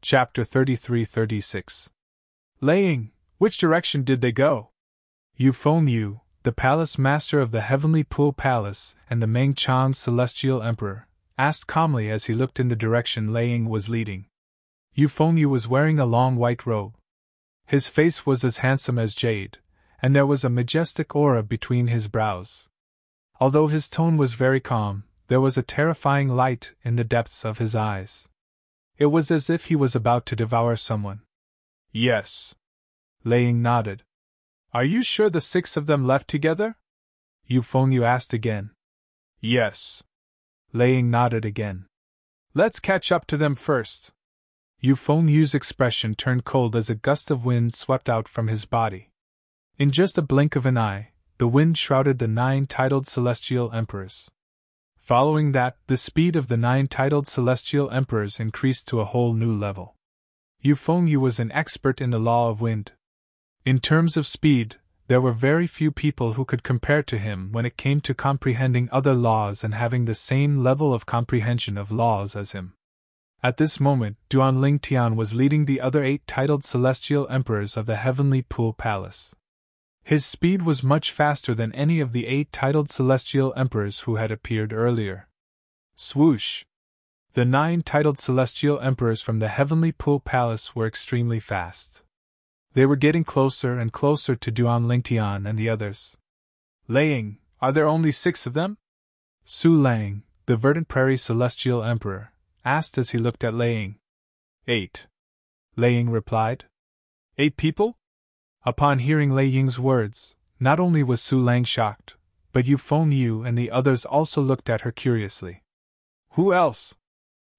Chapter 33-36. Laying, which direction did they go? Yu, the palace master of the Heavenly Pool Palace and the Mengchang Celestial Emperor, asked calmly as he looked in the direction Laying was leading. Yu was wearing a long white robe. His face was as handsome as jade, and there was a majestic aura between his brows. Although his tone was very calm, there was a terrifying light in the depths of his eyes. It was as if he was about to devour someone. Yes. Laying nodded. Are you sure the 6 of them left together? Yu asked again. Yes. Laying nodded again. Let's catch up to them first. Yu's expression turned cold as a gust of wind swept out from his body. In just a blink of an eye, the wind shrouded the 9 titled celestial emperors. Following that, the speed of the 9 titled celestial emperors increased to a whole new level. Yu was an expert in the law of wind. In terms of speed, there were very few people who could compare to him when it came to comprehending other laws and having the same level of comprehension of laws as him. At this moment, Duan Lingtian was leading the other 8 titled celestial emperors of the Heavenly Pool Palace. His speed was much faster than any of the 8 titled celestial emperors who had appeared earlier. Swoosh! The 9 titled celestial emperors from the Heavenly Pool Palace were extremely fast. They were getting closer and closer to Duan Lingtian and the others. Laying, are there only 6 of them? Su Lang, the Verdant Prairie Celestial Emperor, asked as he looked at Laying. 8. Laying replied. 8 people? Upon hearing Lei Ying's words, not only was Su Lang shocked, but Yu and the others also looked at her curiously. Who else?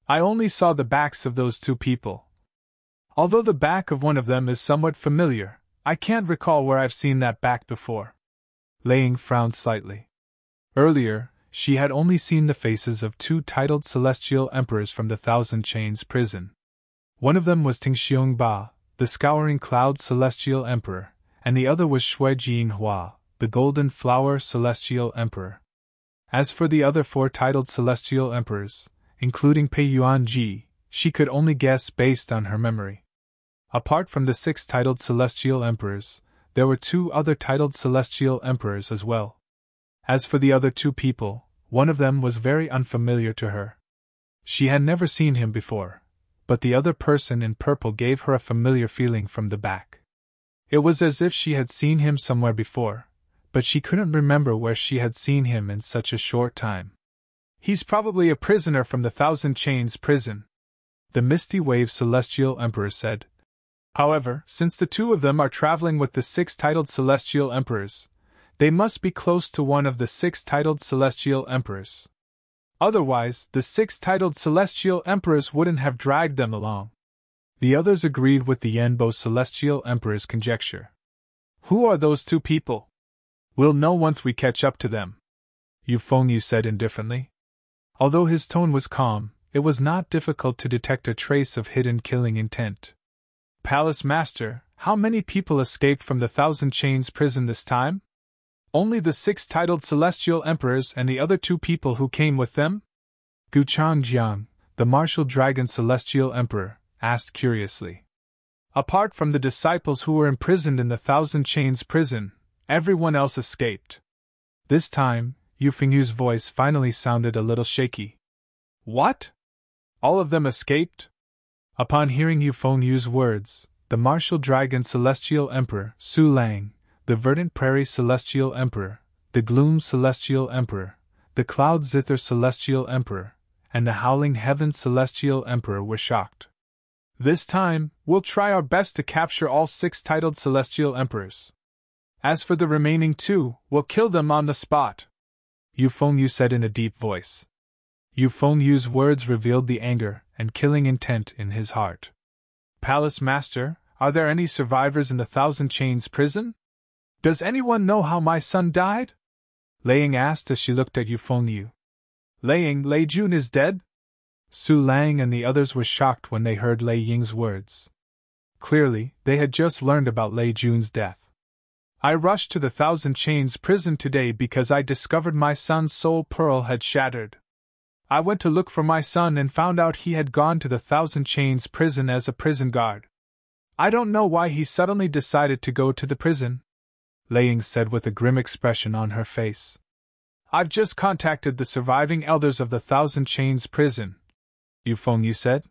I only saw the backs of those 2 people. Although the back of one of them is somewhat familiar, I can't recall where I've seen that back before. Laying frowned slightly. Earlier, she had only seen the faces of 2 titled celestial emperors from the Thousand Chains prison. One of them was Tingxiong Ba, the Scouring Cloud Celestial Emperor, and the other was Shui Jinhua, the Golden Flower Celestial Emperor. As for the other 4 titled celestial emperors, including Pei Yuanji, she could only guess based on her memory. Apart from the 6 titled celestial emperors, there were 2 other titled celestial emperors as well. As for the other 2 people, one of them was very unfamiliar to her. She had never seen him before, but the other person in purple gave her a familiar feeling from the back. It was as if she had seen him somewhere before, but she couldn't remember where she had seen him in such a short time. He's probably a prisoner from the Thousand Chains prison, the Misty Wave Celestial Emperor said. However, since the 2 of them are traveling with the 6 titled celestial emperors, they must be close to one of the 6 titled celestial emperors. Otherwise, the 6 titled celestial emperors wouldn't have dragged them along. The others agreed with the Yanbo celestial emperor's conjecture. Who are those 2 people? We'll know once we catch up to them, Yu said indifferently. Although his tone was calm, it was not difficult to detect a trace of hidden killing intent. Palace Master, how many people escaped from the Thousand Chains prison this time? Only the 6 titled celestial emperors and the other 2 people who came with them? Gu Changjiang, the martial dragon celestial emperor, asked curiously. Apart from the disciples who were imprisoned in the Thousand Chains prison, everyone else escaped. This time, Yu's voice finally sounded a little shaky. What? All of them escaped? Upon hearing Yu's words, the martial dragon celestial emperor, Su Lang, the Verdant Prairie Celestial Emperor, the Gloom Celestial Emperor, the Cloud Zither Celestial Emperor, and the Howling Heaven Celestial Emperor were shocked. This time, we'll try our best to capture all 6 titled celestial emperors. As for the remaining 2, we'll kill them on the spot, Yu said in a deep voice. Yu's words revealed the anger and killing intent in his heart. Palace Master, are there any survivors in the Thousand Chains prison? Does anyone know how my son died? Laying asked as she looked at Yu. Laying, Lei Jun is dead? Su Lang and the others were shocked when they heard Lei Ying's words. Clearly, they had just learned about Lei Jun's death. I rushed to the Thousand Chains prison today because I discovered my son's soul pearl had shattered. I went to look for my son and found out he had gone to the Thousand Chains prison as a prison guard. I don't know why he suddenly decided to go to the prison," Laying said with a grim expression on her face. "I've just contacted the surviving elders of the Thousand Chains prison," Yu said.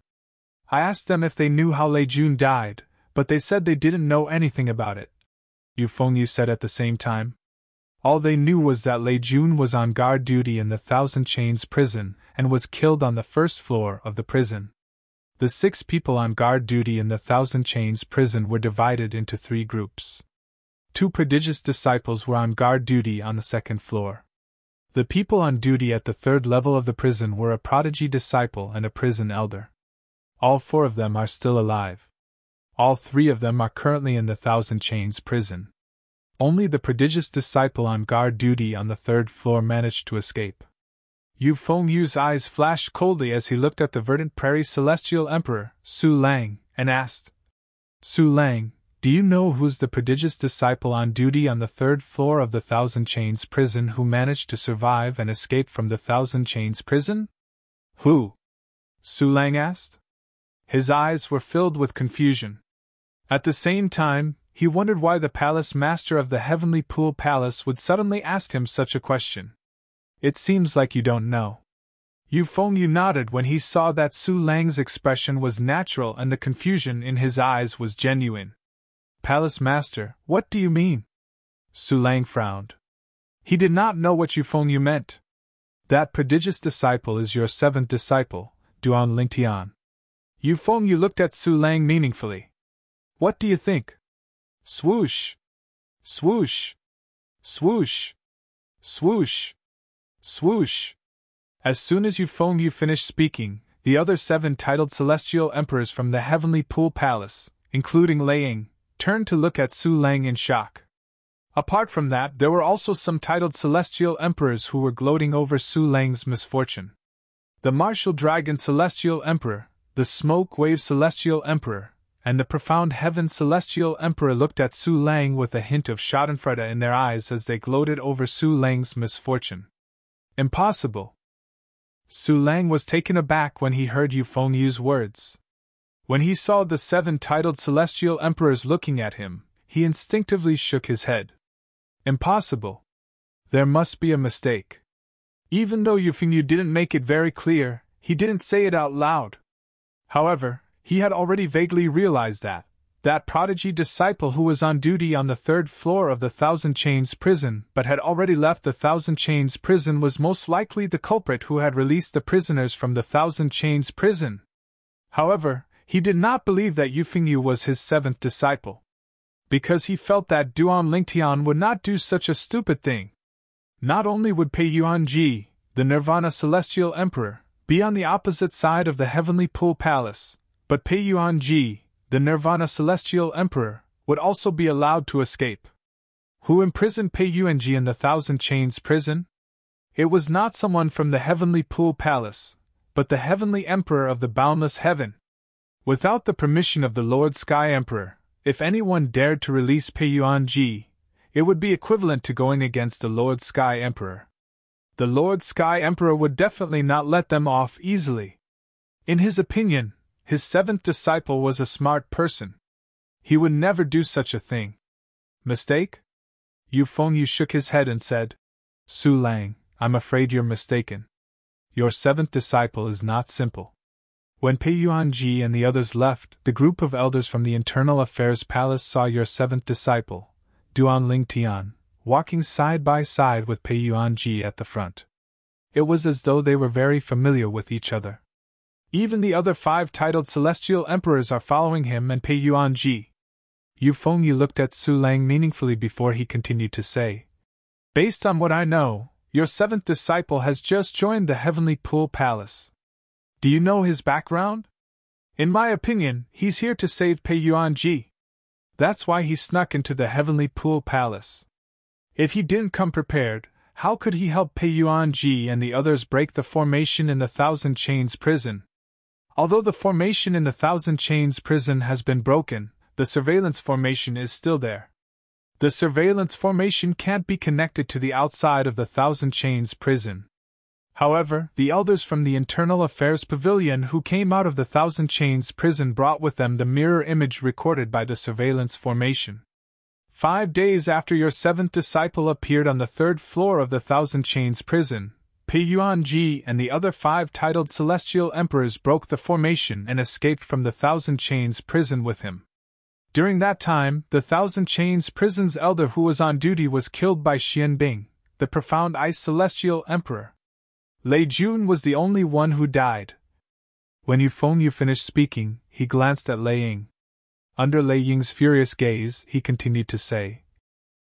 "I asked them if they knew how Lei Jun died, but they said they didn't know anything about it," Yu said at the same time. All they knew was that Lei Jun was on guard duty in the Thousand Chains prison and was killed on the first floor of the prison. The 6 people on guard duty in the Thousand Chains prison were divided into 3 groups. 2 prodigious disciples were on guard duty on the second floor. The people on duty at the 3rd level of the prison were a prodigy disciple and a prison elder. All 4 of them are still alive. All 3 of them are currently in the Thousand Chains prison. Only the prodigious disciple on guard duty on the 3rd floor managed to escape. Yu Fengyu's eyes flashed coldly as he looked at the Verdant Prairie Celestial Emperor, Su Lang, and asked, "Su Lang, do you know who's the prodigious disciple on duty on the 3rd floor of the Thousand Chains prison who managed to survive and escape from the Thousand Chains prison?" "Who?" Su Lang asked. His eyes were filled with confusion. At the same time, he wondered why the palace master of the Heavenly Pool Palace would suddenly ask him such a question. "It seems like you don't know." Yu Fengyu nodded when he saw that Su Lang's expression was natural and the confusion in his eyes was genuine. "Palace master, what do you mean?" Su Lang frowned. He did not know what Yu Fengyu meant. "That prodigious disciple is your 7th disciple, Duan Lingtian." Yu Fengyu looked at Su Lang meaningfully. "What do you think?" Swoosh! Swoosh! Swoosh! Swoosh! Swoosh! As soon as Yu Fengyu finished speaking, the other 7 titled celestial emperors from the Heavenly Pool Palace, including Laying, turned to look at Su Lang in shock. Apart from that, there were also some titled celestial emperors who were gloating over Su Lang's misfortune. The Martial Dragon Celestial Emperor, the Smoke Wave Celestial Emperor, and the Profound Heaven Celestial Emperor looked at Su Lang with a hint of schadenfreude in their eyes as they gloated over Su Lang's misfortune. Impossible! Su Lang was taken aback when he heard Yu Fengyu's words. When he saw the 7 titled celestial emperors looking at him, he instinctively shook his head. Impossible! There must be a mistake. Even though Yu Fengyu didn't make it very clear, he didn't say it out loud. However, he had already vaguely realized that prodigy disciple who was on duty on the 3rd floor of the Thousand Chains prison but had already left the Thousand Chains prison was most likely the culprit who had released the prisoners from the Thousand Chains prison. However, he did not believe that Yu Fengyu was his 7th disciple. Because he felt that Duan Lingtian would not do such a stupid thing. Not only would Pei Yuanji, the Nirvana Celestial Emperor, be on the opposite side of the Heavenly Pool Palace, but Pei Yuanji, the Nirvana Celestial Emperor, would also be allowed to escape. Who imprisoned Pei Yuanji in the Thousand Chains prison? It was not someone from the Heavenly Pool Palace, but the Heavenly Emperor of the Boundless Heaven. Without the permission of the Lord Sky Emperor, if anyone dared to release Pei Yuanji, it would be equivalent to going against the Lord Sky Emperor. The Lord Sky Emperor would definitely not let them off easily. In his opinion, his 7th disciple was a smart person. He would never do such a thing. Mistake? Yu Fengyu shook his head and said, "Su Lang, I'm afraid you're mistaken. Your 7th disciple is not simple." When Pei Yuanji and the others left, the group of elders from the Internal Affairs Palace saw your 7th disciple, Duan Lingtian, walking side by side with Pei Yuanji at the front. It was as though they were very familiar with each other. Even the other 5 titled celestial emperors are following him and Pei Yuanji. Yu Fengyu looked at Su Lang meaningfully before he continued to say, "Based on what I know, your 7th disciple has just joined the Heavenly Pool Palace. Do you know his background? In my opinion, he's here to save Pei Yuanji. That's why he snuck into the Heavenly Pool Palace. If he didn't come prepared, how could he help Pei Yuanji and the others break the formation in the Thousand Chains prison? Although the formation in the Thousand Chains prison has been broken, the surveillance formation is still there. The surveillance formation can't be connected to the outside of the Thousand Chains prison. However, the elders from the Internal Affairs Pavilion who came out of the Thousand Chains prison brought with them the mirror image recorded by the surveillance formation. 5 days after your seventh disciple appeared on the third floor of the Thousand Chains prison, Pei-Yuan-Ji and the other 5 titled Celestial Emperors broke the formation and escaped from the Thousand Chains prison with him. During that time, the Thousand Chains prison's elder who was on duty was killed by Xianbing, the Profound Ice Celestial Emperor. Lei Jun was the only one who died. When Yu Fengyu finished speaking, he glanced at Lei Ying. Under Lei Ying's furious gaze, he continued to say,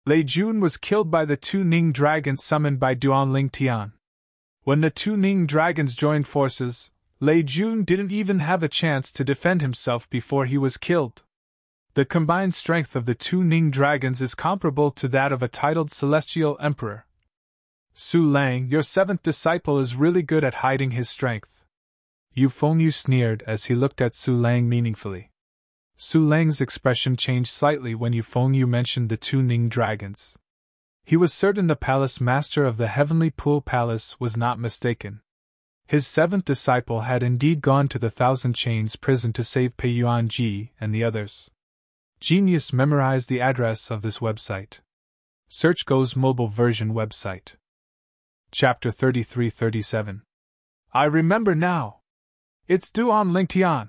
Lei Jun was killed by the 2 Ning dragons summoned by Duanling Tian. When the 2 Ning dragons joined forces, Lei Jun didn't even have a chance to defend himself before he was killed. The combined strength of the 2 Ning dragons is comparable to that of a titled Celestial Emperor. Su Lang, your 7th disciple, is really good at hiding his strength. Yu Fengyu sneered as he looked at Su Lang meaningfully. Su Lang's expression changed slightly when Yu Fengyu mentioned the 2 Ning dragons. He was certain the palace master of the Heavenly Pool Palace was not mistaken. His 7th disciple had indeed gone to the Thousand Chains prison to save Pei-Yuan-Ji and the others. Genius memorized the address of this website. Search Go's mobile version website. Chapter 33-37. I remember now. It's Duanling Tian.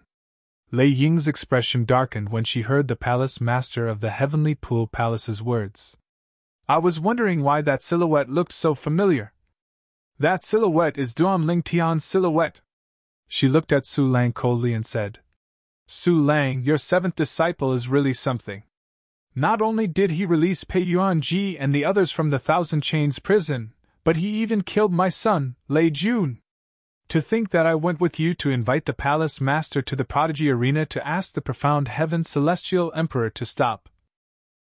Lei Ying's expression darkened when she heard the palace master of the Heavenly Pool Palace's words. I was wondering why that silhouette looked so familiar. That silhouette is Duanling Tian's silhouette. She looked at Su Lang coldly and said, Su Lang, your 7th disciple is really something. Not only did he release Pei-Yuan-Ji and the others from the Thousand Chains prison, but he even killed my son, Lei Jun. To think that I went with you to invite the palace master to the Prodigy Arena to ask the Profound Heaven Celestial Emperor to stop.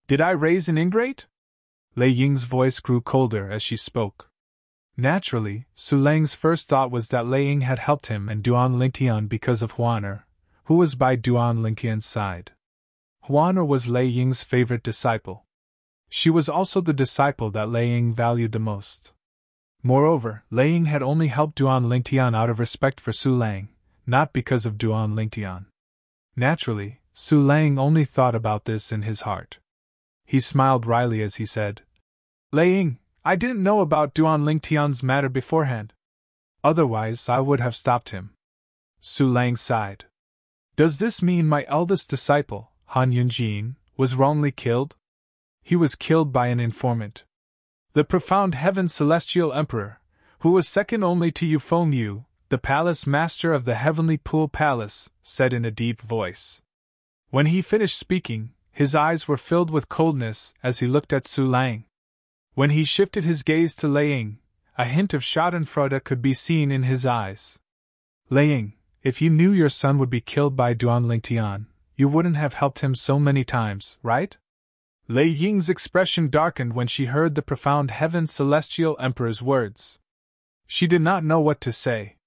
Did I raise an ingrate? Lei Ying's voice grew colder as she spoke. Naturally, Su Lang's first thought was that Lei Ying had helped him and Duanling Tian because of Huaner, who was by Duanling Tian's side. Huaner was Lei Ying's favorite disciple. She was also the disciple that Lei Ying valued the most. Moreover, Lei Ying had only helped Duanling Tian out of respect for Su Lang, not because of Duanling Tian. Naturally, Su Lang only thought about this in his heart. He smiled wryly as he said, Lei Ying, I didn't know about Duanling Tian's matter beforehand. Otherwise, I would have stopped him. Su Lang sighed. Does this mean my eldest disciple, Han Yunjin, was wrongly killed? He was killed by an informant. The Profound Heaven Celestial Emperor, who was second only to Yu Fengyu, the palace master of the Heavenly Pool Palace, said in a deep voice. When he finished speaking, his eyes were filled with coldness as he looked at Su Lang. When he shifted his gaze to Lei Ying, a hint of schadenfreude could be seen in his eyes. Lei Ying, if you knew your son would be killed by Duanling Tian, you wouldn't have helped him so many times, right? Lei Ying's expression darkened when she heard the Profound Heaven Celestial Emperor's words. She did not know what to say.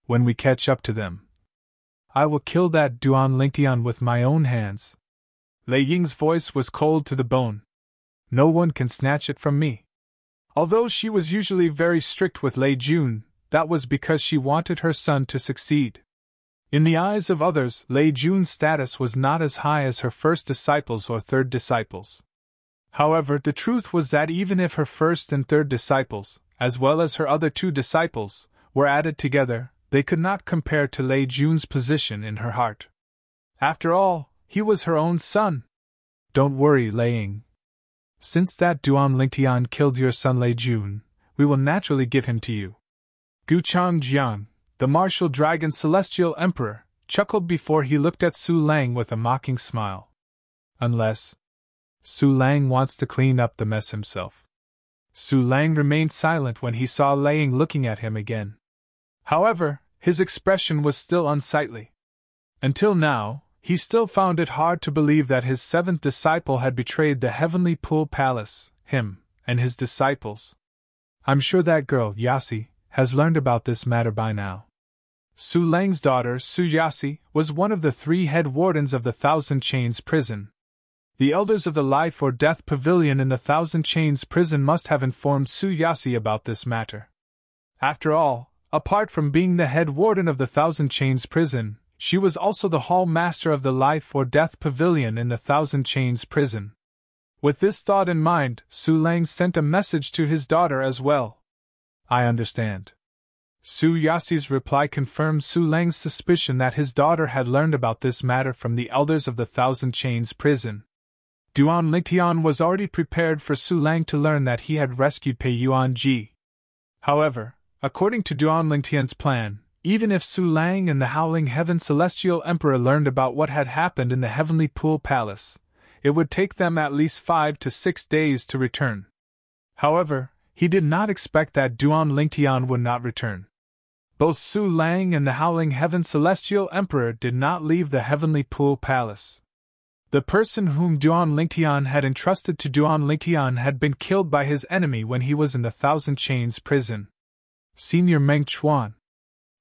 When we catch up to them, I will kill that Duanling Tian with my own hands. Lei Ying's voice was cold to the bone. No one can snatch it from me. Although she was usually very strict with Lei Jun, that was because she wanted her son to succeed. In the eyes of others, Lei Jun's status was not as high as her first disciples or third disciples. However, the truth was that even if her first and third disciples, as well as her other 2 disciples, were added together, they could not compare to Lei Jun's position in her heart. After all, he was her own son. Don't worry, Lei Ying. Since that Duanling Tian killed your son Lei Jun, we will naturally give him to you. Gu Changjiang, the martial dragon celestial emperor, chuckled before he looked at Su Lang with a mocking smile. Unless Su Lang wants to clean up the mess himself. Su Lang remained silent when he saw Lei Ying looking at him again. However, his expression was still unsightly. Until now, he still found it hard to believe that his 7th disciple had betrayed the Heavenly Pool Palace, him, and his disciples. I'm sure that girl, Yasi, has learned about this matter by now. Su Lang's daughter, Su Yasi, was one of the 3 head wardens of the Thousand Chains prison. The elders of the Life or Death Pavilion in the Thousand Chains prison must have informed Su Yasi about this matter. After all, apart from being the head warden of the Thousand Chains prison, she was also the hall master of the Life or Death Pavilion in the Thousand Chains prison. With this thought in mind, Su Lang sent a message to his daughter as well. I understand. Su Yasi's reply confirmed Su Lang's suspicion that his daughter had learned about this matter from the elders of the Thousand Chains prison. Duan Lingtian was already prepared for Su Lang to learn that he had rescued Pei Yuanji. However, according to Duan Lingtian's plan, even if Su Lang and the Howling Heaven Celestial Emperor learned about what had happened in the Heavenly Pool Palace, it would take them at least 5 to 6 days to return. However, he did not expect that Duan Lingtian would not return. Both Su Lang and the Howling Heaven Celestial Emperor did not leave the Heavenly Pool Palace. The person whom Duan Lingtian had entrusted to Duan Lingtian had been killed by his enemy when he was in the Thousand Chains prison. Senior Meng Chuan,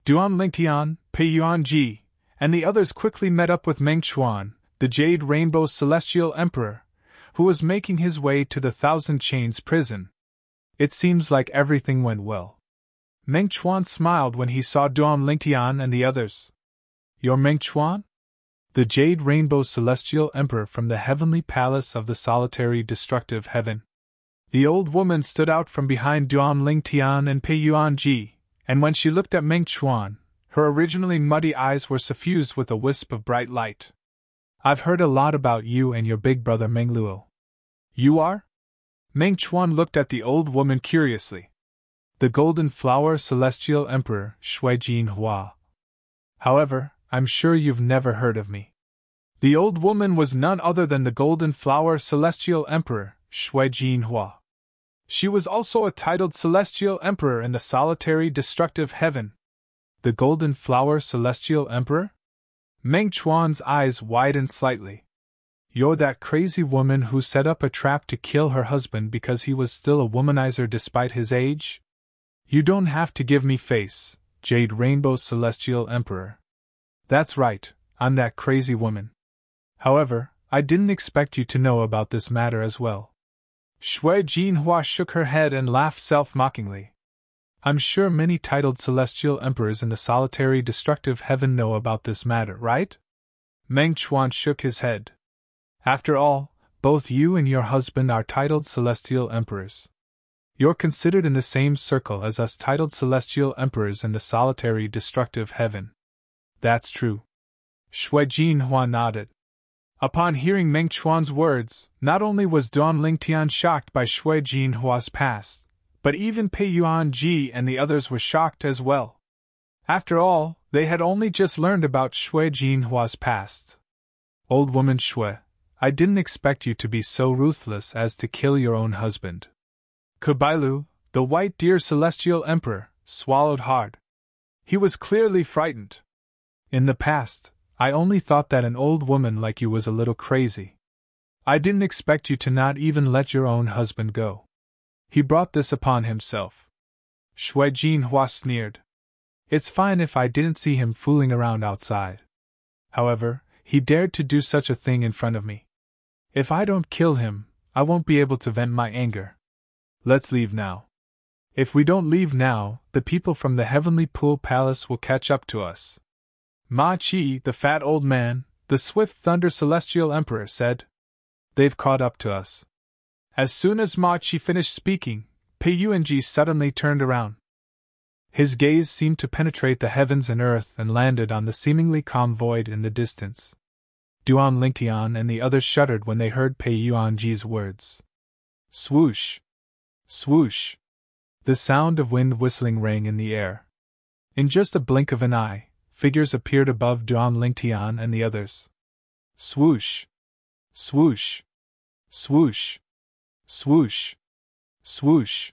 Duan Lingtian, Pei Yuanji, and the others quickly met up with Meng Chuan, the Jade Rainbow Celestial Emperor, who was making his way to the Thousand Chains prison. It seems like everything went well. Meng Chuan smiled when he saw Duan Lingtian and the others. You're Meng Chuan? The Jade Rainbow Celestial Emperor from the Heavenly Palace of the Solitary Destructive Heaven. The old woman stood out from behind Duan Lingtian and Pei Yuanji, and when she looked at Meng Chuan, her originally muddy eyes were suffused with a wisp of bright light. I've heard a lot about you and your big brother Meng Luo. You are? Meng Chuan looked at the old woman curiously. The Golden Flower Celestial Emperor, Shui Jin Hua. However, I'm sure you've never heard of me. The old woman was none other than the Golden Flower Celestial Emperor, Shui Jin Hua. She was also a titled Celestial Emperor in the Solitary Destructive Heaven. The Golden Flower Celestial Emperor? Meng Chuan's eyes widened slightly. You're that crazy woman who set up a trap to kill her husband because he was still a womanizer despite his age? You don't have to give me face, Jade Rainbow Celestial Emperor. That's right, I'm that crazy woman. However, I didn't expect you to know about this matter as well. Shui Jinhua shook her head and laughed self-mockingly. I'm sure many titled celestial emperors in the solitary destructive heaven know about this matter, right? Meng Chuan shook his head. After all, both you and your husband are titled celestial emperors. You're considered in the same circle as us titled celestial emperors in the solitary destructive heaven. That's true. Shui Jinhua nodded. Upon hearing Meng Chuan's words, not only was Duan Lingtian shocked by Shui Jinhua's past, but even Pei Yuanji and the others were shocked as well. After all, they had only just learned about Shui Jinhua's past. Old woman Shui, I didn't expect you to be so ruthless as to kill your own husband. Kubailu, the White Deer Celestial Emperor, swallowed hard. He was clearly frightened. In the past, I only thought that an old woman like you was a little crazy. I didn't expect you to not even let your own husband go. He brought this upon himself. Shui Jinhua sneered. It's fine if I didn't see him fooling around outside. However, he dared to do such a thing in front of me. If I don't kill him, I won't be able to vent my anger. Let's leave now. If we don't leave now, the people from the Heavenly Pool Palace will catch up to us. Ma Qi, the fat old man, the Swift Thunder Celestial Emperor, said. They've caught up to us. As soon as Ma Qi finished speaking, Pei Yuanji suddenly turned around. His gaze seemed to penetrate the heavens and earth and landed on the seemingly calm void in the distance. Duan Lingtian and the others shuddered when they heard Pei Yuanji's words. Swoosh! Swoosh! The sound of wind whistling rang in the air. In just a blink of an eye, figures appeared above Duan Lingtian and the others. Swoosh! Swoosh! Swoosh! Swoosh! Swoosh!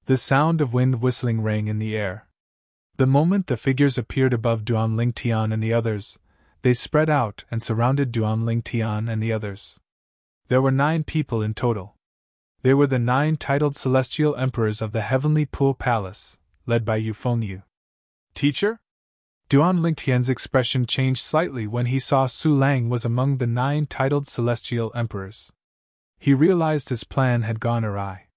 The sound of wind whistling rang in the air. The moment the figures appeared above Duan Lingtian and the others, they spread out and surrounded Duan Lingtian and the others. There were 9 people in total. They were the 9 titled celestial emperors of the Heavenly Pool Palace, led by Yu Fengyu. Teacher? Duan Lingtian's expression changed slightly when he saw Su Lang was among the 9 titled celestial emperors. He realized his plan had gone awry.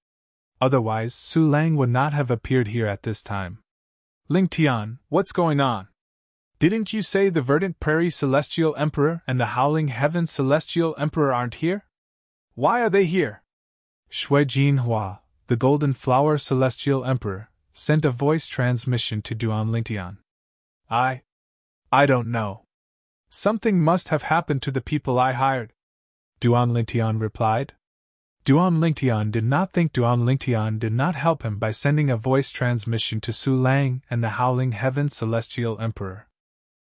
Otherwise, Su Lang would not have appeared here at this time. Ling Tian, what's going on? Didn't you say the Verdant Prairie Celestial Emperor and the Howling Heaven Celestial Emperor aren't here? Why are they here? Shui Jinhua, the Golden Flower Celestial Emperor, sent a voice transmission to Duan Lingtian. I don't know. Something must have happened to the people I hired, Duan Lingtian replied. Duan Lingtian did not think Duan Lingtian did not help him by sending a voice transmission to Su Lang and the Howling Heaven Celestial Emperor.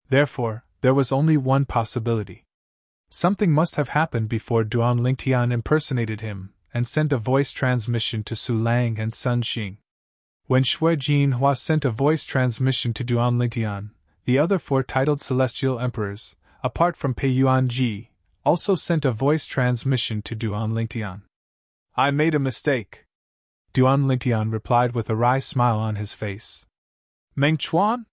Therefore, there was only one possibility. Something must have happened before Duan Lingtian impersonated him and sent a voice transmission to Su Lang and Sun Xing. When Shui Jinhua sent a voice transmission to Duan Lingtian, the other four titled Celestial Emperors, apart from Pei Yuanji, also sent a voice transmission to Duan Lingtian. I made a mistake, Duan Lingtian replied with a wry smile on his face. Meng Chuan?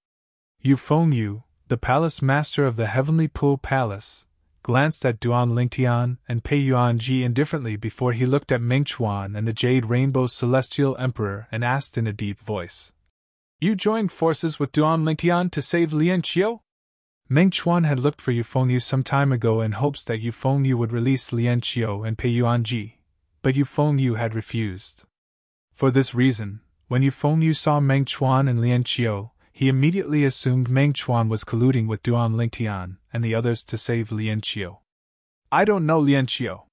Yu Fengyu, the palace master of the Heavenly Pool Palace, glanced at Duan Lingtian and Pei Yuanji indifferently before he looked at Meng Chuan and the Jade Rainbow Celestial Emperor and asked in a deep voice. You joined forces with Duan Lingtian to save Lian Qiu? Meng Chuan had looked for Yu Fengyu some time ago in hopes that Yu Fengyu would release Lian Qiu and Pei Yuanji, but Yu Fengyu had refused. For this reason, when Yu Fengyu saw Meng Chuan and Lian Qiu, he immediately assumed Meng Chuan was colluding with Duan Lingtian and the others to save Lian Qiu. I don't know Lian Qiu.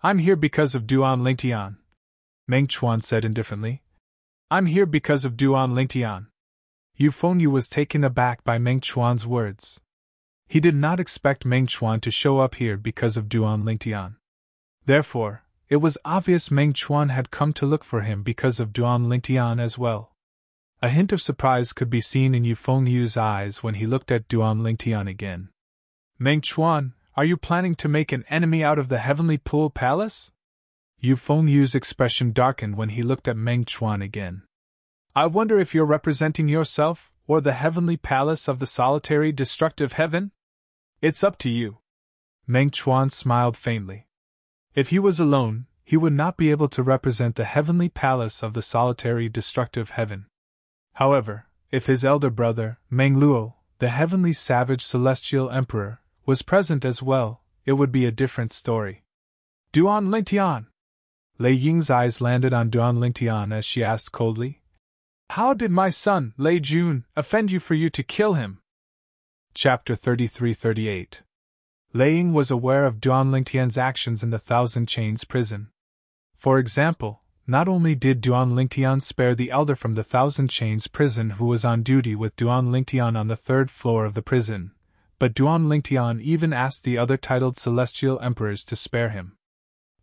I'm here because of Duan Lingtian, Meng Chuan said indifferently. I'm here because of Duan Lingtian. Yu Fengyu was taken aback by Meng Chuan's words. He did not expect Meng Chuan to show up here because of Duan Lingtian. Therefore, it was obvious Meng Chuan had come to look for him because of Duan Lingtian as well. A hint of surprise could be seen in Yu Fengyu's eyes when he looked at Duan Lingtian again. Meng Chuan, are you planning to make an enemy out of the Heavenly Pool Palace? Yu Fengyu's expression darkened when he looked at Meng Chuan again. I wonder if you're representing yourself, or the Heavenly Palace of the Solitary Destructive Heaven? It's up to you. Meng Chuan smiled faintly. If he was alone, he would not be able to represent the Heavenly Palace of the Solitary Destructive Heaven. However, if his elder brother, Meng Luo, the Heavenly Savage Celestial Emperor, was present as well, it would be a different story. Duan Lingtian! Lei Ying's eyes landed on Duan Lingtian as she asked coldly. How did my son, Lei Jun, offend you for you to kill him? Chapter 33-38. Lei Ying was aware of Duan Lingtian's actions in the Thousand Chains prison. For example, not only did Duan Lingtian spare the elder from the Thousand Chains prison who was on duty with Duan Lingtian on the third floor of the prison, but Duan Lingtian even asked the other titled Celestial Emperors to spare him.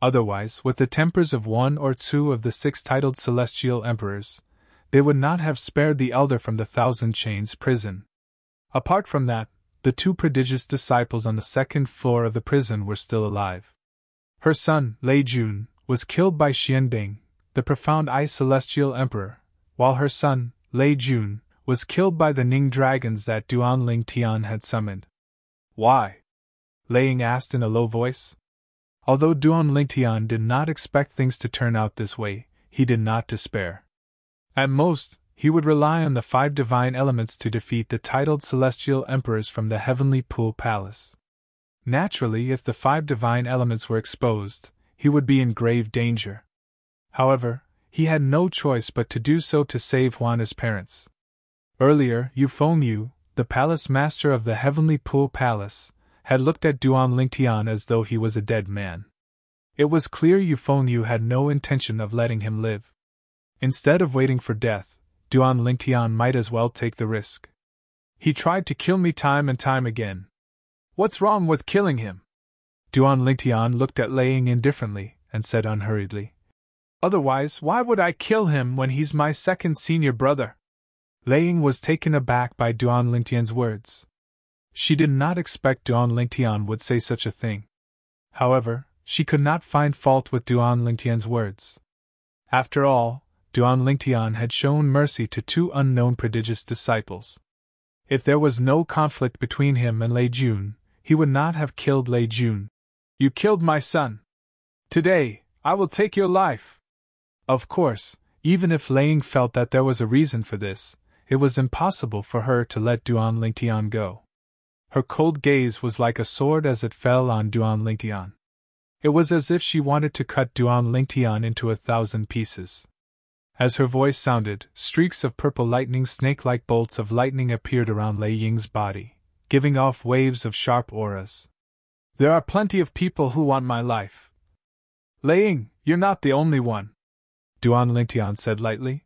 Otherwise, with the tempers of one or two of the 6 titled Celestial Emperors, they would not have spared the elder from the Thousand Chains prison. Apart from that, the 2 prodigious disciples on the second floor of the prison were still alive. Her son, Lei Jun, was killed by Xianbing, the Profound Eye Celestial Emperor, while her son, Lei Jun, was killed by the Ning dragons that Duan Lingtian had summoned. Why? Lei Ying asked in a low voice. Although Duan Lingtian did not expect things to turn out this way, he did not despair. At most, he would rely on the 5 divine elements to defeat the titled Celestial Emperors from the Heavenly Pool Palace. Naturally, if the 5 divine elements were exposed, he would be in grave danger. However, he had no choice but to do so to save Huana's parents. Earlier, Yu Fengyu, the palace master of the Heavenly Pool Palace, had looked at Duan Lingtian as though he was a dead man. It was clear Yu Fengyu had no intention of letting him live. Instead of waiting for death, Duan Lingtian might as well take the risk. He tried to kill me time and time again. What's wrong with killing him? Duan Lingtian looked at Lei Ying indifferently and said unhurriedly. Otherwise, why would I kill him when he's my second senior brother? Lei Ying was taken aback by Duan Lingtian's words. She did not expect Duan Lingtian would say such a thing. However, she could not find fault with Duan Lingtian's words. After all, Duan Lingtian had shown mercy to 2 unknown prodigious disciples. If there was no conflict between him and Lei Jun, he would not have killed Lei Jun. You killed my son. Today, I will take your life. Of course, even if Lei Ying felt that there was a reason for this, it was impossible for her to let Duan Lingtian go. Her cold gaze was like a sword as it fell on Duan Lingtian. It was as if she wanted to cut Duan Lingtian into 1,000 pieces. As her voice sounded, streaks of purple lightning, snake-like bolts of lightning appeared around Lei Ying's body, giving off waves of sharp auras. There are plenty of people who want my life. Lei Ying, you're not the only one, Duan Lingtian said lightly.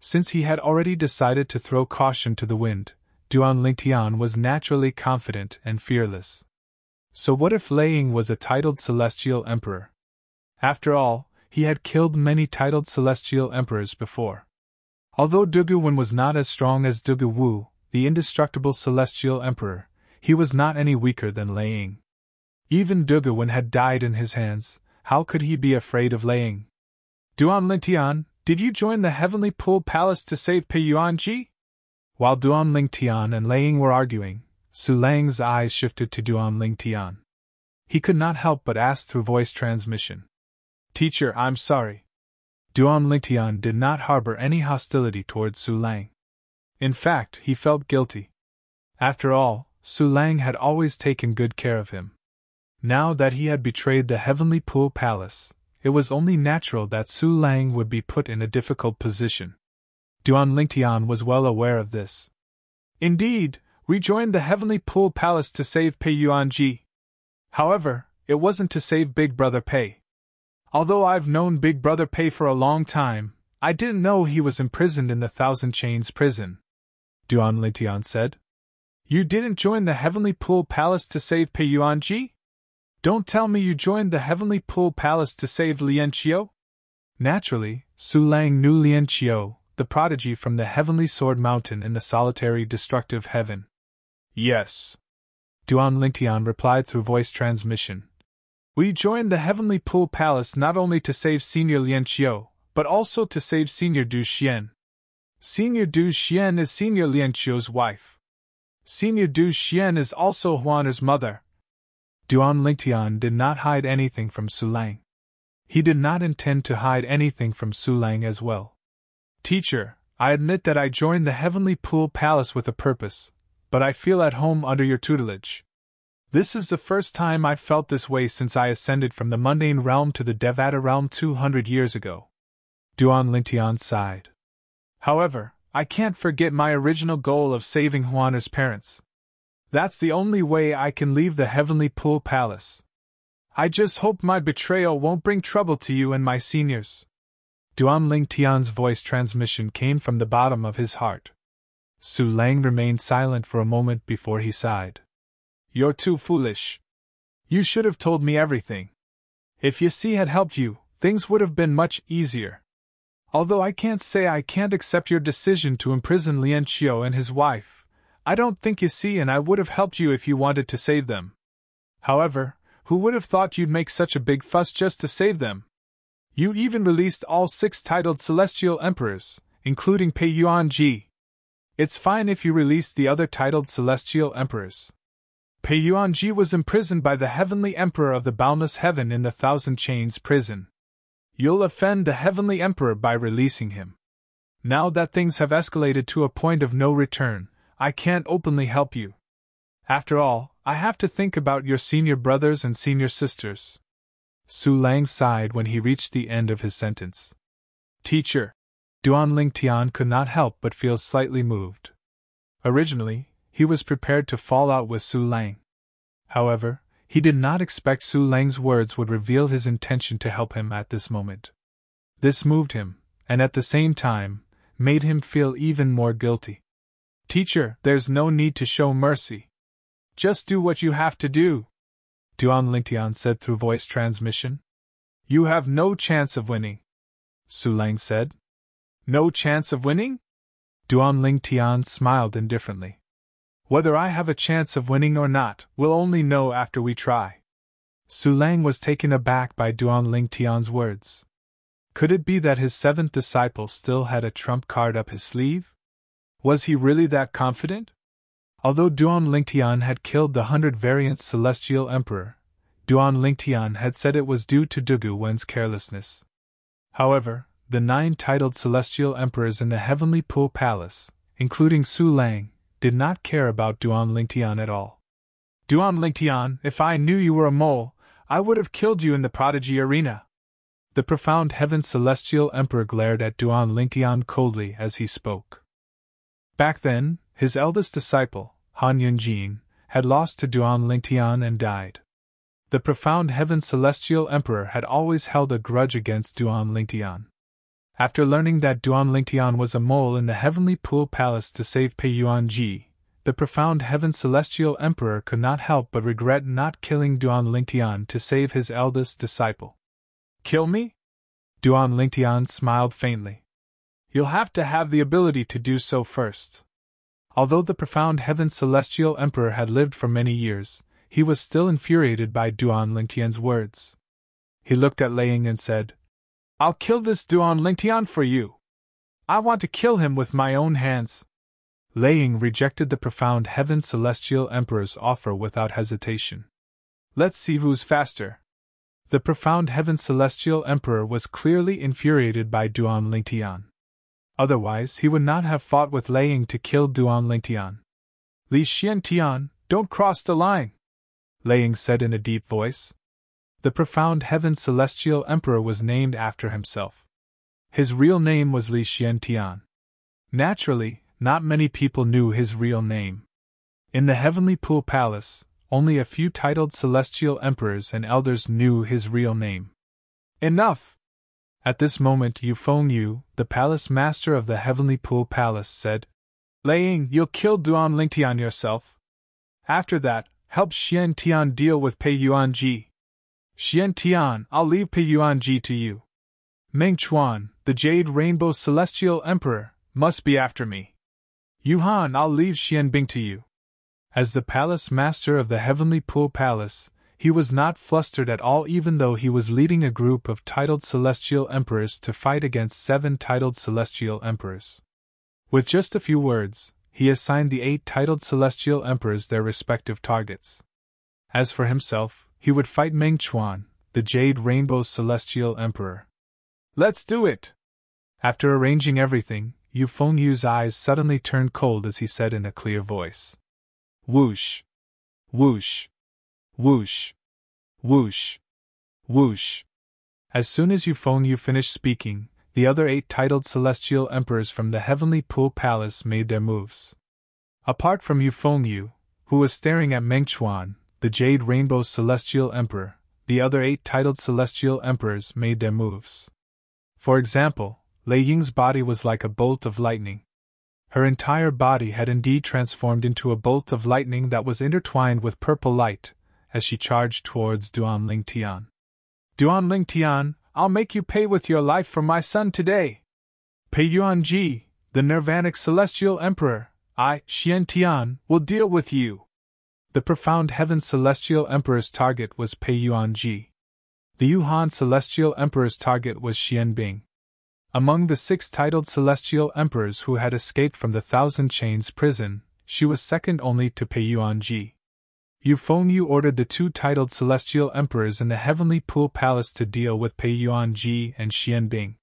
Since he had already decided to throw caution to the wind, Duan Lingtian was naturally confident and fearless. So what if Lei Ying was a titled celestial emperor? After all, he had killed many titled celestial emperors before. Although Dugu Wen was not as strong as Dugu Wu, the indestructible celestial emperor, he was not any weaker than Lei Ying. Even Dugu Wen had died in his hands. How could he be afraid of Lei Ying? Duan Lingtian, did you join the Heavenly Pool Palace to save Pei Yuanji? While Duan Lingtian and Lei Ying were arguing, Su Lang's eyes shifted to Duan Lingtian. He could not help but ask through voice transmission. Teacher, I'm sorry. Duan Lingtian did not harbor any hostility towards Su Lang. In fact, he felt guilty. After all, Su Lang had always taken good care of him. Now that he had betrayed the Heavenly Pool Palace, it was only natural that Su Lang would be put in a difficult position. Duan Lingtian was well aware of this. Indeed, we joined the Heavenly Pool Palace to save Pei Yuanji. However, it wasn't to save Big Brother Pei. Although I've known Big Brother Pei for a long time, I didn't know he was imprisoned in the Thousand Chains prison, Duan Lingtian said. You didn't join the Heavenly Pool Palace to save Pei Yuanji? Don't tell me you joined the Heavenly Pool Palace to save Lian Qiu? Naturally, Su Lang knew Lian Qiu, the prodigy from the Heavenly Sword Mountain in the solitary destructive heaven. Yes, Duan Lingtian replied through voice transmission. We joined the Heavenly Pool Palace not only to save Senior Lian Qiu, but also to save Senior Du Xian. Senior Du Xian is Senior Lian Qiu's wife. Senior Du Xian is also Huaner's mother. Duan Lingtian did not hide anything from Su Lang. He did not intend to hide anything from Su Lang as well. Teacher, I admit that I joined the Heavenly Pool Palace with a purpose, but I feel at home under your tutelage. This is the first time I've felt this way since I ascended from the mundane realm to the Devata realm 200 years ago. Duan Lingtian sighed. However, I can't forget my original goal of saving Huaner's parents. That's the only way I can leave the Heavenly Pool Palace. I just hope my betrayal won't bring trouble to you and my seniors. Duan Lingtian's voice transmission came from the bottom of his heart. Su Lang remained silent for a moment before he sighed. You're too foolish. You should have told me everything. If Yasi had helped you, things would have been much easier. Although I can't say I can't accept your decision to imprison Lian Qiu and his wife, I don't think Yasi and I would have helped you if you wanted to save them. However, who would have thought you'd make such a big fuss just to save them? You even released all 6 titled celestial emperors, including Pei Yuanji. It's fine if you release the other titled celestial emperors. Pei Yuanji was imprisoned by the Heavenly Emperor of the Boundless Heaven in the Thousand Chains prison. You'll offend the Heavenly Emperor by releasing him. Now that things have escalated to a point of no return, I can't openly help you. After all, I have to think about your senior brothers and senior sisters. Su Lang sighed when he reached the end of his sentence. Teacher, Duan Lingtian could not help but feel slightly moved. Originally, he was prepared to fall out with Su Lang. However, he did not expect Su Lang's words would reveal his intention to help him at this moment. This moved him, and at the same time, made him feel even more guilty. Teacher, there's no need to show mercy. Just do what you have to do, Duan Lingtian said through voice transmission. You have no chance of winning, Su Lang said. No chance of winning? Duan Lingtian smiled indifferently. Whether I have a chance of winning or not, we'll only know after we try. Su Lang was taken aback by Duan Lingtian's words. Could it be that his 7th disciple still had a trump card up his sleeve? Was he really that confident? Although Duan Lingtian had killed the 100 variants Celestial Emperor, Duan Lingtian had said it was due to Dugu Wen's carelessness. However, the 9 titled Celestial Emperors in the Heavenly Pool Palace, including Su Lang, did not care about Duan Lingtian at all. Duan Lingtian, if I knew you were a mole, I would have killed you in the prodigy arena. The profound Heaven Celestial Emperor glared at Duan Lingtian coldly as he spoke. Back then, his eldest disciple, Han Yunjin, had lost to Duan Lingtian and died. The profound Heaven Celestial Emperor had always held a grudge against Duan Lingtian. After learning that Duan Lingtian was a mole in the Heavenly Pool Palace to save Pei Yuanji, the profound Heaven Celestial Emperor could not help but regret not killing Duan Lingtian to save his eldest disciple. Kill me? Duan Lingtian smiled faintly. You'll have to have the ability to do so first. Although the profound Heaven Celestial Emperor had lived for many years, he was still infuriated by Duan Lingtian's words. He looked at Lei Ying and said, I'll kill this Duan Lingtian for you. I want to kill him with my own hands. Lei Ying rejected the profound Heaven Celestial Emperor's offer without hesitation. Let's see who's faster. The profound Heaven Celestial Emperor was clearly infuriated by Duan Lingtian. Otherwise, he would not have fought with Lei Ying to kill Duan Lingtian. Li Xiantian, don't cross the line, Lei Ying said in a deep voice. The profound Heaven Celestial Emperor was named after himself. His real name was Li Xiantian. Naturally, not many people knew his real name. In the Heavenly Pool Palace, only a few titled celestial emperors and elders knew his real name. Enough! At this moment Yu Fengyu, the palace master of the Heavenly Pool Palace, said, Lei Ying, you'll kill Duan Lingtian yourself. After that, help Xiantian deal with Pei Yuanji. Xiantian, I'll leave Pei Yuanji to you. Meng Chuan, the Jade Rainbow Celestial Emperor, must be after me. Yuhan, I'll leave Xianbing to you. As the palace master of the Heavenly Pool Palace, he was not flustered at all, even though he was leading a group of titled celestial emperors to fight against 7 titled celestial emperors. With just a few words, he assigned the 8 titled celestial emperors their respective targets. As for himself, he would fight Meng Chuan, the Jade Rainbow Celestial Emperor. Let's do it! After arranging everything, Yu Fengyu's eyes suddenly turned cold as he said in a clear voice, Whoosh! Whoosh! Whoosh! Whoosh! Whoosh! As soon as Yu Fengyu finished speaking, the other 8 titled celestial emperors from the Heavenly Pool Palace made their moves. Apart from Yu Fengyu, who was staring at Meng Chuan, the Jade Rainbow Celestial Emperor, the other 8 titled celestial emperors made their moves. For example, Lei Ying's body was like a bolt of lightning. Her entire body had indeed transformed into a bolt of lightning that was intertwined with purple light, as she charged towards Duan Lingtian. Duan Lingtian, I'll make you pay with your life for my son today. Pei Yuanji, the Nirvanic Celestial Emperor, I, Xiantian, will deal with you. The profound Heaven Celestial Emperor's target was Pei Yuanji. The Yuhan Celestial Emperor's target was Xianbing. Among the 6 titled celestial emperors who had escaped from the Thousand Chains prison, she was second only to Pei Yuanji. Yu Fengyu ordered the 2 titled celestial emperors in the Heavenly Pool Palace to deal with Pei Yuanji and Xianbing.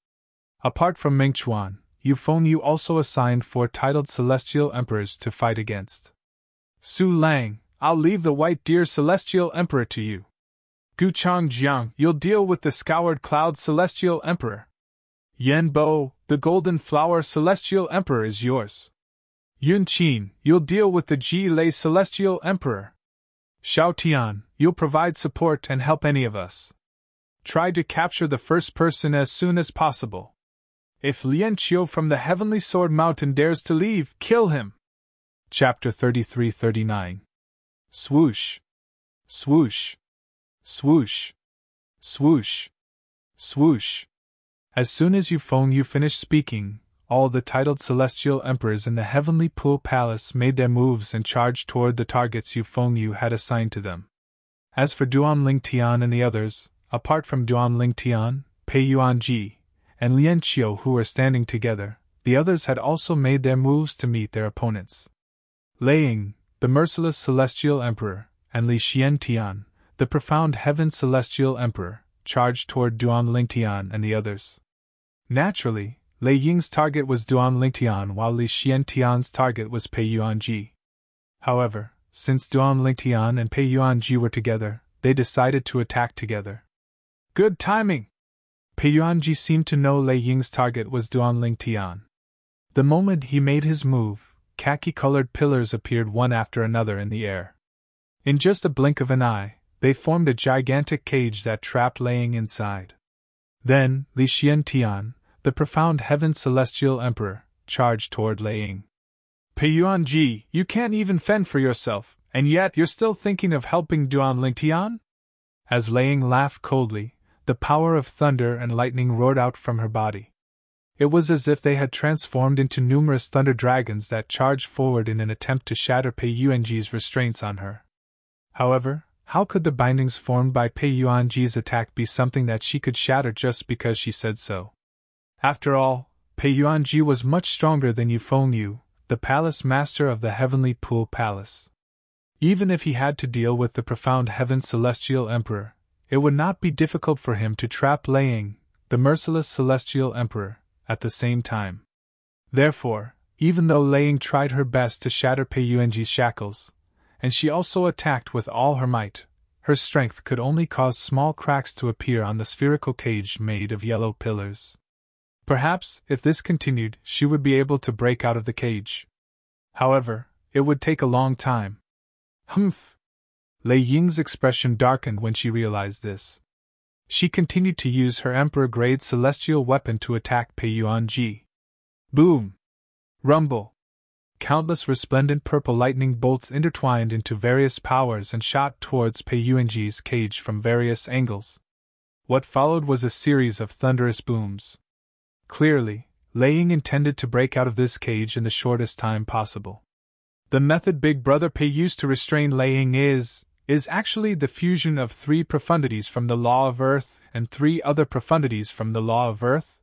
Apart from Meng Chuan, Yu Fengyu also assigned 4 titled celestial emperors to fight against. Su Lang, I'll leave the White Deer Celestial Emperor to you. Gu Changjiang, you'll deal with the Scoured Cloud Celestial Emperor. Yan Bo, the Golden Flower Celestial Emperor is yours. Yun Qin, you'll deal with the Ji Lei Celestial Emperor. Xiao Tian, you'll provide support and help any of us. Try to capture the first person as soon as possible. If Lian Qiu from the Heavenly Sword Mountain dares to leave, kill him. Chapter 33-39. Swoosh! Swoosh! Swoosh! Swoosh! Swoosh! As soon as Yu Fengyu finished speaking, all the titled celestial emperors in the Heavenly Pool Palace made their moves and charged toward the targets Yu Fengyu had assigned to them. As for Duan Lingtian and the others, apart from Duan Lingtian, Pei Yuanji, and Lian Qiu who were standing together, the others had also made their moves to meet their opponents. Lei Ying, the merciless celestial emperor, and Li Xiantian, the profound heaven celestial emperor, charged toward Duan Lingtian and the others. Naturally, Lei Ying's target was Duan Lingtian while Li Xiantian's target was Pei Yuanji. However, since Duan Lingtian and Pei Yuanji were together, they decided to attack together. Good timing! Pei Yuanji seemed to know Lei Ying's target was Duan Lingtian. The moment he made his move, khaki-colored pillars appeared one after another in the air. In just a blink of an eye, they formed a gigantic cage that trapped Lei Ying inside. Then, Li Xiantian, the profound heaven's celestial emperor, charged toward Lei Ying. Pei Yuanji, you can't even fend for yourself, and yet you're still thinking of helping Duan Lingtian? As Lei Ying laughed coldly, the power of thunder and lightning roared out from her body. It was as if they had transformed into numerous thunder dragons that charged forward in an attempt to shatter Pei Yuanji's restraints on her. However, how could the bindings formed by Pei Yuanji's attack be something that she could shatter just because she said so? After all, Pei Yuanji was much stronger than Yu, the palace master of the Heavenly Pool Palace. Even if he had to deal with the profound heaven's celestial emperor, it would not be difficult for him to trap Lei Ying, the merciless celestial emperor, at the same time. Therefore, even though Lei Ying tried her best to shatter Pei Yuanji's shackles, and she also attacked with all her might, her strength could only cause small cracks to appear on the spherical cage made of yellow pillars. Perhaps, if this continued, she would be able to break out of the cage. However, it would take a long time. Humph! Lei Ying's expression darkened when she realized this. She continued to use her emperor-grade celestial weapon to attack Pei Yuanji. Boom! Rumble! Countless resplendent purple lightning bolts intertwined into various powers and shot towards Pei Yuanji's cage from various angles. What followed was a series of thunderous booms. Clearly, Lei Ying intended to break out of this cage in the shortest time possible. The method Big Brother Pei used to restrain Lei Ying is actually the fusion of 3 profundities from the law of earth and 3 other profundities from the law of earth.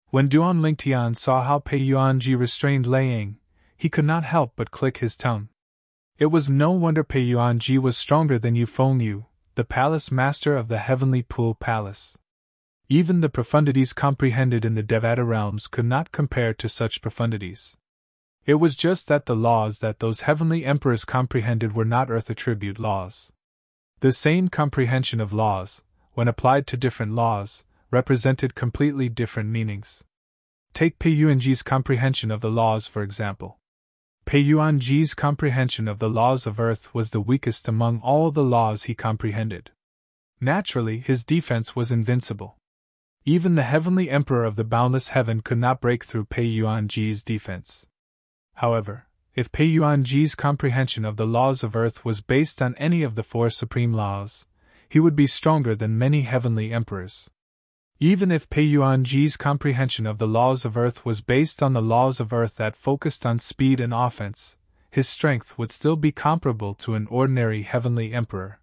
When Duan Lingtian saw how Pei Yuanji restrained Lei Ying, he could not help but click his tongue. It was no wonder Pei Yuanji was stronger than Yu, the palace master of the Heavenly Pool Palace. Even the profundities comprehended in the Devata realms could not compare to such profundities. It was just that the laws that those heavenly emperors comprehended were not earth attribute laws. The same comprehension of laws, when applied to different laws, represented completely different meanings. Take Pei Yuanji's comprehension of the laws for example. Pei Yuanji's comprehension of the laws of earth was the weakest among all the laws he comprehended. Naturally, his defense was invincible. Even the heavenly emperor of the boundless heaven could not break through Pei Yuanji's defense. However, if Pei Yuanji's comprehension of the laws of earth was based on any of the 4 supreme laws, he would be stronger than many heavenly emperors. Even if Pei Yuanji's comprehension of the laws of earth was based on the laws of earth that focused on speed and offense, his strength would still be comparable to an ordinary heavenly emperor.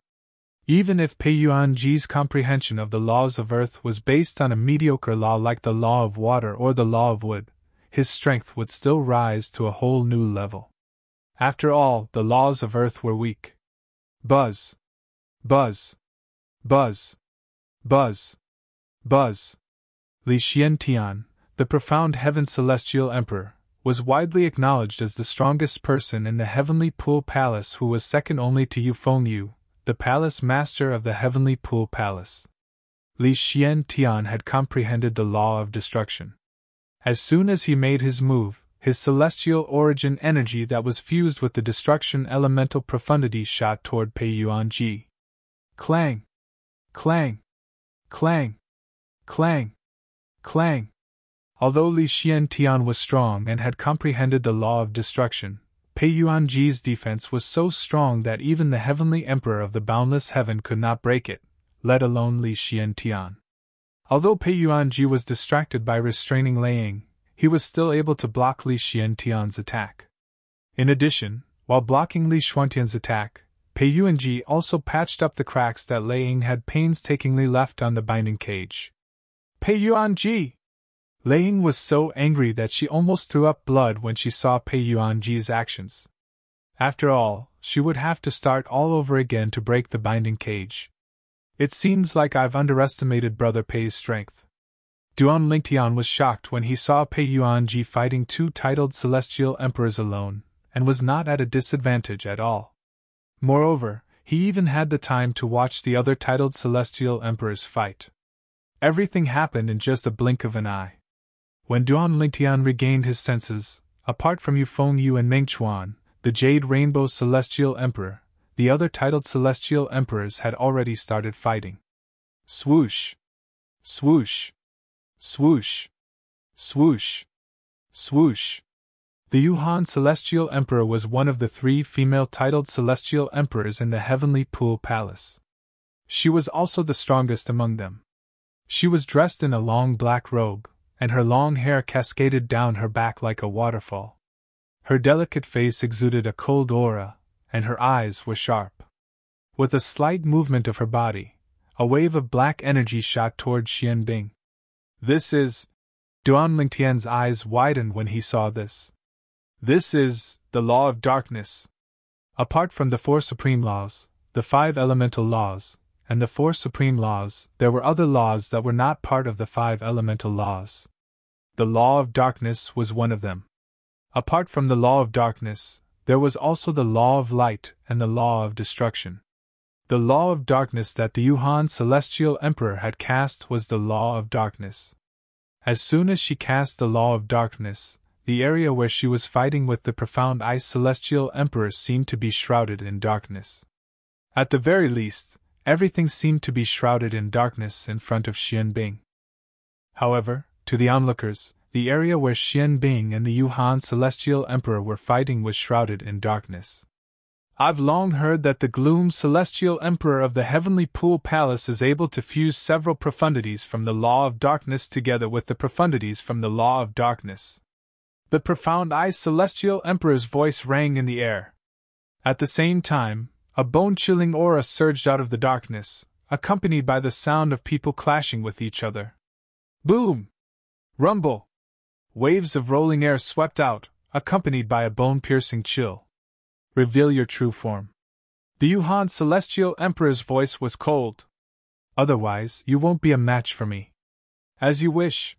Even if Pei Yuanji's comprehension of the laws of earth was based on a mediocre law like the law of water or the law of wood, his strength would still rise to a whole new level. After all, the laws of earth were weak. Buzz! Buzz! Buzz! Buzz! Buzz! Li Xiantian, the profound heaven celestial emperor, was widely acknowledged as the strongest person in the Heavenly Pool Palace who was second only to Yu, the palace master of the Heavenly Pool Palace. Li Xiantian had comprehended the law of destruction. As soon as he made his move, his celestial origin energy that was fused with the destruction elemental profundity shot toward Pei Yuanji. Clang! Clang! Clang! Clang! Clang! Although Li Xiantian was strong and had comprehended the law of destruction, Pei Yuanji's defense was so strong that even the heavenly emperor of the boundless heaven could not break it, let alone Li Xiantian. Although Pei Yuanji was distracted by restraining Lei Ying, he was still able to block Li Xiantian's attack. In addition, while blocking Li Xiantian's attack, Pei Yuanji also patched up the cracks that Lei Ying had painstakingly left on the binding cage. Pei Yuanji! Lei Ying was so angry that she almost threw up blood when she saw Pei Yuanji's actions. After all, she would have to start all over again to break the binding cage. It seems like I've underestimated Brother Pei's strength. Duan Lingtian was shocked when he saw Pei Yuanji fighting two titled celestial emperors alone, and was not at a disadvantage at all. Moreover, he even had the time to watch the other titled celestial emperors fight. Everything happened in just a blink of an eye. When Duan Lingtian regained his senses, apart from Yu Fengyu and Meng Chuan, the Jade Rainbow Celestial Emperor, the other titled celestial emperors had already started fighting. Swoosh! Swoosh! Swoosh! Swoosh! Swoosh! The Yuhan Celestial Emperor was one of the three female titled celestial emperors in the Heavenly Pool Palace. She was also the strongest among them. She was dressed in a long black robe, and her long hair cascaded down her back like a waterfall. Her delicate face exuded a cold aura, and her eyes were sharp. With a slight movement of her body, a wave of black energy shot toward Xianbing. This is... Duan Lingtian's eyes widened when he saw this. This is the law of darkness. Apart from the four supreme laws, the five elemental laws, and the four supreme laws, there were other laws that were not part of the five elemental laws. The law of darkness was one of them. Apart from the law of darkness, there was also the law of light and the law of destruction. The law of darkness that the Yuhan Celestial Emperor had cast was the law of darkness. As soon as she cast the law of darkness, the area where she was fighting with the profound ice Celestial Emperor seemed to be shrouded in darkness. At the very least, everything seemed to be shrouded in darkness in front of Xianbing. However, to the onlookers, the area where Xianbing and the Yuhan Celestial Emperor were fighting was shrouded in darkness. I've long heard that the Gloom Celestial Emperor of the Heavenly Pool Palace is able to fuse several profundities from the law of darkness together with the profundities from the law of darkness. The profound ice Celestial Emperor's voice rang in the air. At the same time, a bone-chilling aura surged out of the darkness, accompanied by the sound of people clashing with each other. Boom! Rumble! Waves of rolling air swept out, accompanied by a bone-piercing chill. Reveal your true form. The Yuhan Celestial Emperor's voice was cold. Otherwise, you won't be a match for me. As you wish.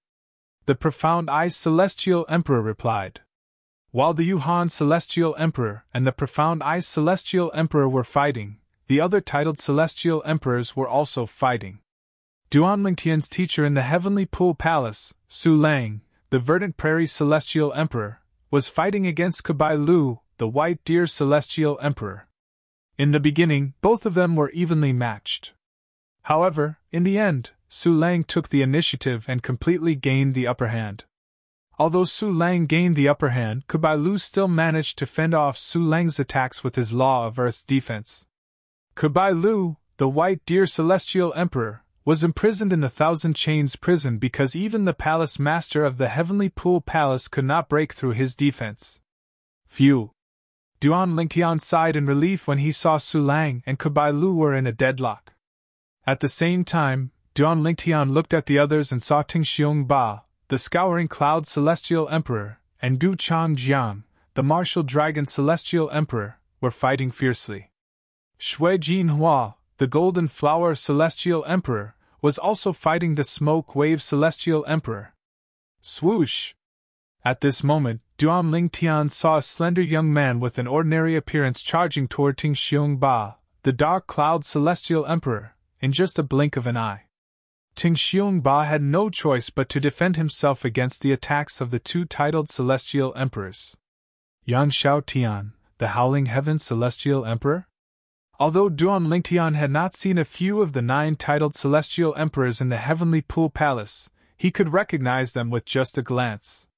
The profound ice Celestial Emperor replied. While the Yuhan Celestial Emperor and the profound ice Celestial Emperor were fighting, the other titled Celestial Emperors were also fighting. Duan Lingtian's teacher in the Heavenly Pool Palace, Su Lang, the Verdant Prairie Celestial Emperor, was fighting against Kubai Lu, the White Deer Celestial Emperor. In the beginning, both of them were evenly matched. However, in the end, Su Lang took the initiative and completely gained the upper hand. Although Su Lang gained the upper hand, Kubai Lu still managed to fend off Su Lang's attacks with his Law of Earth's defense. Kubai Lu, the White Deer Celestial Emperor, was imprisoned in the Thousand Chains prison because even the Palace Master of the Heavenly Pool Palace could not break through his defense. Phew! Duan Lingtian sighed in relief when he saw Su Lang and Kubai Lu were in a deadlock. At the same time, Duan Lingtian looked at the others and saw Tingxiong Ba, the Scouring Cloud Celestial Emperor, and Gu Changjiang, the Martial Dragon Celestial Emperor, were fighting fiercely. Shui Jinhua, the Golden Flower Celestial Emperor, was also fighting the Smoke Wave Celestial Emperor. Swoosh! At this moment, Duan Lingtian saw a slender young man with an ordinary appearance charging toward Tingxiong Ba, the Dark Cloud Celestial Emperor, in just a blink of an eye. Tingxiong Ba had no choice but to defend himself against the attacks of the two titled Celestial Emperors. Yang Xiaotian, the Howling Heaven Celestial Emperor? Although Duan Lingtian had not seen a few of the 9 titled Celestial Emperors in the Heavenly Pool Palace, he could recognize them with just a glance.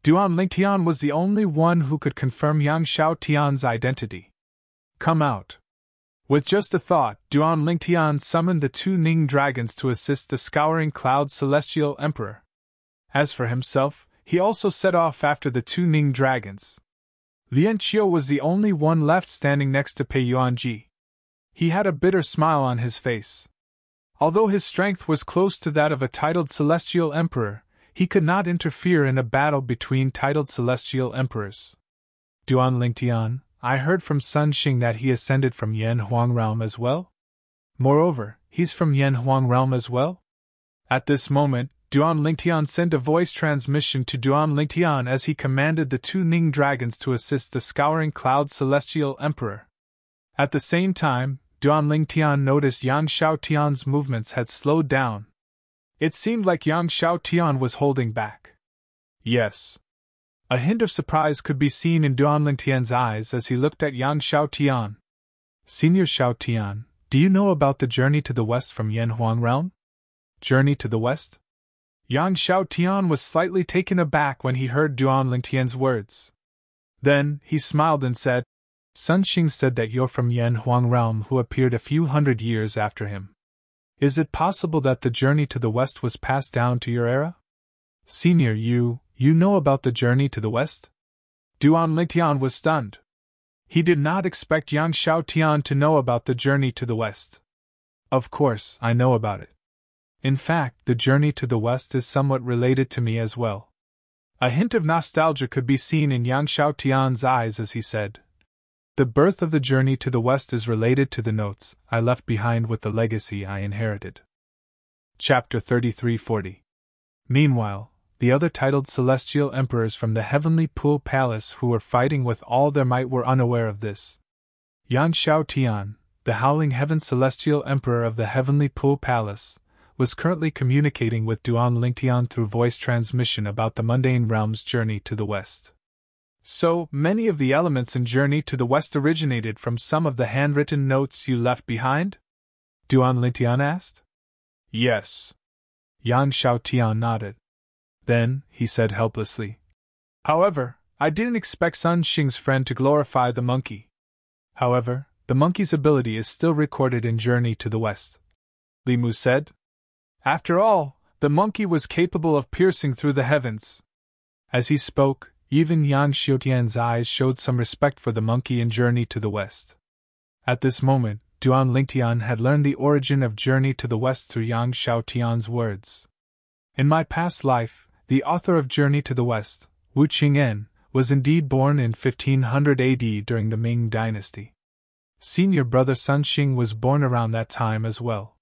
Duan Lingtian was the only one who could confirm Yang Xiaotian's identity. Come out. With just a thought, Duan Lingtian summoned the 2 Ning dragons to assist the Scouring Cloud Celestial Emperor. As for himself, he also set off after the 2 Ning dragons. Lian Qiu was the only one left standing next to Pei Yuanji. He had a bitter smile on his face. Although his strength was close to that of a titled Celestial Emperor, he could not interfere in a battle between titled Celestial Emperors. Duan Lingtian, I heard from Sun Xing that he ascended from Yan Huang realm as well? Moreover, he's from Yan Huang realm as well? At this moment, Duan Lingtian sent a voice transmission to Duan Lingtian as he commanded the two Ning dragons to assist the Scouring Cloud Celestial Emperor. At the same time, Duan Lingtian noticed Yang Xiaotian's movements had slowed down. It seemed like Yang Xiaotian was holding back. Yes. A hint of surprise could be seen in Duan Lingtian's eyes as he looked at Yang Xiaotian. Senior Xiaotian, do you know about the journey to the west from Yanhuang Realm? Journey to the west? Yang Xiaotian was slightly taken aback when he heard Duan Lingtian's words. Then, he smiled and said, Sun Xing said that you're from Yanhuang Realm who appeared a few hundred years after him. Is it possible that the journey to the west was passed down to your era? Senior, you know about the journey to the west? Duan Lingtian was stunned. He did not expect Yang Xiaotian to know about the journey to the west. Of course, I know about it. In fact, the journey to the west is somewhat related to me as well. A hint of nostalgia could be seen in Yang Xiaotian's eyes as he said, The birth of the journey to the west is related to the notes I left behind with the legacy I inherited. Chapter 3340. Meanwhile, the other titled celestial emperors from the Heavenly Pool Palace who were fighting with all their might were unaware of this. Yang Xiaotian, the Howling Heaven Celestial Emperor of the Heavenly Pool Palace, was currently communicating with Duan Lingtian through voice transmission about the mundane realm's journey to the west. So, many of the elements in Journey to the West originated from some of the handwritten notes you left behind? Duan Lingtian asked. Yes. Yang Xiaotian nodded. Then, he said helplessly, However, I didn't expect Sun Xing's friend to glorify the monkey. However, the monkey's ability is still recorded in Journey to the West. Li Mu said. After all, the monkey was capable of piercing through the heavens. As he spoke, even Yang Xiaotian's eyes showed some respect for the monkey in Journey to the West. At this moment, Duan Lingtian had learned the origin of Journey to the West through Yang Xiaotian's words. In my past life, the author of Journey to the West, Wu Qing'en, was indeed born in 1500 AD during the Ming Dynasty. Senior brother Sun Xing was born around that time as well.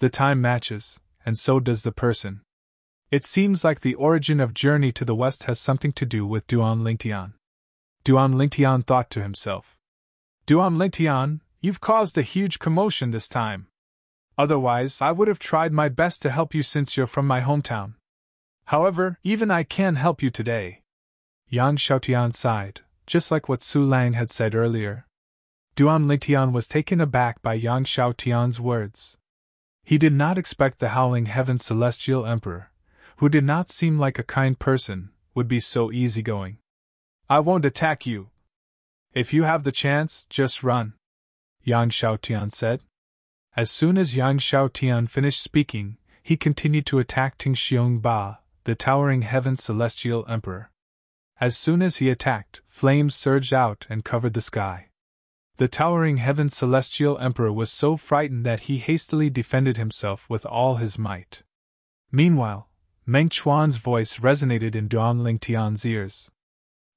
The time matches, and so does the person. It seems like the origin of Journey to the West has something to do with Duan Lingtian. Duan Lingtian thought to himself. Duan Lingtian, you've caused a huge commotion this time. Otherwise, I would have tried my best to help you since you're from my hometown. However, even I can't help you today. Yang Xiaotian sighed, just like what Su Lang had said earlier. Duan Lingtian was taken aback by Yang Xiaotian's words. He did not expect the Howling Heaven Celestial Emperor, who did not seem like a kind person, would be so easygoing. I won't attack you. If you have the chance, just run, Yang Xiaotian said. As soon as Yang Xiaotian finished speaking, he continued to attack Ting Xiong Ba, the Towering Heaven Celestial Emperor. As soon as he attacked, flames surged out and covered the sky. The Towering Heaven Celestial Emperor was so frightened that he hastily defended himself with all his might. Meanwhile, Meng Chuan's voice resonated in Duan Lingtian's ears.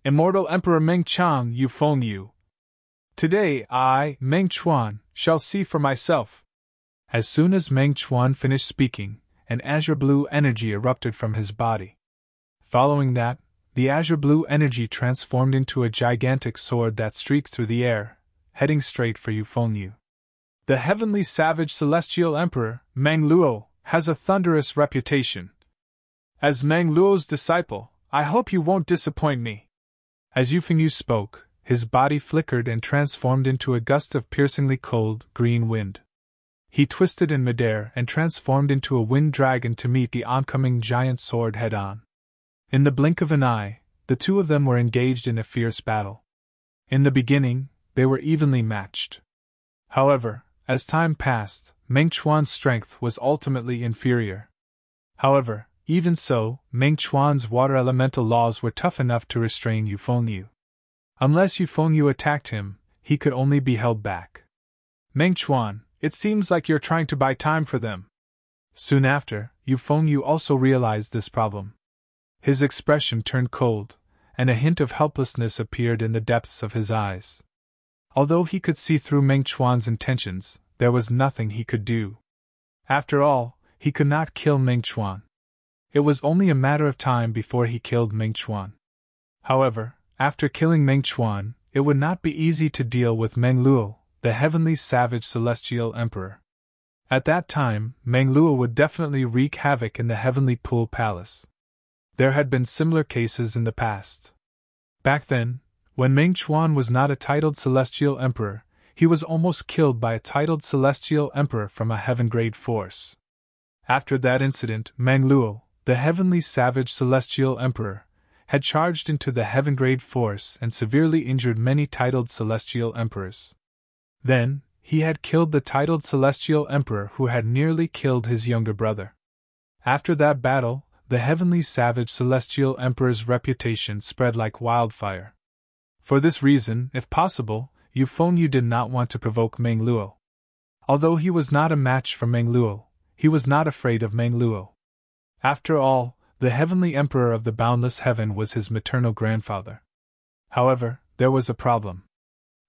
Immortal Emperor Meng Chang, you Feng Yu. Today I, Meng Chuan, shall see for myself. As soon as Meng Chuan finished speaking, an azure blue energy erupted from his body. Following that, the azure blue energy transformed into a gigantic sword that streaked through the air, heading straight for Yu Fengyu. The heavenly savage celestial emperor, Meng Luo, has a thunderous reputation. As Meng Luo's disciple, I hope you won't disappoint me. As Yu Fengyu spoke, his body flickered and transformed into a gust of piercingly cold, green wind. He twisted in midair and transformed into a wind dragon to meet the oncoming giant sword head-on. In the blink of an eye, the two of them were engaged in a fierce battle. In the beginning, they were evenly matched. However, as time passed, Meng Chuan's strength was ultimately inferior. However, even so, Meng Chuan's water elemental laws were tough enough to restrain Yu Fengyu. Unless Yu Fengyu attacked him, he could only be held back. Meng Chuan, it seems like you're trying to buy time for them. Soon after, Yu Fengyu also realized this problem. His expression turned cold, and a hint of helplessness appeared in the depths of his eyes. Although he could see through Meng Chuan's intentions, there was nothing he could do. After all, he could not kill Meng Chuan. It was only a matter of time before he killed Ming Chuan. However, after killing Ming Chuan, it would not be easy to deal with Meng Luo, the heavenly savage celestial emperor. At that time, Meng Luo would definitely wreak havoc in the heavenly pool palace. There had been similar cases in the past. Back then, when Ming Chuan was not a titled celestial emperor, he was almost killed by a titled celestial emperor from a heaven-grade force. After that incident, Meng Luo, the heavenly savage celestial emperor, had charged into the heaven-grade force and severely injured many titled celestial emperors. Then, he had killed the titled celestial emperor who had nearly killed his younger brother. After that battle, the heavenly savage celestial emperor's reputation spread like wildfire. For this reason, if possible, Yu Fengyu did not want to provoke Meng Luo. Although he was not a match for Meng Luo, he was not afraid of Meng Luo. After all, the heavenly emperor of the boundless heaven was his maternal grandfather. However, there was a problem.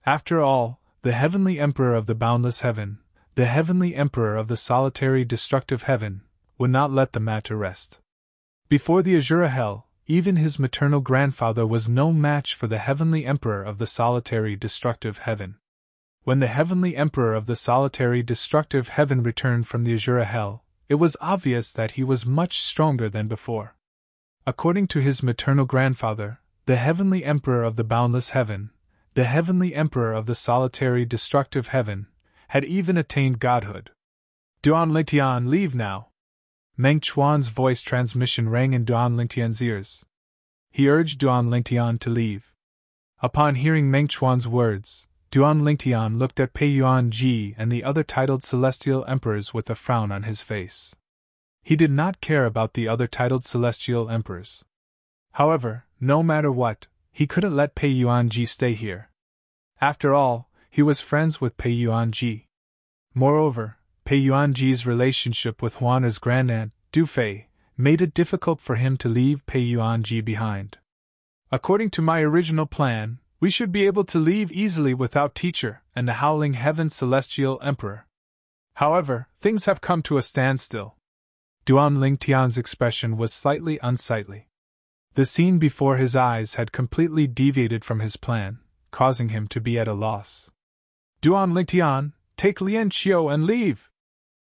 After all, the heavenly emperor of the boundless heaven, the heavenly emperor of the solitary destructive heaven, would not let the matter rest. Before the Azura Hell, even his maternal grandfather was no match for the heavenly emperor of the solitary destructive heaven. When the heavenly emperor of the solitary destructive heaven returned from the Azura Hell, it was obvious that he was much stronger than before. According to his maternal grandfather, the heavenly emperor of the boundless heaven, the heavenly emperor of the solitary destructive heaven, had even attained godhood. Duan Lingtian, leave now! Meng Chuan's voice transmission rang in Duan Lingtian's ears. He urged Duan Lingtian to leave. Upon hearing Meng Chuan's words, Duan Lingtian looked at Pei Yuan Ji and the other titled celestial emperors with a frown on his face. He did not care about the other titled celestial emperors. However, no matter what, he couldn't let Pei Yuan Ji stay here. After all, he was friends with Pei Yuan Ji. Moreover, Pei Yuan Ji's relationship with Huana's grandaunt, Du Fei, made it difficult for him to leave Pei Yuan Ji behind. According to my original plan, we should be able to leave easily without Teacher and the Howling Heaven Celestial Emperor. However, things have come to a standstill. Duan Lingtian's expression was slightly unsightly. The scene before his eyes had completely deviated from his plan, causing him to be at a loss. Duan Lingtian, take Lian Qiu and leave!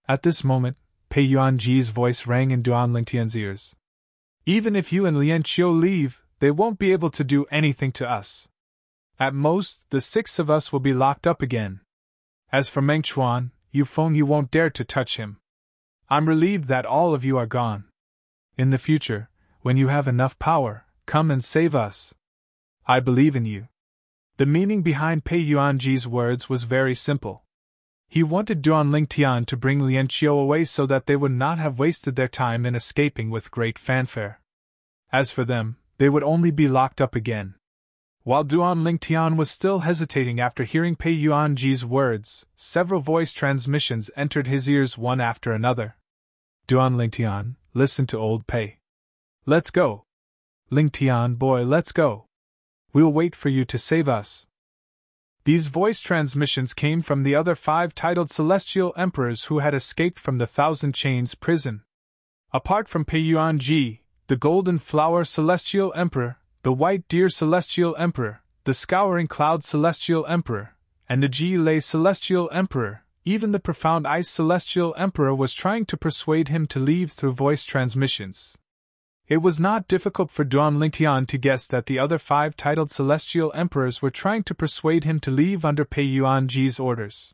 At this moment, Pei Yuan Ji's voice rang in Duan Lingtian's ears. Even if you and Lian Qiu leave, they won't be able to do anything to us. At most, the 6 of us will be locked up again. As for Meng Chuan, Yu Fengyu won't dare to touch him. I'm relieved that all of you are gone. In the future, when you have enough power, come and save us. I believe in you. The meaning behind Pei Yuan Ji's words was very simple. He wanted Duan Lingtian to bring Lian Qiu away so that they would not have wasted their time in escaping with great fanfare. As for them, they would only be locked up again. While Duan Lingtian was still hesitating after hearing Pei Yuan Ji's words, several voice transmissions entered his ears one after another. Duan Lingtian, listen to old Pei. Let's go. Lingtian boy, let's go. We'll wait for you to save us. These voice transmissions came from the other 5 titled celestial emperors who had escaped from the Thousand Chains prison. Apart from Pei Yuan Ji, the Golden Flower Celestial Emperor, the White Deer Celestial Emperor, the Scouring Cloud Celestial Emperor, and the Ji Lei Celestial Emperor, even the Profound Ice Celestial Emperor was trying to persuade him to leave through voice transmissions. It was not difficult for Duan Lingtian to guess that the other 5 titled celestial emperors were trying to persuade him to leave under Pei Yuan Ji's orders.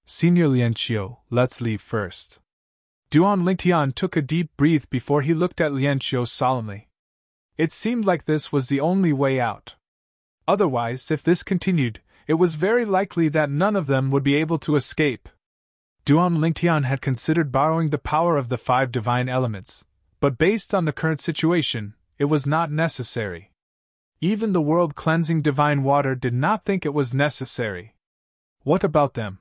Senior Lian Qiu, let's leave first. Duan Lingtian took a deep breath before he looked at Lian Qiu solemnly. It seemed like this was the only way out. Otherwise, if this continued, it was very likely that none of them would be able to escape. Duan Lingtian had considered borrowing the power of the 5 divine elements, but based on the current situation, it was not necessary. Even the world-cleansing divine water did not think it was necessary. What about them?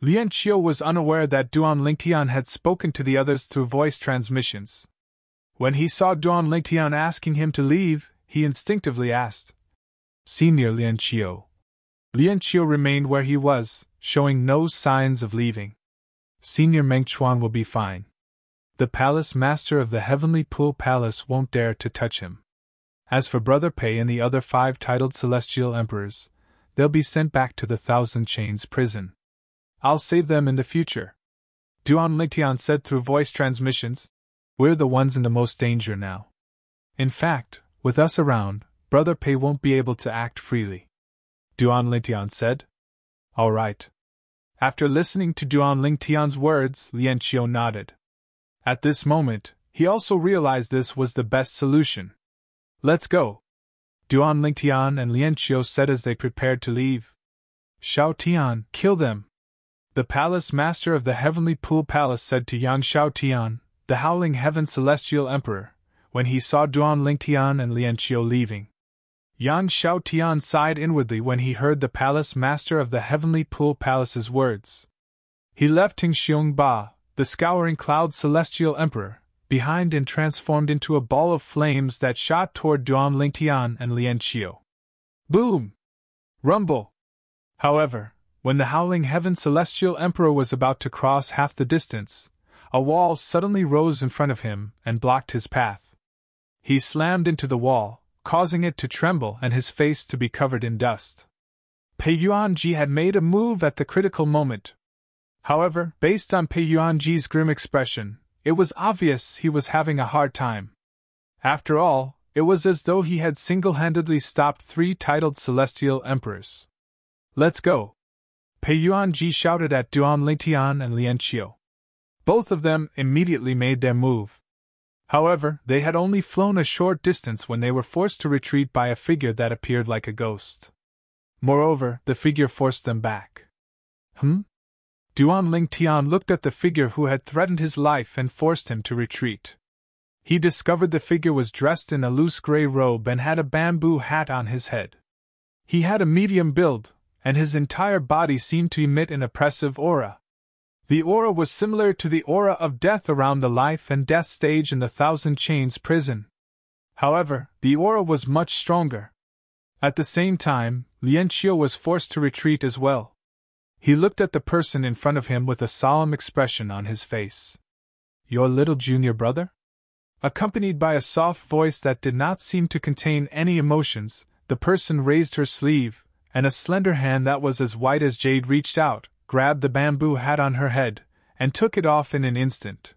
Lian Qiu was unaware that Duan Lingtian had spoken to the others through voice transmissions. When he saw Duan Lingtian asking him to leave, he instinctively asked, Senior Lian Qiu. Lian Qiu remained where he was, showing no signs of leaving. Senior Meng Chuan will be fine. The palace master of the Heavenly Pool Palace won't dare to touch him. As for Brother Pei and the other 5 titled celestial emperors, they'll be sent back to the Thousand Chains prison. I'll save them in the future. Duan Lingtian said through voice transmissions. We're the ones in the most danger now. In fact, with us around, Brother Pei won't be able to act freely. Duan Lingtian said. All right. After listening to Duan Lingtian's words, Lian Qiu nodded. At this moment, he also realized this was the best solution. Let's go. Duan Lingtian and Lian Qiu said as they prepared to leave. Xiao Tian, kill them. The palace master of the Heavenly Pool Palace said to Yang Xiao Tian, the Howling Heaven Celestial Emperor, when he saw Duan Lingtian and Lian Qiu leaving. Yang Xiao Tian sighed inwardly when he heard the palace master of the Heavenly Pool Palace's words. He left Ting Xiong Ba, the Scouring Cloud Celestial Emperor, behind and transformed into a ball of flames that shot toward Duan Lingtian and Lian Qiu. Boom! Rumble! However, when the Howling Heaven Celestial Emperor was about to cross half the distance, a wall suddenly rose in front of him and blocked his path. He slammed into the wall, causing it to tremble and his face to be covered in dust. Pei Yuanji had made a move at the critical moment. However, based on Pei Yuanji's grim expression, it was obvious he was having a hard time. After all, it was as though he had single-handedly stopped 3 titled celestial emperors. Let's go! Pei Yuanji shouted at Duan Lingtian and Lian Qiu. Both of them immediately made their move. However, they had only flown a short distance when they were forced to retreat by a figure that appeared like a ghost. Moreover, the figure forced them back. Duan Lingtian looked at the figure who had threatened his life and forced him to retreat. He discovered the figure was dressed in a loose gray robe and had a bamboo hat on his head. He had a medium build, and his entire body seemed to emit an oppressive aura. The aura was similar to the aura of death around the life and death stage in the Thousand Chains prison. However, the aura was much stronger. At the same time, Lian Qiu was forced to retreat as well. He looked at the person in front of him with a solemn expression on his face. Your little junior brother? Accompanied by a soft voice that did not seem to contain any emotions, the person raised her sleeve, and a slender hand that was as white as jade reached out, grabbed the bamboo hat on her head, and took it off in an instant.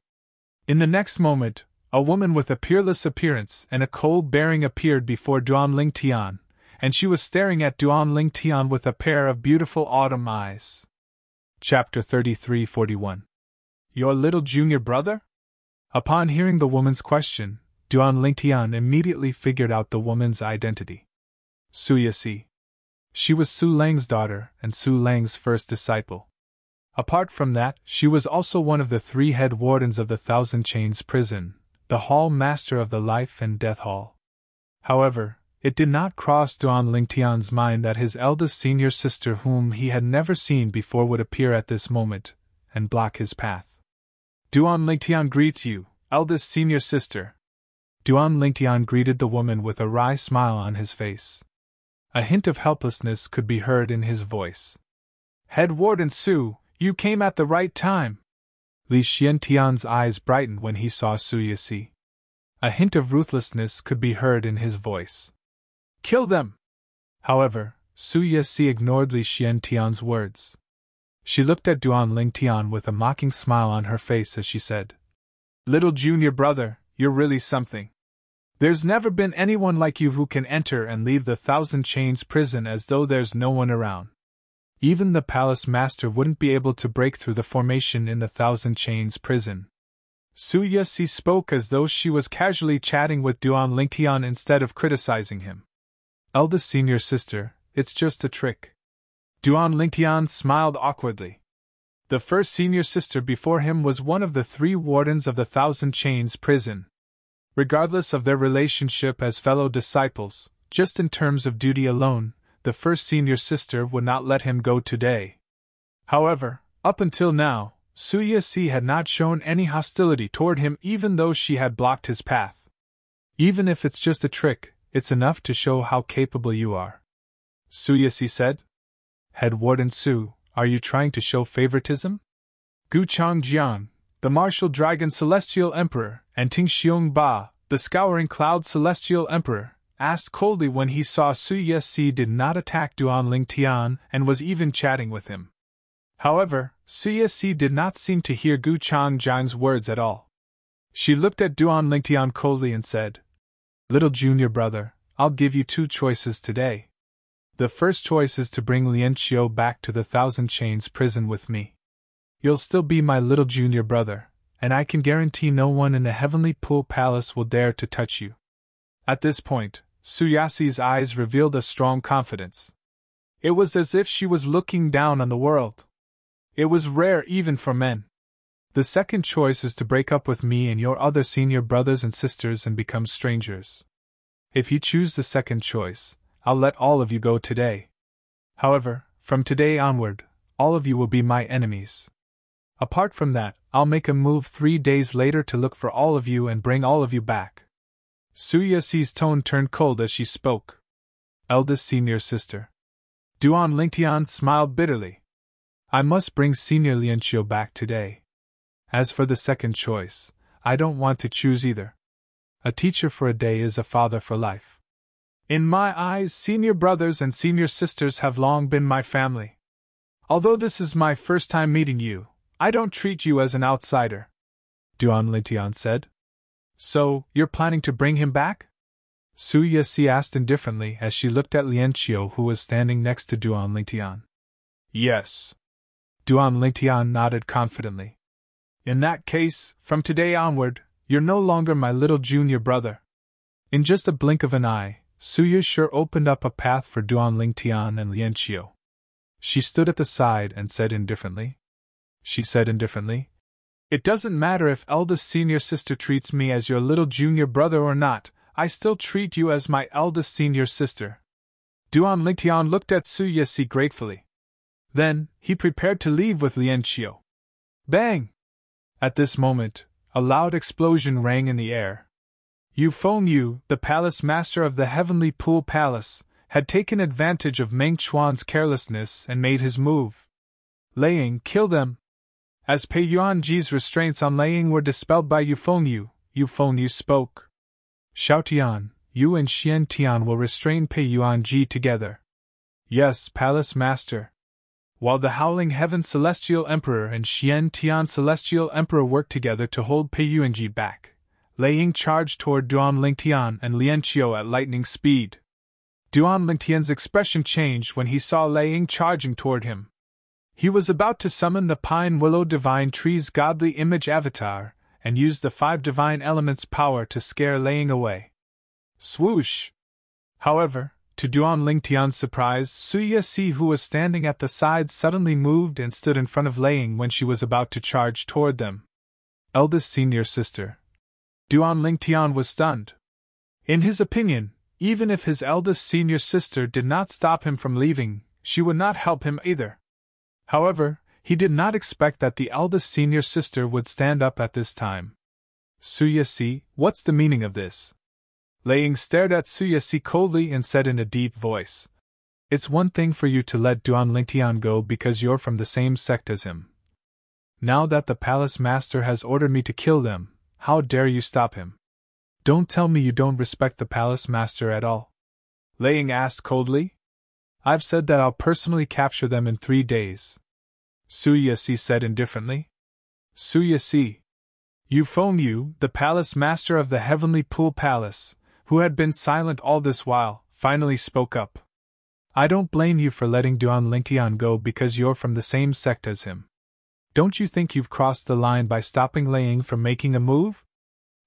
In the next moment, a woman with a peerless appearance and a cold bearing appeared before Duan Lingtian, and she was staring at Duan Lingtian with a pair of beautiful autumn eyes. Chapter 33:41. Your little junior brother? Upon hearing the woman's question, Duan Lingtian immediately figured out the woman's identity. Su Yasi. She was Su Lang's daughter and Su Lang's first disciple. Apart from that, she was also one of the 3 head wardens of the Thousand Chains prison, the hall master of the Life and Death Hall. However, it did not cross Duan Lingtian's mind that his eldest senior sister, whom he had never seen before, would appear at this moment and block his path. Duan Lingtian greets you, eldest senior sister. Duan Lingtian greeted the woman with a wry smile on his face. A hint of helplessness could be heard in his voice. Head Warden Su, you came at the right time. Li Xiantian's eyes brightened when he saw Su Yasi. A hint of ruthlessness could be heard in his voice. Kill them! However, Su Yasi ignored Li Xiantian's words. She looked at Duan Lingtian with a mocking smile on her face as she said, Little junior brother, you're really something. There's never been anyone like you who can enter and leave the Thousand Chains prison as though there's no one around. Even the palace master wouldn't be able to break through the formation in the Thousand Chains prison. Su Yasi spoke as though she was casually chatting with Duan Lingtian instead of criticizing him. Eldest senior sister, it's just a trick. Duan Lingtian smiled awkwardly. The first senior sister before him was one of the 3 wardens of the Thousand Chains prison. Regardless of their relationship as fellow disciples, just in terms of duty alone, the first senior sister would not let him go today. However, up until now, Su Yasi had not shown any hostility toward him even though she had blocked his path. Even if it's just a trick, it's enough to show how capable you are. Su Yasi said. Head Warden Su, are you trying to show favoritism? Gu Changjiang, the martial dragon celestial emperor, and Ting Xiong Ba, the scouring cloud celestial emperor, asked coldly when he saw Su Yesi did not attack Duan Lingtian and was even chatting with him. However, Su Yesi did not seem to hear Gu Changjiang's words at all. She looked at Duan Lingtian coldly and said, "Little junior brother, I'll give you two choices today. The first choice is to bring Lian Qiu back to the Thousand Chains prison with me. You'll still be my little junior brother, and I can guarantee no one in the Heavenly Pool Palace will dare to touch you." At this point, Su Yasi's eyes revealed a strong confidence. It was as if she was looking down on the world. It was rare even for men. The second choice is to break up with me and your other senior brothers and sisters and become strangers. If you choose the second choice, I'll let all of you go today. However, from today onward, all of you will be my enemies. Apart from that, I'll make a move 3 days later to look for all of you and bring all of you back. Su Yesi's tone turned cold as she spoke. Eldest senior sister. Duan Lingtian smiled bitterly. I must bring Senior Lian Qiu back today. As for the second choice, I don't want to choose either. A teacher for a day is a father for life. In my eyes, senior brothers and senior sisters have long been my family. Although this is my first time meeting you, I don't treat you as an outsider, Duan Lingtian said. So, you're planning to bring him back? Su Yesi asked indifferently as she looked at Lian Qiu, who was standing next to Duan Lingtian. Yes. Duan Lingtian nodded confidently. In that case, from today onward, you're no longer my little junior brother. In just a blink of an eye, Su Yushe opened up a path for Duan Lingtian and Lian Qiu. She stood at the side and said indifferently. It doesn't matter if eldest senior sister treats me as your little junior brother or not, I still treat you as my eldest senior sister. Duan Lingtian looked at Su Yesi gratefully. Then, he prepared to leave with Lian Qiu. Bang! At this moment, a loud explosion rang in the air. Yu Fengyu, the palace master of the Heavenly Pool Palace, had taken advantage of Meng Chuan's carelessness and made his move. Laying, kill them! As Pei Yuanji's restraints on Laying were dispelled by Yu Fengyu spoke. Xiao Tian, you and Xian Tian will restrain Pei Yuanji together. Yes, Palace Master. While the Howling Heaven Celestial Emperor and Xian Tian Celestial Emperor worked together to hold Pei Yuanji back, Laying charged toward Duan Lingtian and Lian Qiu at lightning speed. Duan Lingtian's expression changed when he saw Laying charging toward him. He was about to summon the Pine Willow Divine Tree's godly image avatar, and use the 5 divine elements' power to scare Laying away. Swoosh! However, to Duan Lingtian's surprise, Su Yesi, who was standing at the side, suddenly moved and stood in front of Laying when she was about to charge toward them. Eldest senior sister. Duan Lingtian was stunned. In his opinion, even if his eldest senior sister did not stop him from leaving, she would not help him either. However, he did not expect that the eldest senior sister would stand up at this time. Su Yesi, what's the meaning of this? Laying stared at Su Yesi coldly and said in a deep voice. It's one thing for you to let Duan Lingtian go because you're from the same sect as him. Now that the palace master has ordered me to kill them, how dare you stop him? Don't tell me you don't respect the palace master at all. Laying asked coldly. I've said that I'll personally capture them in 3 days. Su Yesi said indifferently. Su Yesi. Yu Fengyu, the palace master of the Heavenly Pool Palace, who had been silent all this while, finally spoke up. I don't blame you for letting Duan Lingtian go because you're from the same sect as him. Don't you think you've crossed the line by stopping Laying from making a move?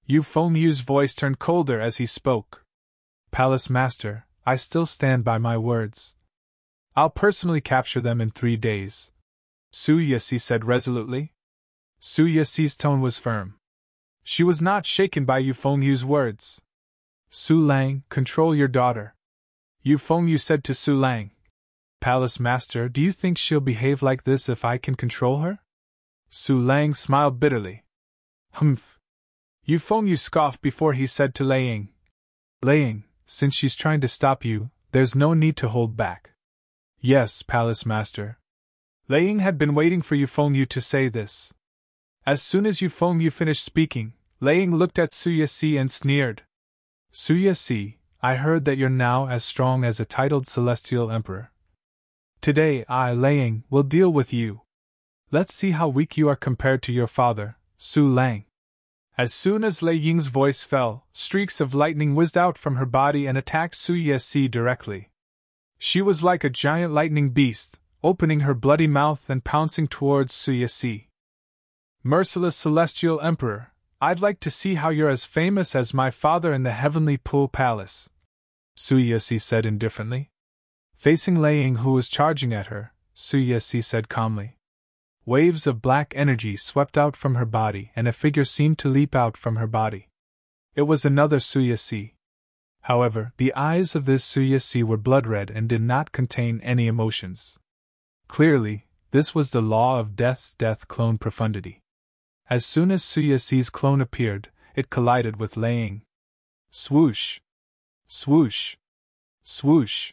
Yu Fengyu's voice turned colder as he spoke. Palace master, I still stand by my words. I'll personally capture them in 3 days. Su Yesi said resolutely. Su Yesi's tone was firm. She was not shaken by Yu Fengyu's words. Su Lang, control your daughter. Yu Fengyu said to Su Lang. Palace master, do you think she'll behave like this if I can control her? Su Lang smiled bitterly. Humph. Yu Fengyu scoffed before he said to Laying. Laying, since she's trying to stop you, there's no need to hold back. Yes, Palace Master. Laying had been waiting for Yu Fengyu to say this. As soon as you finished speaking, Laying looked at Suyasi and sneered. Suyasi, I heard that you're now as strong as a titled celestial emperor. Today I, Laying, will deal with you. Let's see how weak you are compared to your father, Su Lang. As soon as Lei Ying's voice fell, streaks of lightning whizzed out from her body and attacked Suyasi directly. She was like a giant lightning beast, opening her bloody mouth and pouncing towards Suyasi. Merciless Celestial Emperor, I'd like to see how you're as famous as my father in the Heavenly Pool Palace, Suyasi said indifferently. Facing Lei Ying, who was charging at her, Suyasi said calmly. Waves of black energy swept out from her body and a figure seemed to leap out from her body. It was another Suyasi. However, the eyes of this Suyasi were blood-red and did not contain any emotions. Clearly, this was the law of death's death clone profundity. As soon as Suyasi's clone appeared, it collided with Lei Ying. Swoosh! Swoosh! Swoosh!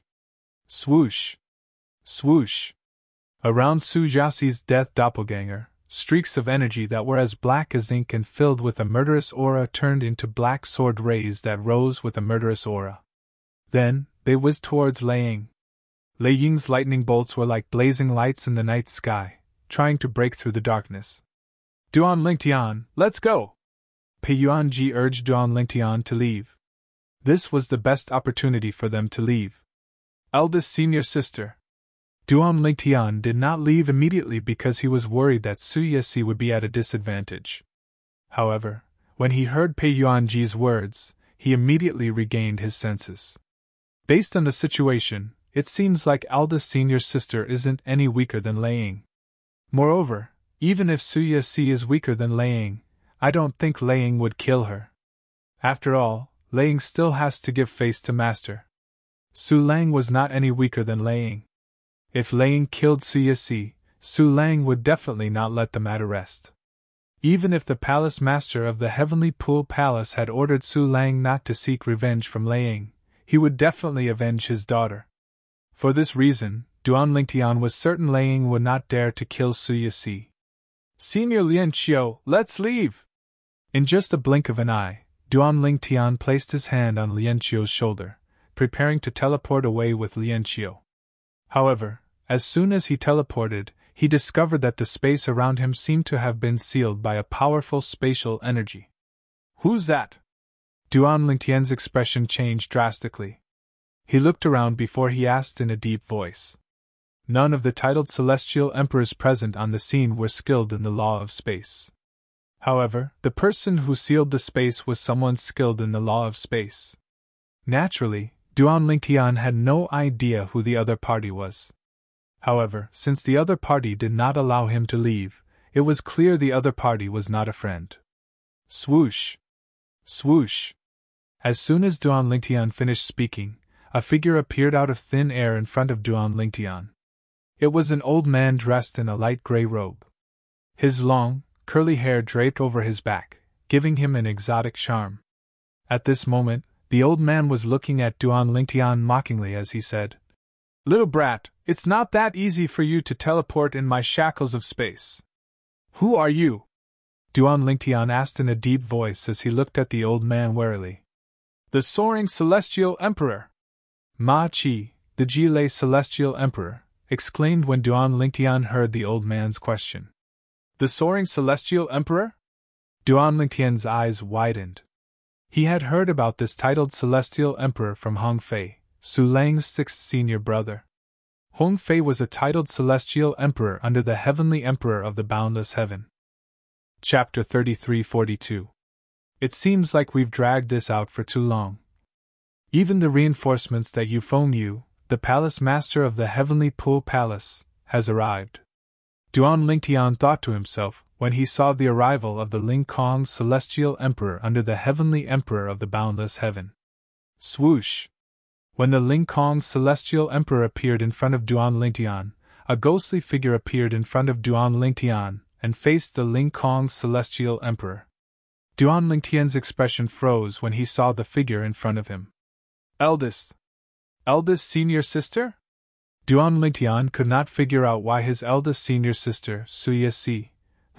Swoosh! Swoosh! Around Suyasi's death doppelganger, streaks of energy that were as black as ink and filled with a murderous aura turned into black sword rays that rose with a murderous aura. Then, they whizzed towards Lei Ying. Lei Ying's lightning bolts were like blazing lights in the night sky, trying to break through the darkness. Duan Lingtian, let's go! Pei Yuanji urged Duan Lingtian to leave. This was the best opportunity for them to leave. Eldest senior sister. Duan Lingtian did not leave immediately because he was worried that Suyasi would be at a disadvantage. However, when he heard Pei Yuanji's words, he immediately regained his senses. Based on the situation, it seems like eldest senior sister isn't any weaker than Lei Ying. Moreover, even if Suyasi is weaker than Lei Ying, I don't think Lei Ying would kill her. After all, Lei Ying still has to give face to Master. Su Lang was not any weaker than Lei Ying. If Lei Ying killed Suyasi, Su Lang would definitely not let the matter rest. Even if the palace master of the Heavenly Pool Palace had ordered Su Lang not to seek revenge from Lei Ying, he would definitely avenge his daughter. For this reason, Duan Lingtian was certain Lei Ying would not dare to kill Suyasi. Senior Lian Qiu, let's leave! In just a blink of an eye, Duan Lingtian placed his hand on Lian Qiu's shoulder, preparing to teleport away with Lian Qiu. However, as soon as he teleported, he discovered that the space around him seemed to have been sealed by a powerful spatial energy. Who's that? Duan Lingtian's expression changed drastically. He looked around before he asked in a deep voice. None of the titled celestial emperors present on the scene were skilled in the law of space. However, the person who sealed the space was someone skilled in the law of space. Naturally, Duan Lingtian had no idea who the other party was. However, since the other party did not allow him to leave, it was clear the other party was not a friend. Swoosh! Swoosh! As soon as Duan Lingtian finished speaking, a figure appeared out of thin air in front of Duan Lingtian. It was an old man dressed in a light gray robe. His long, curly hair draped over his back, giving him an exotic charm. At this moment, the old man was looking at Duan Lingtian mockingly as he said, "Little brat, it's not that easy for you to teleport in my shackles of space." "Who are you?" Duan Lingtian asked in a deep voice as he looked at the old man warily. "The Soaring Celestial Emperor." Ma Qi, the Jilei Celestial Emperor, exclaimed when Duan Lingtian heard the old man's question. "The Soaring Celestial Emperor?" Duan Lingtian's eyes widened. He had heard about this titled Celestial Emperor from Hong Fei, Su Lang's sixth senior brother. Hong Fei was a titled Celestial Emperor under the Heavenly Emperor of the Boundless Heaven. Chapter 3342. It seems like we've dragged this out for too long. Even the reinforcements that Yu, the Palace Master of the Heavenly Pool Palace, has arrived. Duan Lingtian thought to himself when he saw the arrival of the Ling Kong Celestial Emperor under the Heavenly Emperor of the Boundless Heaven. Swoosh! When the Ling Kong Celestial Emperor appeared in front of Duan Lingtian, a ghostly figure appeared in front of Duan Lingtian and faced the Ling Kong Celestial Emperor. Duan Lingtian's expression froze when he saw the figure in front of him. Eldest senior sister? Duan Lingtian could not figure out why his eldest senior sister, Suyasi,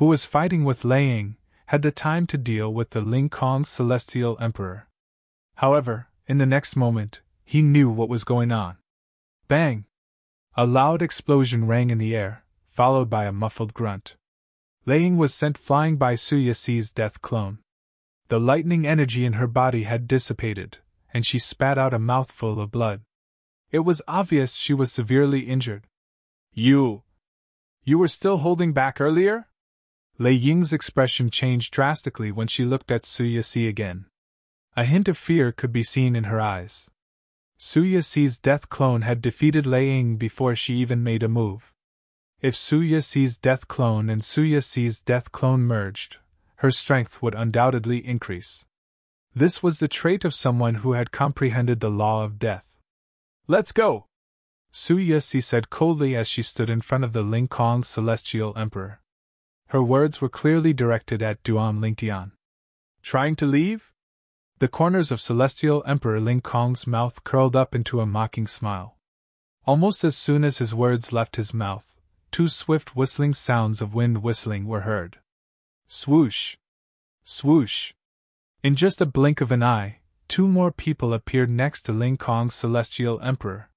who was fighting with Liang, had the time to deal with the Ling Kong's celestial emperor. However, in the next moment, he knew what was going on. Bang! A loud explosion rang in the air, followed by a muffled grunt. Liang was sent flying by Su Yasi's death clone. The lightning energy in her body had dissipated, and she spat out a mouthful of blood. It was obvious she was severely injured. You were still holding back earlier? Lei Ying's expression changed drastically when she looked at Su Yasi again. A hint of fear could be seen in her eyes. Su Yasi's death clone had defeated Lei Ying before she even made a move. If Su Yasi's death clone and Su Yasi's death clone merged, her strength would undoubtedly increase. This was the trait of someone who had comprehended the law of death. Let's go! Su Yasi said coldly as she stood in front of the Ling Kong celestial emperor. Her words were clearly directed at Duan Lingtian. Trying to leave? The corners of Celestial Emperor Ling Kong's mouth curled up into a mocking smile. Almost as soon as his words left his mouth, two swift whistling sounds of wind whistling were heard. Swoosh! Swoosh! In just a blink of an eye, two more people appeared next to Ling Kong's Celestial Emperor.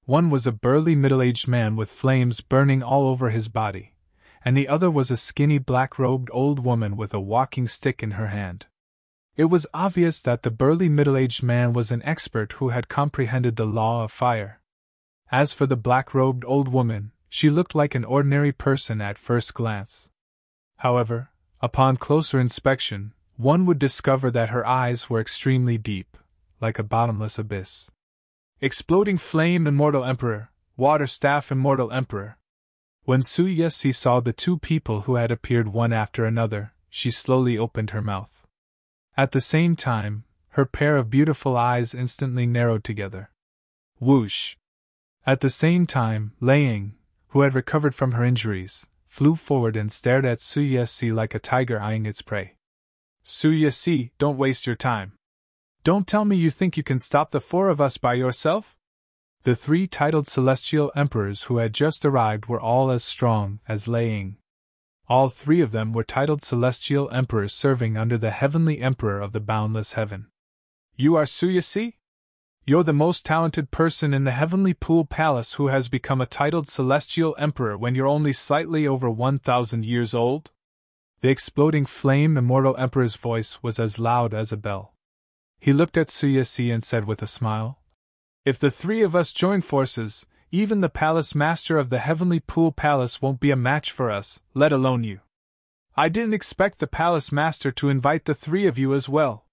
One was a burly middle-aged man with flames burning all over his body, and the other was a skinny black-robed old woman with a walking stick in her hand. It was obvious that the burly middle-aged man was an expert who had comprehended the law of fire. As for the black-robed old woman, she looked like an ordinary person at first glance. However, upon closer inspection, one would discover that her eyes were extremely deep, like a bottomless abyss. Exploding Flame Immortal Emperor, Water Staff Immortal Emperor. When Su Yasi saw the two people who had appeared one after another, she slowly opened her mouth. At the same time, her pair of beautiful eyes instantly narrowed together. Whoosh! At the same time, Liang, who had recovered from her injuries, flew forward and stared at Su Yasi like a tiger eyeing its prey. Su Yasi, don't waste your time. Don't tell me you think you can stop the four of us by yourself? The three titled celestial emperors who had just arrived were all as strong as Liang. All three of them were titled celestial emperors serving under the heavenly emperor of the boundless heaven. You are Su Yasi? You're the most talented person in the heavenly pool palace who has become a titled celestial emperor when you're only slightly over 1,000 years old? The exploding flame immortal emperor's voice was as loud as a bell. He looked at Su Yasi and said with a smile, If the three of us join forces, even the palace master of the heavenly pool palace won't be a match for us, let alone you. I didn't expect the palace master to invite the three of you as well.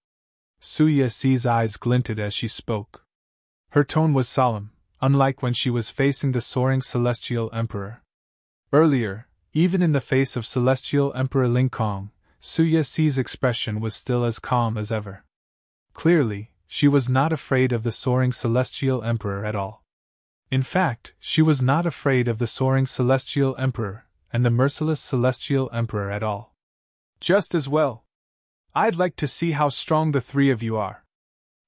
Su Yasi's eyes glinted as she spoke. Her tone was solemn, unlike when she was facing the soaring celestial emperor. Earlier, even in the face of celestial emperor Ling Kong, Su Yasi's expression was still as calm as ever. Clearly, she was not afraid of the soaring celestial emperor at all. In fact, she was not afraid of the soaring celestial emperor and the merciless celestial emperor at all. Just as well. I'd like to see how strong the three of you are.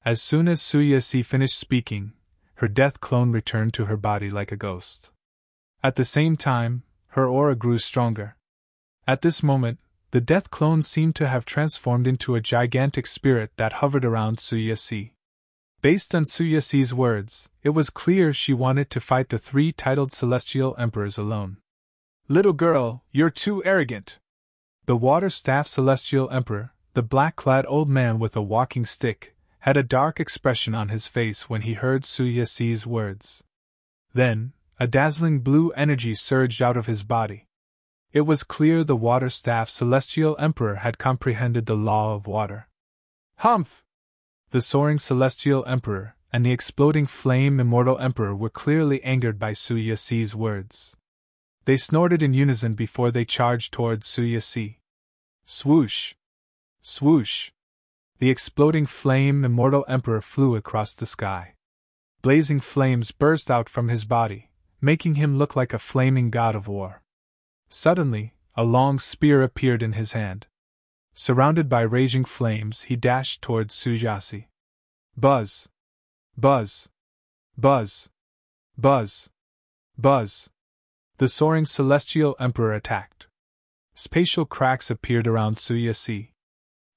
As soon as Su Yasi finished speaking, her death clone returned to her body like a ghost. At the same time, her aura grew stronger. At this moment, the death clone seemed to have transformed into a gigantic spirit that hovered around Su Yasi. Based on Su Yasi's words, it was clear she wanted to fight the three titled celestial emperors alone. Little girl, you're too arrogant. The water-staff celestial emperor, the black-clad old man with a walking stick, had a dark expression on his face when he heard Su Yasi's words. Then, a dazzling blue energy surged out of his body. It was clear the water-staff celestial emperor had comprehended the law of water. Humph! The soaring celestial emperor and the exploding flame immortal emperor were clearly angered by Su Yasi's words. They snorted in unison before they charged towards Su Yasi. Swoosh! Swoosh! The exploding flame immortal emperor flew across the sky. Blazing flames burst out from his body, making him look like a flaming god of war. Suddenly, a long spear appeared in his hand. Surrounded by raging flames, he dashed towards Su Yasi. Buzz! Buzz! Buzz! Buzz! Buzz! The soaring celestial emperor attacked. Spatial cracks appeared around Suyasi.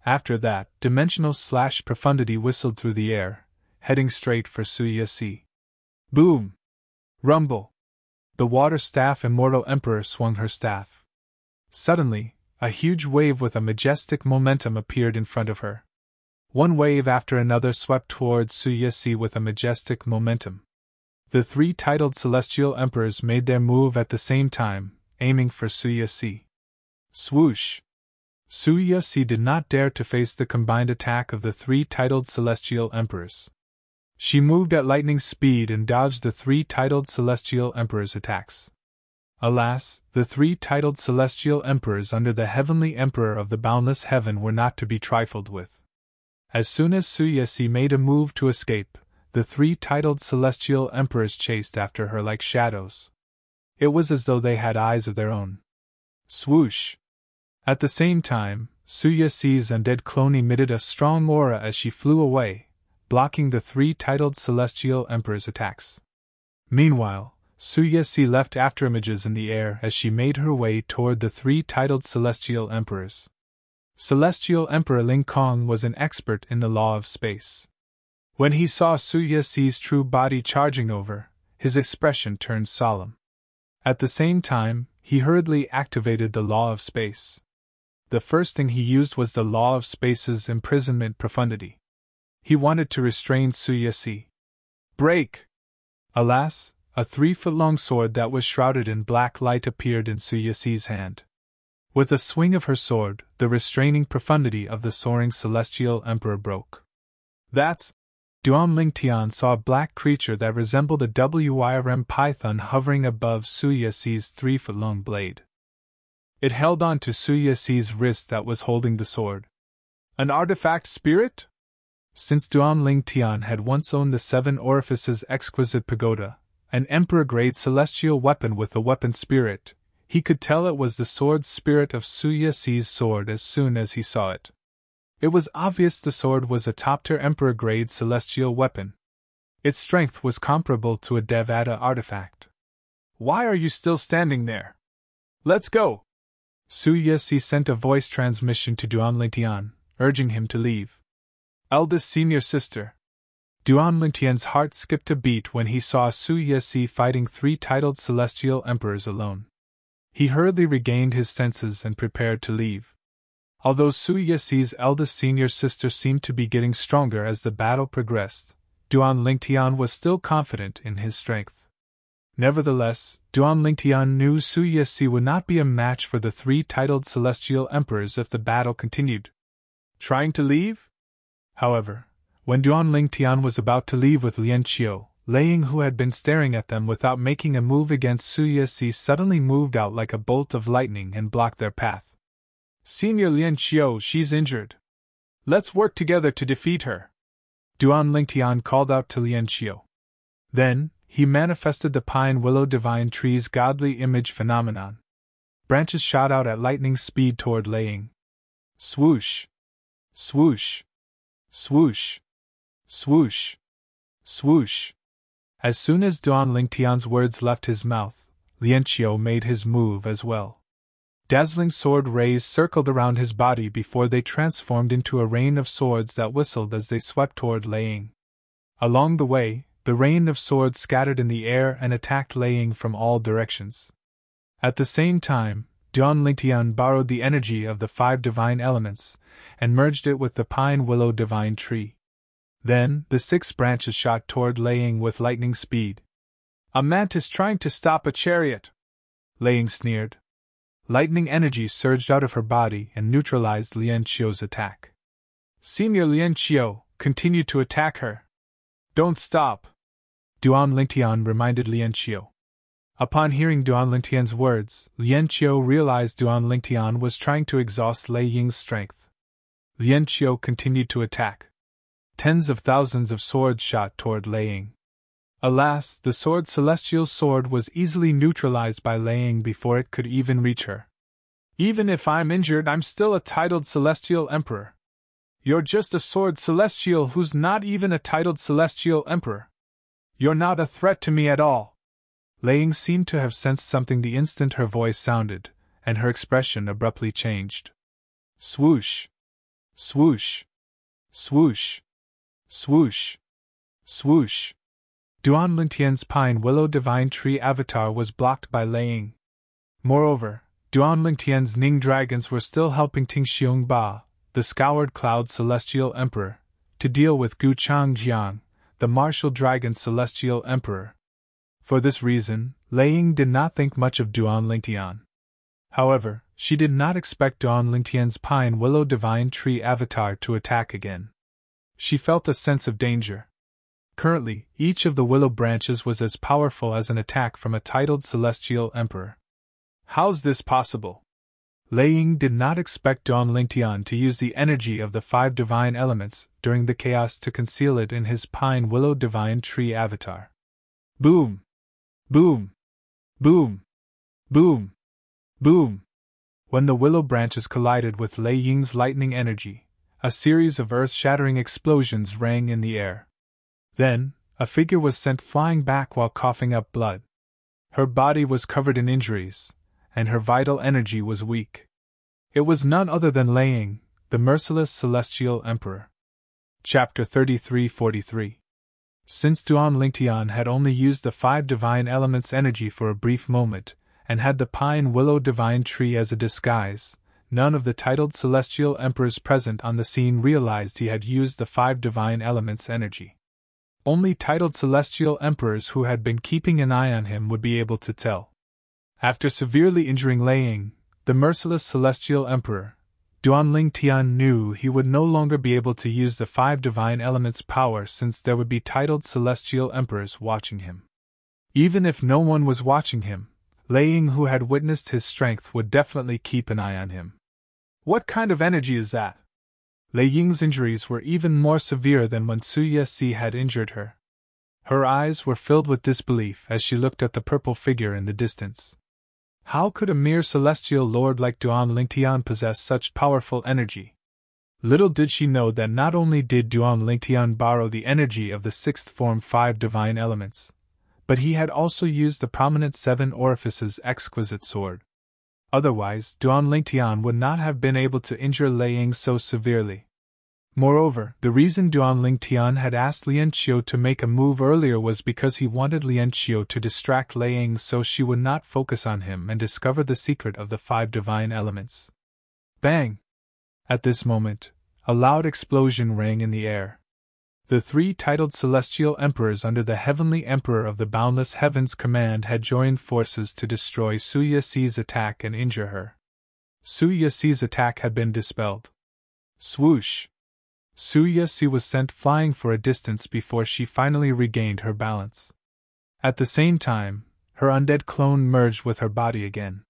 After that, dimensional/profundity whistled through the air, heading straight for Suyasi. Boom! Rumble! The water staff immortal emperor swung her staff. Suddenly, a huge wave with a majestic momentum appeared in front of her. One wave after another swept towards Suyasi with a majestic momentum. The three titled celestial emperors made their move at the same time, aiming for Suyasi. Swoosh! Suyasi did not dare to face the combined attack of the three titled celestial emperors. She moved at lightning speed and dodged the three titled celestial emperors' attacks. Alas, the three titled celestial emperors under the heavenly emperor of the boundless heaven were not to be trifled with. As soon as Suyasi made a move to escape, the three titled celestial emperors chased after her like shadows. It was as though they had eyes of their own. Swoosh! At the same time, Suyasi's undead clone emitted a strong aura as she flew away, blocking the three titled celestial emperors' attacks. Meanwhile, Suyasi left afterimages in the air as she made her way toward the three titled celestial emperors. Celestial Emperor Ling Kong was an expert in the law of space. When he saw Suyasi's true body charging over, his expression turned solemn. At the same time, he hurriedly activated the law of space. The first thing he used was the law of space's imprisonment profundity. He wanted to restrain Suyasi. Break! Alas, a 3-foot-long sword that was shrouded in black light appeared in Suyasi's hand. With a swing of her sword, the restraining profundity of the soaring celestial emperor broke. That's... Duan Lingtian saw a black creature that resembled a WYRM python hovering above Suyasi's 3-foot-long blade. It held on to Suyasi's wrist that was holding the sword. An artifact spirit? Since Duan Lingtian had once owned the Seven Orifices Exquisite Pagoda, an emperor-grade celestial weapon with a weapon spirit, he could tell it was the sword spirit of Suyasi's sword as soon as he saw it. It was obvious the sword was a top-tier emperor-grade celestial weapon. Its strength was comparable to a Devata artifact. Why are you still standing there? Let's go! Suyasi sent a voice transmission to Duan Lingtian, urging him to leave. Eldest senior sister. Duan Lingtian's heart skipped a beat when he saw Suyasi fighting three titled celestial emperors alone. He hurriedly regained his senses and prepared to leave. Although Suyasi's eldest senior sister seemed to be getting stronger as the battle progressed, Duan Lingtian was still confident in his strength. Nevertheless, Duan Lingtian knew Suyasi would not be a match for the three titled celestial emperors if the battle continued. Trying to leave? However, when Duan Lingtian was about to leave with Lian Qiu, Lei, who had been staring at them without making a move against Suyasi, suddenly moved out like a bolt of lightning and blocked their path. Senior Lian Qiu, she's injured. Let's work together to defeat her. Duan Lingtian called out to Lian Qiu. Then, he manifested the pine willow divine tree's godly image phenomenon. Branches shot out at lightning speed toward Lei. Swoosh! Swoosh! Swoosh! Swoosh! Swoosh! As soon as Duan Lingtian's words left his mouth, Lian Qiu made his move as well. Dazzling sword rays circled around his body before they transformed into a rain of swords that whistled as they swept toward Lei. Along the way, the rain of swords scattered in the air and attacked Lei from all directions. At the same time, Duan Lingtian borrowed the energy of the 5 divine elements and merged it with the pine willow divine tree. Then, the 6 branches shot toward Lei with lightning speed. A mantis trying to stop a chariot! Lei sneered. Lightning energy surged out of her body and neutralized Lian Qiu's attack. Senior Lian Qiu, continue to attack her. Don't stop! Duan Lingtian reminded Lian Qiu. Upon hearing Duan Lingtian's words, Lian Qiu realized Duan Lingtian was trying to exhaust Lei Ying's strength. Lian Qiu continued to attack. Tens of thousands of swords shot toward Lei Ying. Alas, the celestial sword was easily neutralized by Lei Ying before it could even reach her. Even if I'm injured, I'm still a titled celestial emperor. You're just a sword celestial who's not even a titled celestial emperor. You're not a threat to me at all. Lei Ying seemed to have sensed something the instant her voice sounded, and her expression abruptly changed. Swoosh! Swoosh! Swoosh! Swoosh! Swoosh! Duan Lingtian's pine willow divine tree avatar was blocked by Lei Ying. Moreover, Duan Lingtian's Ning dragons were still helping Ting Xiong Ba, the scoured cloud celestial emperor, to deal with Gu Changjiang, the martial dragon celestial emperor. For this reason, Lei Ying did not think much of Duan Lingtian. However, she did not expect Duan Lingtian's pine willow divine tree avatar to attack again. She felt a sense of danger. Currently, each of the willow branches was as powerful as an attack from a titled celestial emperor. How's this possible? Lei Ying did not expect Duan Lingtian to use the energy of the 5 divine elements during the chaos to conceal it in his pine willow divine tree avatar. Boom! Boom! Boom! Boom! Boom! When the willow branches collided with Lei Ying's lightning energy, a series of earth-shattering explosions rang in the air. Then, a figure was sent flying back while coughing up blood. Her body was covered in injuries, and her vital energy was weak. It was none other than Lei Ying, the merciless celestial emperor. Chapter 33-43. Since Duan Lingtian had only used the 5 divine elements' energy for a brief moment, and had the pine willow divine tree as a disguise, none of the titled celestial emperors present on the scene realized he had used the 5 divine elements' energy. Only titled celestial emperors who had been keeping an eye on him would be able to tell. After severely injuring Lei Ying, the merciless celestial emperor, Duan Lingtian knew he would no longer be able to use the 5 divine elements' power since there would be titled celestial emperors watching him. Even if no one was watching him, Lei Ying, who had witnessed his strength, would definitely keep an eye on him. What kind of energy is that? Lei Ying's injuries were even more severe than when Su Yesi had injured her. Her eyes were filled with disbelief as she looked at the purple figure in the distance. How could a mere celestial lord like Duan Lingtian possess such powerful energy? Little did she know that not only did Duan Lingtian borrow the energy of the 6th form 5 divine elements, but he had also used the prominent 7 orifices exquisite sword. Otherwise, Duan Lingtian would not have been able to injure Lei Ying so severely. Moreover, the reason Duan Lingtian had asked Lian Qiu to make a move earlier was because he wanted Lian Qiu to distract Lei Ying so she would not focus on him and discover the secret of the 5 divine elements. Bang! At this moment, a loud explosion rang in the air. The 3 titled celestial emperors under the heavenly emperor of the boundless heavens command had joined forces to destroy Su Yesi's attack and injure her. Su Yesi's attack had been dispelled. Swoosh! Su Yesi was sent flying for a distance before she finally regained her balance. At the same time, her undead clone merged with her body again.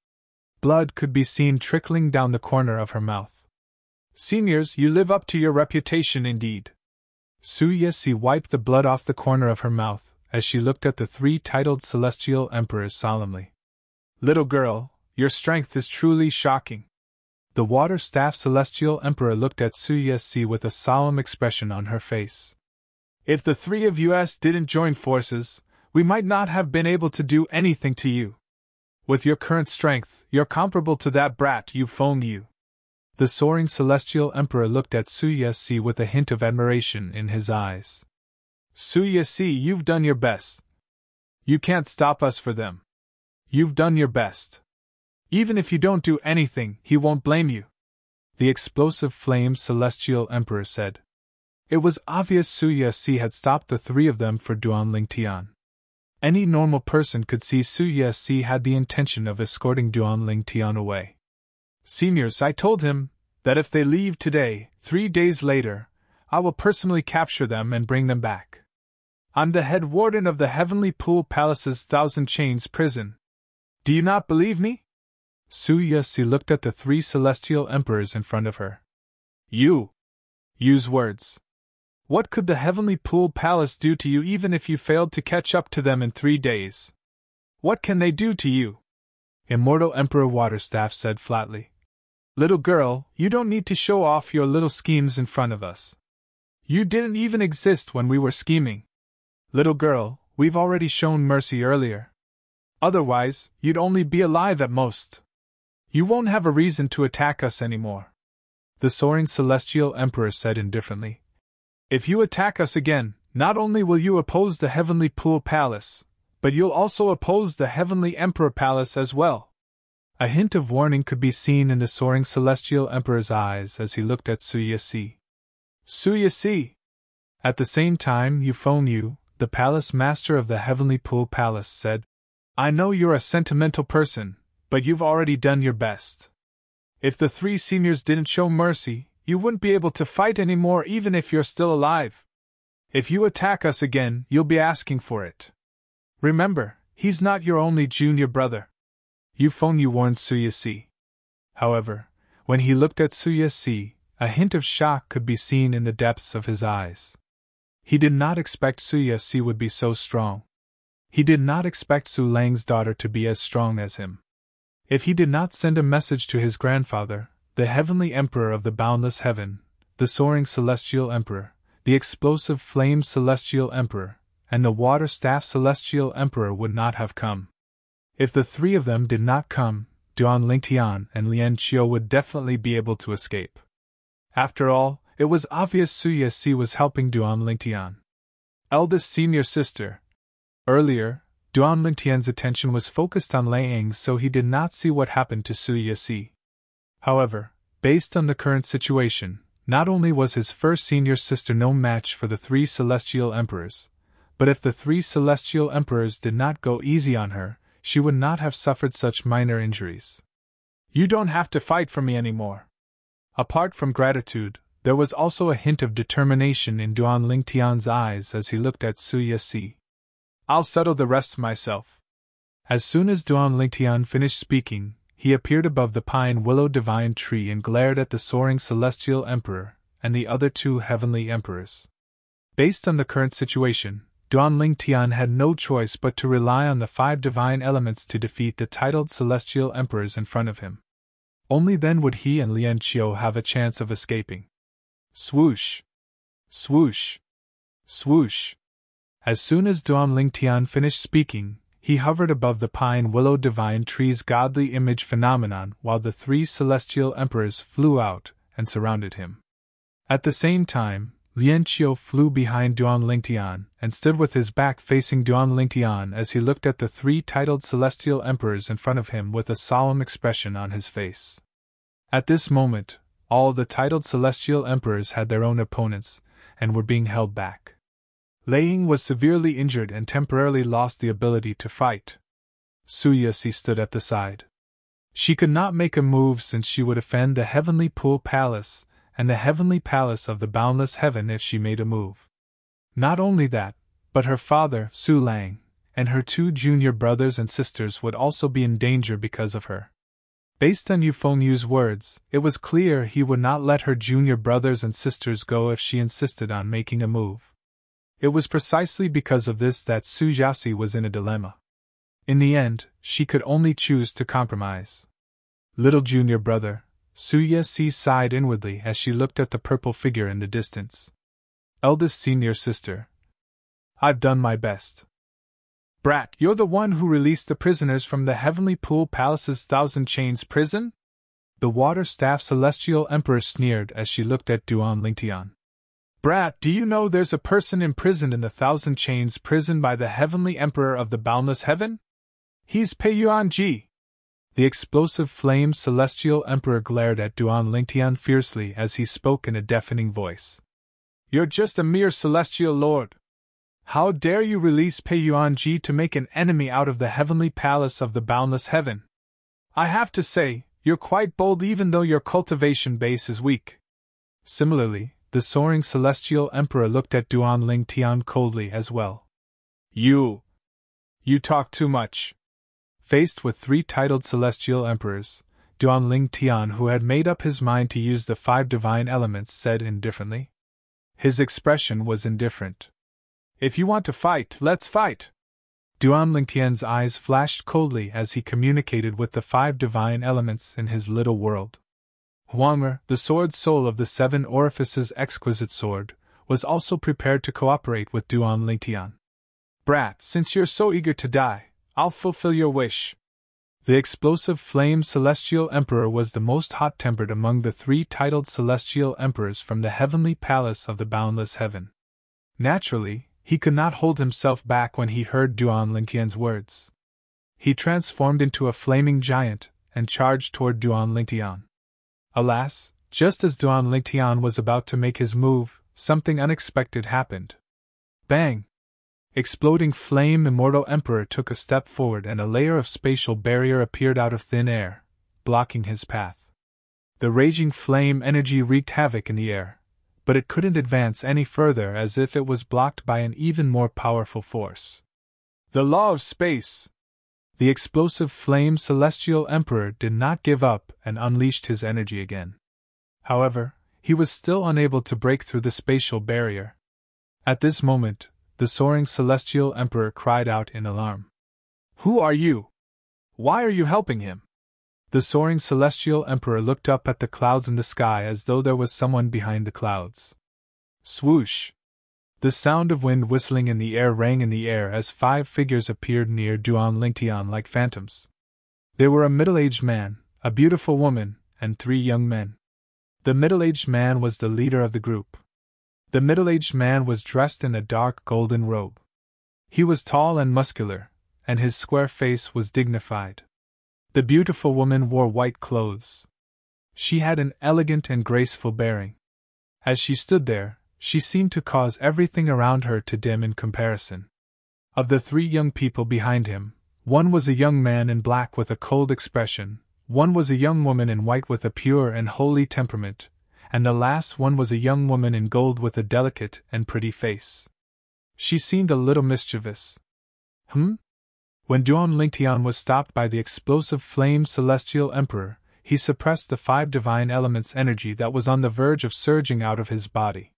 Blood could be seen trickling down the corner of her mouth. Seniors, you live up to your reputation indeed. Su Yesi wiped the blood off the corner of her mouth as she looked at the 3 titled celestial emperors solemnly. Little girl, your strength is truly shocking. The water-staff celestial emperor looked at Su Yesi with a solemn expression on her face. If the 3 of us didn't join forces, we might not have been able to do anything to you. With your current strength, you're comparable to that brat you phoned you. The soaring celestial emperor looked at Su Yesi with a hint of admiration in his eyes. Su Yesi, you've done your best. You can't stop us for them. You've done your best. Even if you don't do anything, he won't blame you. The explosive flame celestial emperor said. It was obvious Su Yesi had stopped the 3 of them for Duan Lingtian. Any normal person could see Su Yesi had the intention of escorting Duan Lingtian away. Seniors, I told him that if they leave today, 3 days later, I will personally capture them and bring them back. I'm the head warden of the Heavenly Pool Palace's Thousand Chains prison. Do you not believe me? Su Yesi looked at the 3 celestial emperors in front of her. You use words. What could the Heavenly Pool Palace do to you even if you failed to catch up to them in 3 days? What can they do to you? Immortal Emperor Waterstaff said flatly. Little girl, you don't need to show off your little schemes in front of us. You didn't even exist when we were scheming. Little girl, we've already shown mercy earlier. Otherwise, you'd only be alive at most. You won't have a reason to attack us anymore, the soaring celestial emperor said indifferently. If you attack us again, not only will you oppose the heavenly pool palace, but you'll also oppose the heavenly emperor palace as well. A hint of warning could be seen in the soaring celestial emperor's eyes as he looked at Suyasi. Suyasi! At the same time, Euphoniu, the palace master of the heavenly pool palace, said, I know you're a sentimental person, but you've already done your best. If the three seniors didn't show mercy, you wouldn't be able to fight anymore even if you're still alive. If you attack us again, you'll be asking for it. Remember, he's not your only junior brother. Euphoniu warned Suyasi. However, when he looked at Suyasi, a hint of shock could be seen in the depths of his eyes. He did not expect Suyasi would be so strong. He did not expect Su Lang's daughter to be as strong as him. If he did not send a message to his grandfather, the heavenly emperor of the boundless heaven, the soaring celestial emperor, the explosive flame celestial emperor, and the water staff celestial emperor would not have come. If the three of them did not come, Duan Lingtian and Lian Qiu would definitely be able to escape. After all, it was obvious Suyasi was helping Duan Lingtian. Eldest senior sister. Earlier, Duan Lingtian's attention was focused on Liang, so he did not see what happened to Suyasi. However, based on the current situation, not only was his first senior sister no match for the three celestial emperors, but if the three celestial emperors did not go easy on her, she would not have suffered such minor injuries. You don't have to fight for me anymore. Apart from gratitude, there was also a hint of determination in Duan Lingtian's eyes as he looked at Suyasi. I'll settle the rest myself. As soon as Duan Lingtian finished speaking, he appeared above the pine willow divine tree and glared at the soaring celestial emperor and the other two heavenly emperors. Based on the current situation, Duan Lingtian had no choice but to rely on the five divine elements to defeat the titled celestial emperors in front of him. Only then would he and Lian Qiu have a chance of escaping. Swoosh! Swoosh! Swoosh! As soon as Duan Lingtian finished speaking, he hovered above the pine willow divine tree's godly image phenomenon while the three celestial emperors flew out and surrounded him. At the same time, Lian Qiu flew behind Duan Lingtian and stood with his back facing Duan Lingtian as he looked at the three titled celestial emperors in front of him with a solemn expression on his face. At this moment, all the titled celestial emperors had their own opponents and were being held back. Liang was severely injured and temporarily lost the ability to fight. Suyasi stood at the side. She could not make a move since she would offend the heavenly pool palace and the heavenly palace of the boundless heaven if she made a move. Not only that, but her father, Su Lang, and her two junior brothers and sisters would also be in danger because of her. Based on Euphoniu's words, it was clear he would not let her junior brothers and sisters go if she insisted on making a move. It was precisely because of this that Suyasi was in a dilemma. In the end, she could only choose to compromise. Little junior brother, Suyasi sighed inwardly as she looked at the purple figure in the distance. Eldest senior sister. I've done my best. Brat, you're the one who released the prisoners from the Heavenly Pool Palace's Thousand Chains prison? The Water Staff Celestial Emperor sneered as she looked at Duan Lingtian. Brat, do you know there's a person imprisoned in the Thousand Chains prison by the Heavenly Emperor of the Boundless Heaven? He's Pei Yuanji. The explosive flame celestial emperor glared at Duan Lingtian fiercely as he spoke in a deafening voice. You're just a mere celestial lord. How dare you release Pei Yuanji to make an enemy out of the heavenly palace of the boundless heaven? I have to say, you're quite bold even though your cultivation base is weak. Similarly, the soaring celestial emperor looked at Duan Lingtian coldly as well. You talk too much. Faced with three titled celestial emperors, Duan Lingtian, who had made up his mind to use the five divine elements, said indifferently. His expression was indifferent. If you want to fight, let's fight. Duan Lingtian's eyes flashed coldly as he communicated with the five divine elements in his little world. Huang'er, the sword soul of the seven orifices exquisite sword, was also prepared to cooperate with Duan Lingtian. Brat, since you're so eager to die, I'll fulfill your wish. The explosive flame celestial emperor was the most hot-tempered among the three titled celestial emperors from the heavenly palace of the boundless heaven. Naturally, he could not hold himself back when he heard Duan Lingtian's words. He transformed into a flaming giant and charged toward Duan Lingtian. Alas, just as Duan Lingtian was about to make his move, something unexpected happened. Bang! Exploding flame immortal emperor took a step forward and a layer of spatial barrier appeared out of thin air, blocking his path. The raging flame energy wreaked havoc in the air, but it couldn't advance any further as if it was blocked by an even more powerful force. The law of space! The explosive flame celestial emperor did not give up and unleashed his energy again. However, he was still unable to break through the spatial barrier. At this moment, the soaring celestial emperor cried out in alarm. Who are you? Why are you helping him? The soaring celestial emperor looked up at the clouds in the sky as though there was someone behind the clouds. Swoosh! The sound of wind whistling in the air rang in the air as 5 figures appeared near Duan Lingtian like phantoms. They were a middle-aged man, a beautiful woman, and 3 young men. The middle-aged man was the leader of the group. The middle-aged man was dressed in a dark golden robe. He was tall and muscular, and his square face was dignified. The beautiful woman wore white clothes. She had an elegant and graceful bearing. As she stood there, she seemed to cause everything around her to dim in comparison. Of the 3 young people behind him, one was a young man in black with a cold expression, one was a young woman in white with a pure and holy temperament, and the last one was a young woman in gold with a delicate and pretty face. She seemed a little mischievous. When Duan Lingtian was stopped by the explosive flame celestial emperor, he suppressed the 5 divine elements' energy that was on the verge of surging out of his body.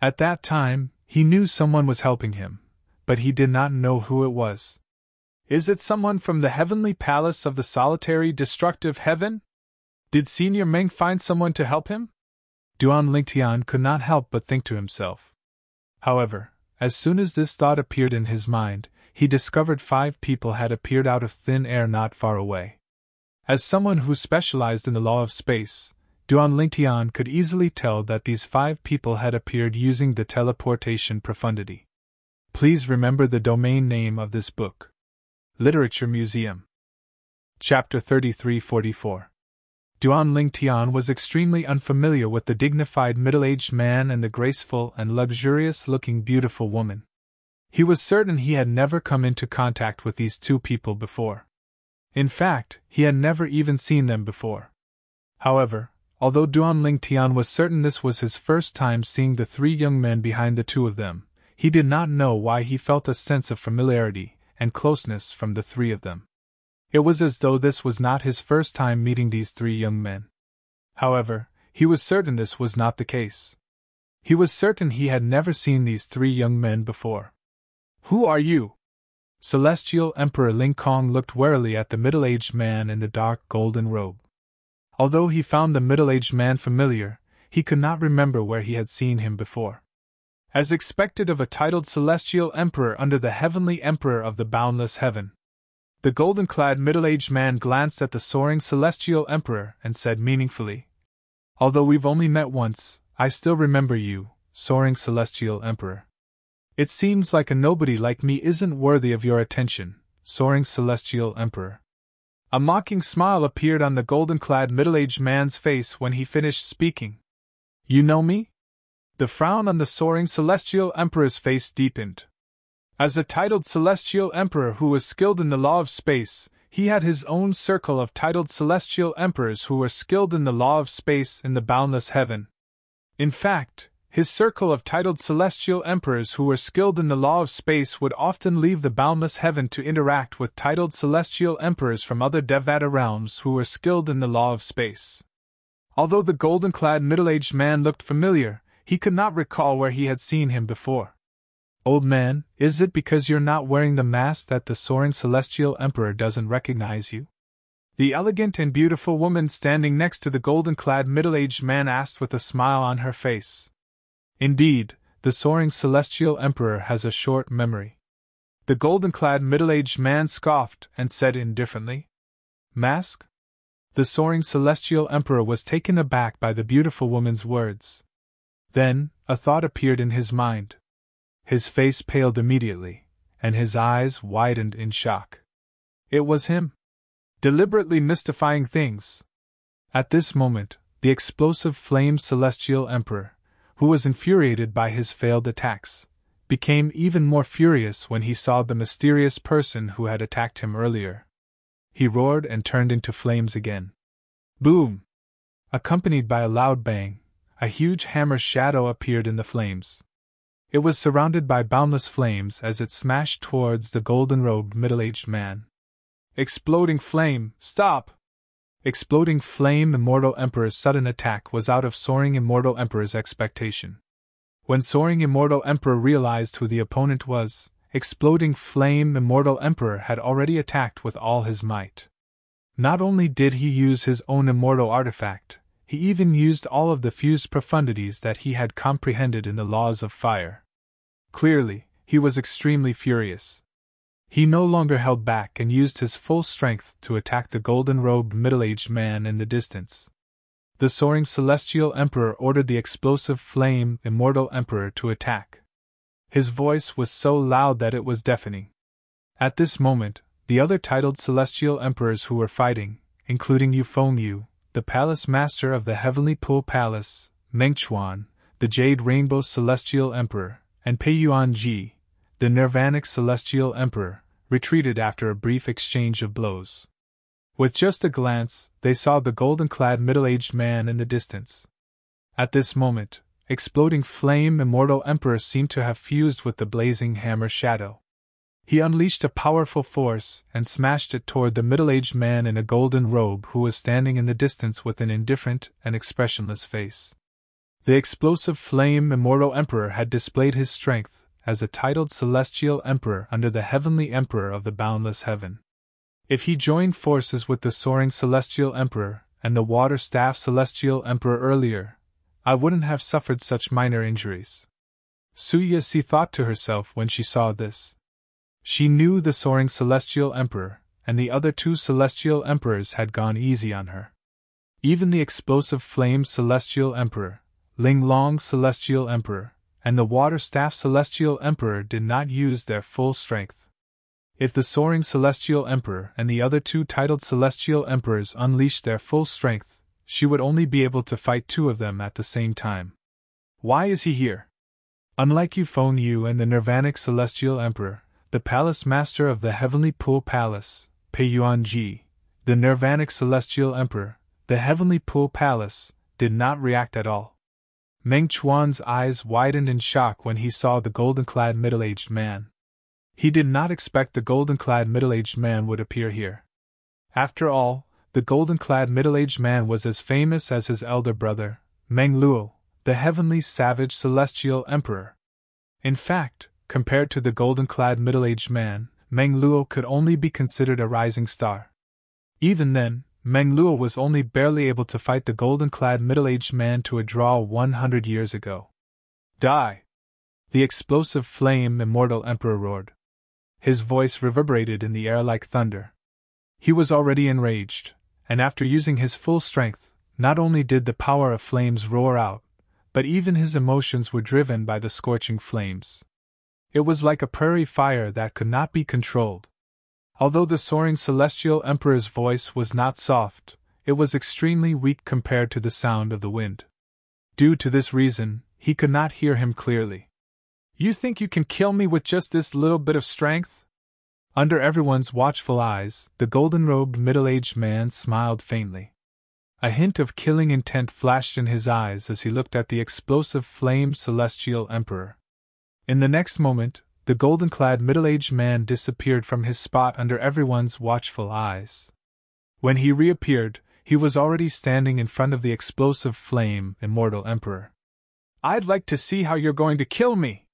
At that time, he knew someone was helping him, but he did not know who it was. Is it someone from the heavenly palace of the solitary destructive heaven? Did Senior Meng find someone to help him? Duan Lingtian could not help but think to himself. However, as soon as this thought appeared in his mind, he discovered 5 people had appeared out of thin air not far away. As someone who specialized in the law of space, Duan Lingtian could easily tell that these 5 people had appeared using the teleportation profundity. Please remember the domain name of this book. Literature Museum. Chapter 3344. Duan Lingtian was extremely unfamiliar with the dignified middle-aged man and the graceful and luxurious-looking beautiful woman. He was certain he had never come into contact with these 2 people before. In fact, he had never even seen them before. However, although Duan Lingtian was certain this was his first time seeing the 3 young men behind the 2 of them, he did not know why he felt a sense of familiarity and closeness from the 3 of them. It was as though this was not his first time meeting these 3 young men. However, he was certain this was not the case. He was certain he had never seen these 3 young men before. Who are you? Celestial Emperor Ling Kong looked warily at the middle-aged man in the dark golden robe. Although he found the middle-aged man familiar, he could not remember where he had seen him before. As expected of a titled celestial emperor under the heavenly emperor of the boundless heaven, the golden-clad middle-aged man glanced at the soaring celestial emperor and said meaningfully, "Although we've only met once, I still remember you, soaring celestial emperor. It seems like a nobody like me isn't worthy of your attention, soaring celestial emperor." A mocking smile appeared on the golden-clad middle-aged man's face when he finished speaking. You know me? The frown on the soaring celestial emperor's face deepened. As a titled celestial emperor who was skilled in the law of space, he had his own circle of titled celestial emperors who were skilled in the law of space in the boundless heaven. In fact, his circle of titled celestial emperors who were skilled in the law of space would often leave the boundless heaven to interact with titled celestial emperors from other Devata realms who were skilled in the law of space. Although the golden-clad middle-aged man looked familiar, he could not recall where he had seen him before. Old man, is it because you're not wearing the mask that the soaring celestial emperor doesn't recognize you? The elegant and beautiful woman standing next to the golden-clad middle-aged man asked with a smile on her face. Indeed, the soaring celestial emperor has a short memory. The golden-clad middle-aged man scoffed and said indifferently. Mask? The soaring celestial emperor was taken aback by the beautiful woman's words. Then, a thought appeared in his mind. His face paled immediately, and his eyes widened in shock. It was him, deliberately mystifying things. At this moment, the explosive flame celestial emperor, who was infuriated by his failed attacks, became even more furious when he saw the mysterious person who had attacked him earlier. He roared and turned into flames again. Boom! Accompanied by a loud bang, a huge hammer shadow appeared in the flames. It was surrounded by boundless flames as it smashed towards the golden-robed middle-aged man. Exploding flame, stop! Exploding flame Immortal Emperor's sudden attack was out of Soaring Immortal Emperor's expectation. When Soaring Immortal Emperor realized who the opponent was, Exploding Flame Immortal Emperor had already attacked with all his might. Not only did he use his own immortal artifact, he even used all of the fused profundities that he had comprehended in the laws of fire. Clearly, he was extremely furious. He no longer held back and used his full strength to attack the golden-robed middle-aged man in the distance. The Soaring Celestial Emperor ordered the Explosive Flame Immortal Emperor to attack. His voice was so loud that it was deafening. At this moment, the other titled Celestial Emperors who were fighting, including Yu, the Palace Master of the Heavenly Pool Palace, Mengchuan, the Jade Rainbow Celestial Emperor, and Peiyuanji, the Nirvanic Celestial Emperor, retreated after a brief exchange of blows. With just a glance, they saw the golden-clad middle-aged man in the distance. At this moment, Exploding Flame Immortal Emperor seemed to have fused with the blazing hammer shadow. He unleashed a powerful force and smashed it toward the middle-aged man in a golden robe who was standing in the distance with an indifferent and expressionless face. The Explosive Flame Immortal Emperor had displayed his strength as a titled Celestial Emperor under the Heavenly Emperor of the Boundless Heaven. If he joined forces with the Soaring Celestial Emperor and the Water Staff Celestial Emperor earlier, I wouldn't have suffered such minor injuries. Suyasi thought to herself when she saw this. She knew the Soaring Celestial Emperor and the other two Celestial Emperors had gone easy on her. Even the Explosive Flame Celestial Emperor, Ling Long Celestial Emperor, and the Water Staff Celestial Emperor did not use their full strength. If the Soaring Celestial Emperor and the other two titled Celestial Emperors unleashed their full strength, she would only be able to fight two of them at the same time. Why is he here? Unlike Yu and the Nirvanic Celestial Emperor, the Palace Master of the Heavenly Pool Palace, Peiyuanji, the Nirvanic Celestial Emperor, the Heavenly Pool Palace, did not react at all. Meng Chuan's eyes widened in shock when he saw the golden-clad middle-aged man. He did not expect the golden-clad middle-aged man would appear here. After all, the golden-clad middle-aged man was as famous as his elder brother, Meng Luo, the Heavenly Savage Celestial Emperor. In fact, compared to the golden-clad middle-aged man, Meng Luo could only be considered a rising star. Even then, Meng Luo was only barely able to fight the golden-clad middle-aged man to a draw 100 years ago. Die! The Explosive Flame Immortal Emperor roared. His voice reverberated in the air like thunder. He was already enraged, and after using his full strength, not only did the power of flames roar out, but even his emotions were driven by the scorching flames. It was like a prairie fire that could not be controlled. Although the Soaring Celestial Emperor's voice was not soft, it was extremely weak compared to the sound of the wind. Due to this reason, he could not hear him clearly. You think you can kill me with just this little bit of strength? Under everyone's watchful eyes, the golden-robed middle-aged man smiled faintly. A hint of killing intent flashed in his eyes as he looked at the Explosive Flame Celestial Emperor. In the next moment, the golden-clad middle-aged man disappeared from his spot under everyone's watchful eyes. When he reappeared, he was already standing in front of the Explosive Flame Immortal Emperor. I'd like to see how you're going to kill me!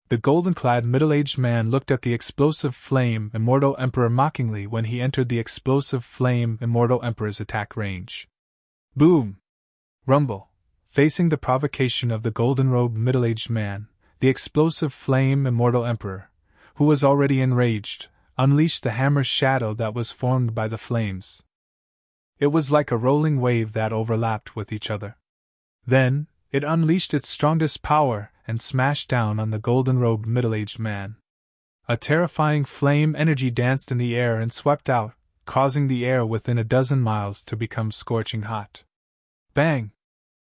The golden-clad middle-aged man looked at the Explosive Flame Immortal Emperor mockingly when he entered the Explosive Flame Immortal Emperor's attack range. Boom! Rumble! Facing the provocation of the golden-robed middle-aged man, the Explosive Flame Immortal Emperor, who was already enraged, unleashed the hammer shadow that was formed by the flames. It was like a rolling wave that overlapped with each other. Then, it unleashed its strongest power and smashed down on the golden-robed middle-aged man. A terrifying flame energy danced in the air and swept out, causing the air within a dozen miles to become scorching hot. Bang!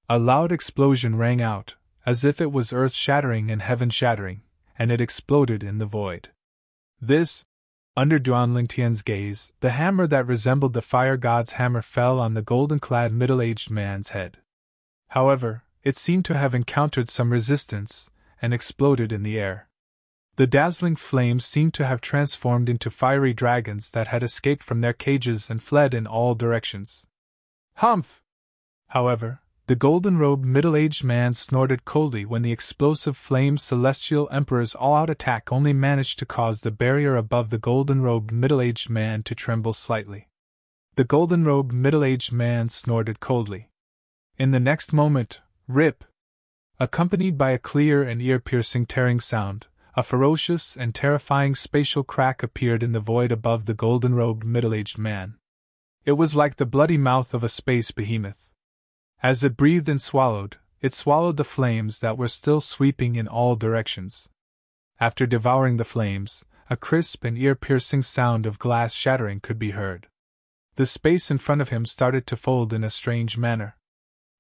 A loud explosion rang out, as if it was earth-shattering and heaven-shattering, and it exploded in the void. This, under Duan Lingtian's gaze, the hammer that resembled the fire god's hammer fell on the golden-clad middle-aged man's head. However, it seemed to have encountered some resistance, and exploded in the air. The dazzling flames seemed to have transformed into fiery dragons that had escaped from their cages and fled in all directions. Humph! However, the golden-robed middle-aged man snorted coldly when the explosive flame celestial emperor's all-out attack only managed to cause the barrier above the golden-robed middle-aged man to tremble slightly. The golden-robed middle-aged man snorted coldly. In the next moment, rip! Accompanied by a clear and ear-piercing tearing sound, a ferocious and terrifying spatial crack appeared in the void above the golden-robed middle-aged man. It was like the bloody mouth of a space behemoth. As it breathed and swallowed, it swallowed the flames that were still sweeping in all directions. After devouring the flames, a crisp and ear-piercing sound of glass shattering could be heard. The space in front of him started to fold in a strange manner.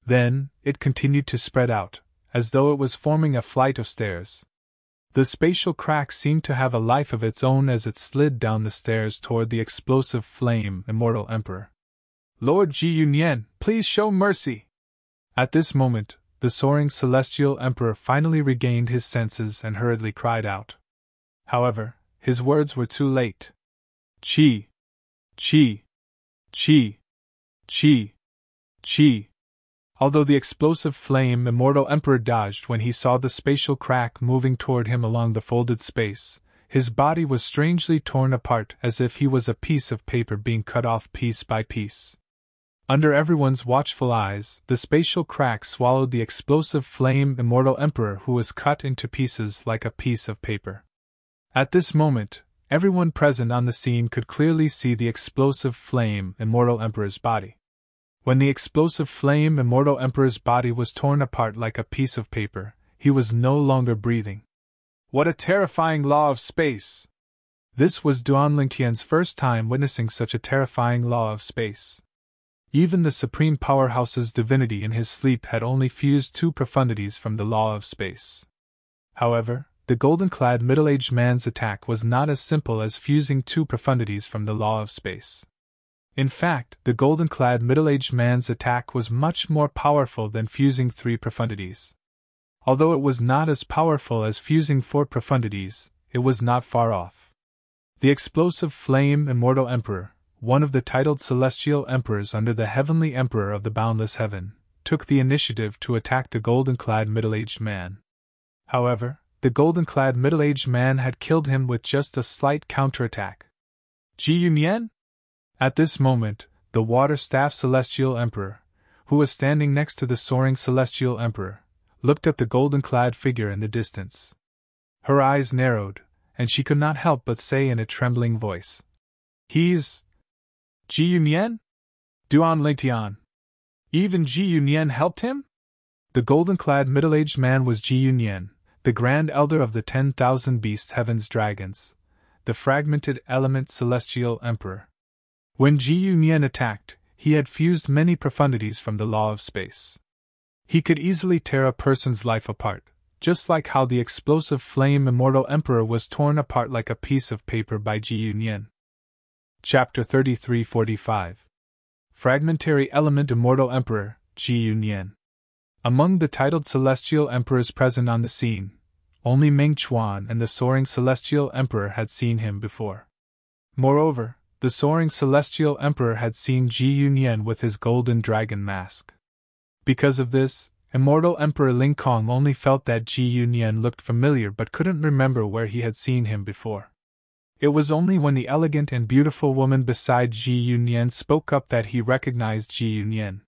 Then, it continued to spread out, as though it was forming a flight of stairs. The spatial crack seemed to have a life of its own as it slid down the stairs toward the explosive flame immortal emperor. Lord Ji Yunyan, please show mercy! At this moment, the soaring celestial emperor finally regained his senses and hurriedly cried out. However, his words were too late. Chi! Chi! Chi! Chi! Chi! Although the explosive flame immortal emperor dodged when he saw the spatial crack moving toward him along the folded space, his body was strangely torn apart as if he was a piece of paper being cut off piece by piece. Under everyone's watchful eyes, the spatial crack swallowed the explosive flame immortal emperor who was cut into pieces like a piece of paper. At this moment, everyone present on the scene could clearly see the explosive flame immortal emperor's body. When the explosive flame immortal emperor's body was torn apart like a piece of paper, he was no longer breathing. What a terrifying law of space! This was Duan Lingtian's first time witnessing such a terrifying law of space. Even the supreme powerhouse's divinity in his sleep had only fused two profundities from the law of space. However, the golden-clad middle-aged man's attack was not as simple as fusing two profundities from the law of space. In fact, the golden-clad middle-aged man's attack was much more powerful than fusing three profundities. Although it was not as powerful as fusing four profundities, it was not far off. The explosive flame immortal emperor, one of the titled celestial emperors under the heavenly emperor of the boundless heaven, took the initiative to attack the golden-clad middle-aged man. However, the golden-clad middle-aged man had killed him with just a slight counterattack. Ji Yunyan? At this moment, the water-staff celestial emperor, who was standing next to the soaring celestial emperor, looked at the golden-clad figure in the distance. Her eyes narrowed, and she could not help but say in a trembling voice, "He's Ji Yunyan? Duan Lingtian. Even Ji Yunyan helped him?" The golden-clad middle-aged man was Ji Yunyan, the grand elder of the 10,000 beasts heaven's dragons, the fragmented element celestial emperor. When Ji Yunyan attacked, he had fused many profundities from the law of space. He could easily tear a person's life apart, just like how the explosive flame immortal emperor was torn apart like a piece of paper by Ji Yunyan. Chapter 3345. Fragmentary Element Immortal Emperor, Ji Yunyan. Among the titled celestial emperors present on the scene, only Meng Chuan and the soaring celestial emperor had seen him before. Moreover, the soaring celestial emperor had seen Ji Yunyan with his golden dragon mask. Because of this, immortal Emperor Ling Kong only felt that Ji Yunyan looked familiar but couldn't remember where he had seen him before. It was only when the elegant and beautiful woman beside Ji Yunyan spoke up that he recognized Ji Yunyan.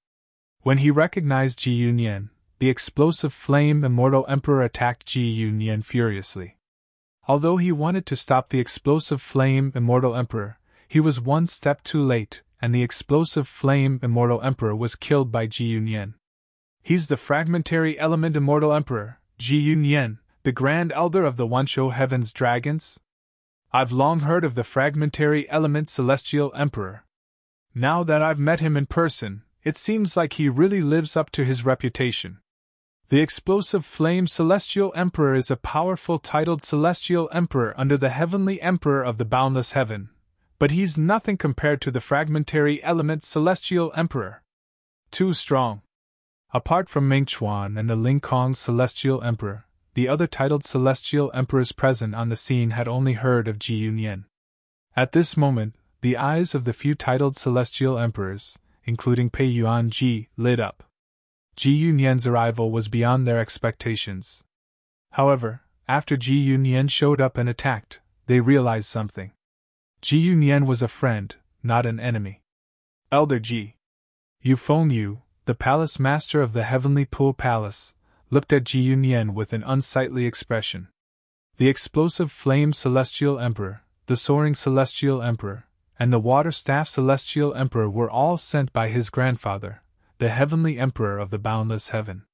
When he recognized Ji Yunyan, the explosive flame immortal emperor attacked Ji Yunyan furiously. Although he wanted to stop the explosive flame immortal emperor, he was one step too late, and the explosive flame immortal emperor was killed by Ji Yunyan. He's the fragmentary element immortal emperor, Ji Yunyan, the grand elder of the Wansho Heaven's dragons? I've long heard of the fragmentary element celestial emperor. Now that I've met him in person, it seems like he really lives up to his reputation. The explosive flame celestial emperor is a powerful titled celestial emperor under the heavenly emperor of the boundless heaven, but he's nothing compared to the fragmentary element celestial emperor. Too strong. Apart from Ming Chuan and the Ling Kong celestial emperor, the other titled celestial emperors present on the scene had only heard of Ji Yunyan. At this moment, the eyes of the few titled celestial emperors, including Pei Yuan Ji, lit up. Ji Yunyan's arrival was beyond their expectations. However, after Ji Yunyan showed up and attacked, they realized something. Ji Yunyan was a friend, not an enemy. Elder Ji Yufeng, the palace master of the Heavenly Pool Palace, looked at Ji Yunyan with an unsightly expression. The explosive flame celestial emperor, the soaring celestial emperor, and the water staff celestial emperor were all sent by his grandfather, the heavenly emperor of the boundless heaven.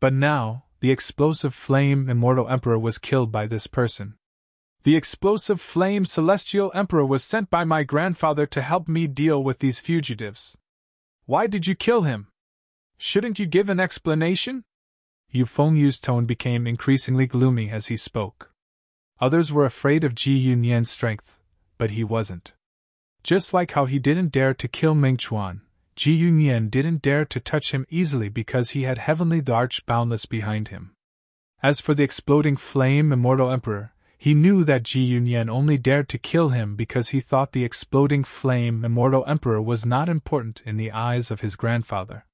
But now, the explosive flame immortal emperor was killed by this person. The explosive flame celestial emperor was sent by my grandfather to help me deal with these fugitives. Why did you kill him? Shouldn't you give an explanation? Yufeng's tone became increasingly gloomy as he spoke. Others were afraid of Ji Yunyan's strength, but he wasn't. Just like how he didn't dare to kill Ming Chuan, Ji Yunyan didn't dare to touch him easily because he had Heavenly the Arch-Boundless behind him. As for the exploding flame immortal emperor, he knew that Ji Yunyan only dared to kill him because he thought the exploding flame immortal emperor was not important in the eyes of his grandfather.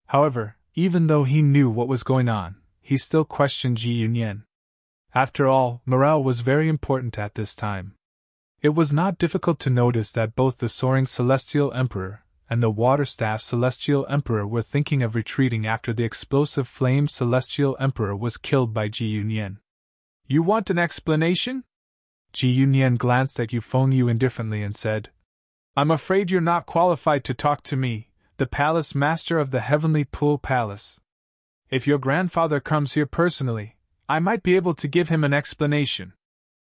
However, even though he knew what was going on, he still questioned Ji Yunyan. After all, morale was very important at this time. It was not difficult to notice that both the soaring celestial emperor and the water-staff celestial emperor were thinking of retreating after the explosive flame celestial emperor was killed by Ji Yunyan. You want an explanation? Ji Yunyan glanced at Yufeng indifferently and said, I'm afraid you're not qualified to talk to me, the palace master of the Heavenly Pool Palace. If your grandfather comes here personally, I might be able to give him an explanation.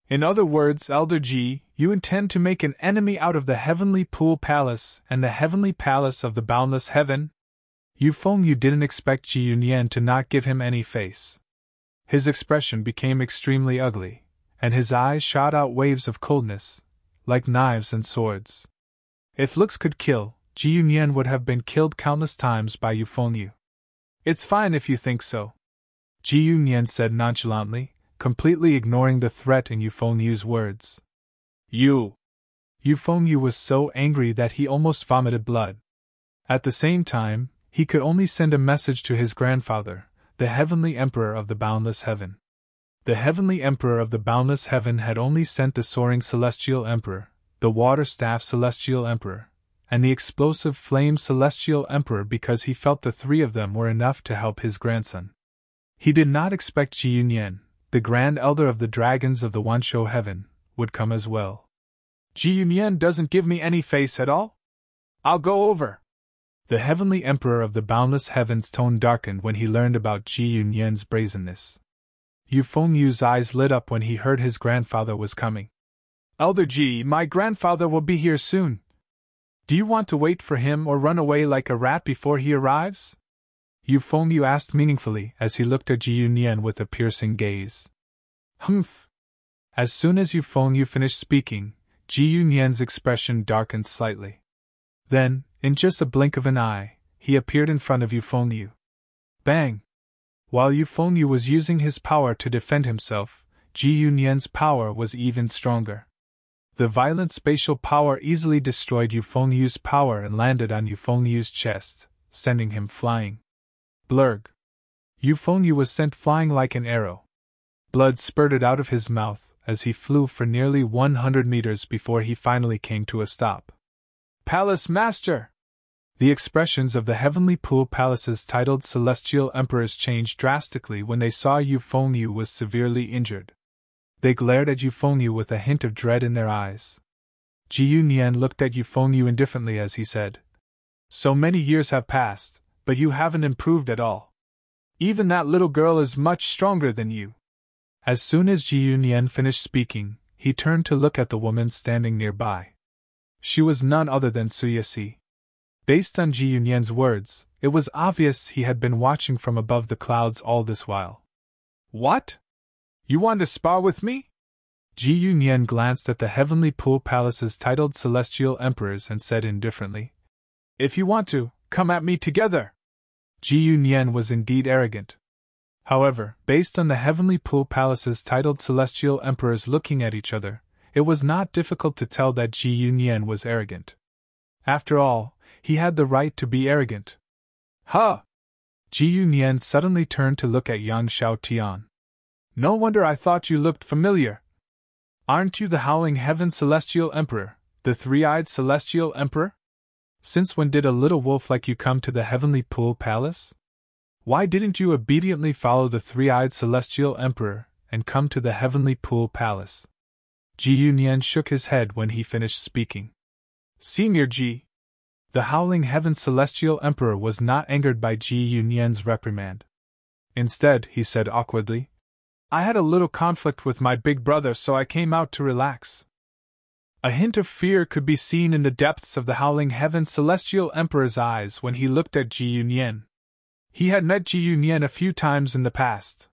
In other words, Elder Ji, you intend to make an enemy out of the Heavenly Pool Palace and the Heavenly Palace of the Boundless Heaven? Yufeng didn't expect Ji Yunyan to not give him any face. His expression became extremely ugly, and his eyes shot out waves of coldness, like knives and swords. If looks could kill, Ji Yunyan would have been killed countless times by Yufeng. It's fine if you think so, Ji Yunyan said nonchalantly, completely ignoring the threat in Yufeng's words. Yufeng was so angry that he almost vomited blood. At the same time, he could only send a message to his grandfather, the Heavenly Emperor of the Boundless Heaven. The Heavenly Emperor of the Boundless Heaven had only sent the Soaring Celestial Emperor, the Water Staff Celestial Emperor, and the Explosive Flame Celestial Emperor because he felt the three of them were enough to help his grandson. He did not expect Ji Yunyan, the Grand Elder of the Dragons of the Wansho Heaven, would come as well. Ji Yunyan doesn't give me any face at all? I'll go over. The Heavenly Emperor of the Boundless Heaven's tone darkened when he learned about Ji Yunyan's brazenness. Yufeng's eyes lit up when he heard his grandfather was coming. Elder Ji, my grandfather will be here soon. Do you want to wait for him or run away like a rat before he arrives? Yufeng asked meaningfully as he looked at Ji Yunyan with a piercing gaze. Humph! As soon as Yufeng finished speaking, Ji Yunyan's expression darkened slightly. Then, in just a blink of an eye, he appeared in front of Yufeng. Bang! While Yufeng was using his power to defend himself, Ji Yunyan's power was even stronger. The violent spatial power easily destroyed Yufeng's power and landed on Yufeng's chest, sending him flying. Blurg! Yufeng was sent flying like an arrow. Blood spurted out of his mouth as he flew for nearly 100 meters before he finally came to a stop. Palace Master! The expressions of the Heavenly Pool Palace's titled Celestial Emperors changed drastically when they saw Yufeng was severely injured. They glared at Yufeng with a hint of dread in their eyes. Ji Yunyan looked at Yu indifferently as he said, "So many years have passed, but you haven't improved at all. Even that little girl is much stronger than you." As soon as Ji Yunyan finished speaking, he turned to look at the woman standing nearby. She was none other than Suyasi. Based on Ji Yunyan's words, it was obvious he had been watching from above the clouds all this while. "What? You want to spar with me?" Ji Yunyan glanced at the Heavenly Pool Palace's titled Celestial Emperors and said indifferently, "If you want to, come at me together." Ji Yunyan was indeed arrogant. However, based on the Heavenly Pool Palace's titled Celestial Emperors looking at each other, it was not difficult to tell that Ji Yunyan was arrogant. After all, he had the right to be arrogant. "Huh!" Ji Yunyan suddenly turned to look at Yang Xiaotian. "No wonder I thought you looked familiar. Aren't you the Howling Heaven Celestial Emperor, the Three-Eyed Celestial Emperor? Since when did a little wolf like you come to the Heavenly Pool Palace? Why didn't you obediently follow the Three-Eyed Celestial Emperor and come to the Heavenly Pool Palace?" Ji Yunyan shook his head when he finished speaking. "Senior Ji." The Howling Heaven Celestial Emperor was not angered by Ji Yunyan's reprimand. Instead, he said awkwardly, "I had a little conflict with my big brother, so I came out to relax." A hint of fear could be seen in the depths of the Howling Heaven Celestial Emperor's eyes when he looked at Ji Yunyan. He had met Ji Yunyan a few times in the past.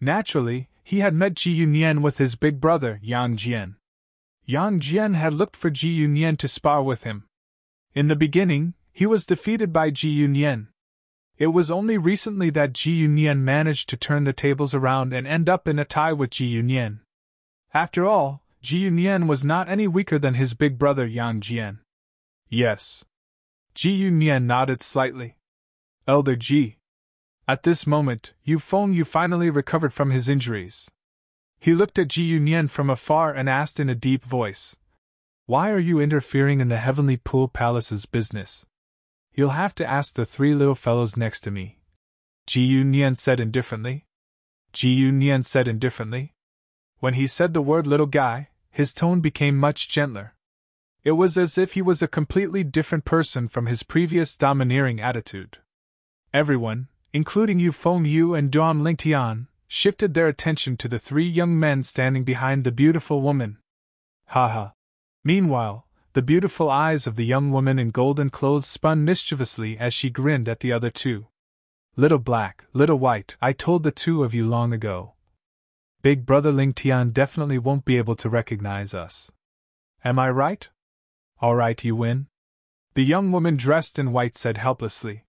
Naturally, he had met Ji Yunyan with his big brother, Yang Jian. Yang Jian had looked for Ji Yunyan to spar with him. In the beginning, he was defeated by Ji Yunyan. It was only recently that Ji Yunyan managed to turn the tables around and end up in a tie with Ji Yunyan. After all, Ji Yunyan was not any weaker than his big brother Yang Jian. "Yes." Ji Yunyan nodded slightly. "Elder Ji." At this moment, Yu finally recovered from his injuries. He looked at Ji Yunyan from afar and asked in a deep voice, "Why are you interfering in the Heavenly Pool Palace's business?" "You'll have to ask the three little fellows next to me," Ji Yunyan said indifferently. Ji Yunyan said indifferently. When he said the word little guy, his tone became much gentler. It was as if he was a completely different person from his previous domineering attitude. Everyone, including Yu and Duan Lingtian, shifted their attention to the three young men standing behind the beautiful woman. Ha! Meanwhile, the beautiful eyes of the young woman in golden clothes spun mischievously as she grinned at the other two. "Little black, little white, I told the two of you long ago. Big brother Lingtian definitely won't be able to recognize us. Am I right?" "All right, you win," the young woman dressed in white said helplessly.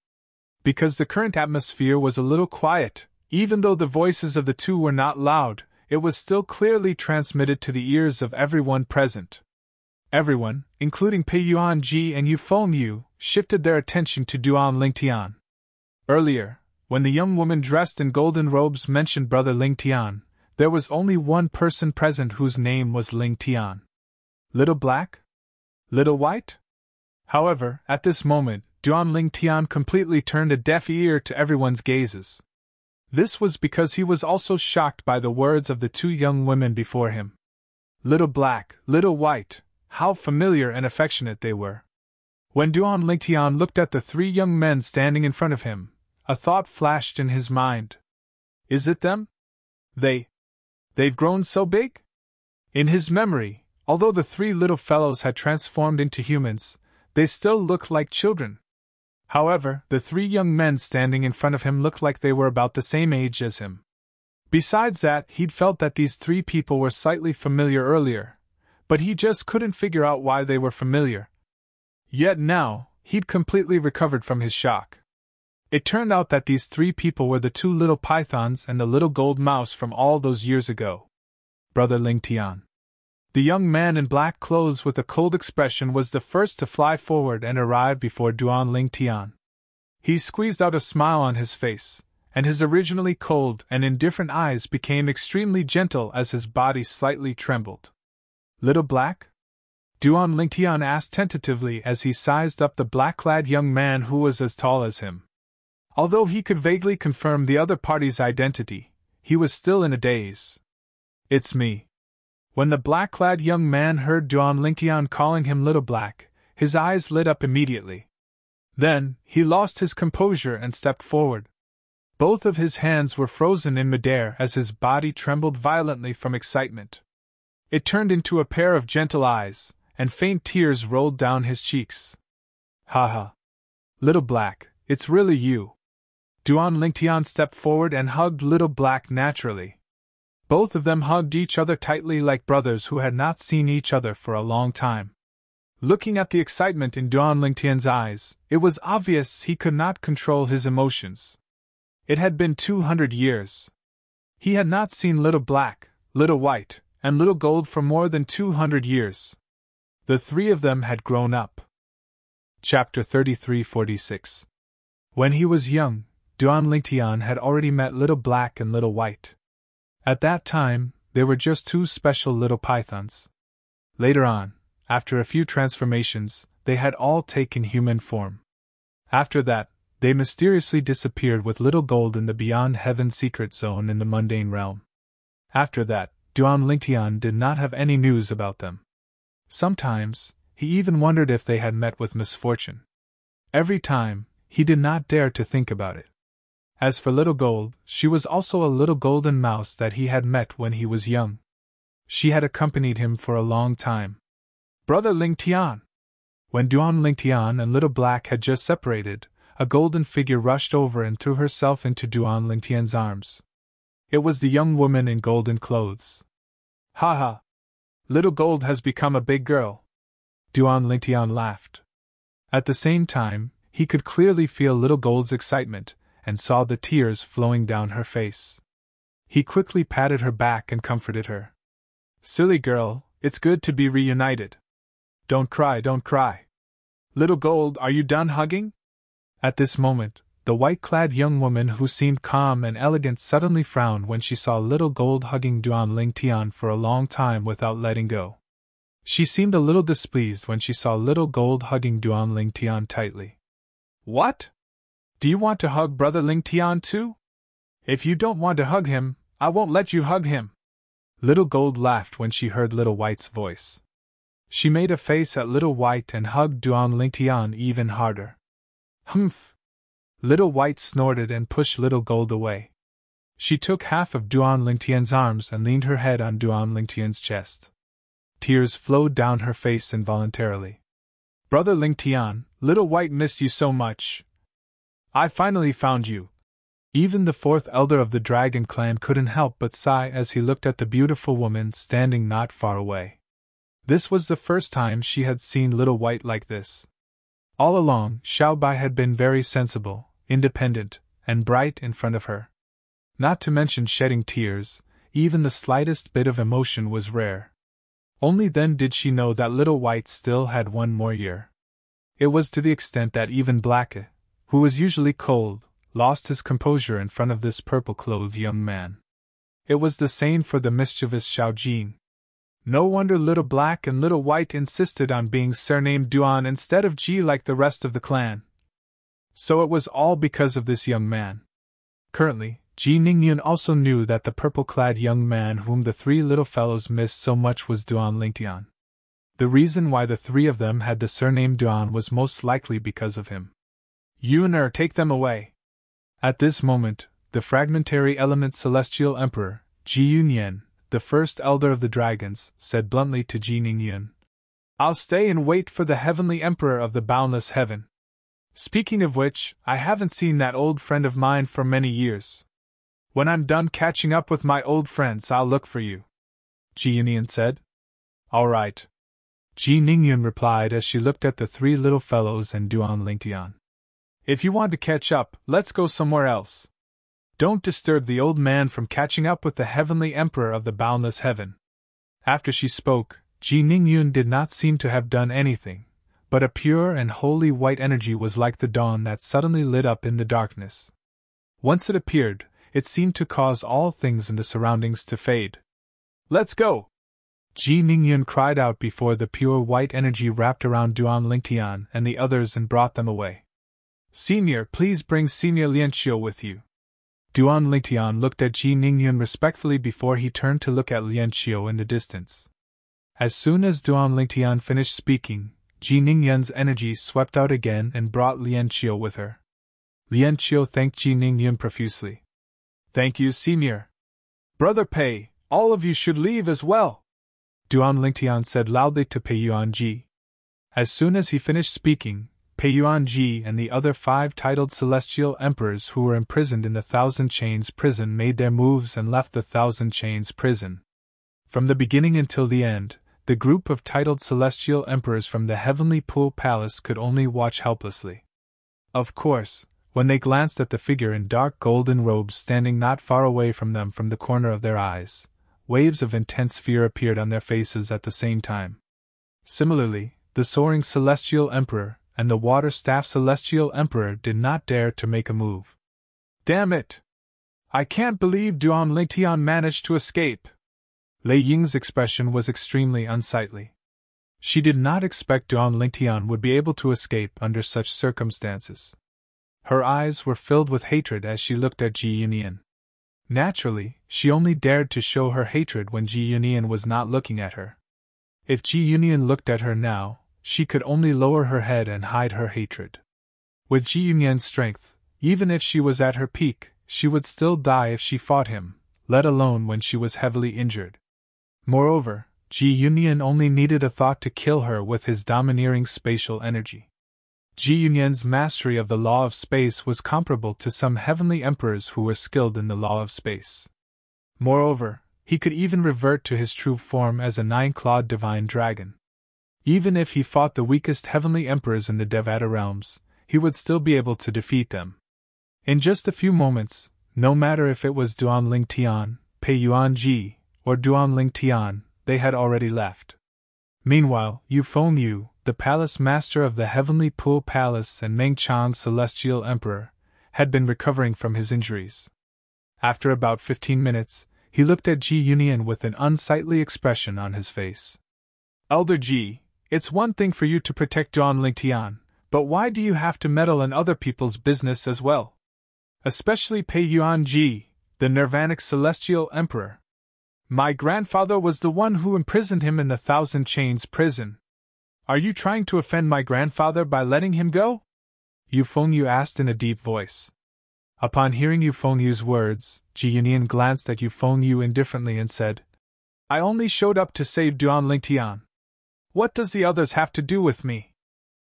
Because the current atmosphere was a little quiet, even though the voices of the two were not loud, it was still clearly transmitted to the ears of everyone present. Everyone, including Pei Yuanji and Yu, shifted their attention to Duan Lingtian. Earlier, when the young woman dressed in golden robes mentioned brother Lingtian, there was only one person present whose name was Lingtian. Little black? Little white? However, at this moment, Duan Lingtian completely turned a deaf ear to everyone's gazes. This was because he was also shocked by the words of the two young women before him. Little black, little white, how familiar and affectionate they were. When Duan Lingtian looked at the three young men standing in front of him, a thought flashed in his mind. Is it them? They've grown so big? In his memory, although the three little fellows had transformed into humans, they still looked like children. However, the three young men standing in front of him looked like they were about the same age as him. Besides that, he'd felt that these three people were slightly familiar earlier, but he just couldn't figure out why they were familiar. Yet now, he'd completely recovered from his shock. It turned out that these three people were the two little pythons and the little gold mouse from all those years ago. Brother Lingtian. The young man in black clothes with a cold expression was the first to fly forward and arrive before Duan Lingtian. He squeezed out a smile on his face, and his originally cold and indifferent eyes became extremely gentle as his body slightly trembled. Little black? Duan Lingtian asked tentatively as he sized up the black-clad young man who was as tall as him. Although he could vaguely confirm the other party's identity, he was still in a daze. It's me. When the black-clad young man heard Duan Lingtian calling him Little Black, his eyes lit up immediately. Then, he lost his composure and stepped forward. Both of his hands were frozen in midair as his body trembled violently from excitement. It turned into a pair of gentle eyes, and faint tears rolled down his cheeks. "Ha ha! Little Black, it's really you." Duan Lingtian stepped forward and hugged Little Black naturally. Both of them hugged each other tightly like brothers who had not seen each other for a long time. Looking at the excitement in Duan Lingtian's eyes, it was obvious he could not control his emotions. It had been 200 years. He had not seen Little Black, Little White, and Little Gold for more than 200 years. The three of them had grown up. Chapter 3346. When he was young, Duan Lingtian had already met Little Black and Little White. At that time, they were just two special little pythons. Later on, after a few transformations, they had all taken human form. After that, they mysteriously disappeared with Little Gold in the Beyond Heaven secret zone in the mundane realm. After that, Duan Lingtian did not have any news about them. Sometimes, he even wondered if they had met with misfortune. Every time, he did not dare to think about it. As for Little Gold, she was also a little golden mouse that he had met when he was young. She had accompanied him for a long time. "Brother Lingtian!" When Duan Lingtian and Little Black had just separated, a golden figure rushed over and threw herself into Duan Lingtian's arms. It was the young woman in golden clothes. "Ha ha! Little Gold has become a big girl." Duan Lingtian laughed. At the same time, he could clearly feel Little Gold's excitement, and saw the tears flowing down her face. He quickly patted her back and comforted her. "Silly girl, it's good to be reunited. Don't cry, don't cry. Little Gold, are you done hugging?" At this moment, the white-clad young woman who seemed calm and elegant suddenly frowned when she saw Little Gold hugging Duan Lingtian for a long time without letting go. She seemed a little displeased when she saw Little Gold hugging Duan Lingtian tightly. "What? Do you want to hug Brother Lingtian too? If you don't want to hug him, I won't let you hug him." Little Gold laughed when she heard Little White's voice. She made a face at Little White and hugged Duan Lingtian even harder. "Humph!" Little White snorted and pushed Little Gold away. She took half of Duan Lingtian's arms and leaned her head on Duan Lingtian's chest. Tears flowed down her face involuntarily. "Brother Lingtian, Little White missed you so much. I finally found you." Even the fourth elder of the dragon clan couldn't help but sigh as he looked at the beautiful woman standing not far away. This was the first time she had seen Little White like this. All along, Xiaobai had been very sensible, independent, and bright in front of her. Not to mention shedding tears, even the slightest bit of emotion was rare. Only then did she know that Little White still had one more year. It was to the extent that even Blacke, who was usually cold, lost his composure in front of this purple-clothed young man. It was the same for the mischievous Xiao Jing. No wonder Little Black and Little White insisted on being surnamed Duan instead of Ji like the rest of the clan. So it was all because of this young man. Currently, Ji Ningyun also knew that the purple-clad young man whom the three little fellows missed so much was Duan Lingtian. The reason why the three of them had the surname Duan was most likely because of him. "Yuner, take them away." At this moment, the fragmentary element celestial emperor, Ji Yunyan, the first elder of the dragons, said bluntly to Ji Ningyun, "I'll stay and wait for the heavenly emperor of the boundless heaven. Speaking of which, I haven't seen that old friend of mine for many years. When I'm done catching up with my old friends, I'll look for you," Ji Yunyan said. "All right," Ji Ningyun replied as she looked at the three little fellows and Duan Lingtian. "If you want to catch up, let's go somewhere else. Don't disturb the old man from catching up with the heavenly emperor of the boundless heaven." After she spoke, Ji Ningyun did not seem to have done anything, but a pure and holy white energy was like the dawn that suddenly lit up in the darkness. Once it appeared, it seemed to cause all things in the surroundings to fade. "Let's go!" Ji Ningyun cried out before the pure white energy wrapped around Duan Lingtian and the others and brought them away. "Senior, please bring Senior Lianqiu with you." Duan Lingtian looked at Ji Ningyun respectfully before he turned to look at Lian Qiu in the distance. As soon as Duan Lingtian finished speaking, Ji Ningyun's energy swept out again and brought Lian Qiu with her. Lian Qiu thanked Ji Ningyun profusely. "Thank you, Senior. Brother Pei, all of you should leave as well," Duan Lingtian said loudly to Pei Yuanji. As soon as he finished speaking, Pei Yuanji and the other 5 titled celestial emperors who were imprisoned in the Thousand Chains prison made their moves and left the Thousand Chains prison. From the beginning until the end, the group of titled celestial emperors from the Heavenly Pool Palace could only watch helplessly. Of course, when they glanced at the figure in dark golden robes standing not far away from them from the corner of their eyes, waves of intense fear appeared on their faces at the same time. Similarly, the Soaring Celestial Emperor and the Water Staff Celestial Emperor did not dare to make a move. "Damn it! I can't believe Duan Lingtian managed to escape." Lei Ying's expression was extremely unsightly. She did not expect Duan Lingtian would be able to escape under such circumstances. Her eyes were filled with hatred as she looked at Ji Yunian. Naturally, she only dared to show her hatred when Ji Yunian was not looking at her. If Ji Yunian looked at her now, she could only lower her head and hide her hatred. With Ji Yunyan's strength, even if she was at her peak, she would still die if she fought him, let alone when she was heavily injured. Moreover, Ji Yunyan only needed a thought to kill her with his domineering spatial energy. Ji Yunyan's mastery of the law of space was comparable to some heavenly emperors who were skilled in the law of space. Moreover, he could even revert to his true form as a 9-clawed divine dragon. Even if he fought the weakest heavenly emperors in the Devata realms, he would still be able to defeat them. In just a few moments, no matter if it was Duan Lingtian, Pei Yuanji, or Duan Lingtian, they had already left. Meanwhile, Yu Fengyu, the palace master of the Heavenly Pool Palace and Meng Chang's celestial emperor, had been recovering from his injuries. After about 15 minutes, he looked at Ji Yunian with an unsightly expression on his face. "Elder Ji, it's one thing for you to protect Duan Lingtian, but why do you have to meddle in other people's business as well? Especially Pei Yuanji, the Nirvanic Celestial Emperor. My grandfather was the one who imprisoned him in the Thousand Chains prison. Are you trying to offend my grandfather by letting him go?" Yu Fengyu asked in a deep voice. Upon hearing Yu Fengyu's words, Ji Yunian glanced at Yu Fengyu indifferently and said, "I only showed up to save Duan Lingtian. What does the others have to do with me?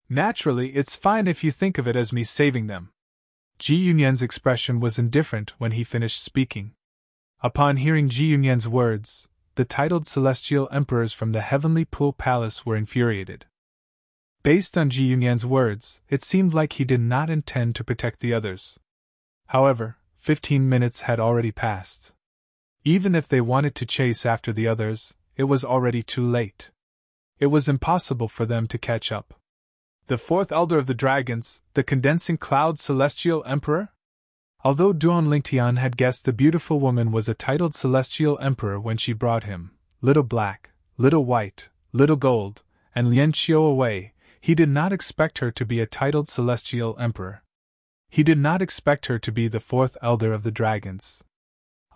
Naturally, it's fine if you think of it as me saving them." Ji Yunyan's expression was indifferent when he finished speaking. Upon hearing Ji Yunyan's words, the titled celestial emperors from the Heavenly Pool Palace were infuriated. Based on Ji Yunyan's words, it seemed like he did not intend to protect the others. However, 15 minutes had already passed. Even if they wanted to chase after the others, it was already too late. It was impossible for them to catch up. The 4th elder of the dragons, the condensing cloud celestial emperor? Although Duan Lingtian had guessed the beautiful woman was a titled celestial emperor when she brought him, Little Black, Little White, Little Gold, and Lian Qiu away, he did not expect her to be a titled celestial emperor. He did not expect her to be the 4th elder of the dragons.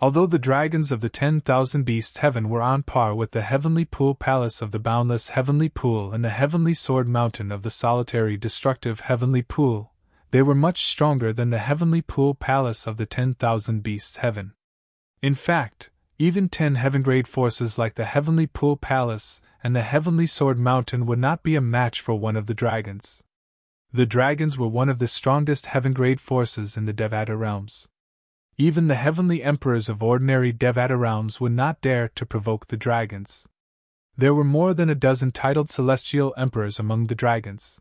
Although the dragons of the 10,000 Beasts Heaven were on par with the Heavenly Pool Palace of the Boundless Heavenly Pool and the Heavenly Sword Mountain of the Solitary Destructive Heavenly Pool, they were much stronger than the Heavenly Pool Palace of the 10,000 Beasts Heaven. In fact, even 10 heaven-grade forces like the Heavenly Pool Palace and the Heavenly Sword Mountain would not be a match for one of the dragons. The dragons were one of the strongest heaven-grade forces in the Devata realms. Even the heavenly emperors of ordinary Devata realms would not dare to provoke the dragons. There were more than a dozen titled celestial emperors among the dragons.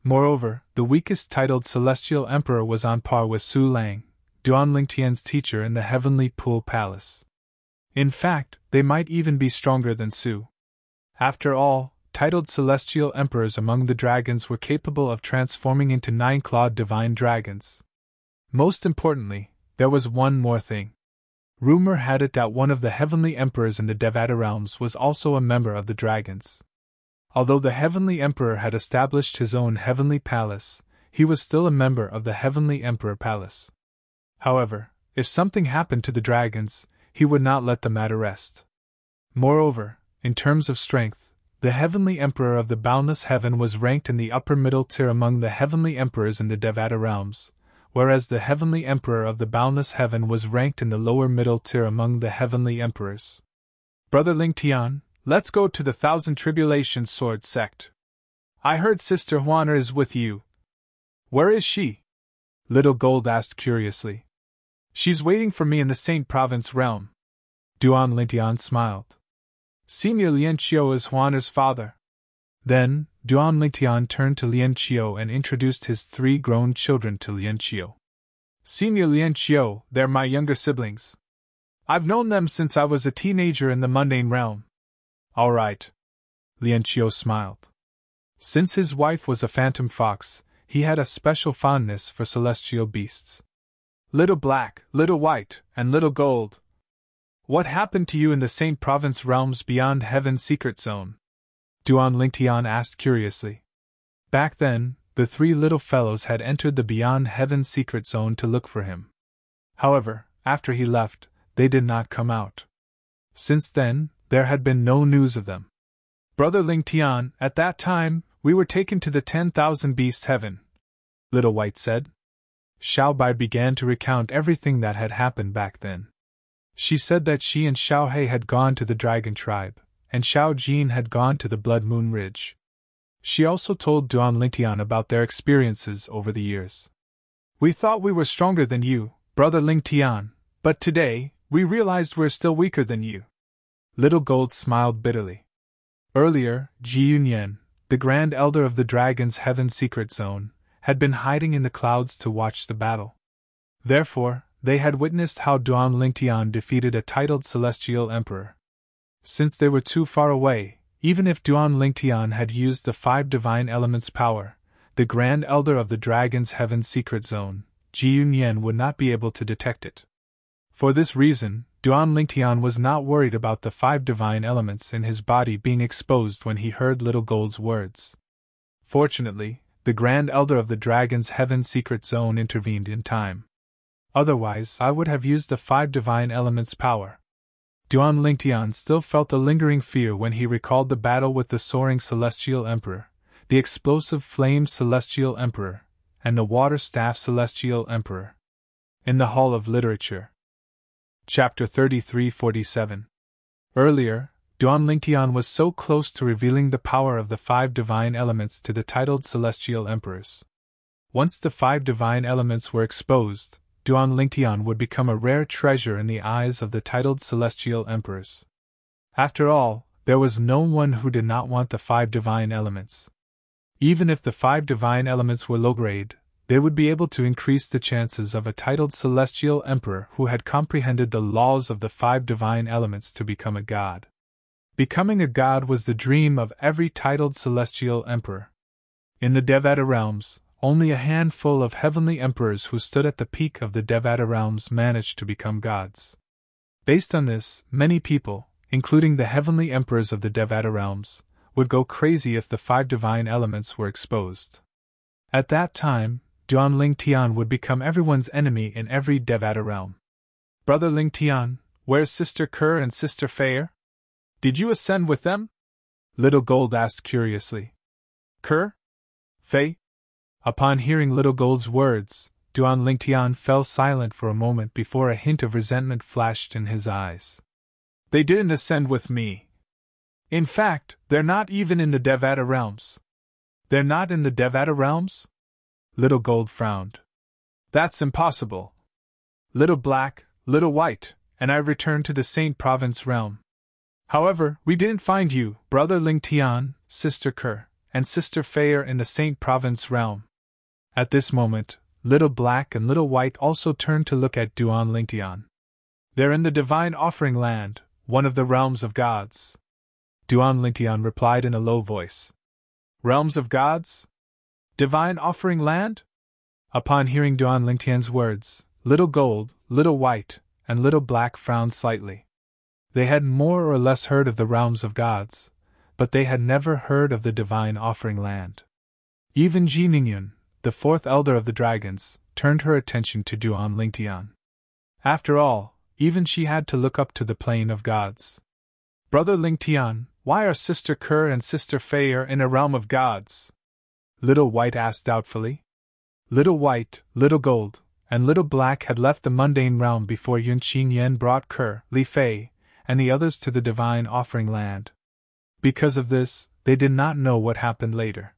Moreover, the weakest titled celestial emperor was on par with Su Lang, Duan Lingtian's teacher in the Heavenly Pool Palace. In fact, they might even be stronger than Su. After all, titled celestial emperors among the dragons were capable of transforming into 9-clawed divine dragons. Most importantly, there was one more thing. Rumor had it that one of the heavenly emperors in the Devata realms was also a member of the dragons. Although the heavenly emperor had established his own heavenly palace, he was still a member of the Heavenly Emperor Palace. However, if something happened to the dragons, he would not let the matter rest. Moreover, in terms of strength, the Heavenly Emperor of the boundless heaven was ranked in the upper middle tier among the heavenly emperors in the Devata realms, whereas the Heavenly Emperor of the boundless heaven was ranked in the lower middle tier among the heavenly emperors. Brother Ling Tian, let's go to the Thousand Tribulations Sword sect. I heard Sister Juana is with you. Where is she? Little Gold asked curiously. She's waiting for me in the Saint Province realm. Duan Lingtian smiled. Senior Lian Qiu is Juana's father. Then, Duan Lingtian turned to Lian Qiu and introduced his 3 grown children to Lian Qiu. Senior Lian Qiu, they're my younger siblings. I've known them since I was a teenager in the mundane realm. All right. Lian Qiu smiled. Since his wife was a phantom fox, he had a special fondness for celestial beasts. Little Black, Little White, and Little Gold. What happened to you in the Saint Province realms beyond Heaven's secret zone? Duan Lingtian asked curiously. Back then, the 3 little fellows had entered the Beyond Heaven's secret zone to look for him. However, after he left, they did not come out. Since then, there had been no news of them. Brother Lingtian, at that time, we were taken to the 10,000 Beast Heaven, Little White said. Xiao Bai began to recount everything that had happened back then. She said that she and Xiao He had gone to the Dragon Tribe, and Xiao Jin had gone to the Blood Moon Ridge. She also told Duan Lingtian about their experiences over the years. We thought we were stronger than you, Brother Lingtian, but today, we realized we're still weaker than you. Little Gold smiled bitterly. Earlier, Ji Yunyan, the Grand Elder of the Dragon's Heaven secret zone, had been hiding in the clouds to watch the battle. Therefore, they had witnessed how Duan Lingtian defeated a titled Celestial Emperor. Since they were too far away, even if Duan Lingtian had used the 5 divine elements' power, the Grand Elder of the Dragon's Heaven secret zone, Ji Yunyan, would not be able to detect it. For this reason, Duan Lingtian was not worried about the 5 divine elements in his body being exposed when he heard Little Gold's words. Fortunately, the Grand Elder of the Dragon's Heaven secret zone intervened in time. Otherwise, I would have used the 5 divine elements' power. Duan Lingtian still felt a lingering fear when he recalled the battle with the Soaring Celestial Emperor, the Explosive Flame Celestial Emperor, and the Water Staff Celestial Emperor. In the Hall of Literature. Chapter 3347. Earlier, Duan Lingtian was so close to revealing the power of the 5 divine elements to the titled Celestial Emperors. Once the 5 divine elements were exposed, Duan Lingtian would become a rare treasure in the eyes of the titled Celestial Emperors. After all, there was no one who did not want the 5 divine elements. Even if the 5 divine elements were low-grade, they would be able to increase the chances of a titled Celestial Emperor who had comprehended the laws of the 5 divine elements to become a god. Becoming a god was the dream of every titled Celestial Emperor. In the Devata realms, only a handful of heavenly emperors who stood at the peak of the Devata realms managed to become gods. Based on this, many people, including the heavenly emperors of the Devata realms, would go crazy if the 5 divine elements were exposed. At that time, Duan Lingtian would become everyone's enemy in every Devata realm. Brother Lingtian, where's Sister Kerr and Sister Fair? Did you ascend with them? Little Gold asked curiously. Kerr? Fei? Upon hearing Little Gold's words, Duan Lingtian fell silent for a moment before a hint of resentment flashed in his eyes. They didn't ascend with me. In fact, they're not even in the Devata realms. They're not in the Devata realms? Little Gold frowned. That's impossible. Little Black, Little White, and I returned to the Saint Province realm. However, we didn't find you, Brother Lingtian, Sister Kerr, and Sister Fair in the Saint Province realm. At this moment, Little Black and Little White also turned to look at Duan Lingtian. They're in the Divine Offering Land, one of the realms of gods. Duan Lingtian replied in a low voice. Realms of gods? Divine Offering Land? Upon hearing Duan Lingtian's words, Little Gold, Little White, and Little Black frowned slightly. They had more or less heard of the realms of gods, but they had never heard of the Divine Offering Land. Even Ji Ningyun, the 4th elder of the dragons, turned her attention to Duan Lingtian. After all, even she had to look up to the plane of gods. Brother Ling Tian, why are Sister Kerr and Sister Fei in a realm of gods? Little White asked doubtfully. Little White, Little Gold, and Little Black had left the mundane realm before Yun Qin Yen brought Kerr, Li Fei, and the others to the divine offering land. Because of this, they did not know what happened later.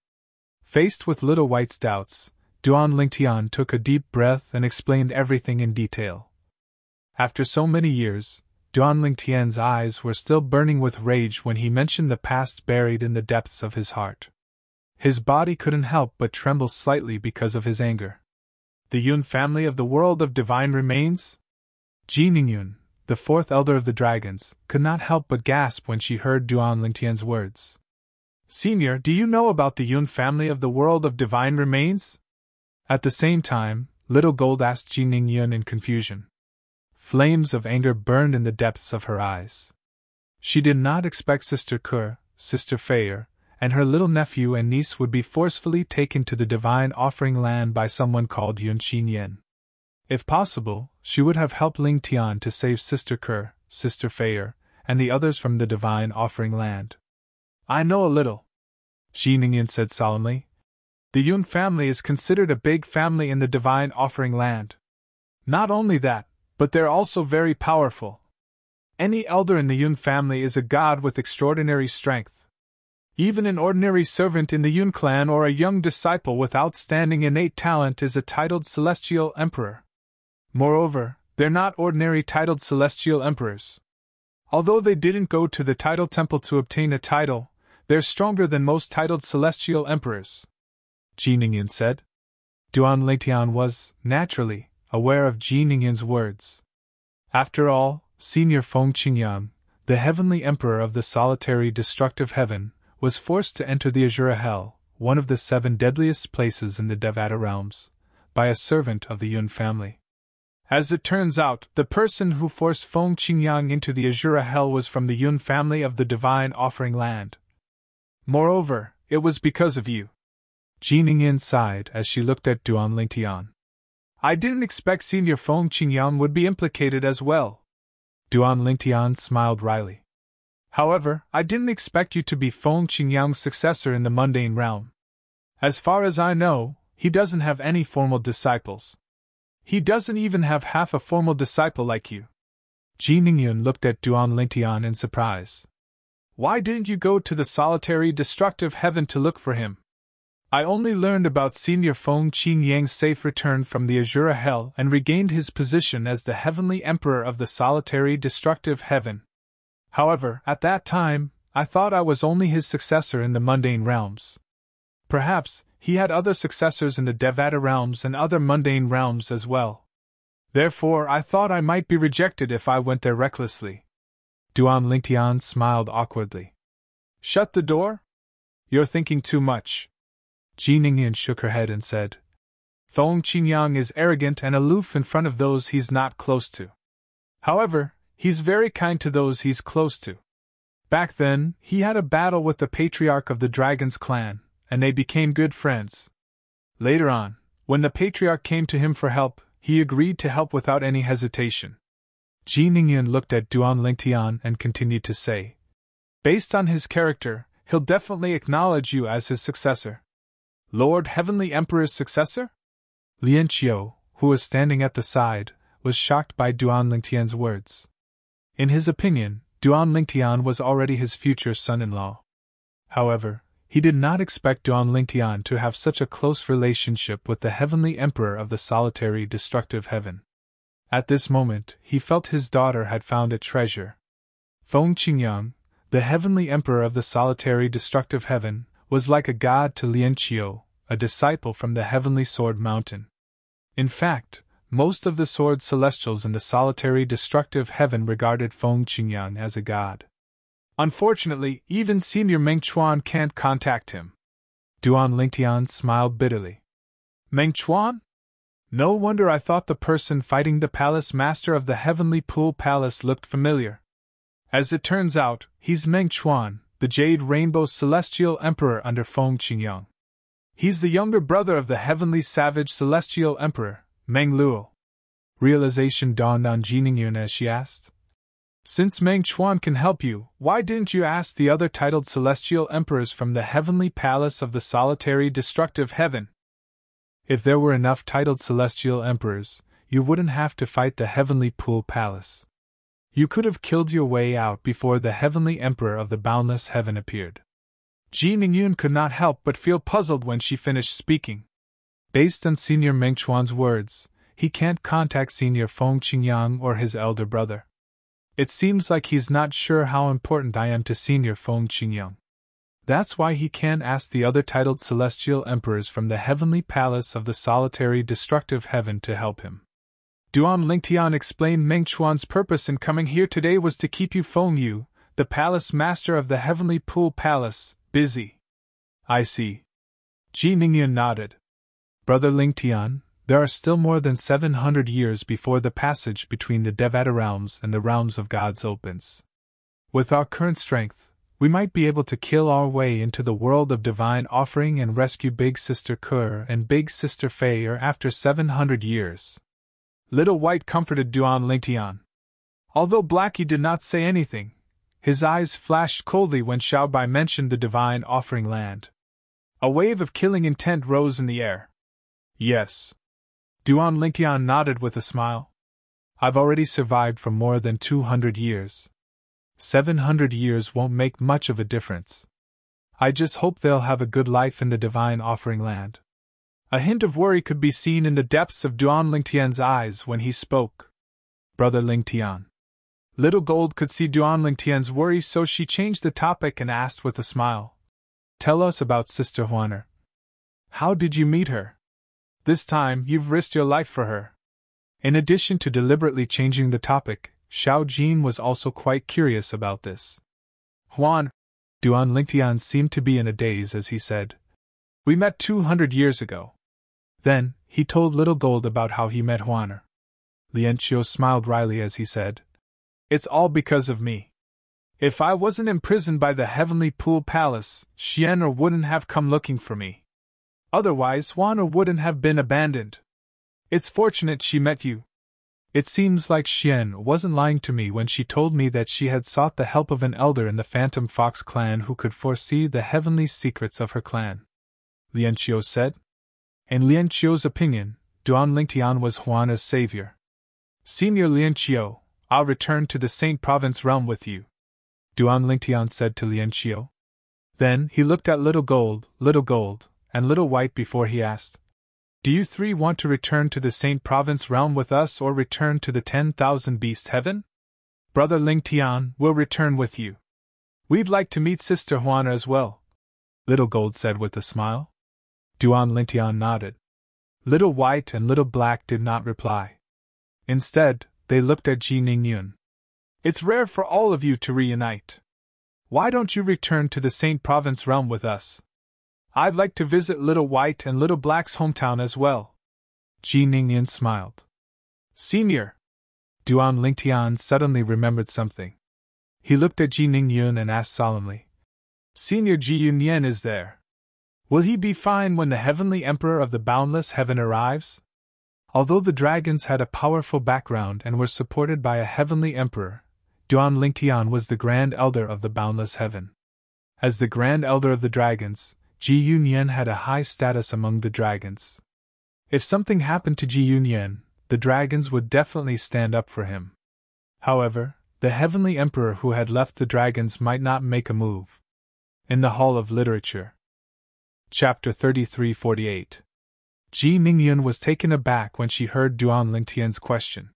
Faced with Little White's doubts, Duan Lingtian took a deep breath and explained everything in detail. After so many years, Duan Lingtian's eyes were still burning with rage when he mentioned the past buried in the depths of his heart. His body couldn't help but tremble slightly because of his anger. The Yun family of the world of divine remains? Ji Ningyun, the fourth elder of the dragons, could not help but gasp when she heard Duan Lingtian's words. Senior, do you know about the Yun family of the world of divine remains? At the same time, Little Gold asked Ji Ningyun in confusion. Flames of anger burned in the depths of her eyes. She did not expect Sister Kerr, Sister Fei, and her little nephew and niece would be forcefully taken to the divine offering land by someone called Yun Qin Yen. If possible, she would have helped Ling Tian to save Sister Kerr, Sister Fei, and the others from the divine offering land. I know a little, Ji Ningyan said solemnly. The Yun family is considered a big family in the divine offering land. Not only that, but they're also very powerful. Any elder in the Yun family is a god with extraordinary strength. Even an ordinary servant in the Yun clan or a young disciple with outstanding innate talent is a titled celestial emperor. Moreover, they're not ordinary titled celestial emperors. Although they didn't go to the title temple to obtain a title, they're stronger than most titled celestial emperors, Ji Ningyan said. Duan Lingtian was, naturally, aware of Ji Ningyan's words. After all, Senior Feng Qingyang, the heavenly emperor of the solitary destructive heaven, was forced to enter the Azure Hell, one of the 7 deadliest places in the Devata realms, by a servant of the Yun family. As it turns out, the person who forced Feng Qingyang into the Azure Hell was from the Yun family of the divine offering land. Moreover, it was because of you. Ji Ningyan sighed as she looked at Duan Lingtian. I didn't expect Senior Feng Qingyang would be implicated as well. Duan Lingtian smiled wryly. However, I didn't expect you to be Feng Qingyang's successor in the mundane realm. As far as I know, he doesn't have any formal disciples. He doesn't even have half a formal disciple like you. Ji Ningyun looked at Duan Lingtian in surprise. Why didn't you go to the solitary destructive heaven to look for him? I only learned about Senior Feng Qingyang's safe return from the Azure Hell and regained his position as the heavenly emperor of the solitary destructive heaven. However, at that time, I thought I was only his successor in the mundane realms. Perhaps, he had other successors in the Devata realms and other mundane realms as well. Therefore, I thought I might be rejected if I went there recklessly. Duan Lingtian smiled awkwardly. Shut the door? You're thinking too much. Ji Ningyan shook her head and said, Feng Qingyang is arrogant and aloof in front of those he's not close to. However, he's very kind to those he's close to. Back then, he had a battle with the patriarch of the Dragon's clan, and they became good friends. Later on, when the patriarch came to him for help, he agreed to help without any hesitation. Ji Ningyan looked at Duan Lingtian and continued to say, Based on his character, he'll definitely acknowledge you as his successor. Lord Heavenly Emperor's successor? Lian Qiu, who was standing at the side, was shocked by Duan Lingtian's words. In his opinion, Duan Lingtian was already his future son-in-law. However, he did not expect Duan Lingtian to have such a close relationship with the heavenly emperor of the solitary destructive heaven. At this moment, he felt his daughter had found a treasure. Feng Qingyang, the heavenly emperor of the solitary destructive heaven, was like a god to Lian Qiu, a disciple from the heavenly sword mountain. In fact, most of the sword celestials in the solitary destructive heaven regarded Feng Qingyang as a god. Unfortunately, even Senior Meng Chuan can't contact him. Duan Lingtian smiled bitterly. Meng Chuan? No wonder I thought the person fighting the palace master of the heavenly pool palace looked familiar. As it turns out, he's Meng Chuan, the Jade Rainbow's celestial emperor under Feng Qingyang. He's the younger brother of the heavenly savage celestial emperor, Meng Luo. Realization dawned on Jiningyun as she asked. Since Meng Chuan can help you, why didn't you ask the other titled celestial emperors from the heavenly palace of the solitary destructive heaven? If there were enough titled celestial emperors, you wouldn't have to fight the heavenly pool palace. You could have killed your way out before the heavenly emperor of the boundless heaven appeared. Jiningyun could not help but feel puzzled when she finished speaking. Based on Senior Meng Chuan's words, he can't contact Senior Feng Qingyang or his elder brother. It seems like he's not sure how important I am to Senior Feng Qingyang. That's why he can't ask the other titled celestial emperors from the heavenly palace of the solitary destructive heaven to help him. Duan Lingtian explained Meng Chuan's purpose in coming here today was to keep you Feng Yu, the palace master of the heavenly pool palace, busy. I see. Jiningyun nodded. Brother Lingtian, there are still more than 700 years before the passage between the Devata realms and the realms of gods opens. With our current strength, we might be able to kill our way into the world of divine offering and rescue Big Sister Kur and Big Sister Fei after 700 years. Little White comforted Duan Lingtian. Although Blackie did not say anything, his eyes flashed coldly when Xiaobai mentioned the divine offering land. A wave of killing intent rose in the air. Yes. Duan Lingtian nodded with a smile. I've already survived for more than 200 years. 700 years won't make much of a difference. I just hope they'll have a good life in the divine offering land. A hint of worry could be seen in the depths of Duan Lingtian's eyes when he spoke. Brother Lingtian. Little Gold could see Duan Lingtian's worry, so she changed the topic and asked with a smile. Tell us about Sister Huaner. How did you meet her? This time, you've risked your life for her. In addition to deliberately changing the topic, Xiao Jin was also quite curious about this. Duan Lingtian seemed to be in a daze as he said. We met 200 years ago. Then, he told Little Gold about how he met Huaner. Lian Qiu smiled wryly as he said. It's all because of me. If I wasn't imprisoned by the heavenly pool palace, Xian'er wouldn't have come looking for me. Otherwise, Huaner wouldn't have been abandoned. It's fortunate she met you. It seems like Xian wasn't lying to me when she told me that she had sought the help of an elder in the Phantom Fox clan who could foresee the heavenly secrets of her clan. Lian Qiu said. In Lian Qiu's opinion, Duan Lingtian was Huaner's savior. Senior Lian Qiu, I'll return to the Saint Province realm with you, Duan Lingtian said to Lian Qiu. Then he looked at Little Gold, and Little White before he asked, do you three want to return to the Saint Province realm with us or return to the 10,000 Beast Heaven? Brother Lingtian will return with you. We'd like to meet Sister Huaner as well, Little Gold said with a smile. Duan Lingtian nodded. Little White and Little Black did not reply. Instead, they looked at Jiningyun. It's rare for all of you to reunite. Why don't you return to the Saint Province realm with us? I'd like to visit Little White and Little Black's hometown as well. Jiningyun smiled. Senior. Duan Lingtian suddenly remembered something. He looked at Jiningyun and asked solemnly. Senior Ji Yunyan is there. Will he be fine when the heavenly emperor of the boundless heaven arrives? Although the dragons had a powerful background and were supported by a heavenly emperor, Duan Lingtian was the Grand Elder of the boundless heaven. As the Grand Elder of the dragons, Ji Yunyan had a high status among the dragons. If something happened to Ji Yunyan, the dragons would definitely stand up for him. However, the heavenly emperor who had left the dragons might not make a move. In the Hall of Literature. Chapter 3348. Ji Ningyun was taken aback when she heard Duan Lingtian's question.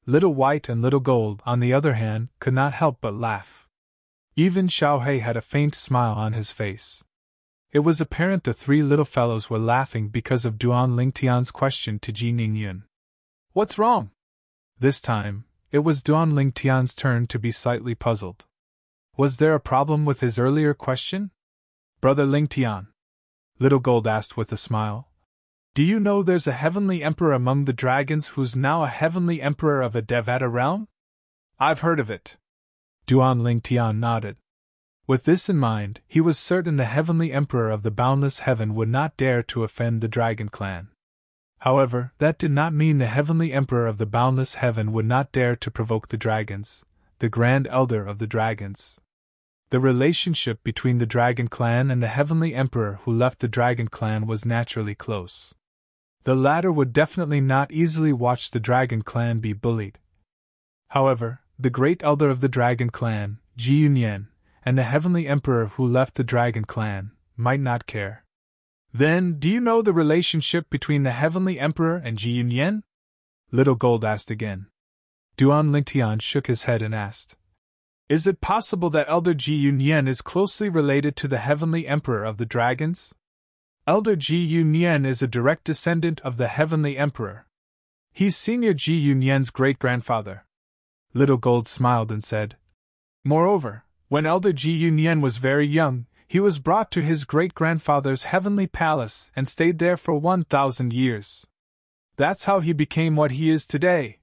Little White and Little Gold, on the other hand, could not help but laugh. Even Xiaohei had a faint smile on his face. It was apparent the three little fellows were laughing because of Duan Lingtian's question to Ji Ningyun. What's wrong? This time, it was Duan Lingtian's turn to be slightly puzzled. Was there a problem with his earlier question? Brother Lingtian, Little Gold asked with a smile. Do you know there's a heavenly emperor among the dragons who's now a heavenly emperor of a Devata realm? I've heard of it. Duan Lingtian nodded. With this in mind, he was certain the heavenly emperor of the boundless heaven would not dare to offend the dragon clan. However, that did not mean the heavenly emperor of the boundless heaven would not dare to provoke the dragons, the grand elder of the dragons. The relationship between the dragon clan and the heavenly emperor who left the dragon clan was naturally close. The latter would definitely not easily watch the dragon clan be bullied. However, the great elder of the dragon clan, Ji Yunyan, and the heavenly emperor who left the dragon clan, might not care. Then, do you know the relationship between the heavenly emperor and Ji Yunyan? Little Gold asked again. Duan Lingtian shook his head and asked, Is it possible that Elder Ji Yunyan is closely related to the heavenly emperor of the dragons? Elder Ji Yunyan is a direct descendant of the heavenly emperor. He's Senior Ji Yunyan's great-grandfather. Little Gold smiled and said, Moreover, when Elder Ji Yunyan was very young, he was brought to his great-grandfather's heavenly palace and stayed there for 1,000 years. That's how he became what he is today.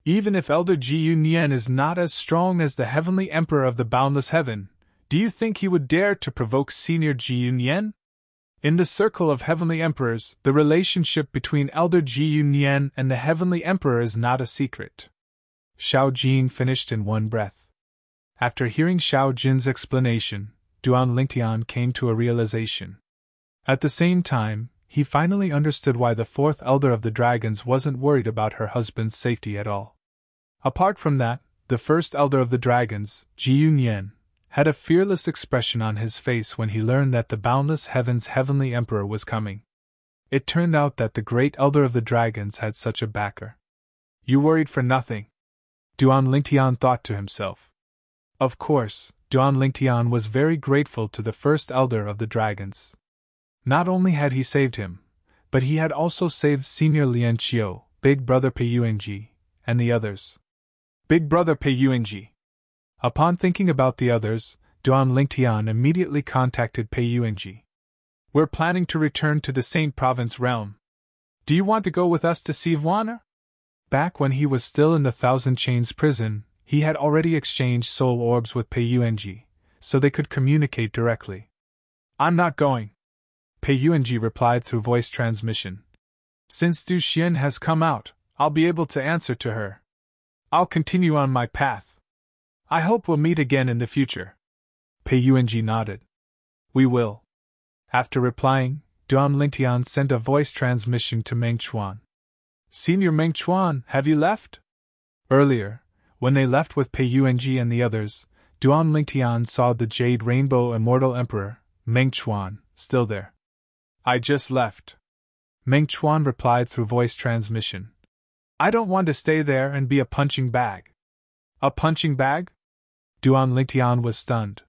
Even if Elder Ji Yunyan is not as strong as the heavenly emperor of the boundless heaven, do you think he would dare to provoke Senior Ji Yunyan? In the circle of heavenly emperors, the relationship between Elder Ji Yunyan and the heavenly emperor is not a secret. Xiao Jin finished in one breath. After hearing Xiao Jin's explanation, Duan Lingtian came to a realization. At the same time, he finally understood why the fourth elder of the dragons wasn't worried about her husband's safety at all. Apart from that, the first elder of the dragons, Ji Yunyan, had a fearless expression on his face when he learned that the boundless heaven's heavenly emperor was coming. It turned out that the great elder of the dragons had such a backer. You worried for nothing, Duan Lingtian thought to himself. Of course, Duan Lingtian was very grateful to the first elder of the dragons. Not only had he saved him, but he had also saved Senior Lian Qiu, Big Brother Pei Yuanji, and the others. Big Brother Pei Yuanji. Upon thinking about the others, Duan Lingtian immediately contacted Pei Yuanji. We're planning to return to the Saint Province realm. Do you want to go with us to see Vuana? Back when he was still in the Thousand Chains prison, he had already exchanged soul orbs with Pei Yuanji, so they could communicate directly. I'm not going, Pei Yuanji replied through voice transmission. Since Du Xian has come out, I'll be able to answer to her. I'll continue on my path. I hope we'll meet again in the future. Pei Yuanji nodded. We will. After replying, Duan Lingtian sent a voice transmission to Meng Chuan. Senior Meng Chuan, have you left? Earlier, when they left with Pei Yuanji and the others, Duan Lingtian saw the Jade Rainbow Immortal Emperor, Meng Chuan, still there. I just left. Meng Chuan replied through voice transmission. I don't want to stay there and be a punching bag. A punching bag? Duan Lingtian was stunned.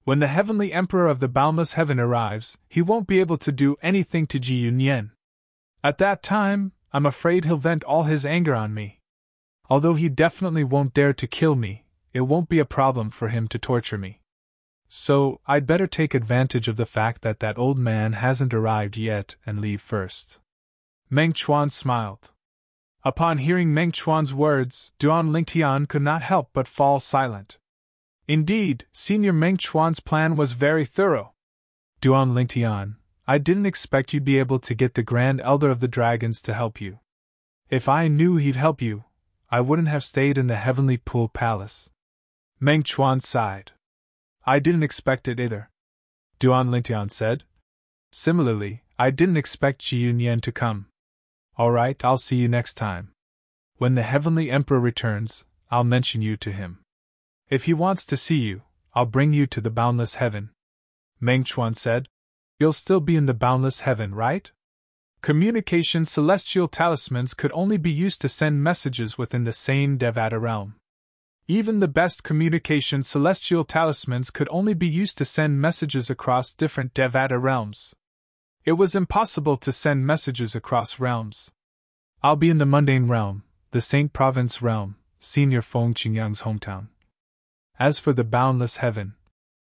When the heavenly emperor of the boundless heaven arrives, he won't be able to do anything to Ji Yunyan. At that time, I'm afraid he'll vent all his anger on me. Although he definitely won't dare to kill me, it won't be a problem for him to torture me. So, I'd better take advantage of the fact that that old man hasn't arrived yet and leave first. Meng Chuan smiled. Upon hearing Meng Chuan's words, Duan Lingtian could not help but fall silent. Indeed, Senior Meng Chuan's plan was very thorough. Duan Lingtian, I didn't expect you'd be able to get the Grand Elder of the Dragons to help you. If I knew he'd help you, I wouldn't have stayed in the Heavenly Pool Palace. Meng Chuan sighed. I didn't expect it either, Duan Lingtian said. Similarly, I didn't expect Ji Yunyan to come. Alright, I'll see you next time. When the Heavenly Emperor returns, I'll mention you to him. If he wants to see you, I'll bring you to the boundless heaven. Meng Chuan said. You'll still be in the boundless heaven, right? Communication celestial talismans could only be used to send messages within the same Devata realm. Even the best communication celestial talismans could only be used to send messages across different Devata realms. It was impossible to send messages across realms. I'll be in the mundane realm, the Saint Province realm, Senior Feng Qingyang's hometown. As for the boundless heaven,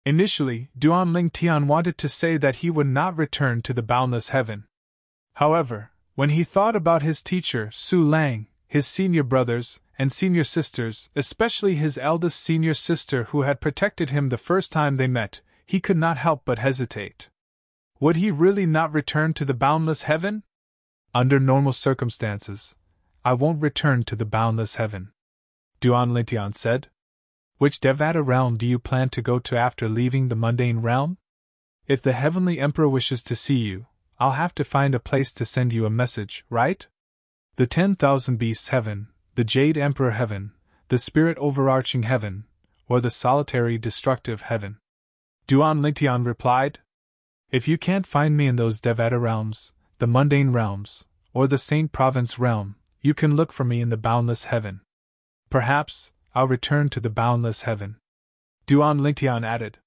initially, Duan Lingtian wanted to say that he would not return to the boundless heaven. However, when he thought about his teacher, Su Lang, his senior brothers, and senior sisters, especially his eldest senior sister who had protected him the first time they met, he could not help but hesitate. Would he really not return to the boundless heaven? Under normal circumstances, I won't return to the boundless heaven, Duan Lintian said. Which Devata realm do you plan to go to after leaving the mundane realm? If the Heavenly Emperor wishes to see you, I'll have to find a place to send you a message, right? The 10,000 Beasts Heaven, the Jade Emperor Heaven, the Spirit Overarching Heaven, or the Solitary Destructive Heaven? Duan Lintian replied. If you can't find me in those Devata realms, the mundane realms, or the Saint Province realm, you can look for me in the boundless heaven. Perhaps I'll return to the boundless heaven. Duan Lintian added.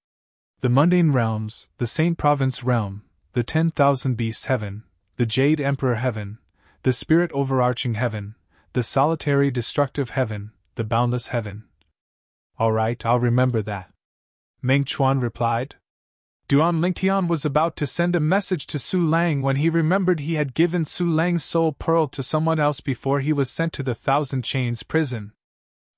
The mundane realms, the Saint Province realm, the 10,000 Beasts Heaven, the Jade Emperor Heaven, the Spirit Overarching Heaven, the Solitary Destructive Heaven, the boundless heaven. All right, I'll remember that, Meng Chuan replied. Duan Lintian was about to send a message to Su Lang when he remembered he had given Su Lang's soul pearl to someone else before he was sent to the Thousand Chains prison.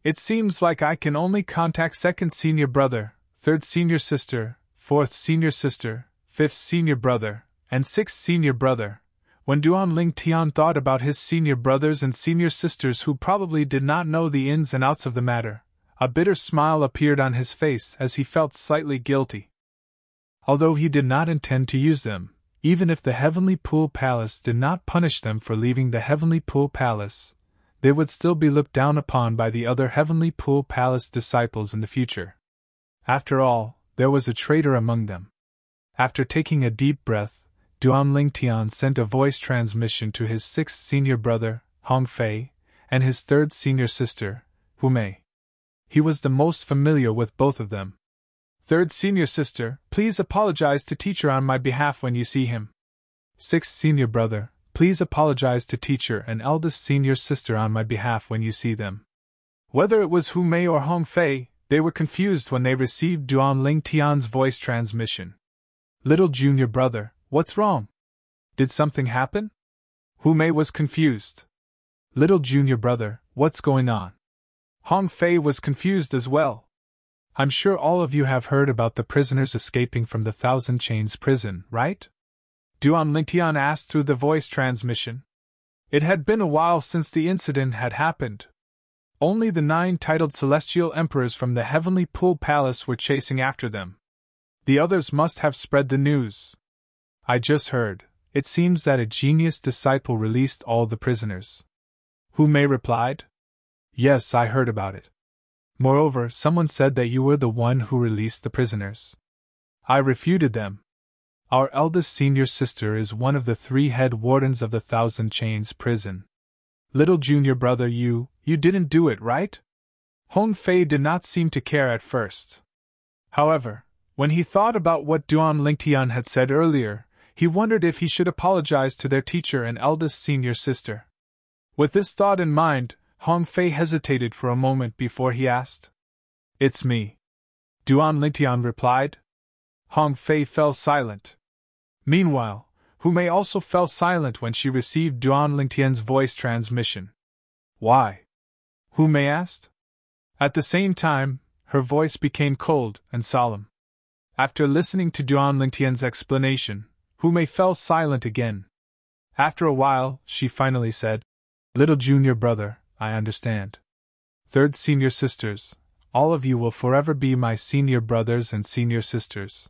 It seems like I can only contact second senior brother, third senior sister, fourth senior sister, fifth senior brother, and sixth senior brother. When Duan Lintian thought about his senior brothers and senior sisters who probably did not know the ins and outs of the matter, a bitter smile appeared on his face as he felt slightly guilty. Although he did not intend to use them, even if the Heavenly Pool Palace did not punish them for leaving the Heavenly Pool Palace, they would still be looked down upon by the other Heavenly Pool Palace disciples in the future. After all, there was a traitor among them. After taking a deep breath, Duan Lintian sent a voice transmission to his sixth senior brother, Hong Fei, and his third senior sister, Hu Mei. He was the most familiar with both of them. Third senior sister, please apologize to teacher on my behalf when you see him. Sixth senior brother, please apologize to teacher and eldest senior sister on my behalf when you see them. Whether it was Hu Mei or Hong Fei, they were confused when they received Duan Lintian's voice transmission. Little junior brother, what's wrong? Did something happen? Hu Mei was confused. Little junior brother, what's going on? Hong Fei was confused as well. I'm sure all of you have heard about the prisoners escaping from the Thousand Chains prison, right? Duan Lintian asked through the voice transmission. It had been a while since the incident had happened. Only the 9 titled celestial emperors from the Heavenly Pool Palace were chasing after them. The others must have spread the news. I just heard. It seems that a genius disciple released all the prisoners. Hu Mei replied. Yes, I heard about it. Moreover, someone said that you were the one who released the prisoners. I refuted them. Our eldest senior sister is one of the 3 head wardens of the Thousand Chains prison. Little junior brother, you didn't do it, right? Hong Fei did not seem to care at first. However, when he thought about what Duan Lintian had said earlier, he wondered if he should apologize to their teacher and eldest senior sister. With this thought in mind, Hong Fei hesitated for a moment before he asked. It's me. Duan Lintian replied. Hong Fei fell silent. Meanwhile, Hu Mei also fell silent when she received Duan Lintian's voice transmission. Why? Hu Mei asked. At the same time, her voice became cold and solemn. After listening to Duan Lintian's explanation, Hu Mei fell silent again. After a while, she finally said, Little junior brother, I understand. Third senior sisters, all of you will forever be my senior brothers and senior sisters.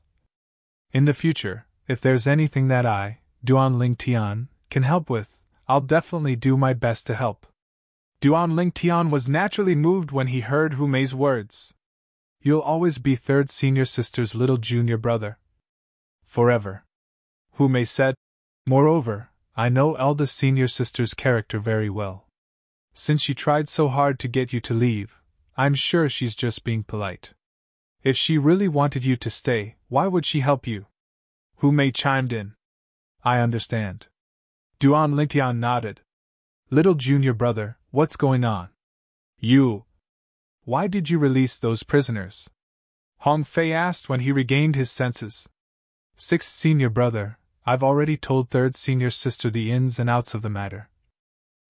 In the future, if there's anything that I, Duan Lintian, can help with, I'll definitely do my best to help. Duan Lintian was naturally moved when he heard Hu Mei's words. You'll always be third senior sister's little junior brother. Forever. Hu Mei said. Moreover, I know eldest senior sister's character very well. Since she tried so hard to get you to leave, I'm sure she's just being polite. If she really wanted you to stay, why would she help you? Hu Mei chimed in. I understand. Duan Lintian nodded. Little junior brother, what's going on? Why did you release those prisoners? Hong Fei asked when he regained his senses. Sixth senior brother, I've already told third senior sister the ins and outs of the matter.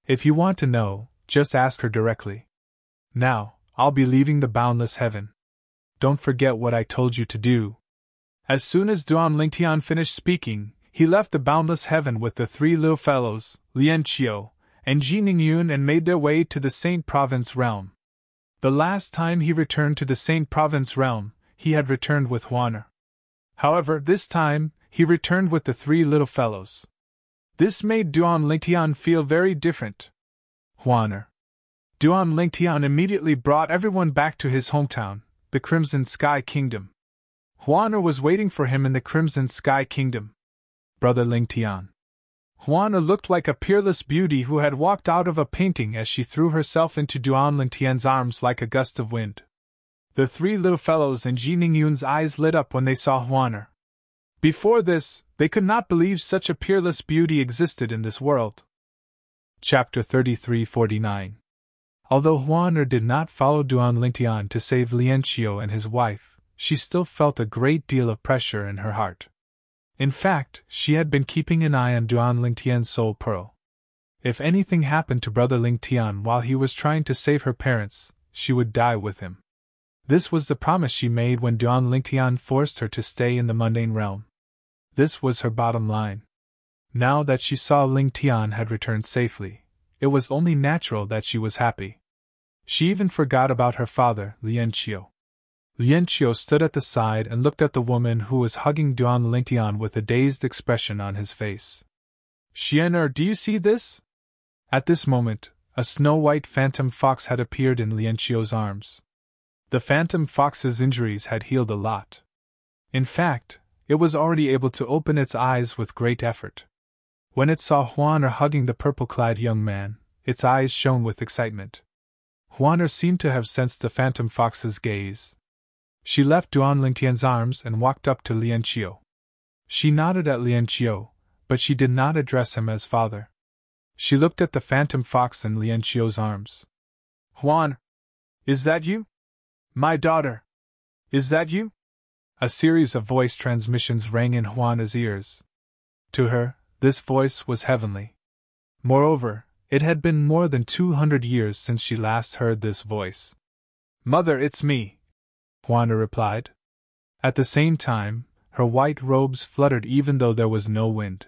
If you want to know, just ask her directly. Now, I'll be leaving the boundless heaven. Don't forget what I told you to do. As soon as Duan Lintian finished speaking, He left the boundless heaven with the three little fellows, Lian Qiu and Ji Ningyun, and made their way to the Saint Province realm. The last time he returned to the Saint Province realm, he had returned with Huaner. However, this time, he returned with the three little fellows. This made Duan Lingtian feel very different. Huaner. Duan Lingtian immediately brought everyone back to his hometown, the Crimson Sky Kingdom. Huaner was waiting for him in the Crimson Sky Kingdom. Brother Lingtian. Huaner looked like a peerless beauty who had walked out of a painting as she threw herself into Duan Lingtian's arms like a gust of wind. The three little fellows and Ji Ningyun's eyes lit up when they saw Huaner. Before this, they could not believe such a peerless beauty existed in this world. Chapter 33-49. Although Huaner did not follow Duan Lingtian to save Lian Qiu and his wife, she still felt a great deal of pressure in her heart. In fact, she had been keeping an eye on Duan Lingtian's soul pearl. If anything happened to Brother Lingtian while he was trying to save her parents, she would die with him. This was the promise she made when Duan Lingtian forced her to stay in the mundane realm. This was her bottom line. Now that she saw Lingtian had returned safely, it was only natural that she was happy. She even forgot about her father, Lian Qiu. Lian Qiu stood at the side and looked at the woman who was hugging Duan Lingtian with a dazed expression on his face. "Xian'er, do you see this?" At this moment, a snow-white phantom fox had appeared in Lian Qiu's arms. The phantom fox's injuries had healed a lot. In fact, it was already able to open its eyes with great effort. When it saw Huaner hugging the purple-clad young man, its eyes shone with excitement. Huaner seemed to have sensed the phantom fox's gaze. She left Duan Lingtian's arms and walked up to Lian Qiu. She nodded at Lian Qiu, but she did not address him as father. She looked at the phantom fox in Lian Qiu's arms. "Huan, is that you? My daughter, is that you?" A series of voice transmissions rang in Huaner's ears. To her, this voice was heavenly. Moreover, it had been more than 200 years since she last heard this voice. "Mother, it's me," Huaner replied. At the same time, her white robes fluttered even though there was no wind.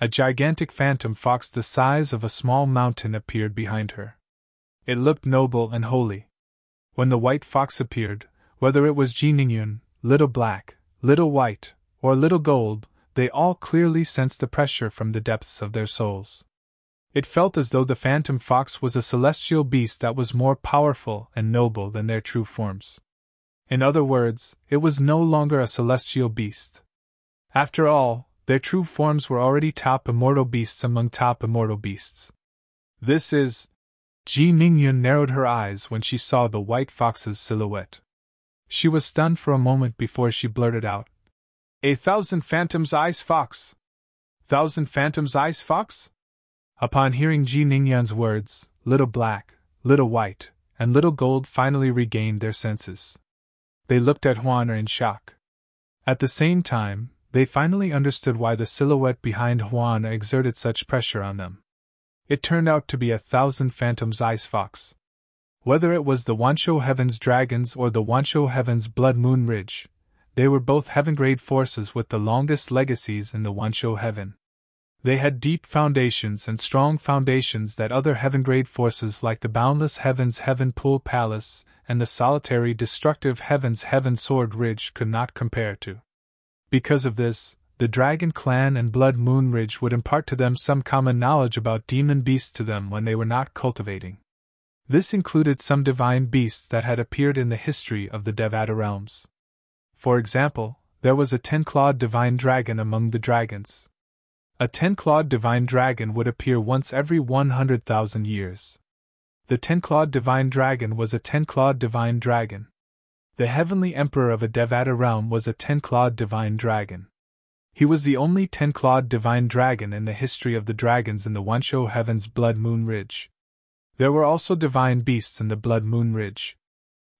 A gigantic phantom fox the size of a small mountain appeared behind her. It looked noble and holy. When the white fox appeared, whether it was Ji Ningyun, Little Black, Little White, or Little Gold, they all clearly sensed the pressure from the depths of their souls. It felt as though the phantom fox was a celestial beast that was more powerful and noble than their true forms. In other words, it was no longer a celestial beast. After all, their true forms were already top immortal beasts among top immortal beasts. This is... Ji Ningyun narrowed her eyes when she saw the white fox's silhouette. She was stunned for a moment before she blurted out, "1,000 phantoms ice fox! 1,000 phantoms ice fox?" Upon hearing Ji Ningyun's words, Little Black, Little White, and Little Gold finally regained their senses. They looked at Huaner in shock. At the same time, they finally understood why the silhouette behind Huaner exerted such pressure on them. It turned out to be 1,000 phantoms ice fox. Whether it was the Wanshou Heaven's dragons or the Wanshou Heaven's Blood Moon Ridge, they were both heaven-grade forces with the longest legacies in the Wanshou Heaven. They had deep foundations and strong foundations that other heaven-grade forces like the Boundless Heaven's Heaven Pool Palace and the solitary destructive Heaven's Heaven Sword Ridge could not compare to. Because of this, the Dragon Clan and Blood Moon Ridge would impart to them some common knowledge about demon beasts to them when they were not cultivating. This included some divine beasts that had appeared in the history of the Devata realms. For example, there was a 10-clawed divine dragon among the dragons. A 10-clawed divine dragon would appear once every 100,000 years. The 10-clawed divine dragon was a 10-clawed divine dragon. The heavenly emperor of a Devata realm was a 10-clawed divine dragon. He was the only 10-clawed divine dragon in the history of the dragons in the Wanshou Heaven's Blood Moon Ridge. There were also divine beasts in the Blood Moon Ridge.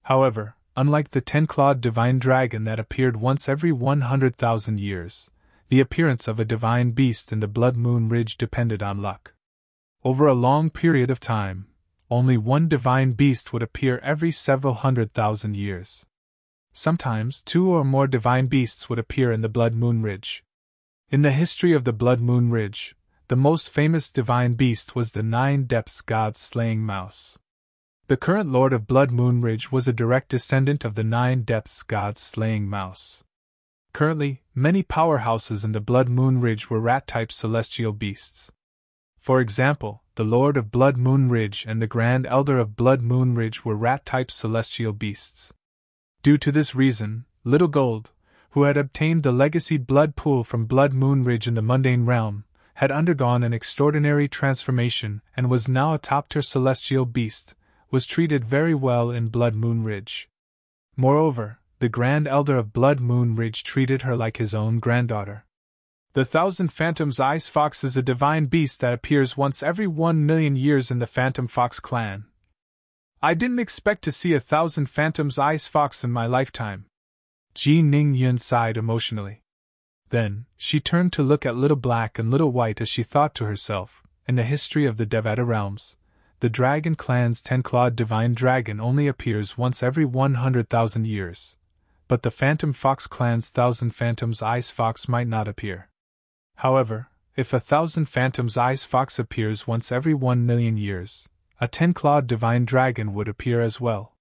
However, unlike the 10-clawed divine dragon that appeared once every 100,000 years, the appearance of a divine beast in the Blood Moon Ridge depended on luck. Over a long period of time, only one divine beast would appear every several 100,000 years. Sometimes 2 or more divine beasts would appear in the Blood Moon Ridge. In the history of the Blood Moon Ridge, the most famous divine beast was the Nine Depths God's slaying mouse. The current Lord of Blood Moon Ridge was a direct descendant of the Nine Depths God's slaying mouse. Currently, many powerhouses in the Blood Moon Ridge were rat-type celestial beasts. For example, the Lord of Blood Moon Ridge and the Grand Elder of Blood Moon Ridge were rat-type celestial beasts. Due to this reason, Little Gold, who had obtained the legacy blood pool from Blood Moon Ridge in the mundane realm, had undergone an extraordinary transformation and was now a top-tier celestial beast, was treated very well in Blood Moon Ridge. Moreover, the Grand Elder of Blood Moon Ridge treated her like his own granddaughter. The Thousand Phantoms Ice Fox is a divine beast that appears once every 1,000,000 years in the Phantom Fox clan. I didn't expect to see 1,000 Phantoms Ice Fox in my lifetime. Ji Ning-yun sighed emotionally. Then, she turned to look at Little Black and Little White as she thought to herself, in the history of the Devata realms, the Dragon Clan's 10-clawed divine dragon only appears once every 100,000 years, but the Phantom Fox clan's 1,000 Phantoms Ice Fox might not appear. However, if 1,000 Phantoms Ice Fox appears once every 1,000,000 years, a 10-clawed divine dragon would appear as well.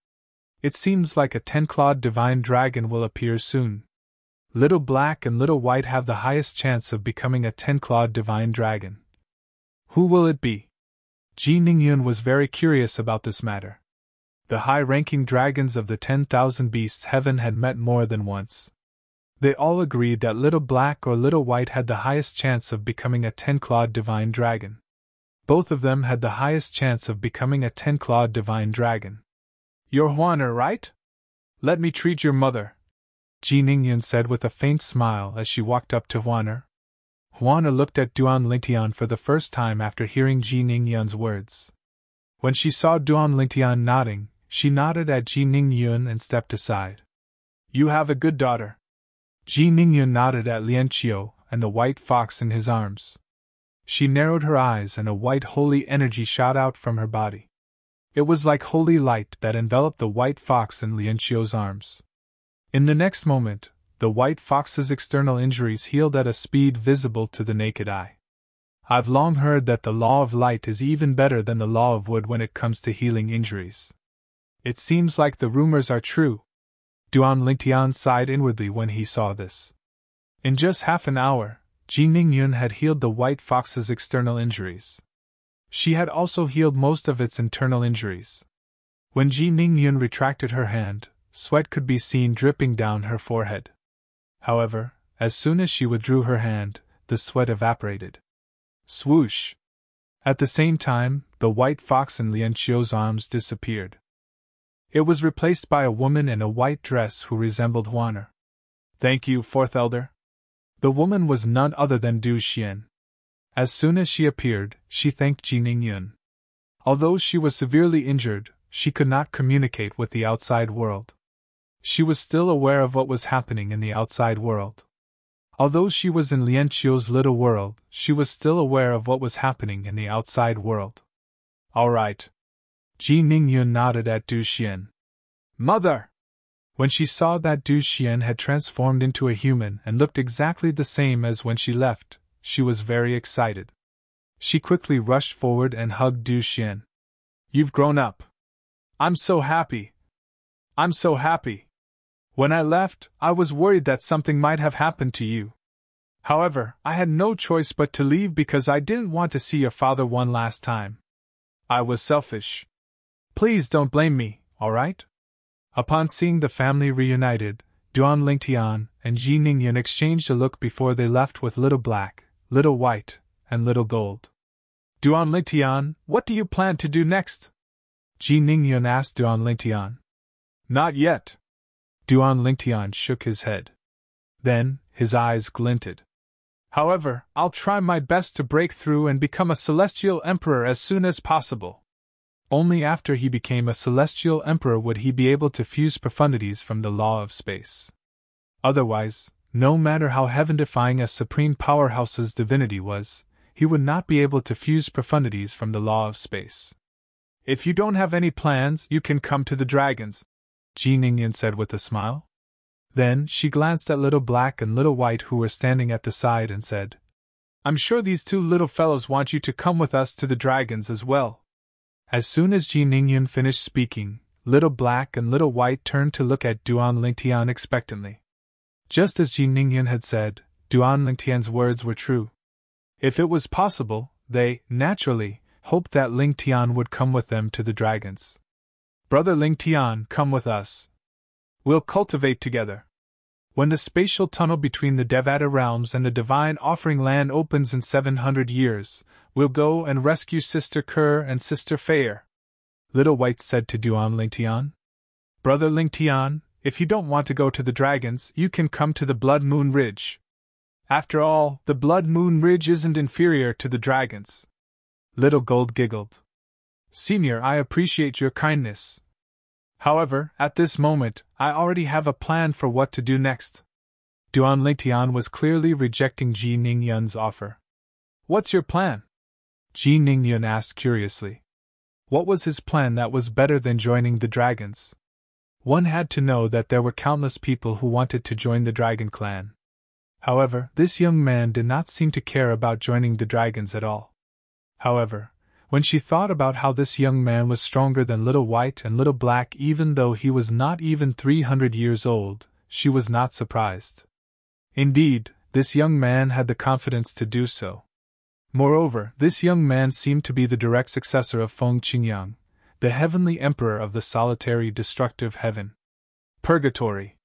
It seems like a 10-clawed divine dragon will appear soon. Little Black and Little White have the highest chance of becoming a 10-clawed divine dragon. Who will it be? Ji Ning-yun was very curious about this matter. The high-ranking dragons of the 10,000 Beasts Heaven had met more than once. They all agreed that Little Black or Little White had the highest chance of becoming a 10-clawed divine dragon. Both of them had the highest chance of becoming a 10-clawed divine dragon. You're Hwaner, right? Let me treat your mother, Ji Ning-yun said with a faint smile as she walked up to Hwaner. Hwaner looked at Duan Lingtian for the first time after hearing Ji Ning-yun's words. When she saw Duan Lingtian nodding, she nodded at Ji Ning-yun and stepped aside. You have a good daughter. Ji Ning-yun nodded at Lien Qiu and the white fox in his arms. She narrowed her eyes and a white holy energy shot out from her body. It was like holy light that enveloped the white fox in Lien Qiu's arms. In the next moment, the white fox's external injuries healed at a speed visible to the naked eye. I've long heard that the law of light is even better than the law of wood when it comes to healing injuries. It seems like the rumors are true. Duan Lingtian sighed inwardly when he saw this. In just half an hour, Ji Ning-yun had healed the white fox's external injuries. She had also healed most of its internal injuries. When Ji Ning-yun retracted her hand, sweat could be seen dripping down her forehead. However, as soon as she withdrew her hand, the sweat evaporated. Swoosh! At the same time, the white fox in Lien Qiu's arms disappeared. It was replaced by a woman in a white dress who resembled Hwaner. Thank you, Fourth Elder. The woman was none other than Du Xian. As soon as she appeared, she thanked Ji Ning-yun. Although she was severely injured, she could not communicate with the outside world. She was still aware of what was happening in the outside world. Although she was in Lien Qiu's little world, she was still aware of what was happening in the outside world. All right. Ji Ning-yun nodded at Du Xian. Mother! When she saw that Du Xian had transformed into a human and looked exactly the same as when she left, she was very excited. She quickly rushed forward and hugged Du Xian. You've grown up. I'm so happy. I'm so happy. When I left, I was worried that something might have happened to you. However, I had no choice but to leave because I didn't want to see your father one last time. I was selfish. Please don't blame me, all right? Upon seeing the family reunited, Duan Lingtian and Ji Ning-yun exchanged a look before they left with Little Black, Little White, and Little Gold. Duan Lingtian, what do you plan to do next? Ji Ning-yun asked Duan Lingtian. Not yet. Duan Lingtian shook his head. Then, his eyes glinted. However, I'll try my best to break through and become a Celestial Emperor as soon as possible. Only after he became a Celestial Emperor would he be able to fuse profundities from the law of space. Otherwise, no matter how heaven-defying a supreme powerhouse's divinity was, he would not be able to fuse profundities from the law of space. If you don't have any plans, you can come to the dragons, Ji Ning-yun said with a smile. Then she glanced at Little Black and Little White, who were standing at the side, and said, I'm sure these two little fellows want you to come with us to the dragons as well. As soon as Ji Ningyun finished speaking, Little Black and Little White turned to look at Duan Lingtian expectantly. Just as Ji Ningyun had said, Duan Lingtian's words were true. If it was possible, they, naturally, hoped that Lingtian would come with them to the dragons. Brother Lingtian, come with us. We'll cultivate together. When the spatial tunnel between the Devata realms and the divine offering land opens in 700 years, we'll go and rescue Sister Kerr and Sister Fair. Little White said to Duan Lingtian. Brother Lingtian, if you don't want to go to the dragons, you can come to the Blood Moon Ridge. After all, the Blood Moon Ridge isn't inferior to the dragons. Little Gold giggled. Senior, I appreciate your kindness. However, at this moment, I already have a plan for what to do next. Duan Lingtian was clearly rejecting Ji Ningyun's offer. What's your plan? Ji Ningyun asked curiously. What was his plan that was better than joining the dragons? One had to know that there were countless people who wanted to join the dragon clan. However, this young man did not seem to care about joining the dragons at all. However, when she thought about how this young man was stronger than Little White and Little Black, even though he was not even 300 years old, she was not surprised. Indeed, this young man had the confidence to do so. Moreover, this young man seemed to be the direct successor of Feng Qingyang, the heavenly emperor of the solitary destructive heaven. Purgatory.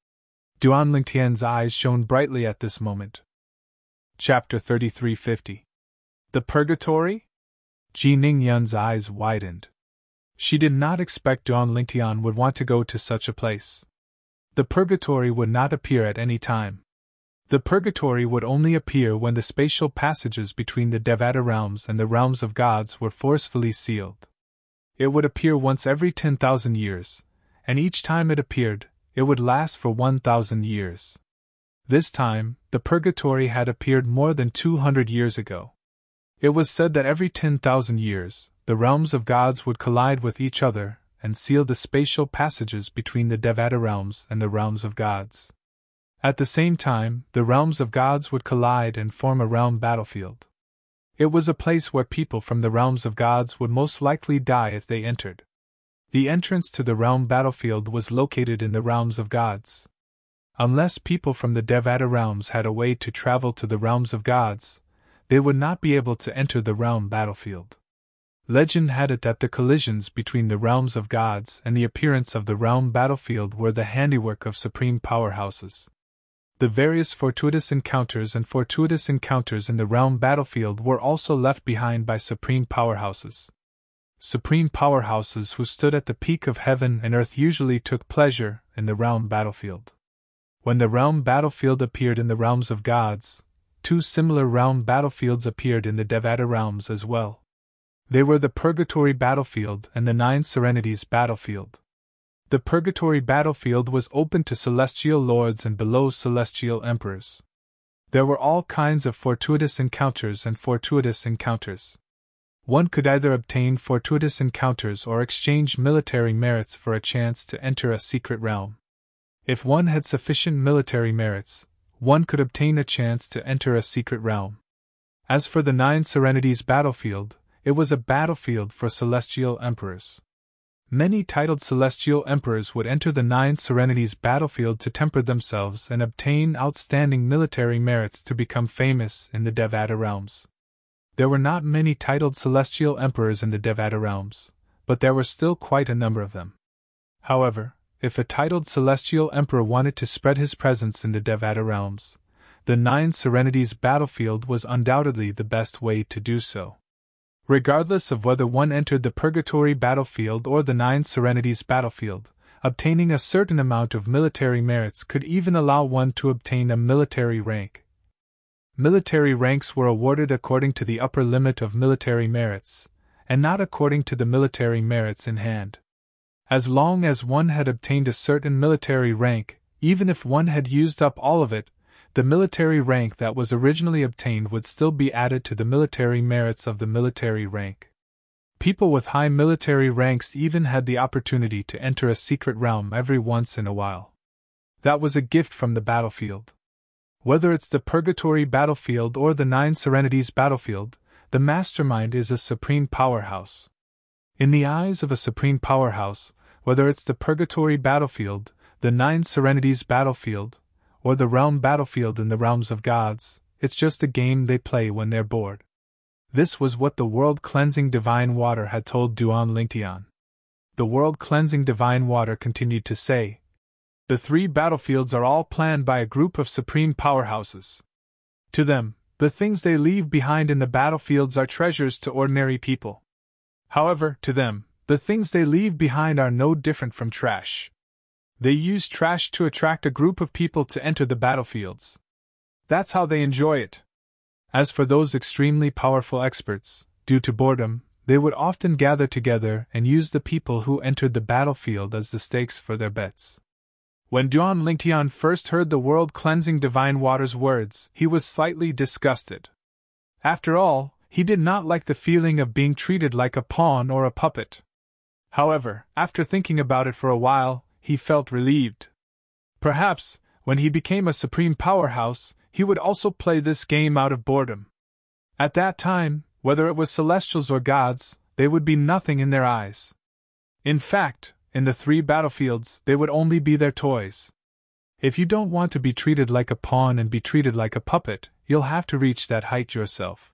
Duan Lingtian's eyes shone brightly at this moment. Chapter 3350. The Purgatory? Ji Ningyun's eyes widened. She did not expect Duan Lingtian would want to go to such a place. The purgatory would not appear at any time. The purgatory would only appear when the spatial passages between the Devata realms and the realms of gods were forcefully sealed. It would appear once every 10,000 years, and each time it appeared, it would last for 1,000 years. This time, the purgatory had appeared more than 200 years ago. It was said that every 10,000 years, the realms of gods would collide with each other and seal the spatial passages between the Devata realms and the realms of gods. At the same time, the realms of gods would collide and form a realm battlefield. It was a place where people from the realms of gods would most likely die if they entered. The entrance to the realm battlefield was located in the realms of gods. Unless people from the Devata realms had a way to travel to the realms of gods, they would not be able to enter the realm battlefield. Legend had it that the collisions between the realms of gods and the appearance of the realm battlefield were the handiwork of supreme powerhouses. The various fortuitous encounters in the realm battlefield were also left behind by supreme powerhouses. Supreme powerhouses who stood at the peak of heaven and earth usually took pleasure in the realm battlefield. When the realm battlefield appeared in the realms of gods, two similar realm battlefields appeared in the Devata realms as well. They were the Purgatory battlefield and the Nine Serenities battlefield. The Purgatory battlefield was open to celestial lords and below celestial emperors. There were all kinds of fortuitous encounters and fortuitous encounters. One could either obtain fortuitous encounters or exchange military merits for a chance to enter a secret realm. If one had sufficient military merits, one could obtain a chance to enter a secret realm. As for the Nine Serenities battlefield, it was a battlefield for celestial emperors. Many titled celestial emperors would enter the Nine Serenities battlefield to temper themselves and obtain outstanding military merits to become famous in the Devata realms. There were not many titled celestial emperors in the Devata realms, but there were still quite a number of them. However, if a titled celestial emperor wanted to spread his presence in the Devata realms, the Nine Serenities battlefield was undoubtedly the best way to do so. Regardless of whether one entered the Purgatory battlefield or the Nine Serenities battlefield, obtaining a certain amount of military merits could even allow one to obtain a military rank. Military ranks were awarded according to the upper limit of military merits, and not according to the military merits in hand. As long as one had obtained a certain military rank, even if one had used up all of it, the military rank that was originally obtained would still be added to the military merits of the military rank. People with high military ranks even had the opportunity to enter a secret realm every once in a while. That was a gift from the battlefield. Whether it's the Purgatory battlefield or the Nine Serenities battlefield, the mastermind is a supreme powerhouse. In the eyes of a supreme powerhouse, whether it's the Purgatory battlefield, the Nine Serenities battlefield, or the realm battlefield in the realms of gods, it's just a game they play when they're bored. This was what the world-cleansing divine water had told Duan Lingtian. The world-cleansing divine water continued to say, "The three battlefields are all planned by a group of supreme powerhouses. To them, the things they leave behind in the battlefields are treasures to ordinary people. However, to them, the things they leave behind are no different from trash. They use trash to attract a group of people to enter the battlefields. That's how they enjoy it. As for those extremely powerful experts, due to boredom, they would often gather together and use the people who entered the battlefield as the stakes for their bets." When Duan Lingtian first heard the world-cleansing divine water's words, he was slightly disgusted. After all, he did not like the feeling of being treated like a pawn or a puppet. However, after thinking about it for a while, he felt relieved. Perhaps, when he became a supreme powerhouse, he would also play this game out of boredom. At that time, whether it was celestials or gods, they would be nothing in their eyes. In fact, in the three battlefields, they would only be their toys. If you don't want to be treated like a pawn and be treated like a puppet, you'll have to reach that height yourself.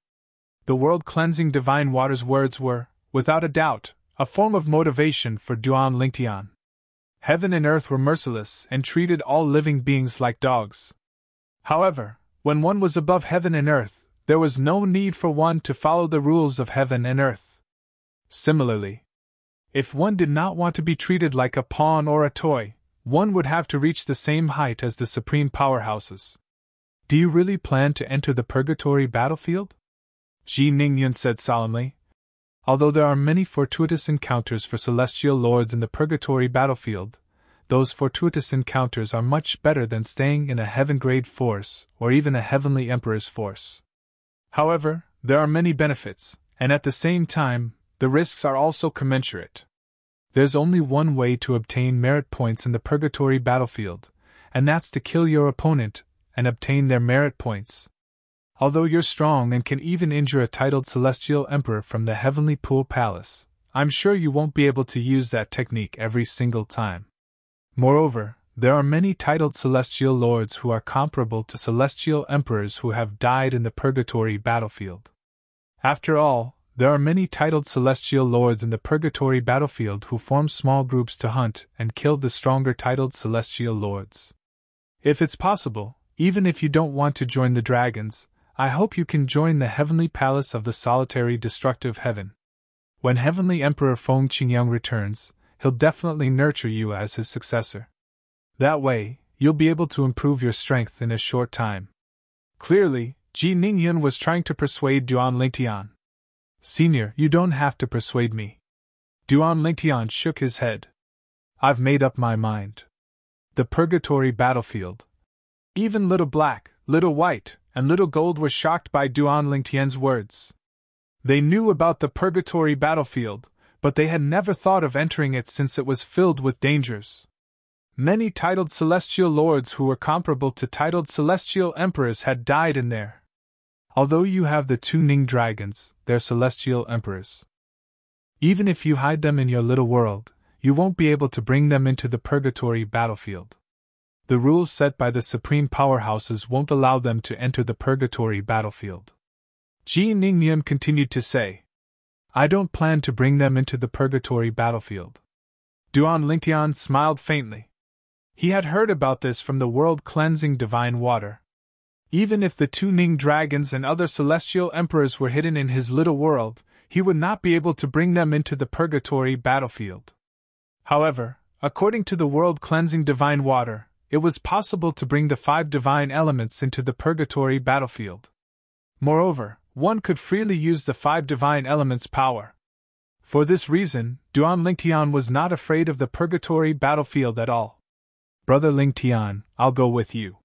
The world-cleansing divine water's words were, without a doubt, a form of motivation for Duan Lingtian. Heaven and earth were merciless and treated all living beings like dogs. However, when one was above heaven and earth, there was no need for one to follow the rules of heaven and earth. Similarly, if one did not want to be treated like a pawn or a toy, one would have to reach the same height as the supreme powerhouses. "Do you really plan to enter the Purgatory battlefield?" Ji Ningyun said solemnly. "Although there are many fortuitous encounters for celestial lords in the Purgatory battlefield, those fortuitous encounters are much better than staying in a heaven-grade force or even a heavenly emperor's force. However, there are many benefits, and at the same time, the risks are also commensurate. There's only one way to obtain merit points in the Purgatory battlefield, and that's to kill your opponent and obtain their merit points. Although you're strong and can even injure a titled celestial emperor from the Heavenly Pool Palace, I'm sure you won't be able to use that technique every single time. Moreover, there are many titled celestial lords who are comparable to celestial emperors who have died in the Purgatory battlefield. After all, there are many titled celestial lords in the Purgatory battlefield who form small groups to hunt and kill the stronger titled celestial lords. If it's possible, even if you don't want to join the dragons, I hope you can join the Heavenly Palace of the Solitary Destructive Heaven. When Heavenly Emperor Feng Qingyang returns, he'll definitely nurture you as his successor. That way, you'll be able to improve your strength in a short time." Clearly, Ji Ningyun was trying to persuade Duan Lingtian. "Senior, you don't have to persuade me." Duan Lingtian shook his head. "I've made up my mind. The Purgatory battlefield." Even Little Black, Little White, and Little Gold were shocked by Duan Lingtian's words. They knew about the Purgatory battlefield, but they had never thought of entering it since it was filled with dangers. Many titled celestial lords who were comparable to titled celestial emperors had died in there. Although you have the two Ning dragons, they're celestial emperors. Even if you hide them in your little world, you won't be able to bring them into the Purgatory battlefield. The rules set by the supreme powerhouses won't allow them to enter the Purgatory battlefield. Ji Ningyun continued to say, "I don't plan to bring them into the Purgatory battlefield." Duan Lingtian smiled faintly. He had heard about this from the world-cleansing divine water. Even if the two Ning dragons and other celestial emperors were hidden in his little world, he would not be able to bring them into the Purgatory battlefield. However, according to the world-cleansing divine water, it was possible to bring the 5 divine elements into the Purgatory battlefield. Moreover, one could freely use the 5 divine elements' power. For this reason, Duan Lingtian was not afraid of the Purgatory battlefield at all. "Brother Lingtian, I'll go with you,"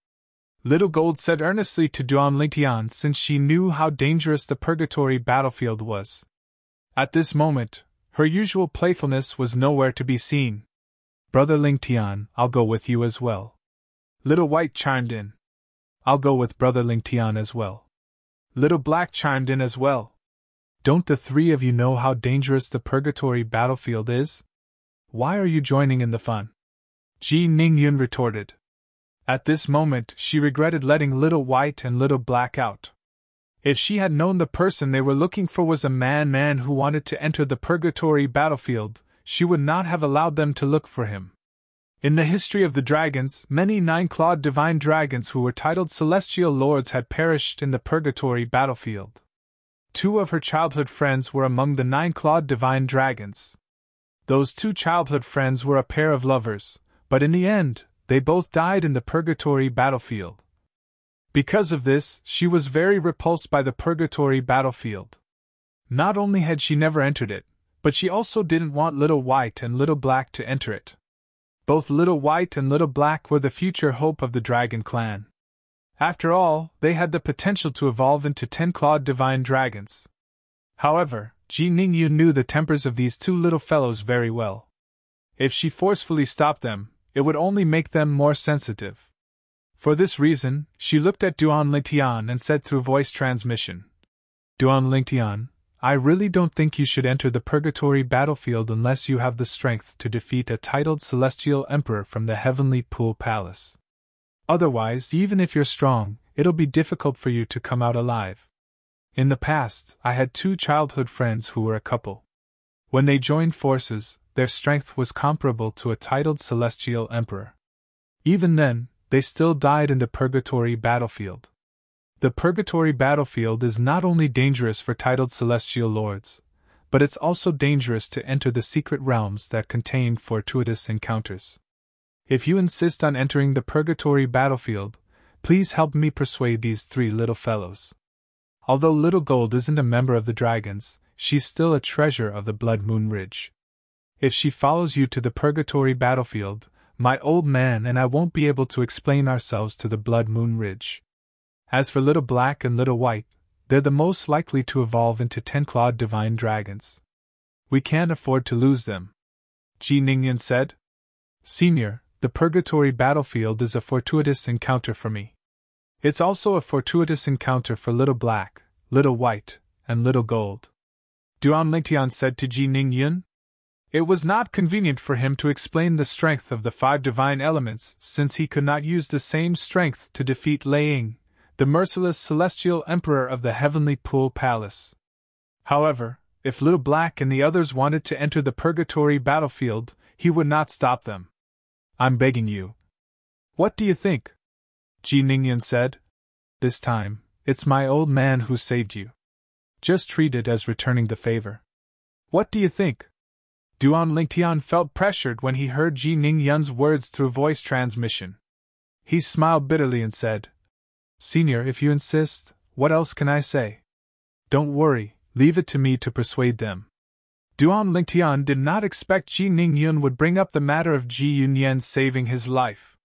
Little Gold said earnestly to Duan Lingtian, since she knew how dangerous the Purgatory battlefield was. At this moment, her usual playfulness was nowhere to be seen. "Brother Lingtian, I'll go with you as well." Little White chimed in. I'll go with Brother Ling Tian as well. Little Black chimed in as well. Don't the three of you know how dangerous the purgatory battlefield is? Why are you joining in the fun? Ji Ningyun retorted. At this moment, she regretted letting Little White and Little Black out. If she had known the person they were looking for was a man who wanted to enter the purgatory battlefield, she would not have allowed them to look for him. In the history of the dragons, many nine-clawed divine dragons who were titled celestial lords had perished in the purgatory battlefield. Two of her childhood friends were among the nine-clawed divine dragons. Those two childhood friends were a pair of lovers, but in the end, they both died in the purgatory battlefield. Because of this, she was very repulsed by the purgatory battlefield. Not only had she never entered it, but she also didn't want Little White and Little Black to enter it. Both Little White and Little Black were the future hope of the dragon clan. After all, they had the potential to evolve into 10-clawed divine dragons. However, Ji Ningyu knew the tempers of these two little fellows very well. If she forcefully stopped them, it would only make them more sensitive. For this reason, she looked at Duan Lingtian and said through voice transmission, Duan Lingtian, I really don't think you should enter the purgatory battlefield unless you have the strength to defeat a titled celestial emperor from the heavenly pool palace. Otherwise, even if you're strong, it'll be difficult for you to come out alive. In the past, I had two childhood friends who were a couple. When they joined forces, their strength was comparable to a titled celestial emperor. Even then, they still died in the purgatory battlefield. The purgatory battlefield is not only dangerous for titled celestial lords, but it's also dangerous to enter the secret realms that contain fortuitous encounters. If you insist on entering the purgatory battlefield, please help me persuade these three little fellows. Although Little Gold isn't a member of the dragons, she's still a treasure of the Blood Moon Ridge. If she follows you to the purgatory battlefield, my old man and I won't be able to explain ourselves to the Blood Moon Ridge. As for Little Black and Little White, they're the most likely to evolve into 10-clawed divine dragons. We can't afford to lose them. Ji Ningyan said. Senior, the purgatory battlefield is a fortuitous encounter for me. It's also a fortuitous encounter for Little Black, Little White, and Little Gold. Duan Lingtian said to Ji Ningyun. It was not convenient for him to explain the strength of the 5 divine elements since he could not use the same strength to defeat Lei Ying, the merciless celestial emperor of the heavenly pool palace. However, if Little Black and the others wanted to enter the purgatory battlefield, he would not stop them. I'm begging you. What do you think? Ji Ningyan said. This time, it's my old man who saved you. Just treat it as returning the favor. What do you think? Duan Lingtian felt pressured when he heard Ji Ningyun's words through voice transmission. He smiled bitterly and said, Senior, if you insist, what else can I say? Don't worry, leave it to me to persuade them. Duan Lingtian did not expect Ji Ningyun would bring up the matter of Ji Yunyan saving his life.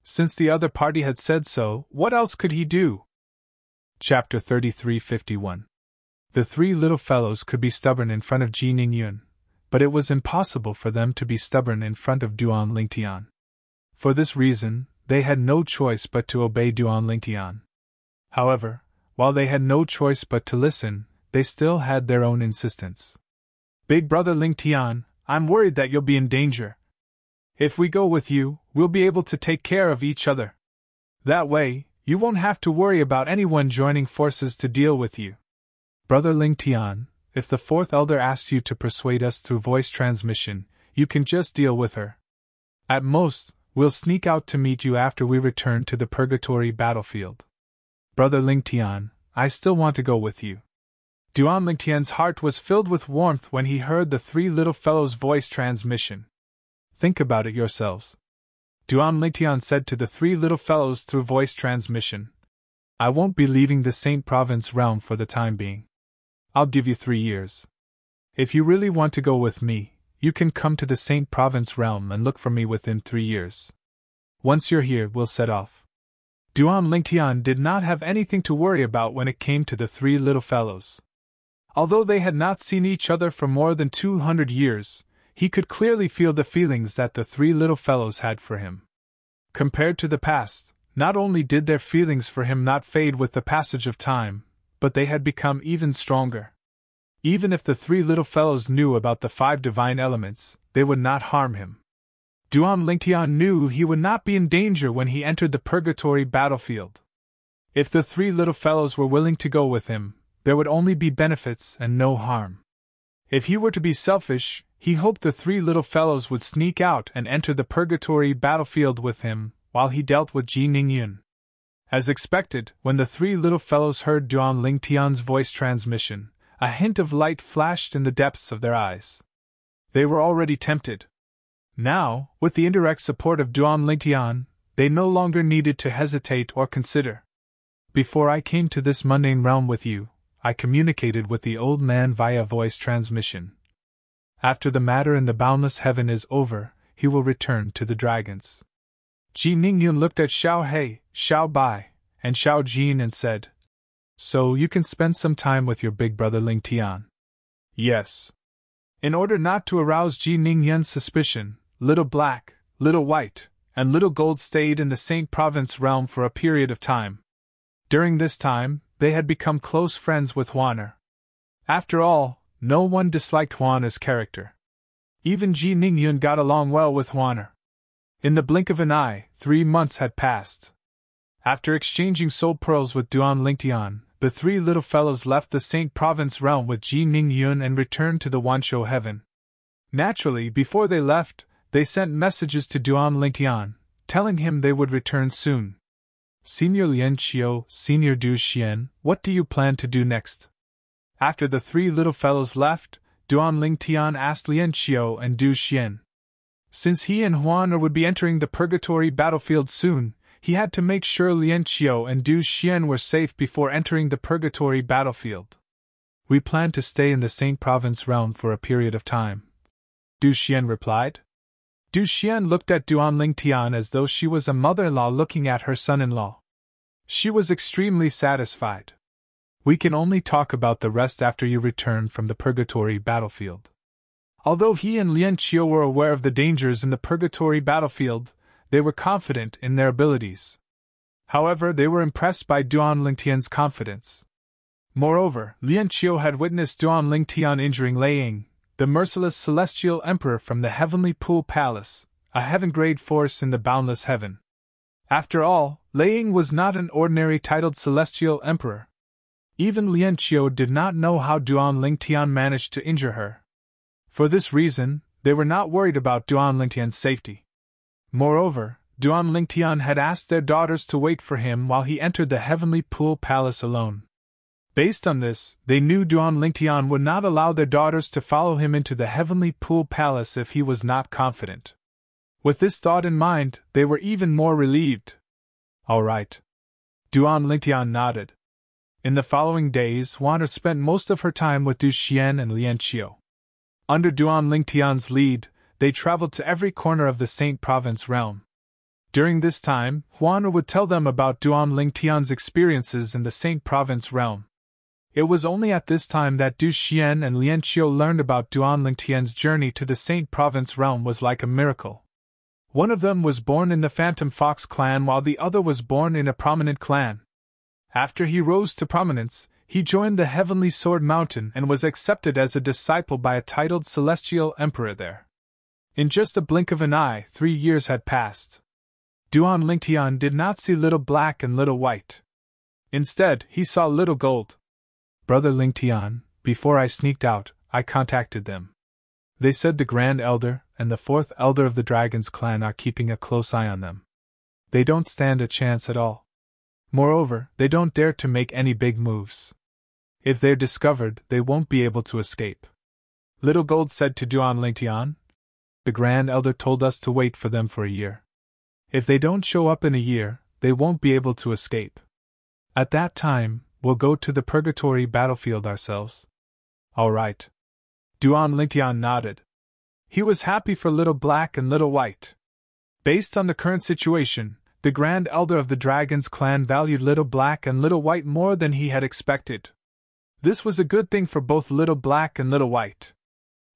Since the other party had said so, what else could he do? Chapter 33:51. The three little fellows could be stubborn in front of Ji Ningyun, but it was impossible for them to be stubborn in front of Duan Lingtian. For this reason, they had no choice but to obey Duan Lingtian. However, while they had no choice but to listen, they still had their own insistence. Big Brother Lingtian, I'm worried that you'll be in danger. If we go with you, we'll be able to take care of each other. That way, you won't have to worry about anyone joining forces to deal with you. Brother Lingtian, if the fourth elder asks you to persuade us through voice transmission, you can just deal with her. At most, we'll sneak out to meet you after we return to the purgatory battlefield. Brother Lingtian, I still want to go with you. Duan Lingtian's heart was filled with warmth when he heard the three little fellows' voice transmission. Think about it yourselves. Duan Lingtian said to the three little fellows through voice transmission. I won't be leaving the Saint Province realm for the time being. I'll give you 3 years. If you really want to go with me, you can come to the Saint Province realm and look for me within 3 years. Once you're here, we'll set off. Duan Lingtian did not have anything to worry about when it came to the three little fellows. Although they had not seen each other for more than 200 years, he could clearly feel the feelings that the three little fellows had for him. Compared to the past, not only did their feelings for him not fade with the passage of time, but they had become even stronger. Even if the three little fellows knew about the 5 divine elements, they would not harm him. Duan Lingtian knew he would not be in danger when he entered the purgatory battlefield. If the 3 little fellows were willing to go with him, there would only be benefits and no harm. If he were to be selfish, he hoped the 3 little fellows would sneak out and enter the purgatory battlefield with him, while he dealt with Ji Ningyun. As expected, when the 3 little fellows heard Duan Lingtian's voice transmission, a hint of light flashed in the depths of their eyes. They were already tempted. Now, with the indirect support of Duan Lingtian, they no longer needed to hesitate or consider. Before I came to this mundane realm with you, I communicated with the old man via voice transmission. After the matter in the boundless heaven is over, he will return to the dragons. Ji Ningyun looked at Xiao He, Xiao Bai, and Xiao Jin and said, "So you can spend some time with your big brother Lingtian?" "Yes." In order not to arouse Ji Ningyun's suspicion, Little Black, Little White, and Little Gold stayed in the Saint Province realm for a period of time. During this time, they had become close friends with Huaner. After all, no one disliked Huaner's character. Even Ji Ningyun got along well with Huaner. In the blink of an eye, 3 months had passed. After exchanging soul pearls with Duan Lingtian, the 3 little fellows left the Saint Province realm with Ji Ningyun and returned to the Wanshou heaven. Naturally, before they left, they sent messages to Duan Lingtian, telling him they would return soon. "Senior Lian Qiu, Senior Du Xian, what do you plan to do next?" After the 3 little fellows left, Duan Lingtian asked Lian Qiu and Du Xian. Since he and Huaner would be entering the purgatory battlefield soon, he had to make sure Lian Qiu and Du Xian were safe before entering the purgatory battlefield. "We plan to stay in the Saint Province realm for a period of time," Du Xian replied. Du Xian looked at Duan Lingtian as though she was a mother-in-law looking at her son-in-law. She was extremely satisfied. "We can only talk about the rest after you return from the purgatory battlefield." Although he and Lian Qiu were aware of the dangers in the purgatory battlefield, they were confident in their abilities. However, they were impressed by Duan Lingtian's confidence. Moreover, Lian Qiu had witnessed Duan Lingtian injuring Lei Ying, the merciless celestial emperor from the Heavenly Pool Palace, a heaven-grade force in the boundless heaven. After all, Lei Ying was not an ordinary titled celestial emperor. Even Lian Qiu did not know how Duan Lingtian managed to injure her. For this reason, they were not worried about Duan Lingtian's safety. Moreover, Duan Lingtian had asked their daughters to wait for him while he entered the Heavenly Pool Palace alone. Based on this, they knew Duan Lingtian would not allow their daughters to follow him into the Heavenly Pool Palace if he was not confident. With this thought in mind, they were even more relieved. "All right." Duan Lingtian nodded. In the following days, Huaner spent most of her time with Du Xian and Lian Qiu. Under Duan Lingtian's lead, they traveled to every corner of the Saint Province realm. During this time, Huaner would tell them about Duan Lingtian's experiences in the Saint Province realm. It was only at this time that Du Xian and Lian Qiu learned about Duan Lingtian's journey to the Saint Province realm was like a miracle. One of them was born in the Phantom Fox clan while the other was born in a prominent clan. After he rose to prominence, he joined the Heavenly Sword Mountain and was accepted as a disciple by a titled celestial emperor there. In just a blink of an eye, 3 years had passed. Duan Lingtian did not see Little Black and Little White. Instead, he saw Little Gold. "Brother Lingtian, before I sneaked out, I contacted them. They said the Grand Elder and the 4th Elder of the Dragon's clan are keeping a close eye on them. They don't stand a chance at all. Moreover, they don't dare to make any big moves. If they're discovered, they won't be able to escape." Little Gold said to Duan Lingtian, "The Grand Elder told us to wait for them for a year. If they don't show up in a year, they won't be able to escape. At that time, we'll go to the purgatory battlefield ourselves." "All right." Duan Lingtian nodded. He was happy for Little Black and Little White. Based on the current situation, the Grand Elder of the Dragon's clan valued Little Black and Little White more than he had expected. This was a good thing for both Little Black and Little White.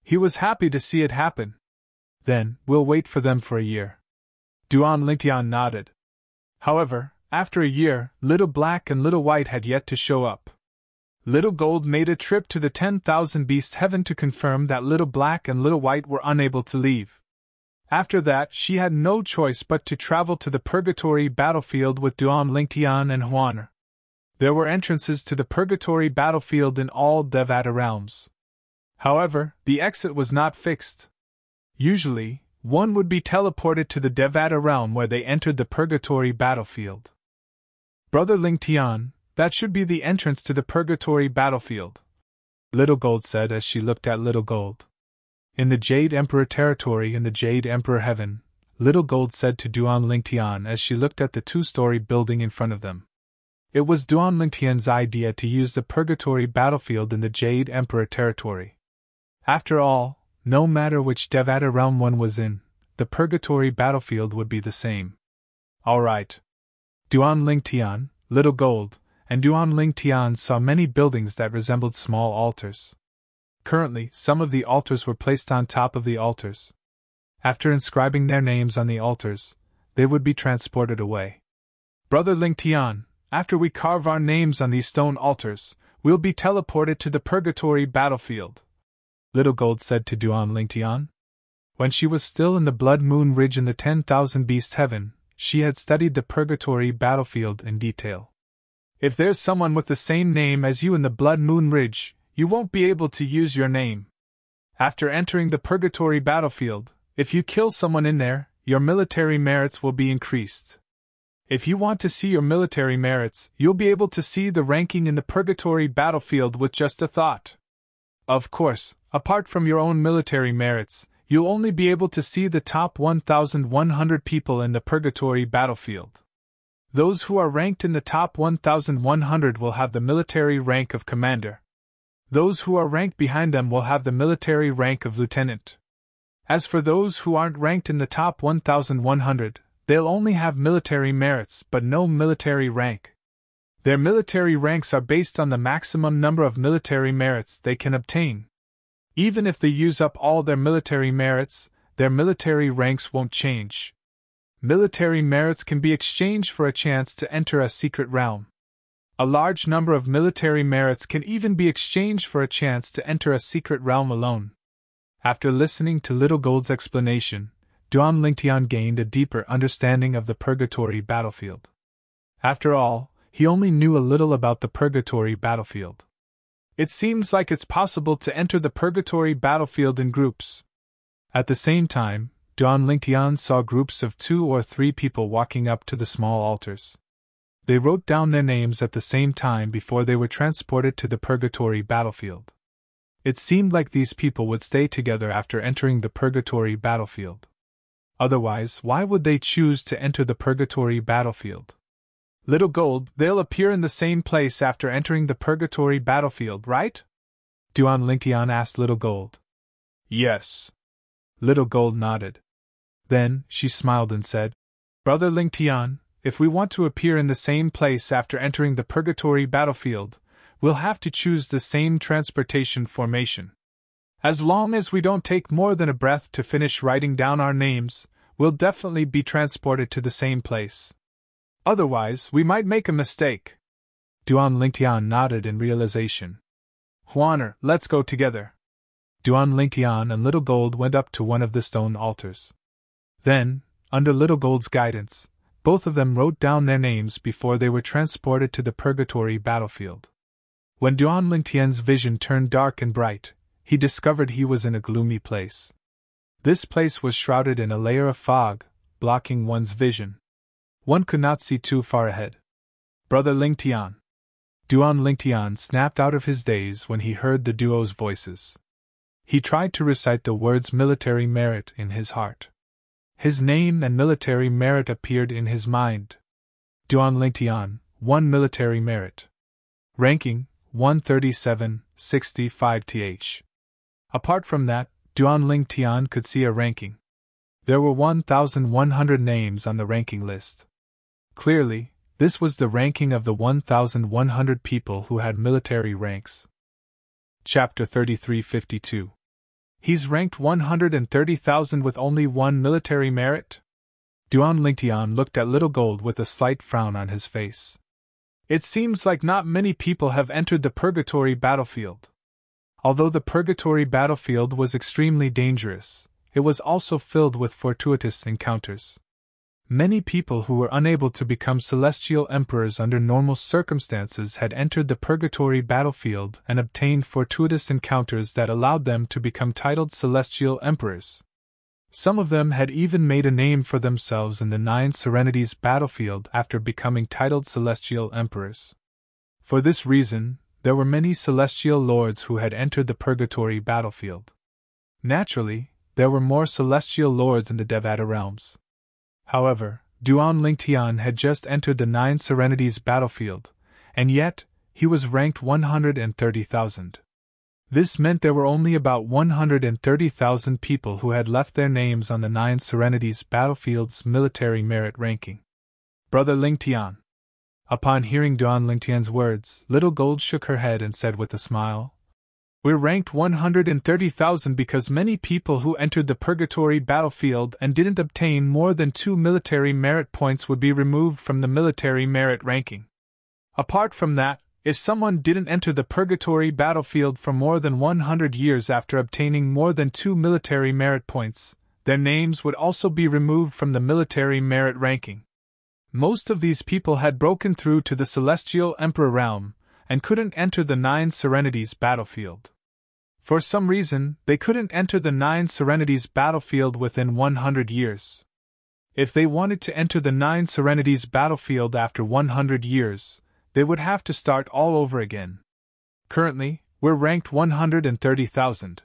He was happy to see it happen. "Then, we'll wait for them for a year." Duan Lingtian nodded. However, after a year, Little Black and Little White had yet to show up. Little Gold made a trip to the 10,000 Beast Heaven to confirm that Little Black and Little White were unable to leave. After that, she had no choice but to travel to the Purgatory battlefield with Duan Lingtian and Huaner. There were entrances to the Purgatory battlefield in all Devata realms. However, the exit was not fixed. Usually, one would be teleported to the Devata realm where they entered the Purgatory battlefield. Brother Lingtian, that should be the entrance to the Purgatory battlefield, Little Gold said as she looked at Little Gold. In the Jade Emperor territory in the Jade Emperor heaven, Little Gold said to Duan Lingtian as she looked at the two-story building in front of them. It was Duan Lingtian's idea to use the Purgatory battlefield in the Jade Emperor territory. After all, no matter which Devata realm one was in, the Purgatory battlefield would be the same. All right. Duan Lingtian, Little Gold, and Duan Lingtian saw many buildings that resembled small altars. Currently, some of the altars were placed on top of the altars. After inscribing their names on the altars, they would be transported away. Brother Lingtian, after we carve our names on these stone altars, we'll be teleported to the Purgatory battlefield, Little Gold said to Duan Lingtian. When she was still in the Blood Moon Ridge in the 10,000 Beast Heaven, she had studied the Purgatory battlefield in detail. If there's someone with the same name as you in the Blood Moon Ridge, you won't be able to use your name. After entering the Purgatory battlefield, if you kill someone in there, your military merits will be increased. If you want to see your military merits, you'll be able to see the ranking in the Purgatory battlefield with just a thought. Of course, apart from your own military merits, you'll only be able to see the top 1,100 people in the Purgatory battlefield. Those who are ranked in the top 1,100 will have the military rank of commander. Those who are ranked behind them will have the military rank of lieutenant. As for those who aren't ranked in the top 1,100, they'll only have military merits but no military rank. Their military ranks are based on the maximum number of military merits they can obtain. Even if they use up all their military merits, their military ranks won't change. Military merits can be exchanged for a chance to enter a secret realm. A large number of military merits can even be exchanged for a chance to enter a secret realm alone. After listening to Little Gold's explanation, Duan Lingtian gained a deeper understanding of the Purgatory battlefield. After all, he only knew a little about the Purgatory battlefield. It seems like it's possible to enter the Purgatory battlefield in groups. At the same time, Duan Lingtian saw groups of 2 or 3 people walking up to the small altars. They wrote down their names at the same time before they were transported to the Purgatory battlefield. It seemed like these people would stay together after entering the Purgatory battlefield. Otherwise, why would they choose to enter the Purgatory battlefield? Little Gold, they'll appear in the same place after entering the Purgatory battlefield, right? Duan Lingtian asked Little Gold. Yes. Little Gold nodded. Then, she smiled and said, Brother Lingtian, if we want to appear in the same place after entering the Purgatory battlefield, we'll have to choose the same transportation formation. As long as we don't take more than a breath to finish writing down our names, we'll definitely be transported to the same place. Otherwise, we might make a mistake. Duan Lingtian nodded in realization. Huaner, let's go together. Duan Lingtian and Little Gold went up to one of the stone altars. Then, under Little Gold's guidance, both of them wrote down their names before they were transported to the Purgatory battlefield. When Duan Lingtian's vision turned dark and bright, he discovered he was in a gloomy place. This place was shrouded in a layer of fog, blocking one's vision. One could not see too far ahead. Brother Lingtian. Duan Lingtian snapped out of his daze when he heard the duo's voices. He tried to recite the words military merit in his heart. His name and military merit appeared in his mind. Duan Lingtian, 1 military merit. Ranking, 137/65th. Apart from that, Duan Lingtian could see a ranking. There were 1,100 names on the ranking list. Clearly, this was the ranking of the 1,100 people who had military ranks. Chapter 3352. He's ranked 130,000 with only 1 military merit? Duan Lingtian looked at Little Gold with a slight frown on his face. It seems like not many people have entered the purgatory battlefield. Although the purgatory battlefield was extremely dangerous, it was also filled with fortuitous encounters. Many people who were unable to become celestial emperors under normal circumstances had entered the purgatory battlefield and obtained fortuitous encounters that allowed them to become titled celestial emperors. Some of them had even made a name for themselves in the Nine Serenities battlefield after becoming titled celestial emperors. For this reason, there were many celestial lords who had entered the purgatory battlefield. Naturally, there were more celestial lords in the Devata realms. However, Duan Lingtian had just entered the Nine Serenities battlefield, and yet, he was ranked 130,000. This meant there were only about 130,000 people who had left their names on the Nine Serenities battlefield's military merit ranking. Brother Lingtian. Upon hearing Duan Lingtian's words, Little Gold shook her head and said with a smile, "We're ranked 130,000 because many people who entered the purgatory battlefield and didn't obtain more than 2 military merit points would be removed from the military merit ranking. Apart from that, if someone didn't enter the purgatory battlefield for more than 100 years after obtaining more than 2 military merit points, their names would also be removed from the military merit ranking. Most of these people had broken through to the Celestial Emperor realm and couldn't enter the Nine Serenities battlefield. For some reason, they couldn't enter the Nine Serenities battlefield within 100 years. If they wanted to enter the Nine Serenities battlefield after 100 years, they would have to start all over again. Currently, we're ranked 130,000.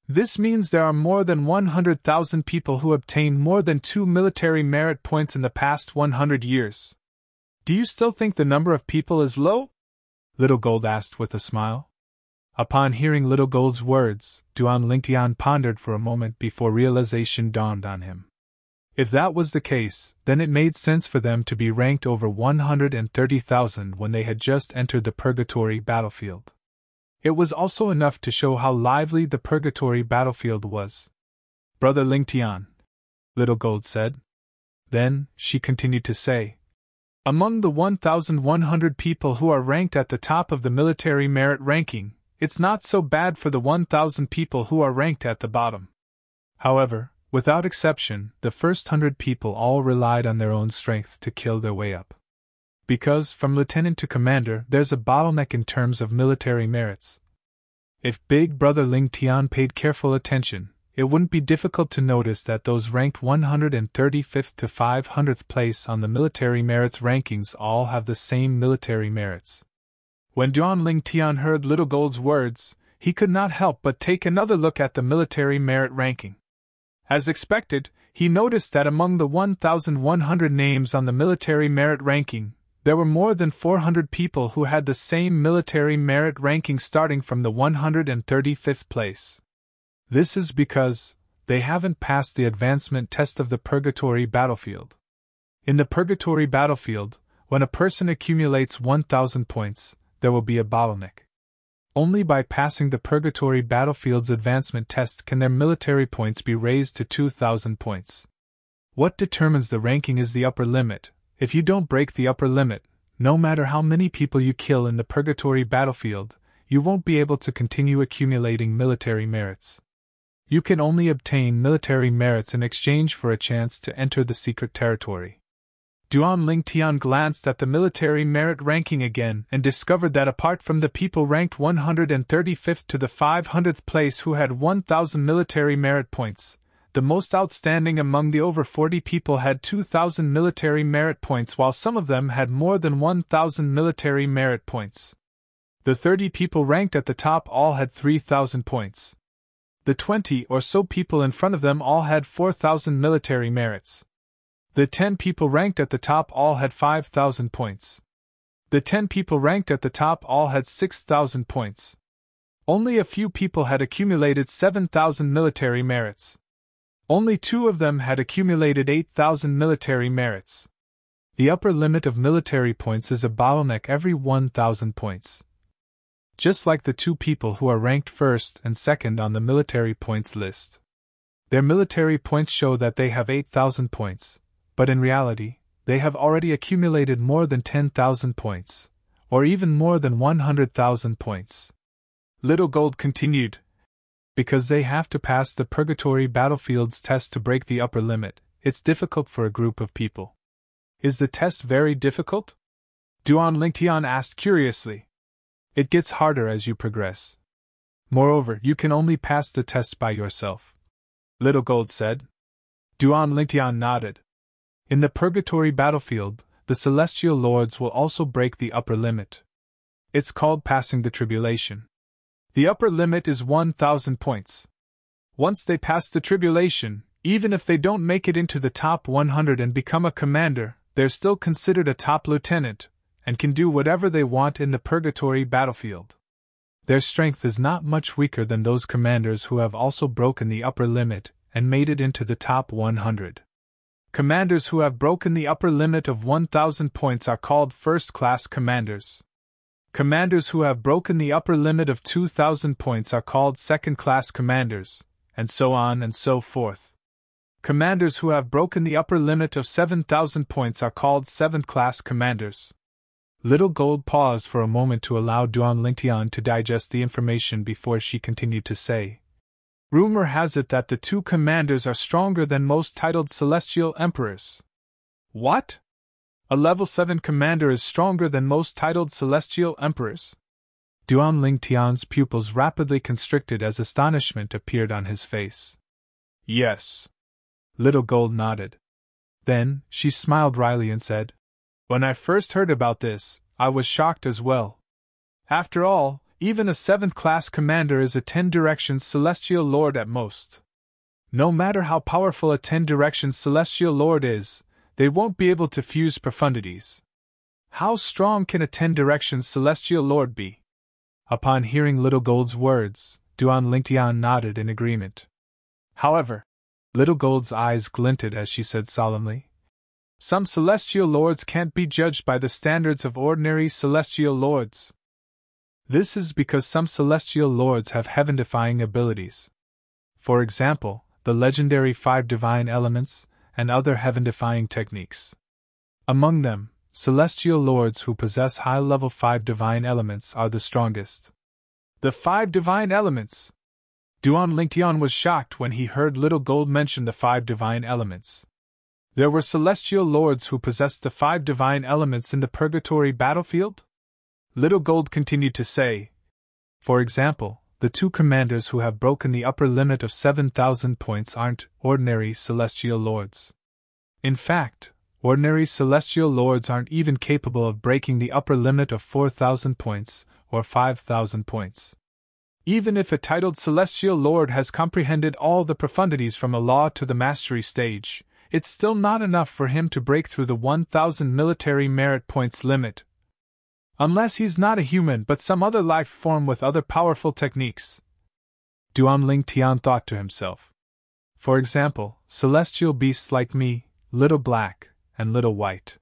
This means there are more than 100,000 people who obtained more than 2 military merit points in the past 100 years. Do you still think the number of people is low?" Little Gold asked with a smile. Upon hearing Little Gold's words, Duan Lingtian pondered for a moment before realization dawned on him. If that was the case, then it made sense for them to be ranked over 130,000 when they had just entered the purgatory battlefield. It was also enough to show how lively the purgatory battlefield was. "Brother Lingtian," Little Gold said. Then, she continued to say, "Among the 1,100 people who are ranked at the top of the military merit ranking, it's not so bad for the 1,000 people who are ranked at the bottom. However, without exception, the first 100 people all relied on their own strength to kill their way up. Because, from lieutenant to commander, there's a bottleneck in terms of military merits. If Big Brother Lingtian paid careful attention, it wouldn't be difficult to notice that those ranked 135th to 500th place on the military merits rankings all have the same military merits." When Duan Lingtian heard Little Gold's words, he could not help but take another look at the military merit ranking. As expected, he noticed that among the 1,100 names on the military merit ranking, there were more than 400 people who had the same military merit ranking starting from the 135th place. This is because they haven't passed the advancement test of the purgatory battlefield. In the purgatory battlefield, when a person accumulates 1,000 points, there will be a bottleneck. Only by passing the purgatory battlefield's advancement test can their military points be raised to 2,000 points. What determines the ranking is the upper limit. If you don't break the upper limit, no matter how many people you kill in the purgatory battlefield, you won't be able to continue accumulating military merits. You can only obtain military merits in exchange for a chance to enter the secret territory. Duan Lingtian glanced at the military merit ranking again and discovered that apart from the people ranked 135th to the 500th place who had 1,000 military merit points, the most outstanding among the over 40 people had 2,000 military merit points, while some of them had more than 1,000 military merit points. The 30 people ranked at the top all had 3,000 points. The 20 or so people in front of them all had 4,000 military merits. The 10 people ranked at the top all had 5,000 points. The 10 people ranked at the top all had 6,000 points. Only a few people had accumulated 7,000 military merits. Only 2 of them had accumulated 8,000 military merits. The upper limit of military points is a bottleneck every 1,000 points. Just like the 2 people who are ranked first and second on the military points list. Their military points show that they have 8,000 points, but in reality, they have already accumulated more than 10,000 points, or even more than 100,000 points. Little Gold continued. Because they have to pass the Purgatory Battlefield's test to break the upper limit, it's difficult for a group of people. Is the test very difficult? Duan Lingtian asked curiously. It gets harder as you progress. Moreover, you can only pass the test by yourself, Little Gold said. Duan Lingtian nodded. In the Purgatory Battlefield, the Celestial Lords will also break the upper limit. It's called passing the tribulation. The upper limit is 1,000 points. Once they pass the tribulation, even if they don't make it into the top 100 and become a commander, they're still considered a top lieutenant, and can do whatever they want in the Purgatory Battlefield. Their strength is not much weaker than those commanders who have also broken the upper limit and made it into the top 100. Commanders who have broken the upper limit of 1,000 points are called first-class commanders. Commanders who have broken the upper limit of 2,000 points are called second-class commanders, and so on and so forth. Commanders who have broken the upper limit of 7,000 points are called seventh-class commanders. Little Gold paused for a moment to allow Duan Lingtian to digest the information before she continued to say, Rumor has it that the two commanders are stronger than most titled celestial emperors. What? A level 7 commander is stronger than most titled celestial emperors? Duan Lingtian's pupils rapidly constricted as astonishment appeared on his face. Yes. Little Gold nodded. Then, she smiled wryly and said, When I first heard about this, I was shocked as well. After all, even a 7th-class commander is a 10 Directions Celestial Lord at most. No matter how powerful a 10 Directions Celestial Lord is, they won't be able to fuse profundities. How strong can a 10 Directions Celestial Lord be? Upon hearing Little Gold's words, Duan Lingtian nodded in agreement. However, Little Gold's eyes glinted as she said solemnly, Some Celestial Lords can't be judged by the standards of ordinary Celestial Lords. This is because some Celestial Lords have heaven-defying abilities. For example, the legendary 5 divine elements, and other heaven-defying techniques. Among them, Celestial Lords who possess high-level 5 divine elements are the strongest. The 5 divine elements! Duan Lingtian was shocked when he heard Little Gold mention the 5 divine elements. There were Celestial Lords who possessed the 5 divine elements in the Purgatory Battlefield? Little Gold continued to say, For example, the two commanders who have broken the upper limit of 7,000 points aren't ordinary Celestial Lords. In fact, ordinary Celestial Lords aren't even capable of breaking the upper limit of 4,000 points, or 5,000 points. Even if a titled Celestial Lord has comprehended all the profundities from a law to the mastery stage, it's still not enough for him to break through the 1,000 military merit points limit. Unless he's not a human but some other life form with other powerful techniques. Duan Lingtian thought to himself. For example, celestial beasts like me, Little Black, and Little White.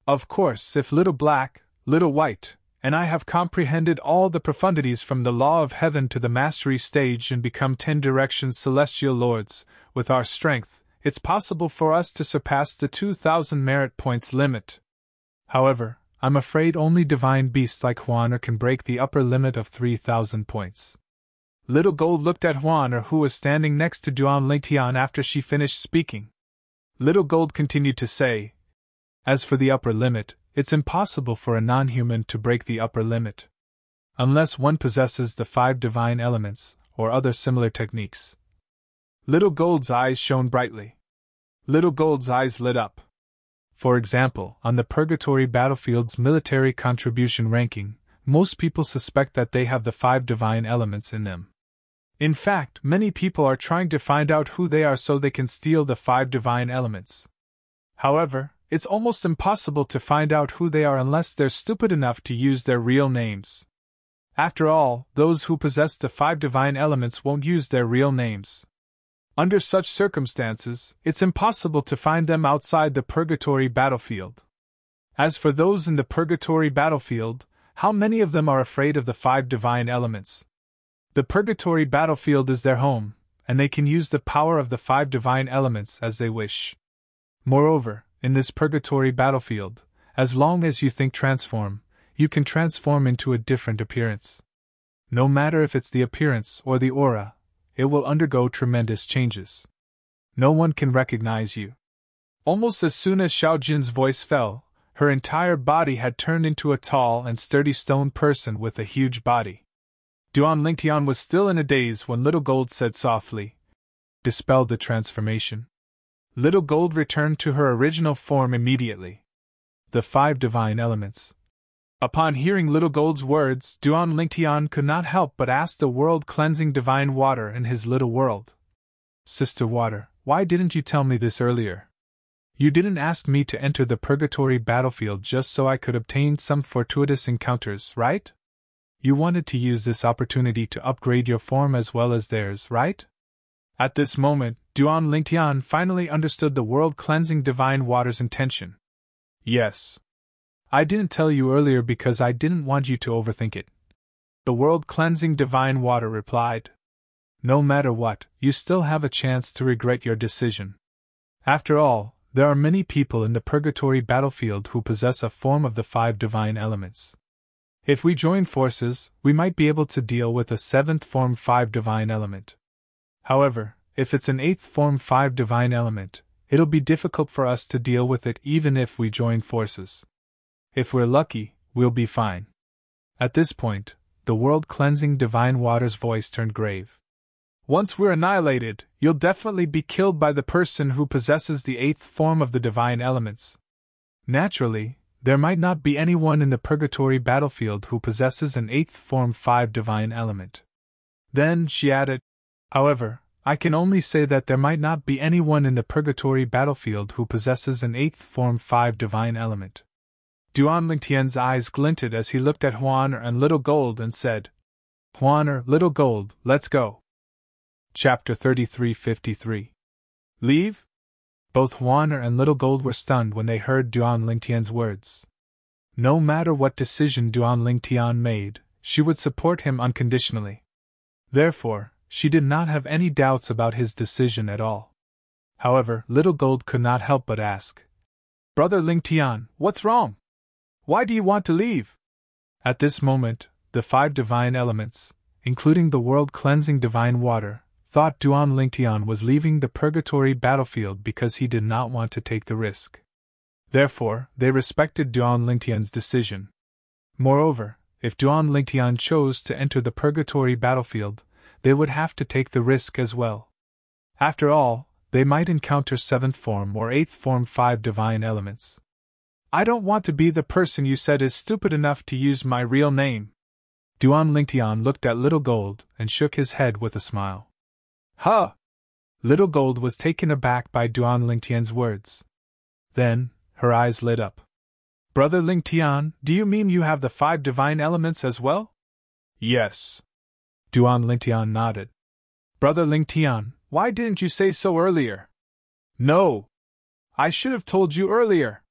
Of course, if Little Black, Little White, and I have comprehended all the profundities from the law of heaven to the mastery stage and become 10 Directions Celestial Lords, with our strength, it's possible for us to surpass the 2,000 merit points limit. However, I'm afraid only divine beasts like Huaner can break the upper limit of 3,000 points. Little Gold looked at Huaner, who was standing next to Duan Lingtian after she finished speaking. Little Gold continued to say, As for the upper limit, it's impossible for a non-human to break the upper limit. Unless one possesses the 5 divine elements, or other similar techniques. Little Gold's eyes shone brightly. Little Gold's eyes lit up. For example, on the Purgatory Battlefield's military contribution ranking, most people suspect that they have the 5 divine elements in them. In fact, many people are trying to find out who they are so they can steal the 5 divine elements. However, it's almost impossible to find out who they are unless they're stupid enough to use their real names. After all, those who possess the 5 divine elements won't use their real names. Under such circumstances, it's impossible to find them outside the Purgatory Battlefield. As for those in the Purgatory Battlefield, how many of them are afraid of the 5 divine elements? The Purgatory Battlefield is their home, and they can use the power of the 5 divine elements as they wish. Moreover, in this purgatory battlefield, as long as you think transform, you can transform into a different appearance. No matter if it's the appearance or the aura, it will undergo tremendous changes. No one can recognize you. Almost as soon as Xiaojin's voice fell, her entire body had turned into a tall and sturdy stone person with a huge body. Duan Lingtian was still in a daze when Little Gold said softly, "Dispelled the transformation." Little Gold returned to her original form immediately. The 5 divine elements. Upon hearing Little Gold's words, Duan Lingtian could not help but ask the world-cleansing divine water in his little world. "Sister Water, why didn't you tell me this earlier? You didn't ask me to enter the purgatory battlefield just so I could obtain some fortuitous encounters, right? You wanted to use this opportunity to upgrade your form as well as theirs, right?" At this moment, Duan Lingtian finally understood the world-cleansing divine water's intention. "Yes. I didn't tell you earlier because I didn't want you to overthink it," the world-cleansing divine water replied. "No matter what, you still have a chance to regret your decision. After all, there are many people in the purgatory battlefield who possess a form of the 5 divine elements. If we join forces, we might be able to deal with a 7th form 5 divine element. However, if it's an 8th form 5 divine element, it'll be difficult for us to deal with it even if we join forces. If we're lucky, we'll be fine." At this point, the world-cleansing divine water's voice turned grave. "Once we're annihilated, you'll definitely be killed by the person who possesses the 8th form of the divine elements. Naturally, there might not be anyone in the purgatory battlefield who possesses an 8th form 5 divine element." Then she added, "However, I can only say that there might not be anyone in the purgatory battlefield who possesses an 8th form 5 divine element." Duan Lingtian's eyes glinted as he looked at Huaner and Little Gold and said, "Huaner, Little Gold, let's go." Chapter 3353. Leave? Both Huaner and Little Gold were stunned when they heard Duan Lingtian's words. No matter what decision Duan Lingtian made, she would support him unconditionally. Therefore, she did not have any doubts about his decision at all. However, Little Gold could not help but ask, "Brother Lingtian, what's wrong? Why do you want to leave?" At this moment, the 5 divine elements, including the world-cleansing divine water, thought Duan Lingtian was leaving the purgatory battlefield because he did not want to take the risk. Therefore, they respected Duan Lingtian's decision. Moreover, if Duan Lingtian chose to enter the purgatory battlefield, they would have to take the risk as well. After all, they might encounter 7th form or 8th form 5 divine elements. "I don't want to be the person you said is stupid enough to use my real name." Duan Lingtian looked at Little Gold and shook his head with a smile. "Huh!" Little Gold was taken aback by Duan Lingtian's words. Then, her eyes lit up. "Brother Lingtian, do you mean you have the 5 divine elements as well?" "Yes." Duan Lingtian nodded. "Brother Lingtian, why didn't you say so earlier?" "No! I should have told you earlier."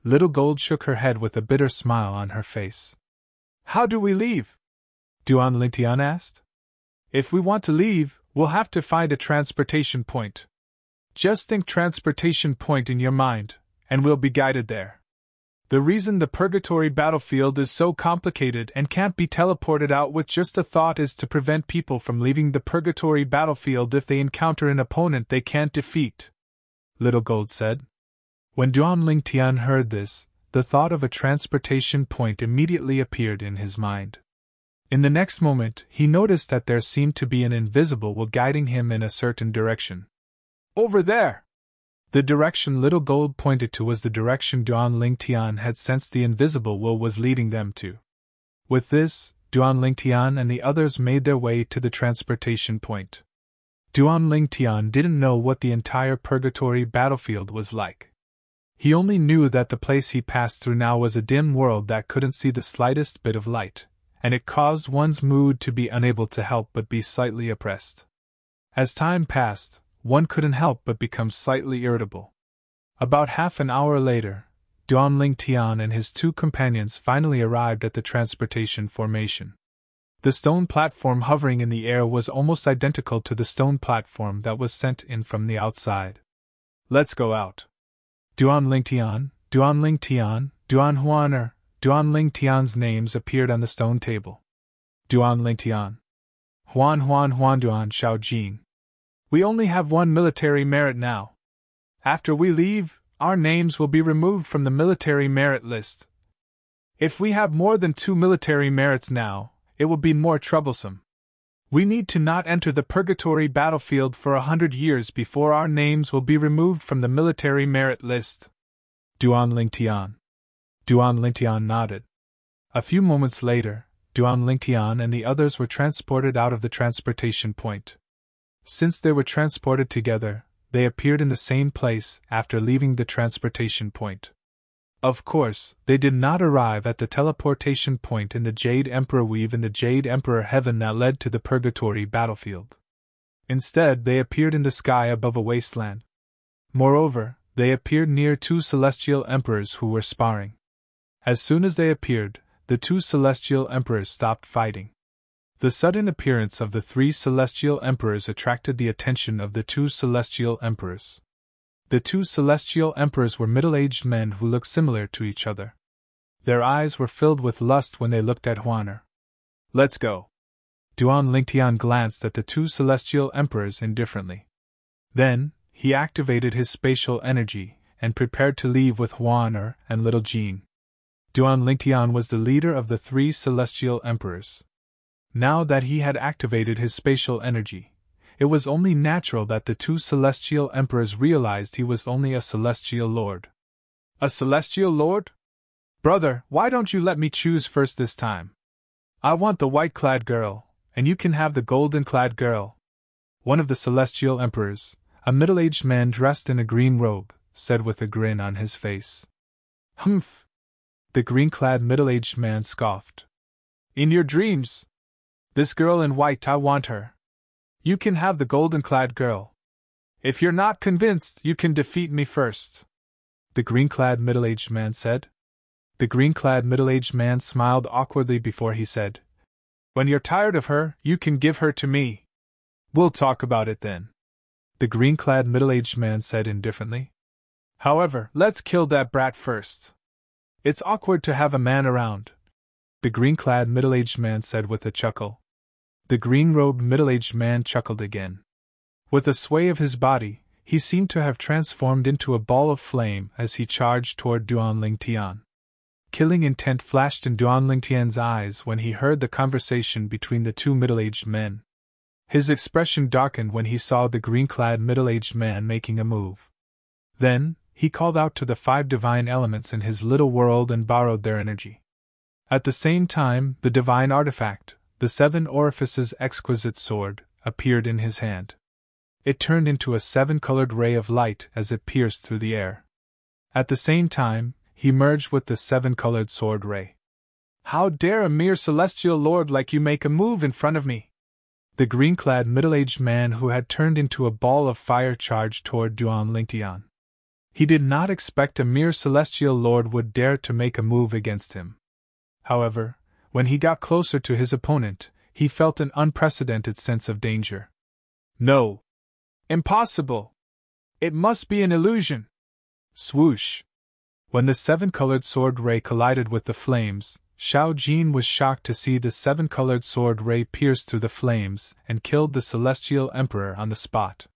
Little Gold shook her head with a bitter smile on her face. "How do we leave?" Duan Lingtian asked. "If we want to leave, we'll have to find a transportation point. Just think transportation point in your mind, and we'll be guided there. The reason the purgatory battlefield is so complicated and can't be teleported out with just a thought is to prevent people from leaving the purgatory battlefield if they encounter an opponent they can't defeat," Little Gold said. When Duan Lingtian heard this, the thought of a transportation point immediately appeared in his mind. In the next moment, he noticed that there seemed to be an invisible will guiding him in a certain direction. "Over there!" The direction Little Gold pointed to was the direction Duan Lingtian had sensed the invisible will was leading them to. With this, Duan Lingtian and the others made their way to the transportation point. Duan Lingtian didn't know what the entire purgatory battlefield was like. He only knew that the place he passed through now was a dim world that couldn't see the slightest bit of light, and it caused one's mood to be unable to help but be slightly oppressed. As time passed, one couldn't help but become slightly irritable. About half an hour later, Duan Lingtian and his 2 companions finally arrived at the transportation formation. The stone platform hovering in the air was almost identical to the stone platform that was sent in from the outside. "Let's go out," Duanling Tian, Duanling Tian, Duan Huaner, Duanling Tian's names appeared on the stone table. Duanling Tian. Huan Duan Xiao Jin. We only have one military merit now. After we leave, our names will be removed from the military merit list. If we have more than 2 military merits now, it will be more troublesome. We need to not enter the purgatory battlefield for 100 years before our names will be removed from the military merit list. Duanling Tian. Duanling Tian nodded. A few moments later, Duanling Tian and the others were transported out of the transportation point. Since they were transported together, they appeared in the same place after leaving the transportation point. Of course, they did not arrive at the teleportation point in the Jade Emperor Weave in the Jade Emperor Heaven that led to the Purgatory battlefield. Instead, they appeared in the sky above a wasteland. Moreover, they appeared near 2 celestial emperors who were sparring. As soon as they appeared, the 2 celestial emperors stopped fighting. The sudden appearance of the 3 celestial emperors attracted the attention of the 2 celestial emperors. The 2 celestial emperors were middle-aged men who looked similar to each other. Their eyes were filled with lust when they looked at Huaner. Let's go. Duanling Tian glanced at the 2 celestial emperors indifferently. Then, he activated his spatial energy and prepared to leave with Huaner and little Jean. Duanling Tian was the leader of the 3 celestial emperors. Now that he had activated his spatial energy, it was only natural that the 2 celestial emperors realized he was only a celestial lord. A celestial lord? Brother, why don't you let me choose first this time? I want the white-clad girl, and you can have the golden-clad girl. One of the celestial emperors, a middle-aged man dressed in a green robe, said with a grin on his face. Humph! The green-clad middle-aged man scoffed. In your dreams! This girl in white, I want her. You can have the golden-clad girl. If you're not convinced, you can defeat me first. The green-clad middle-aged man said. The green-clad middle-aged man smiled awkwardly before he said, When you're tired of her, you can give her to me. We'll talk about it then. The green-clad middle-aged man said indifferently. However, let's kill that brat first. It's awkward to have a man around. The green-clad middle-aged man said with a chuckle. The green-robed middle-aged man chuckled again. With a sway of his body, he seemed to have transformed into a ball of flame as he charged toward Duanling Tian. Killing intent flashed in Duanling Tian's eyes when he heard the conversation between the 2 middle-aged men. His expression darkened when he saw the green-clad middle-aged man making a move. Then, he called out to the 5 divine elements in his little world and borrowed their energy. At the same time, the divine artifact, the 7 orifices exquisite sword, appeared in his hand. It turned into a 7-colored ray of light as it pierced through the air. At the same time, he merged with the 7-colored sword ray. How dare a mere celestial lord like you make a move in front of me? The green-clad middle-aged man who had turned into a ball of fire charged toward Duanling Tian. He did not expect a mere celestial lord would dare to make a move against him. However, when he got closer to his opponent, he felt an unprecedented sense of danger. No! Impossible! It must be an illusion! Swoosh! When the 7-colored sword ray collided with the flames, Xiao Jin was shocked to see the 7-colored sword ray pierce through the flames and killed the celestial emperor on the spot.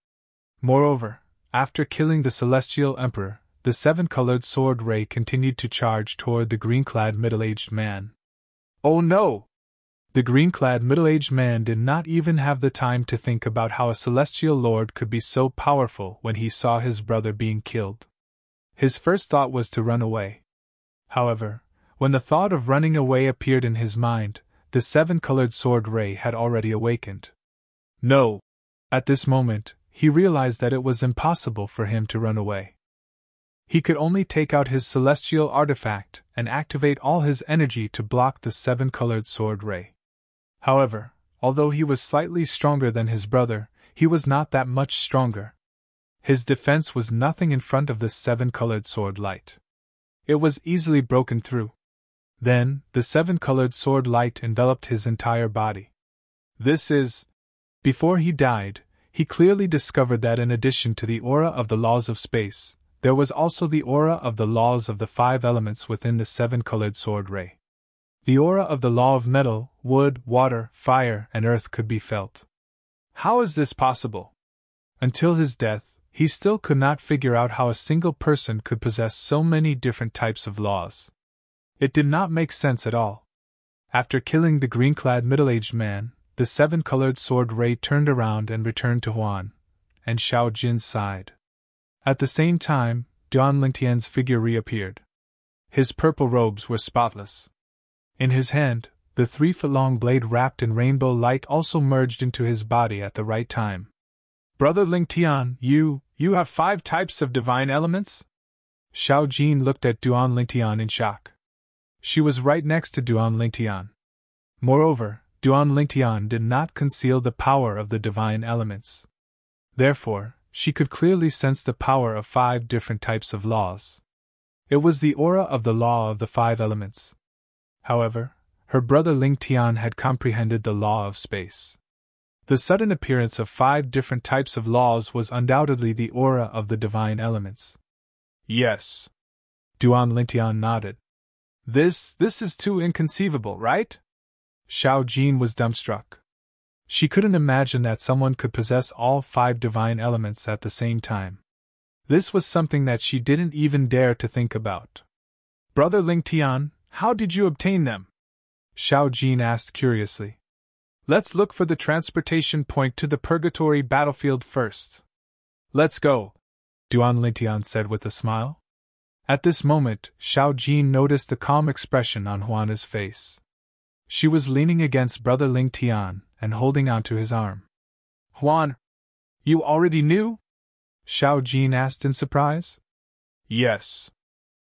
Moreover, after killing the celestial emperor, the 7-colored sword ray continued to charge toward the green-clad middle-aged man. Oh no! The green-clad middle-aged man did not even have the time to think about how a celestial lord could be so powerful when he saw his brother being killed. His first thought was to run away. However, when the thought of running away appeared in his mind, the 7-colored sword ray had already awakened. No! At this moment, he realized that it was impossible for him to run away. He could only take out his celestial artifact and activate all his energy to block the 7-colored sword ray. However, although he was slightly stronger than his brother, he was not that much stronger. His defense was nothing in front of the 7-colored sword light. It was easily broken through. Then, the 7-colored sword light enveloped his entire body. This is... Before he died, he clearly discovered that in addition to the aura of the laws of space, There was also the aura of the laws of the 5 elements within the 7-colored sword ray. The aura of the law of metal, wood, water, fire, and earth could be felt. How is this possible? Until his death, he still could not figure out how a single person could possess so many different types of laws. It did not make sense at all. After killing the green-clad middle-aged man, the 7-colored sword ray turned around and returned to Huan, and Xiao Jin's side. At the same time, Duan Lingtian's figure reappeared. His purple robes were spotless. In his hand, the 3-foot-long blade wrapped in rainbow light also merged into his body at the right time. Brother Lingtian, you have 5 types of divine elements? Xiao Jin looked at Duan Lingtian in shock. She was right next to Duan Lingtian. Moreover, Duan Lingtian did not conceal the power of the divine elements. Therefore, she could clearly sense the power of 5 different types of laws. It was the aura of the law of the 5 elements. However, her brother Lingtian had comprehended the law of space. The sudden appearance of 5 different types of laws was undoubtedly the aura of the divine elements. Yes. Duan Lingtian nodded. This is too inconceivable, right? Xiao Jin was dumbstruck. She couldn't imagine that someone could possess all 5 divine elements at the same time. This was something that she didn't even dare to think about. Brother Lingtian, how did you obtain them? Xiao Jin asked curiously. Let's look for the transportation point to the purgatory battlefield first. Let's go, Duan Lingtian said with a smile. At this moment, Xiao Jin noticed the calm expression on Huana's face. She was leaning against Brother Lingtian and holding onto his arm. Huan, you already knew? Xiao Jin asked in surprise. Yes.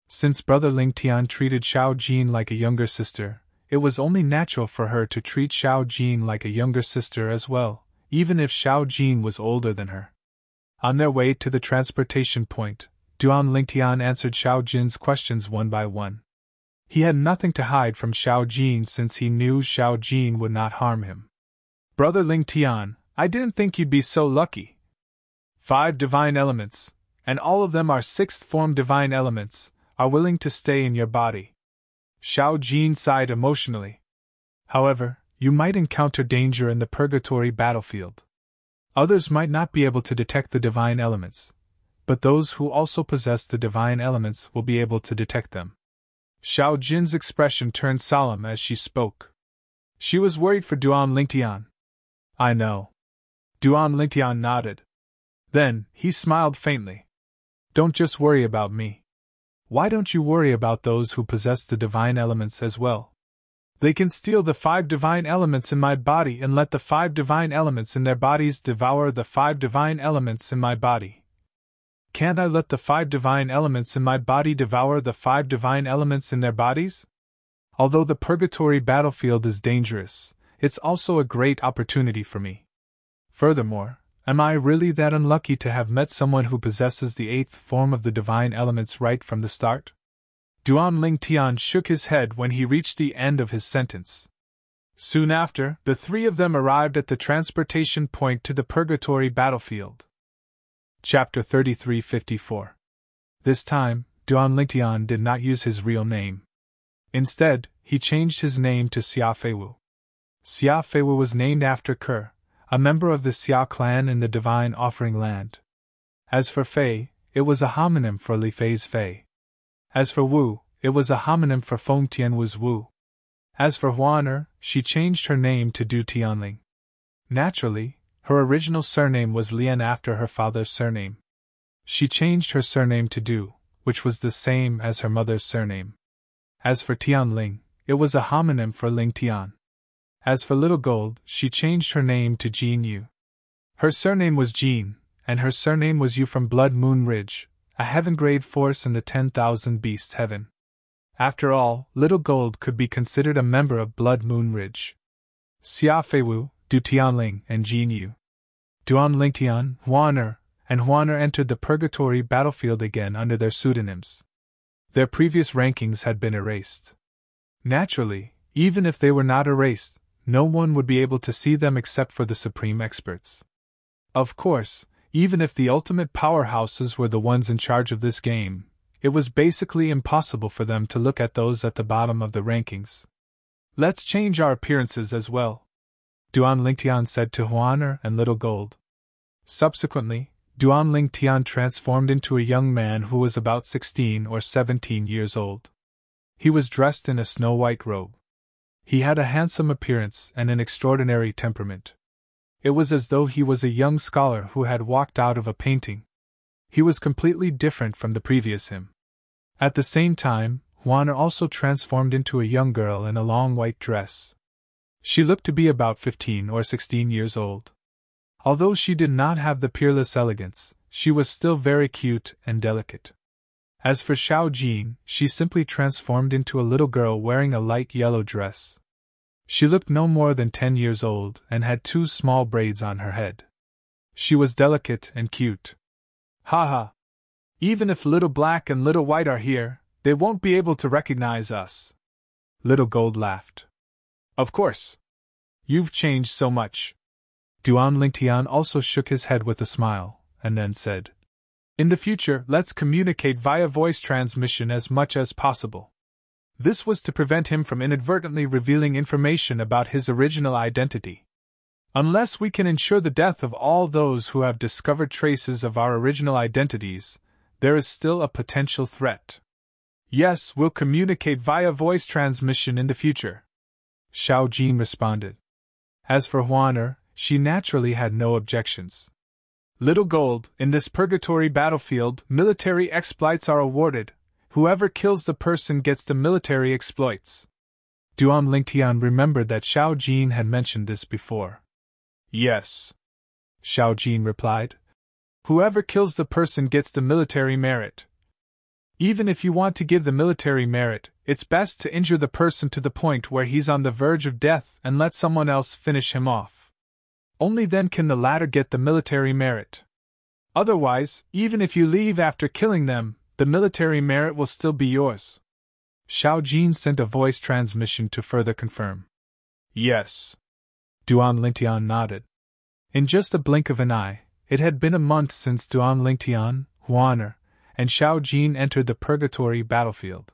Since Brother Lingtian treated Xiao Jin like a younger sister, it was only natural for her to treat Xiao Jin like a younger sister as well, even if Xiao Jin was older than her. On their way to the transportation point, Duan Lingtian answered Xiao Jin's questions one by one. He had nothing to hide from Xiao Jin since he knew Xiao Jin would not harm him. Brother Lingtian, I didn't think you'd be so lucky. 5 divine elements, and all of them are 6th-form divine elements, are willing to stay in your body. Xiao Jin sighed emotionally. However, you might encounter danger in the purgatory battlefield. Others might not be able to detect the divine elements, but those who also possess the divine elements will be able to detect them. Xiao Jin's expression turned solemn as she spoke. She was worried for Duan Lingtian. I know. Duan Lingtian nodded. Then, he smiled faintly. Don't just worry about me. Why don't you worry about those who possess the divine elements as well? They can steal the 5 divine elements in my body and let the 5 divine elements in their bodies devour the 5 divine elements in my body. Can't I let the 5 divine elements in my body devour the 5 divine elements in their bodies? Although the purgatory battlefield is dangerous, it's also a great opportunity for me. Furthermore, am I really that unlucky to have met someone who possesses the 8th form of the divine elements right from the start? Duan Lingtian shook his head when he reached the end of his sentence. Soon after, the 3 of them arrived at the transportation point to the purgatory battlefield. Chapter 3354. This time, Duan Lingtian did not use his real name. Instead, he changed his name to Xia Feiwu. Xia Feiwu was named after Ke, a member of the Xia clan in the Divine Offering Land. As for Fei, it was a homonym for Li Fei's Fei. As for Wu, it was a homonym for Feng Tianwu's Wu. As for Huaner, she changed her name to Du Tianling. Naturally, her original surname was Lian after her father's surname. She changed her surname to Du, which was the same as her mother's surname. As for Tianling, it was a homonym for Ling Tian. As for Little Gold, she changed her name to Jean Yu. Her surname was Jean, and her surname was Yu from Blood Moon Ridge, a heaven-grade force in the 10,000 Beasts Heaven. After all, Little Gold could be considered a member of Blood Moon Ridge. Xia Feiwu, Du Tianling, and Jean Yu. Duan Lingtian, Huaner, and Huaner entered the purgatory battlefield again under their pseudonyms. Their previous rankings had been erased. Naturally, even if they were not erased, no one would be able to see them except for the supreme experts. Of course, Even if the ultimate powerhouses were the ones in charge of this game, it was basically impossible for them to look at those at the bottom of the rankings. Let's change our appearances as well, Duan Lingtian said to Huaner and Little Gold. Subsequently, Duan Lingtian transformed into a young man who was about 16 or 17 years old. He was dressed in a snow-white robe. He had a handsome appearance and an extraordinary temperament. It was as though he was a young scholar who had walked out of a painting. He was completely different from the previous him. At the same time, Huaner also transformed into a young girl in a long white dress. She looked to be about 15 or 16 years old. Although she did not have the peerless elegance, she was still very cute and delicate. As for Xiao Jin, she simply transformed into a little girl wearing a light yellow dress. She looked no more than 10 years old and had 2 small braids on her head. She was delicate and cute. Haha! Even if Little Black and Little White are here, they won't be able to recognize us. Little Gold laughed. Of course. You've changed so much. Duan Lingtian also shook his head with a smile, and then said, In the future, let's communicate via voice transmission as much as possible. This was to prevent him from inadvertently revealing information about his original identity. Unless we can ensure the death of all those who have discovered traces of our original identities, there is still a potential threat. Yes, we'll communicate via voice transmission in the future, Xiao Jin responded. As for Huaner, she naturally had no objections. Little Gold, in this purgatory battlefield, military exploits are awarded. Whoever kills the person gets the military exploits. Duan Lingtian remembered that Xiao Jin had mentioned this before. Yes, Xiao Jin replied. Whoever kills the person gets the military merit. Even if you want to give the military merit, it's best to injure the person to the point where he's on the verge of death and let someone else finish him off. Only then can the latter get the military merit. Otherwise, even if you leave after killing them, the military merit will still be yours. Xiao Jin sent a voice transmission to further confirm. Yes. Duan Lingtian nodded. In just a blink of an eye, it had been a month since Duan Lingtian, Huaner, and Xiao Jin entered the purgatory battlefield.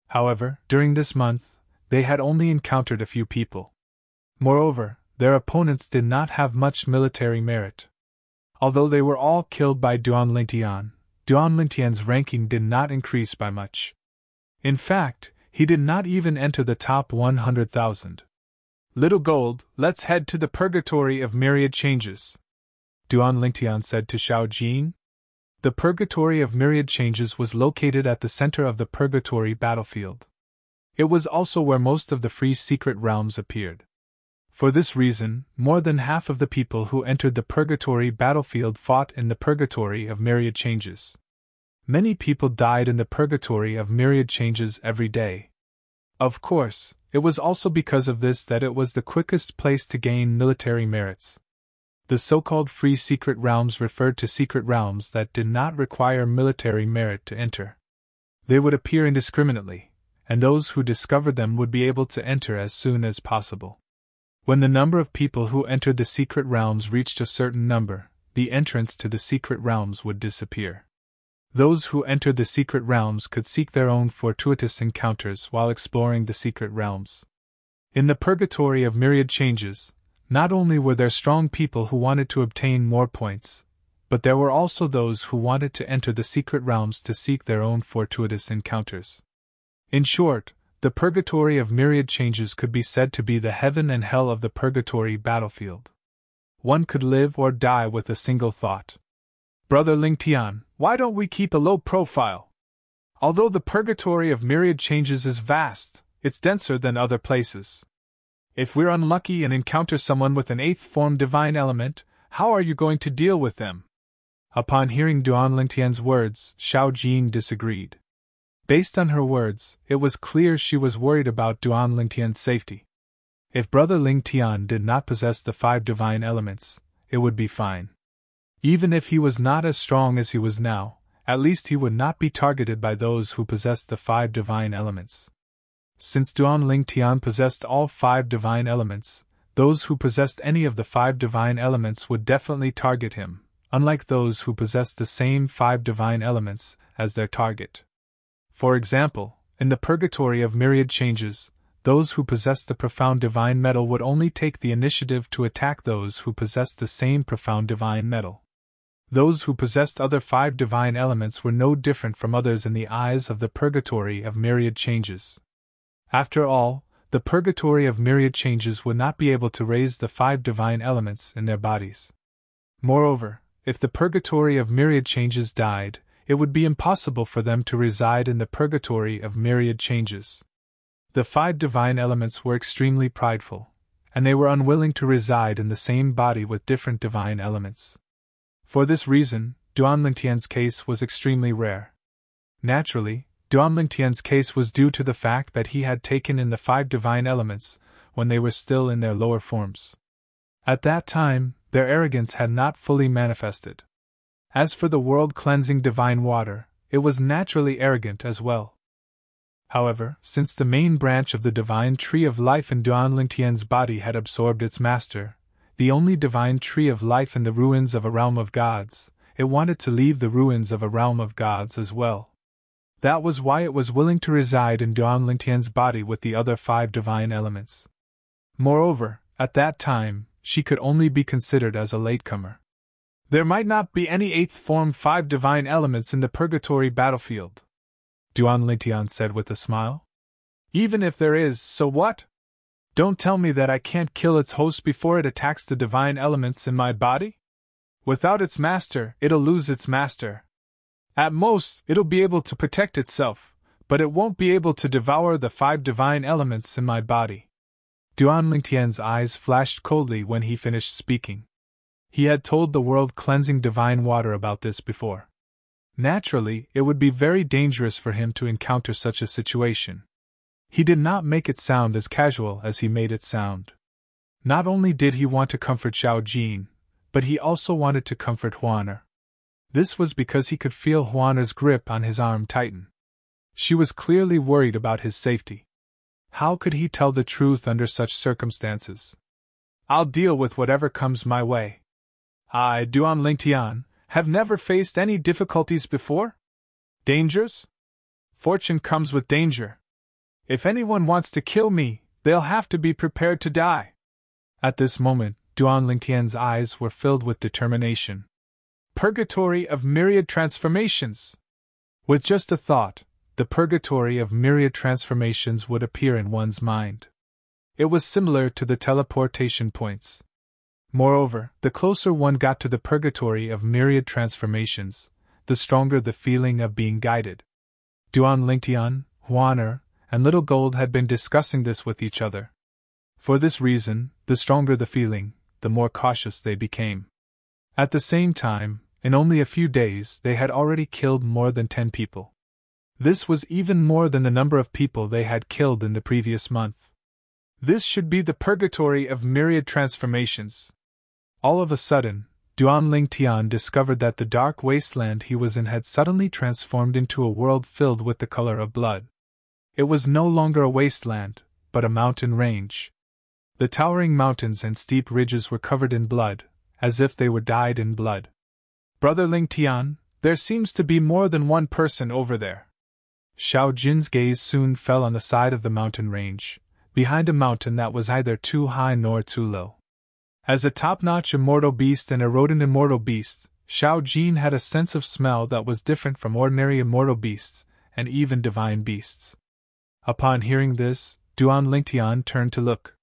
However, during this month, they had only encountered a few people. Moreover, their opponents did not have much military merit. Although they were all killed by Duan Lingtian's ranking did not increase by much. In fact, he did not even enter the top 100,000. Little Gold, let's head to the purgatory of myriad changes, Duan Lingtian said to Xiao Jin. The purgatory of myriad changes was located at the center of the purgatory battlefield. It was also where most of the free secret realms appeared. For this reason, more than half of the people who entered the purgatory battlefield fought in the purgatory of myriad changes. Many people died in the purgatory of myriad changes every day. Of course, it was also because of this that it was the quickest place to gain military merits. The so-called free secret realms referred to secret realms that did not require military merit to enter. They would appear indiscriminately, and those who discovered them would be able to enter as soon as possible. When the number of people who entered the secret realms reached a certain number, the entrance to the secret realms would disappear. Those who entered the secret realms could seek their own fortuitous encounters while exploring the secret realms. In the purgatory of myriad changes, not only were there strong people who wanted to obtain more points, but there were also those who wanted to enter the secret realms to seek their own fortuitous encounters. In short, the purgatory of myriad changes could be said to be the heaven and hell of the purgatory battlefield. One could live or die with a single thought. Brother Lingtian, why don't we keep a low profile? Although the purgatory of myriad changes is vast, it's denser than other places. If we're unlucky and encounter someone with an 8th form divine element, how are you going to deal with them? Upon hearing Duan Lingtian's words, Xiao Jin disagreed. Based on her words, it was clear she was worried about Duan Lingtian's safety. If Brother Lingtian did not possess the 5 divine elements, it would be fine. Even if he was not as strong as he was now, at least he would not be targeted by those who possessed the 5 divine elements. Since Duan Lingtian possessed all 5 divine elements, those who possessed any of the 5 divine elements would definitely target him, unlike those who possessed the same 5 divine elements as their target. For example, in the purgatory of myriad changes, those who possessed the profound divine metal would only take the initiative to attack those who possessed the same profound divine metal. Those who possessed other 5 divine elements were no different from others in the eyes of the purgatory of myriad changes. After all, the purgatory of myriad changes would not be able to raise the 5 divine elements in their bodies. Moreover, if the purgatory of myriad changes died, it would be impossible for them to reside in the purgatory of myriad changes. The 5 divine elements were extremely prideful, and they were unwilling to reside in the same body with different divine elements. For this reason, Duanlingtian's case was extremely rare. Naturally, Duanlingtian's case was due to the fact that he had taken in the 5 divine elements when they were still in their lower forms. At that time, their arrogance had not fully manifested. As for the world-cleansing divine water, it was naturally arrogant as well. However, since the main branch of the divine tree of life in Duanlingtian's body had absorbed its master, the only divine tree of life in the ruins of a realm of gods, it wanted to leave the ruins of a realm of gods as well. That was why it was willing to reside in Duanlingtian's body with the other 5 divine elements. Moreover, at that time, she could only be considered as a latecomer. There might not be any 8th form 5 divine elements in the purgatory battlefield, Duanlingtian said with a smile. Even if there is, so what? Don't tell me that I can't kill its host before it attacks the divine elements in my body? Without its master, it'll lose its master. At most, it'll be able to protect itself, but it won't be able to devour the 5 divine elements in my body. Duanlingtian's eyes flashed coldly when he finished speaking. He had told the world-cleansing divine water about this before. Naturally, it would be very dangerous for him to encounter such a situation. He did not make it sound as casual as he made it sound. Not only did he want to comfort Xiao Jin, but he also wanted to comfort Huaner. This was because he could feel Huaner's grip on his arm tighten. She was clearly worried about his safety. How could he tell the truth under such circumstances? I'll deal with whatever comes my way. I, Duanlingtian, have never faced any difficulties before? Dangers? Fortune comes with danger. If anyone wants to kill me, they'll have to be prepared to die. At this moment, Duanlingtian's eyes were filled with determination. Purgatory of myriad transformations! With just a thought, the purgatory of myriad transformations would appear in one's mind. It was similar to the teleportation points. Moreover, the closer one got to the purgatory of myriad transformations, the stronger the feeling of being guided. Duanlingtian, Huaner, and Little Gold had been discussing this with each other. For this reason, the stronger the feeling, the more cautious they became. At the same time, in only a few days they had already killed more than 10 people. This was even more than the number of people they had killed in the previous month. This should be the purgatory of myriad transformations. All of a sudden, Duanlingtian discovered that the dark wasteland he was in had suddenly transformed into a world filled with the color of blood. It was no longer a wasteland, but a mountain range. The towering mountains and steep ridges were covered in blood, as if they were dyed in blood. Brother Lingtian, there seems to be more than one person over there. Xiao Jin's gaze soon fell on the side of the mountain range, behind a mountain that was neither too high nor too low. As a top-notch immortal beast and a rodent immortal beast, Xiao Jin had a sense of smell that was different from ordinary immortal beasts, and even divine beasts. Upon hearing this, Duanlingtian turned to look.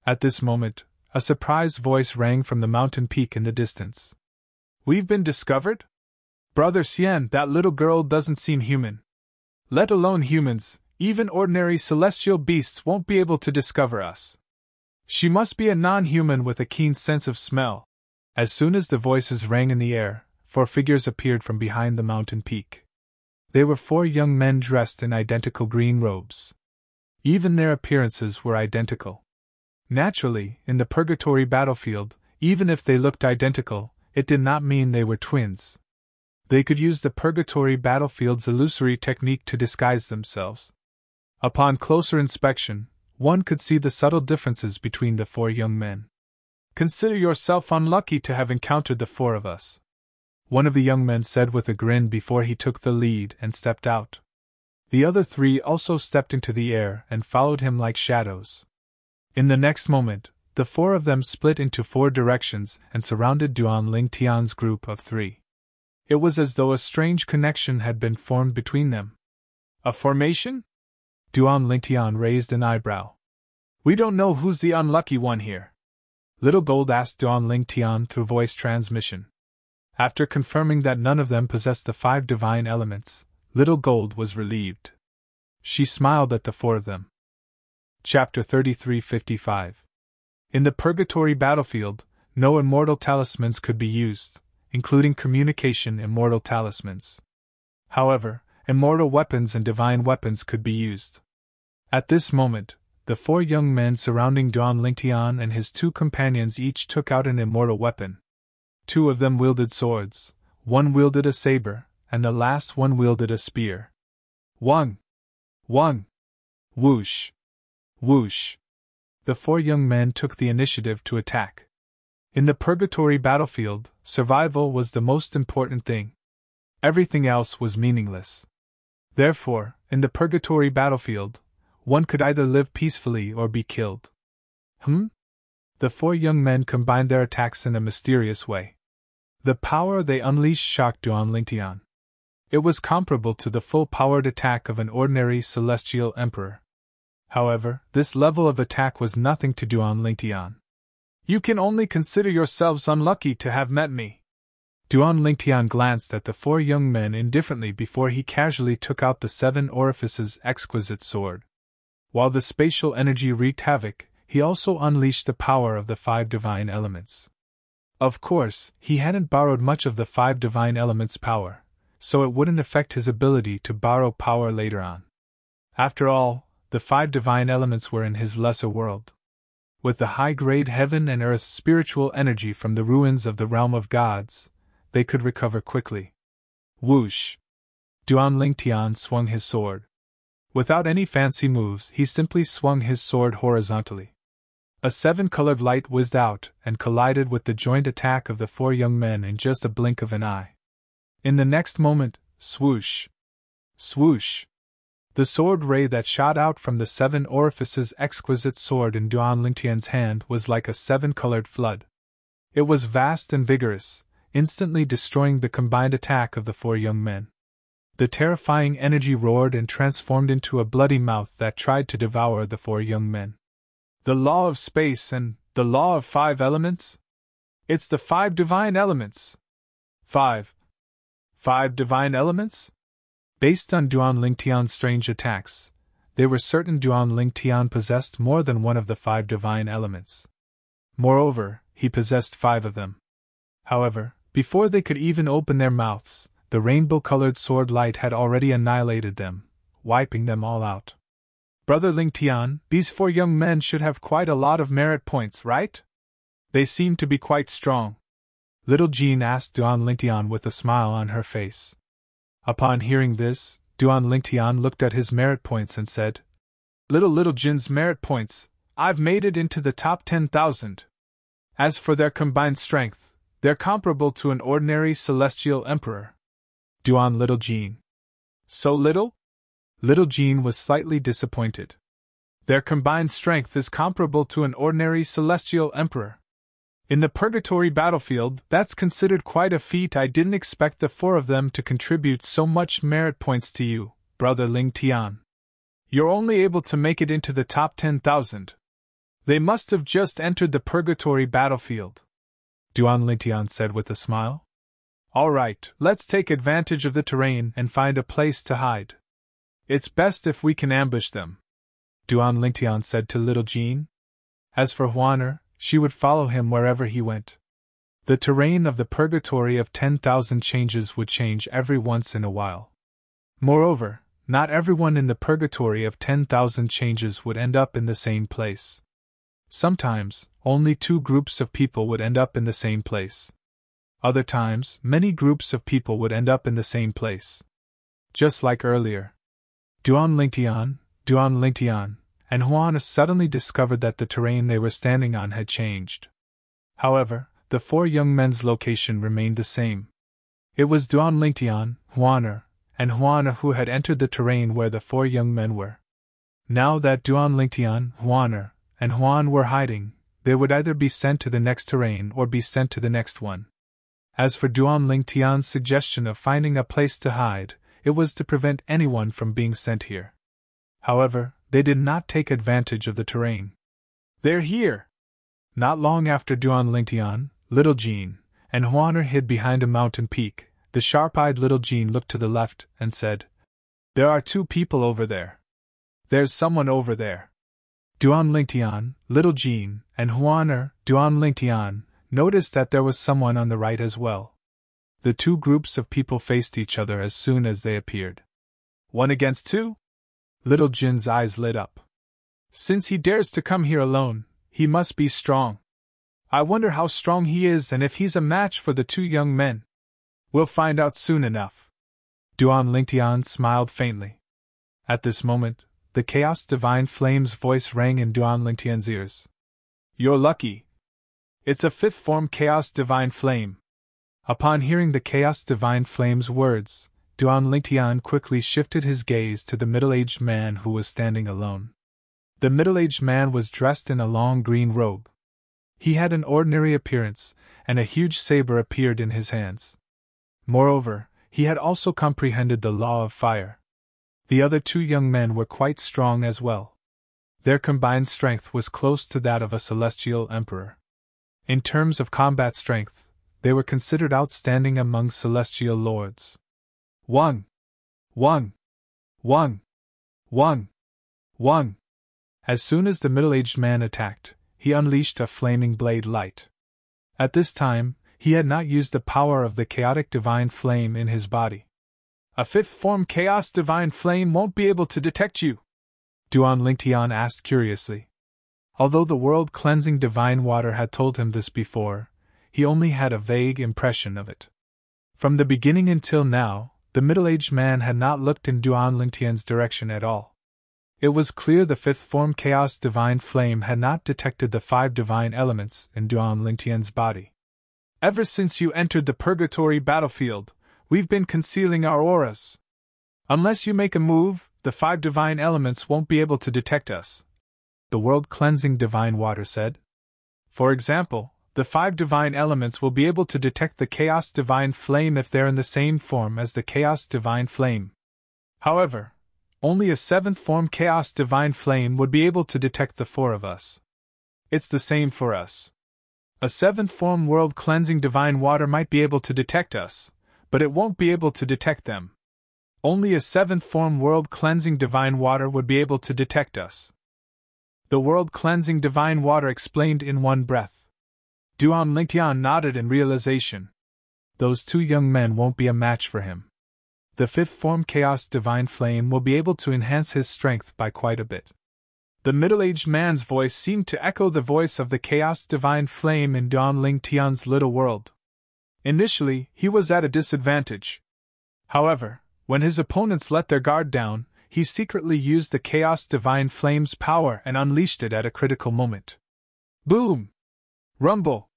At this moment, a surprised voice rang from the mountain peak in the distance. We've been discovered? Brother Xian, that little girl doesn't seem human. Let alone humans, even ordinary celestial beasts won't be able to discover us. She must be a non-human with a keen sense of smell. As soon as the voices rang in the air, 4 figures appeared from behind the mountain peak. They were 4 young men dressed in identical green robes. Even their appearances were identical. Naturally, in the purgatory battlefield, even if they looked identical, it did not mean they were twins. They could use the purgatory battlefield's illusory technique to disguise themselves. Upon closer inspection, one could see the subtle differences between the 4 young men. Consider yourself unlucky to have encountered the 4 of us, one of the young men said with a grin before he took the lead and stepped out. The other three also stepped into the air and followed him like shadows. In the next moment, the four of them split into four directions and surrounded Duan Lingtian's group of three. It was as though a strange connection had been formed between them. A formation? Duan Lingtian raised an eyebrow. We don't know who's the unlucky one here. Little Gold asked Duan Lingtian through voice transmission. After confirming that none of them possessed the 5 divine elements, Little Gold was relieved. She smiled at the four of them. Chapter 3355. In the Purgatory battlefield, no immortal talismans could be used, including communication immortal talismans. However, immortal weapons and divine weapons could be used. At this moment, the 4 young men surrounding Duan Lingtian and his 2 companions each took out an immortal weapon. 2 of them wielded swords, 1 wielded a saber, and the last one wielded a spear. Whang! Whang! Whoosh! Whoosh! The 4 young men took the initiative to attack. In the Purgatory battlefield, survival was the most important thing. Everything else was meaningless. Therefore, in the Purgatory battlefield, one could either live peacefully or be killed. The 4 young men combined their attacks in a mysterious way. The power they unleashed shocked Duan Lingtian. It was comparable to the full-powered attack of an ordinary celestial emperor. However, this level of attack was nothing to Duan Lingtian. You can only consider yourselves unlucky to have met me. Duan Lingtian glanced at the 4 young men indifferently before he casually took out the 7 orifices exquisite sword. While the spatial energy wreaked havoc, he also unleashed the power of the 5 divine elements. Of course, he hadn't borrowed much of the 5 divine elements' power, so it wouldn't affect his ability to borrow power later on. After all, the 5 divine elements were in his lesser world. With the high-grade heaven and earth spiritual energy from the ruins of the realm of gods, they could recover quickly. Whoosh! Duan Lingtian swung his sword. Without any fancy moves, he simply swung his sword horizontally. A 7-colored light whizzed out and collided with the joint attack of the 4 young men in just a blink of an eye. In the next moment, swoosh! Swoosh! The sword ray that shot out from the 7 orifices exquisite sword in Duan Lingtian's hand was like a 7-colored flood. It was vast and vigorous, instantly destroying the combined attack of the 4 young men. The terrifying energy roared and transformed into a bloody mouth that tried to devour the 4 young men. The law of space and the law of 5 elements? It's the 5 divine elements. 5 divine elements? Based on Duan Lingtian's strange attacks, they were certain Duan Lingtian possessed more than one of the 5 divine elements. Moreover, he possessed 5 of them. However, before they could even open their mouths, the rainbow-colored sword light had already annihilated them, wiping them all out. Brother Lingtian, these 4 young men should have quite a lot of merit points, right? They seem to be quite strong. Little Jean asked Duan Lingtian with a smile on her face. Upon hearing this, Duan Lingtian looked at his merit points and said, Little Jin's merit points, I've made it into the top 10,000. As for their combined strength, they're comparable to an ordinary celestial emperor. Duan Little Jean. So little? Little Jean was slightly disappointed. Their combined strength is comparable to an ordinary celestial emperor. In the Purgatory battlefield, that's considered quite a feat. I didn't expect the 4 of them to contribute so much merit points to you, Brother Lingtian. You're only able to make it into the top 10,000. They must have just entered the Purgatory battlefield. Duan Lingtian said with a smile. All right, let's take advantage of the terrain and find a place to hide. It's best if we can ambush them, Duan Lingtian said to Little Jean. As for Huaner, she would follow him wherever he went. The terrain of the Purgatory of 10,000 changes would change every once in a while. Moreover, not everyone in the Purgatory of 10,000 changes would end up in the same place. Sometimes, only 2 groups of people would end up in the same place. Other times, many groups of people would end up in the same place. Just like earlier. Duan Lingtian, and Huan suddenly discovered that the terrain they were standing on had changed. However, the 4 young men's location remained the same. It was Duan Lingtian, Huaner, and Huaner who had entered the terrain where the four young men were. Now that Duan Lingtian, Huaner, and Huan were hiding, they would either be sent to the next terrain or be sent to the next one. As for Duan Lingtian's suggestion of finding a place to hide, it was to prevent anyone from being sent here. However, they did not take advantage of the terrain. "They're here!" Not long after Duan Lingtian, Little Jean, and Huaner hid behind a mountain peak, the sharp-eyed Little Jean looked to the left and said, "There are two people over there. There's someone over there." Duan Lingtian, Little Jean, and Huaner, Duan Lingtian, noticed that there was someone on the right as well. The two groups of people faced each other as soon as they appeared. "One against two?" Little Jin's eyes lit up. "Since he dares to come here alone, he must be strong. I wonder how strong he is and if he's a match for the two young men. We'll find out soon enough." Duan Lingtian smiled faintly. At this moment, the Chaos Divine Flame's voice rang in Duan Lingtian's ears. "You're lucky. It's a fifth form Chaos Divine Flame." Upon hearing the Chaos Divine Flame's words, Duan Lingtian quickly shifted his gaze to the middle-aged man who was standing alone. The middle-aged man was dressed in a long green robe. He had an ordinary appearance, and a huge saber appeared in his hands. Moreover, he had also comprehended the law of fire. The other two young men were quite strong as well. Their combined strength was close to that of a celestial emperor. In terms of combat strength, they were considered outstanding among celestial lords. One! One! One! One! One! As soon as the middle-aged man attacked, he unleashed a flaming blade light. At this time, he had not used the power of the chaotic divine flame in his body. "A fifth form chaos divine flame won't be able to detect you?" Duan Lingtian asked curiously. Although the world-cleansing divine water had told him this before, he only had a vague impression of it. From the beginning until now, the middle-aged man had not looked in Duan Lingtian's direction at all. It was clear the fifth form chaos divine flame had not detected the 5 divine elements in Duan Lingtian's body. "Ever since you entered the purgatory battlefield, we've been concealing our auras. Unless you make a move, the 5 divine elements won't be able to detect us," the world-cleansing divine water said. "For example, the 5 divine elements will be able to detect the chaos divine flame if they're in the same form as the chaos divine flame. However, only a 7th form chaos divine flame would be able to detect the 4 of us. It's the same for us. A 7th form world-cleansing divine water might be able to detect us, but it won't be able to detect them. Only a 7th form world-cleansing divine water would be able to detect us." The world-cleansing divine water explained in one breath. Duan Lingtian nodded in realization. Those two young men won't be a match for him. The 5th form chaos divine flame will be able to enhance his strength by quite a bit. The middle-aged man's voice seemed to echo the voice of the chaos divine flame in Duan Lingtian's little world. Initially, he was at a disadvantage. However, when his opponents let their guard down, he secretly used the chaos divine flame's power and unleashed it at a critical moment. Boom! Rumble!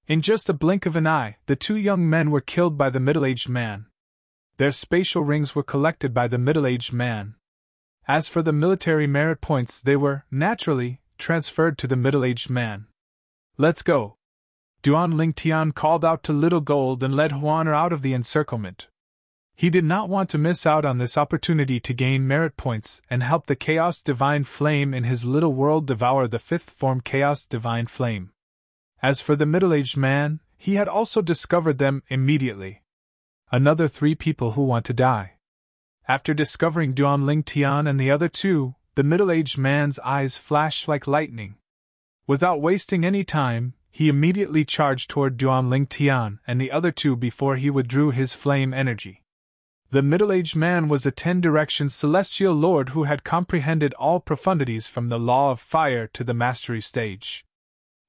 In just a blink of an eye, the two young men were killed by the middle-aged man. Their spatial rings were collected by the middle-aged man. As for the military merit points, they were, naturally, transferred to the middle-aged man. "Let's go!" Duan Lingtian called out to Little Gold and led Huaner out of the encirclement. He did not want to miss out on this opportunity to gain merit points and help the Chaos Divine Flame in his little world devour the 5th form Chaos Divine Flame. As for the middle-aged man, he had also discovered them immediately. Another 3 people who want to die. After discovering Duan Lingtian and the other 2, the middle-aged man's eyes flashed like lightning. Without wasting any time, he immediately charged toward Duan Lingtian and the other 2 before he withdrew his flame energy. The middle-aged man was a 10-direction celestial lord who had comprehended all profundities from the law of fire to the mastery stage.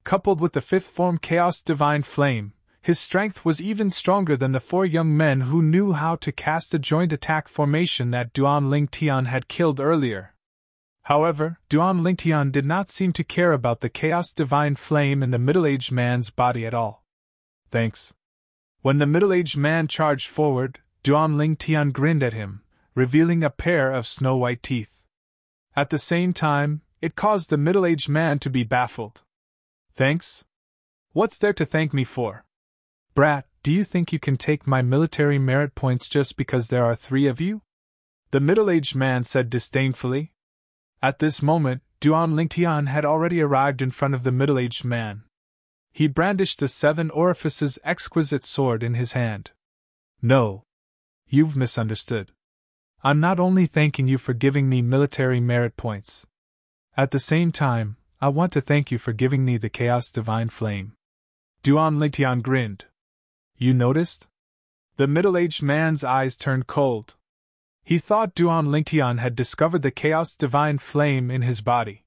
Coupled with the 5th form Chaos Divine Flame, his strength was even stronger than the 4 young men who knew how to cast a joint attack formation that Duan Lingtian had killed earlier. However, Duan Lingtian did not seem to care about the Chaos Divine Flame in the middle-aged man's body at all. "Thanks," When the middle-aged man charged forward, Duan Tian grinned at him, revealing a pair of snow-white teeth. At the same time, it caused the middle-aged man to be baffled. Thanks? What's there to thank me for? Brat, do you think you can take my military merit points just because there are 3 of you? The middle-aged man said disdainfully. At this moment, Duan Tian had already arrived in front of the middle-aged man. He brandished the 7 orifices exquisite sword in his hand. No. You've misunderstood. I'm not only thanking you for giving me military merit points. At the same time, I want to thank you for giving me the Chaos Divine Flame. Duan Tian grinned. You noticed? The middle-aged man's eyes turned cold. He thought Duan Tian had discovered the Chaos Divine Flame in his body.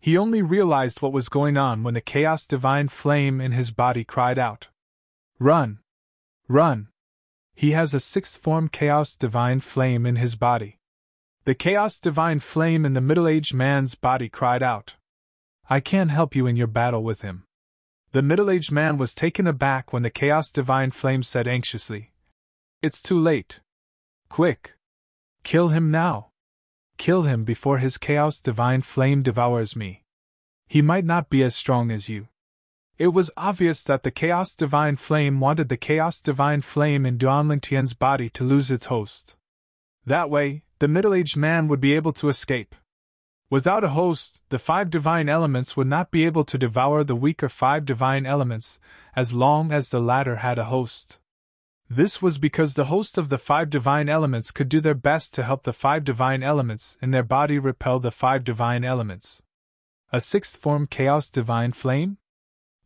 He only realized what was going on when the Chaos Divine Flame in his body cried out. Run! Run! He has a 6th form Chaos Divine Flame in his body. The Chaos Divine Flame in the middle-aged man's body cried out. I can't help you in your battle with him. The middle-aged man was taken aback when the Chaos Divine Flame said anxiously. It's too late. Quick! Kill him now! Kill him before his Chaos Divine Flame devours me. He might not be as strong as you. It was obvious that the Chaos Divine Flame wanted the Chaos Divine Flame in Duan Tian's body to lose its host. That way, the middle-aged man would be able to escape. Without a host, the 5 divine elements would not be able to devour the weaker 5 divine elements, as long as the latter had a host. This was because the host of the 5 divine elements could do their best to help the 5 divine elements in their body repel the 5 divine elements. A 6th form Chaos Divine Flame?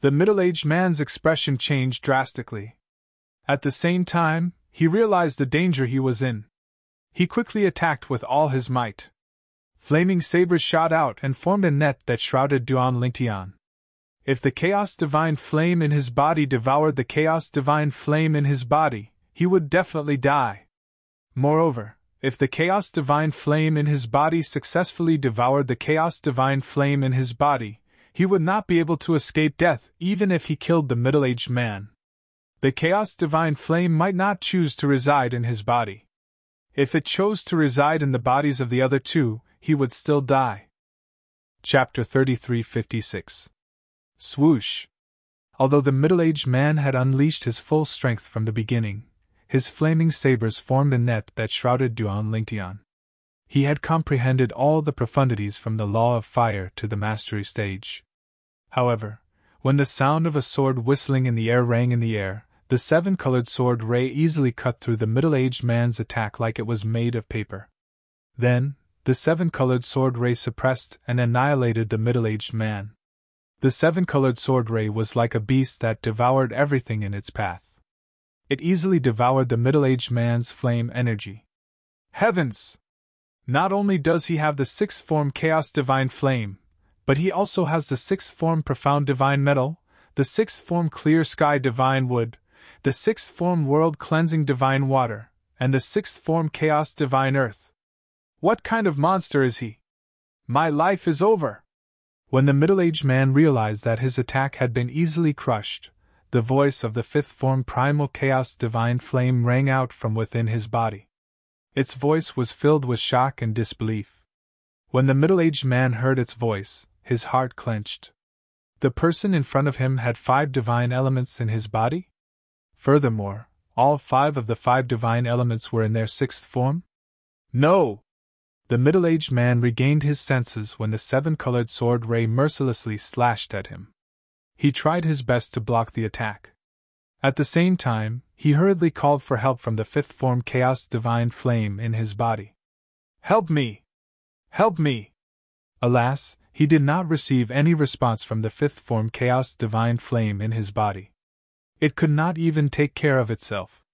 The middle-aged man's expression changed drastically. At the same time, he realized the danger he was in. He quickly attacked with all his might. Flaming sabers shot out and formed a net that shrouded Duan Tian. If the Chaos Divine Flame in his body devoured the Chaos Divine Flame in his body, he would definitely die. Moreover, if the Chaos Divine Flame in his body successfully devoured the Chaos Divine Flame in his body, he would not be able to escape death even if he killed the middle-aged man. The Chaos Divine Flame might not choose to reside in his body. If it chose to reside in the bodies of the other 2, he would still die. Chapter 33:56. Swoosh! Although the middle-aged man had unleashed his full strength from the beginning, his flaming sabers formed a net that shrouded Duan Tian. He had comprehended all the profundities from the law of fire to the mastery stage. However, when the sound of a sword whistling in the air rang in the air, the 7-colored sword ray easily cut through the middle-aged man's attack like it was made of paper. Then, the 7-colored sword ray suppressed and annihilated the middle-aged man. The 7-colored sword ray was like a beast that devoured everything in its path. It easily devoured the middle-aged man's flame energy. Heavens! Not only does he have the 6th form Chaos Divine Flame, but he also has the 6th form Profound Divine Metal, the 6th form Clear Sky Divine Wood, the 6th form World Cleansing Divine Water, and the 6th form Chaos Divine Earth. What kind of monster is he? My life is over! When the middle-aged man realized that his attack had been easily crushed, the voice of the 5th form Primal Chaos Divine Flame rang out from within his body. Its voice was filled with shock and disbelief. When the middle-aged man heard its voice, his heart clenched. The person in front of him had 5 divine elements in his body? Furthermore, all 5 of the 5 divine elements were in their 6th form? No! The middle-aged man regained his senses when the 7-colored sword ray mercilessly slashed at him. He tried his best to block the attack. At the same time, he hurriedly called for help from the 5th form Chaos Divine Flame in his body. Help me! Help me! Alas, he did not receive any response from the 5th form Chaos Divine Flame in his body. It could not even take care of itself.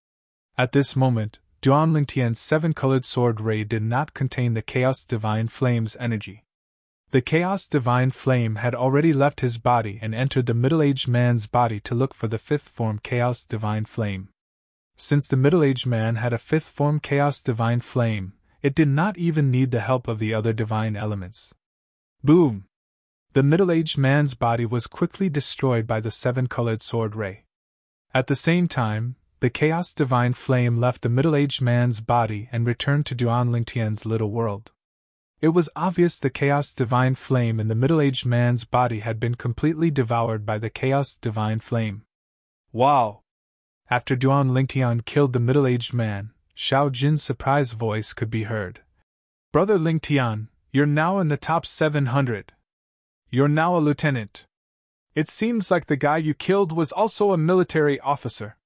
At this moment, Duan Tian's 7-colored sword ray did not contain the Chaos Divine Flame's energy. The Chaos Divine Flame had already left his body and entered the middle-aged man's body to look for the 5th form Chaos Divine Flame. Since the middle-aged man had a 5th form Chaos Divine Flame, it did not even need the help of the other divine elements. Boom! The middle-aged man's body was quickly destroyed by the 7-colored sword ray. At the same time, the chaos divine flame left the middle-aged man's body and returned to Duan Lingtian's little world. It was obvious the chaos divine flame in the middle-aged man's body had been completely devoured by the chaos divine flame. Wow! After Duan Lingtian killed the middle-aged man, Xiao Jin's surprised voice could be heard. Brother Lingtian, you're now in the top 700. You're now a lieutenant. It seems like the guy you killed was also a military officer.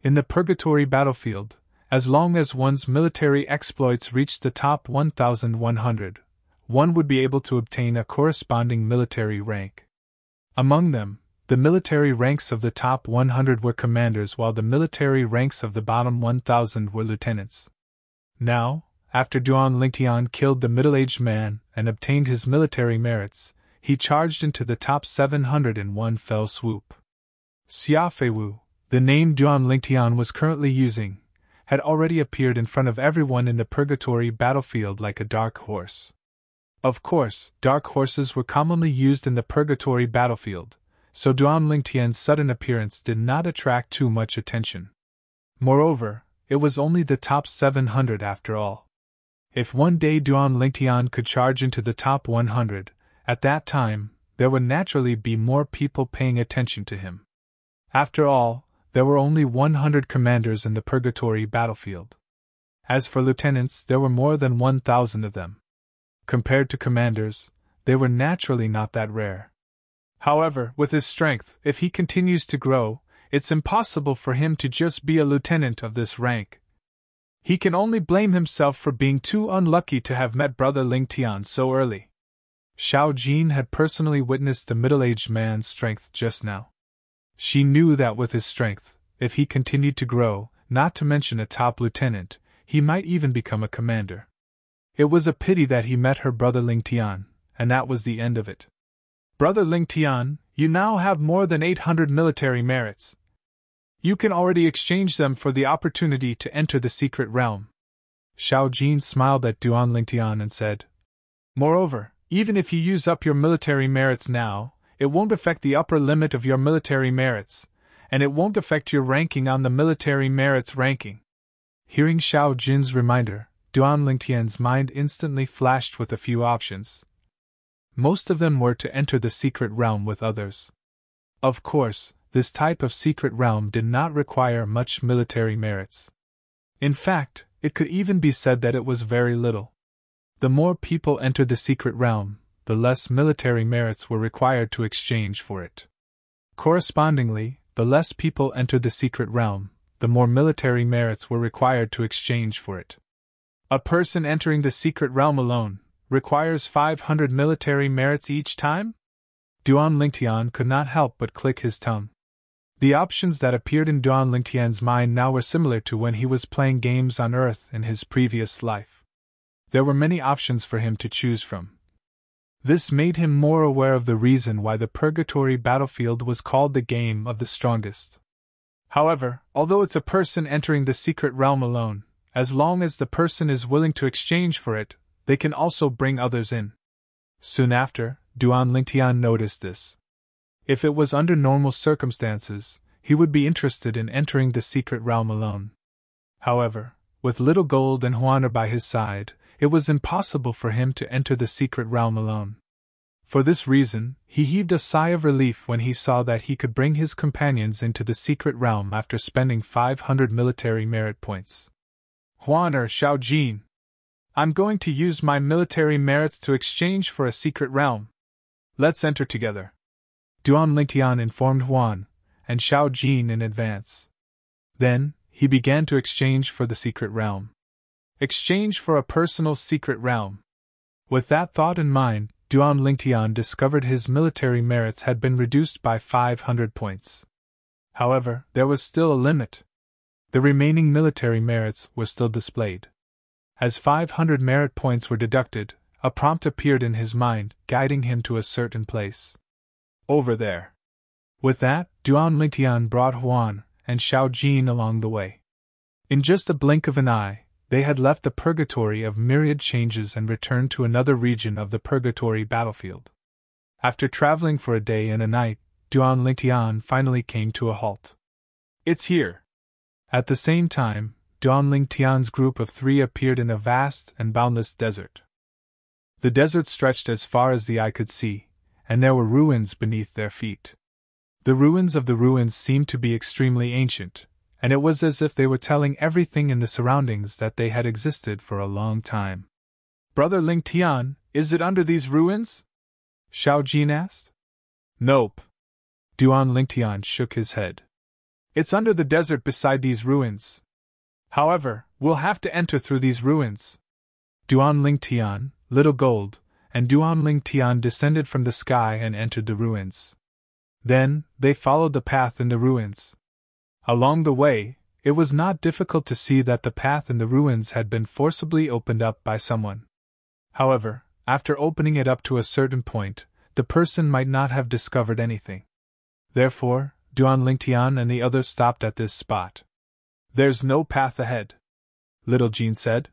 In the purgatory battlefield, as long as one's military exploits reached the top 1,100, one would be able to obtain a corresponding military rank. Among them, the military ranks of the top 100 were commanders while the military ranks of the bottom 1,000 were lieutenants. Now, after Duan Lingtian killed the middle-aged man and obtained his military merits, he charged into the top 700 in one fell swoop. Xia Feiwu, the name Duan Lingtian was currently using, had already appeared in front of everyone in the purgatory battlefield like a dark horse. Of course, dark horses were commonly used in the purgatory battlefield, so Duan Lingtian's sudden appearance did not attract too much attention. Moreover, it was only the top 700 after all. If one day Duan Lingtian could charge into the top 100, at that time, there would naturally be more people paying attention to him. After all, there were only 100 commanders in the purgatory battlefield. As for lieutenants, there were more than 1,000 of them. Compared to commanders, they were naturally not that rare. However, with his strength, if he continues to grow, it's impossible for him to just be a lieutenant of this rank. He can only blame himself for being too unlucky to have met Brother Lingtian so early. Xiao Jin had personally witnessed the middle-aged man's strength just now. She knew that with his strength, if he continued to grow, not to mention a top lieutenant, he might even become a commander. It was a pity that he met her brother Lingtian, and that was the end of it. Brother Lingtian, you now have more than 800 military merits. You can already exchange them for the opportunity to enter the secret realm. Xiao Jin smiled at Duan Lingtian and said, Moreover, even if you use up your military merits now, it won't affect the upper limit of your military merits, and it won't affect your ranking on the military merits ranking. Hearing Xiao Jin's reminder, Duan Lingtian's mind instantly flashed with a few options. Most of them were to enter the secret realm with others. Of course, this type of secret realm did not require much military merits. In fact, it could even be said that it was very little. The more people entered the secret realm, the less military merits were required to exchange for it. Correspondingly, the less people entered the secret realm, the more military merits were required to exchange for it. A person entering the secret realm alone requires 500 military merits each time? Duan Lingtian could not help but click his tongue. The options that appeared in Duan Lingtian's mind now were similar to when he was playing games on Earth in his previous life. There were many options for him to choose from. This made him more aware of the reason why the purgatory battlefield was called the game of the strongest. However, although it's a person entering the secret realm alone, as long as the person is willing to exchange for it, they can also bring others in. Soon after, Duan Lingtian noticed this. If it was under normal circumstances, he would be interested in entering the secret realm alone. However, with little gold and Huaner by his side, it was impossible for him to enter the secret realm alone. For this reason, he heaved a sigh of relief when he saw that he could bring his companions into the secret realm after spending 500 military merit points. Huaner, Xiao Jin, I'm going to use my military merits to exchange for a secret realm. Let's enter together. Duan Lingtian informed Huan and Xiao Jin in advance. Then, he began to exchange for the secret realm. Exchange for a personal secret realm. With that thought in mind, Duan Lingtian discovered his military merits had been reduced by 500 points. However, there was still a limit. The remaining military merits were still displayed. As 500 merit points were deducted, a prompt appeared in his mind, guiding him to a certain place. Over there. With that, Duan Lingtian brought Huan and Xiao Jin along the way. In just a blink of an eye, they had left the purgatory of myriad changes and returned to another region of the purgatory battlefield. After traveling for a day and a night, Duan Lingtian finally came to a halt. It's here. At the same time, Duanling Tian's group of 3 appeared in a vast and boundless desert. The desert stretched as far as the eye could see, and there were ruins beneath their feet. The ruins of the ruins seemed to be extremely ancient, and it was as if they were telling everything in the surroundings that they had existed for a long time. "Brother Ling Tian, is it under these ruins?" Xiao Jin asked. "Nope." Duanling Tian shook his head. "It's under the desert beside these ruins. However, we'll have to enter through these ruins." Duanling Tian, Little Gold, and Duanling Tian descended from the sky and entered the ruins. Then, they followed the path in the ruins. Along the way, it was not difficult to see that the path in the ruins had been forcibly opened up by someone. However, after opening it up to a certain point, the person might not have discovered anything. Therefore, Duanling Tian and the others stopped at this spot. "There's no path ahead," Little Jean said.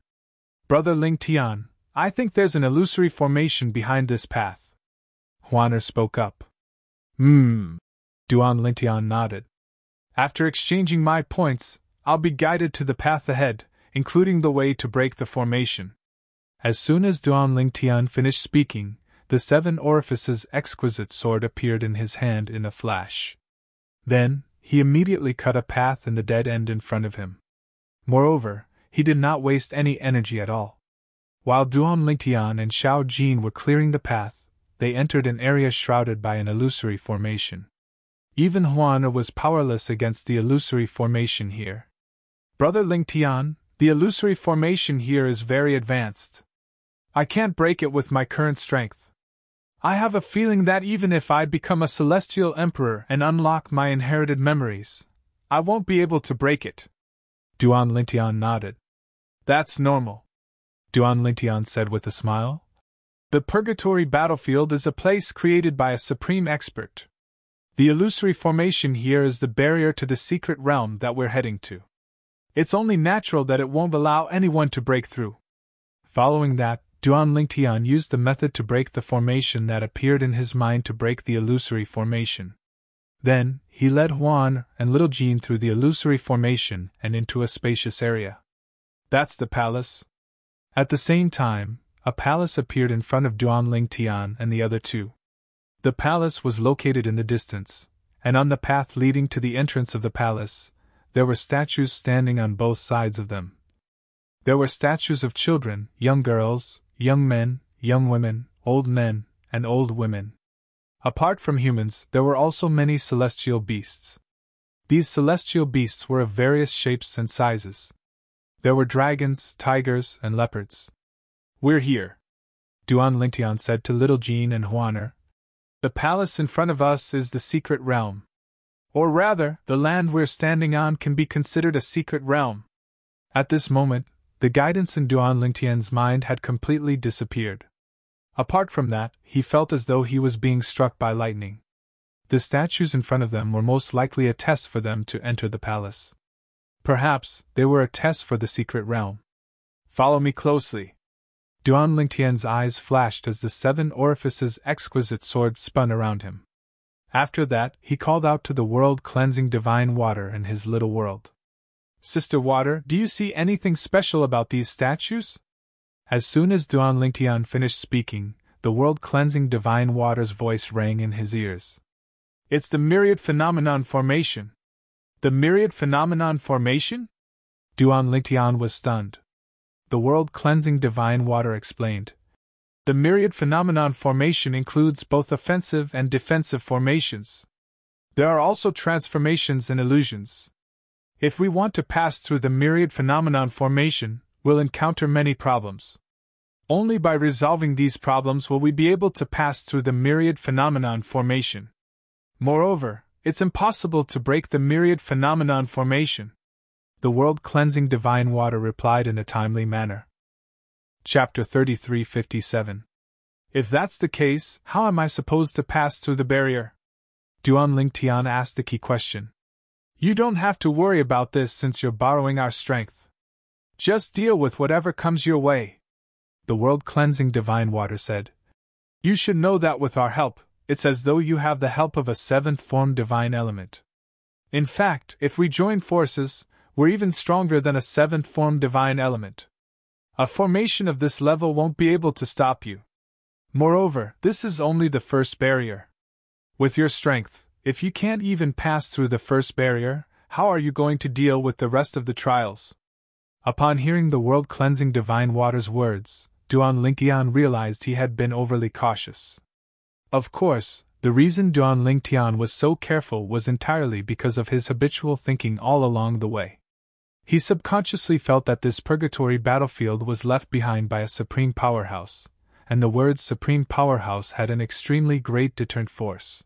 "Brother Ling Tian, I think there's an illusory formation behind this path." Huaner spoke up. Duanling Tian nodded. "After exchanging my points, I'll be guided to the path ahead, including the way to break the formation." As soon as Duanling Tian finished speaking, the 7 orifices exquisite sword appeared in his hand in a flash. Then, he immediately cut a path in the dead end in front of him. Moreover, he did not waste any energy at all. While Duanling Tian and Xiao Jin were clearing the path, they entered an area shrouded by an illusory formation. Even Huaner was powerless against the illusory formation here. "Brother Ling Tian, the illusory formation here is very advanced. I can't break it with my current strength. I have a feeling that even if I become a celestial emperor and unlock my inherited memories, I won't be able to break it." Duanling Tian nodded. "That's normal," Duanling Tian said with a smile. "The purgatory battlefield is a place created by a supreme expert. The illusory formation here is the barrier to the secret realm that we're heading to. It's only natural that it won't allow anyone to break through." Following that, Duanling Tian used the method to break the formation that appeared in his mind to break the illusory formation. Then, he led Huan and Little Jean through the illusory formation and into a spacious area. "That's the palace." At the same time, a palace appeared in front of Duanling Tian and the other 2. The palace was located in the distance, and on the path leading to the entrance of the palace, there were statues standing on both sides of them. There were statues of children, young girls, young men, young women, old men, and old women. Apart from humans, there were also many celestial beasts. These celestial beasts were of various shapes and sizes. There were dragons, tigers, and leopards. "We're here," Duanling Tian said to Little Jean and Huaner. "The palace in front of us is the secret realm. Or rather, the land we're standing on can be considered a secret realm." At this moment, the guidance in Duanling Tian's mind had completely disappeared. Apart from that, he felt as though he was being struck by lightning. The statues in front of them were most likely a test for them to enter the palace. Perhaps they were a test for the secret realm. "Follow me closely." Duanling Tian's eyes flashed as the 7 orifices exquisite sword spun around him. After that, he called out to the world-cleansing divine water in his little world. "Sister Water, do you see anything special about these statues?" As soon as Duanling Tian finished speaking, the world-cleansing divine water's voice rang in his ears. "It's the myriad phenomenon formation." "The myriad phenomenon formation?" Duanling Tian was stunned. The world-cleansing divine water explained. "The myriad phenomenon formation includes both offensive and defensive formations. There are also transformations and illusions. If we want to pass through the myriad phenomenon formation, we'll encounter many problems. Only by resolving these problems will we be able to pass through the myriad phenomenon formation. Moreover, it's impossible to break the myriad phenomenon formation." The world-cleansing divine water replied in a timely manner. Chapter 3357. "If that's the case, how am I supposed to pass through the barrier?" Duanling Tian asked the key question. "You don't have to worry about this since you're borrowing our strength. Just deal with whatever comes your way," the world-cleansing divine water said. "You should know that with our help, it's as though you have the help of a 7th-form divine element. In fact, if we join forces, were even stronger than a seventh form divine element. A formation of this level won't be able to stop you. Moreover, this is only the first barrier. With your strength, if you can't even pass through the first barrier, how are you going to deal with the rest of the trials? Upon hearing the world-cleansing divine water's words, Duan Lingtian realized he had been overly cautious. Of course, the reason Duan Lingtian was so careful was entirely because of his habitual thinking all along the way. He subconsciously felt that this purgatory battlefield was left behind by a supreme powerhouse, and the words supreme powerhouse had an extremely great deterrent force.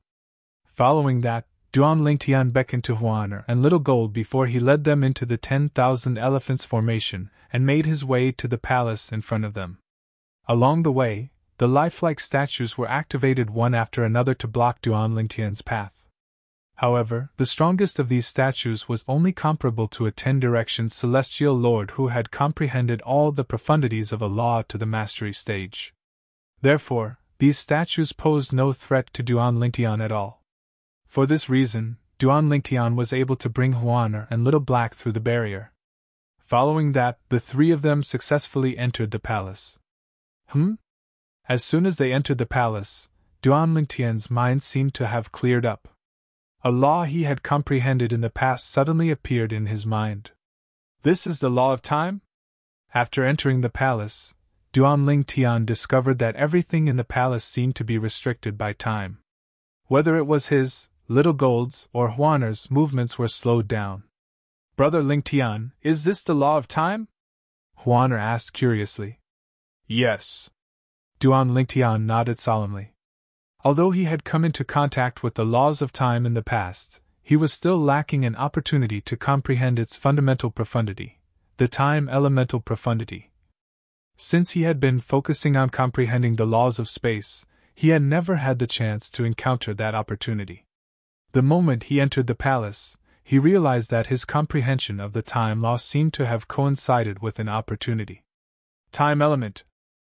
Following that, Duan Lingtian beckoned to Huaner and Little Gold before he led them into the 10,000 elephants formation and made his way to the palace in front of them. Along the way, the lifelike statues were activated one after another to block Duan Lingtian's path. However, the strongest of these statues was only comparable to a 10-direction celestial lord who had comprehended all the profundities of a law to the mastery stage. Therefore, these statues posed no threat to Duan Lingtian at all. For this reason, Duan Lingtian was able to bring Huaner and Little Black through the barrier. Following that, the three of them successfully entered the palace. As soon as they entered the palace, Duan Lingtian's mind seemed to have cleared up. A law he had comprehended in the past suddenly appeared in his mind. This is the law of time? After entering the palace, Duan Lingtian discovered that everything in the palace seemed to be restricted by time. Whether it was his, Little Gold's, or Huaner's movements were slowed down. Brother Lingtian, is this the law of time? Huaner asked curiously. Yes. Duan Lingtian nodded solemnly. Although he had come into contact with the laws of time in the past, he was still lacking an opportunity to comprehend its fundamental profundity, the time elemental profundity. Since he had been focusing on comprehending the laws of space, he had never had the chance to encounter that opportunity. The moment he entered the palace, he realized that his comprehension of the time law seemed to have coincided with an opportunity. Time element.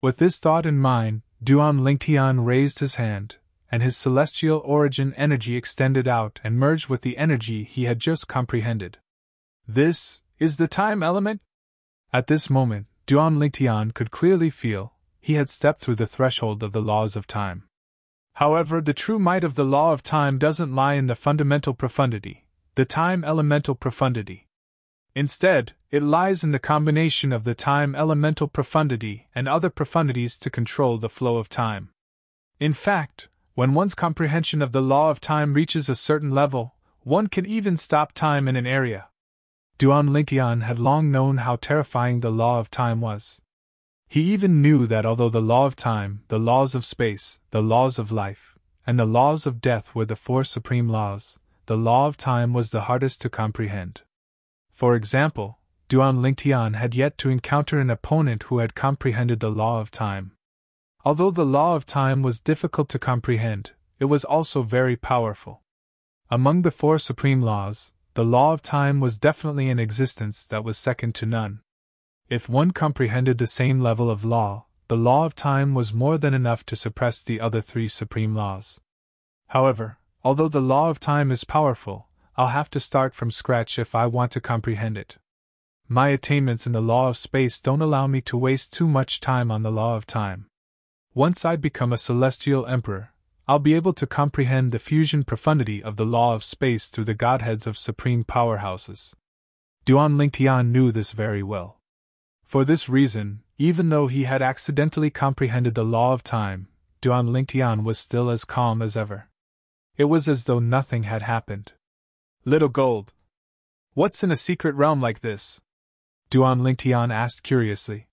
With this thought in mind, Duan Lingtian raised his hand, and his celestial origin energy extended out and merged with the energy he had just comprehended. This is the time element? At this moment, Duan Lingtian could clearly feel he had stepped through the threshold of the laws of time. However, the true might of the law of time doesn't lie in the fundamental profundity, the time elemental profundity. Instead, it lies in the combination of the time elemental profundity and other profundities to control the flow of time. In fact, when one's comprehension of the law of time reaches a certain level, one can even stop time in an area. Duan Lingtian had long known how terrifying the law of time was. He even knew that although the law of time, the laws of space, the laws of life, and the laws of death were the four supreme laws, the law of time was the hardest to comprehend. For example, Duan Lingtian had yet to encounter an opponent who had comprehended the law of time. Although the law of time was difficult to comprehend, it was also very powerful. Among the four supreme laws, the law of time was definitely an existence that was second to none. If one comprehended the same level of law, the law of time was more than enough to suppress the other three supreme laws. However, although the law of time is powerful, I'll have to start from scratch if I want to comprehend it. My attainments in the law of space don't allow me to waste too much time on the law of time. Once I become a celestial emperor, I'll be able to comprehend the fusion profundity of the law of space through the godheads of supreme powerhouses. Duan Lingtian knew this very well. For this reason, even though he had accidentally comprehended the law of time, Duan Lingtian was still as calm as ever. It was as though nothing had happened. Little Gold. What's in a secret realm like this? Duan Lingtian asked curiously.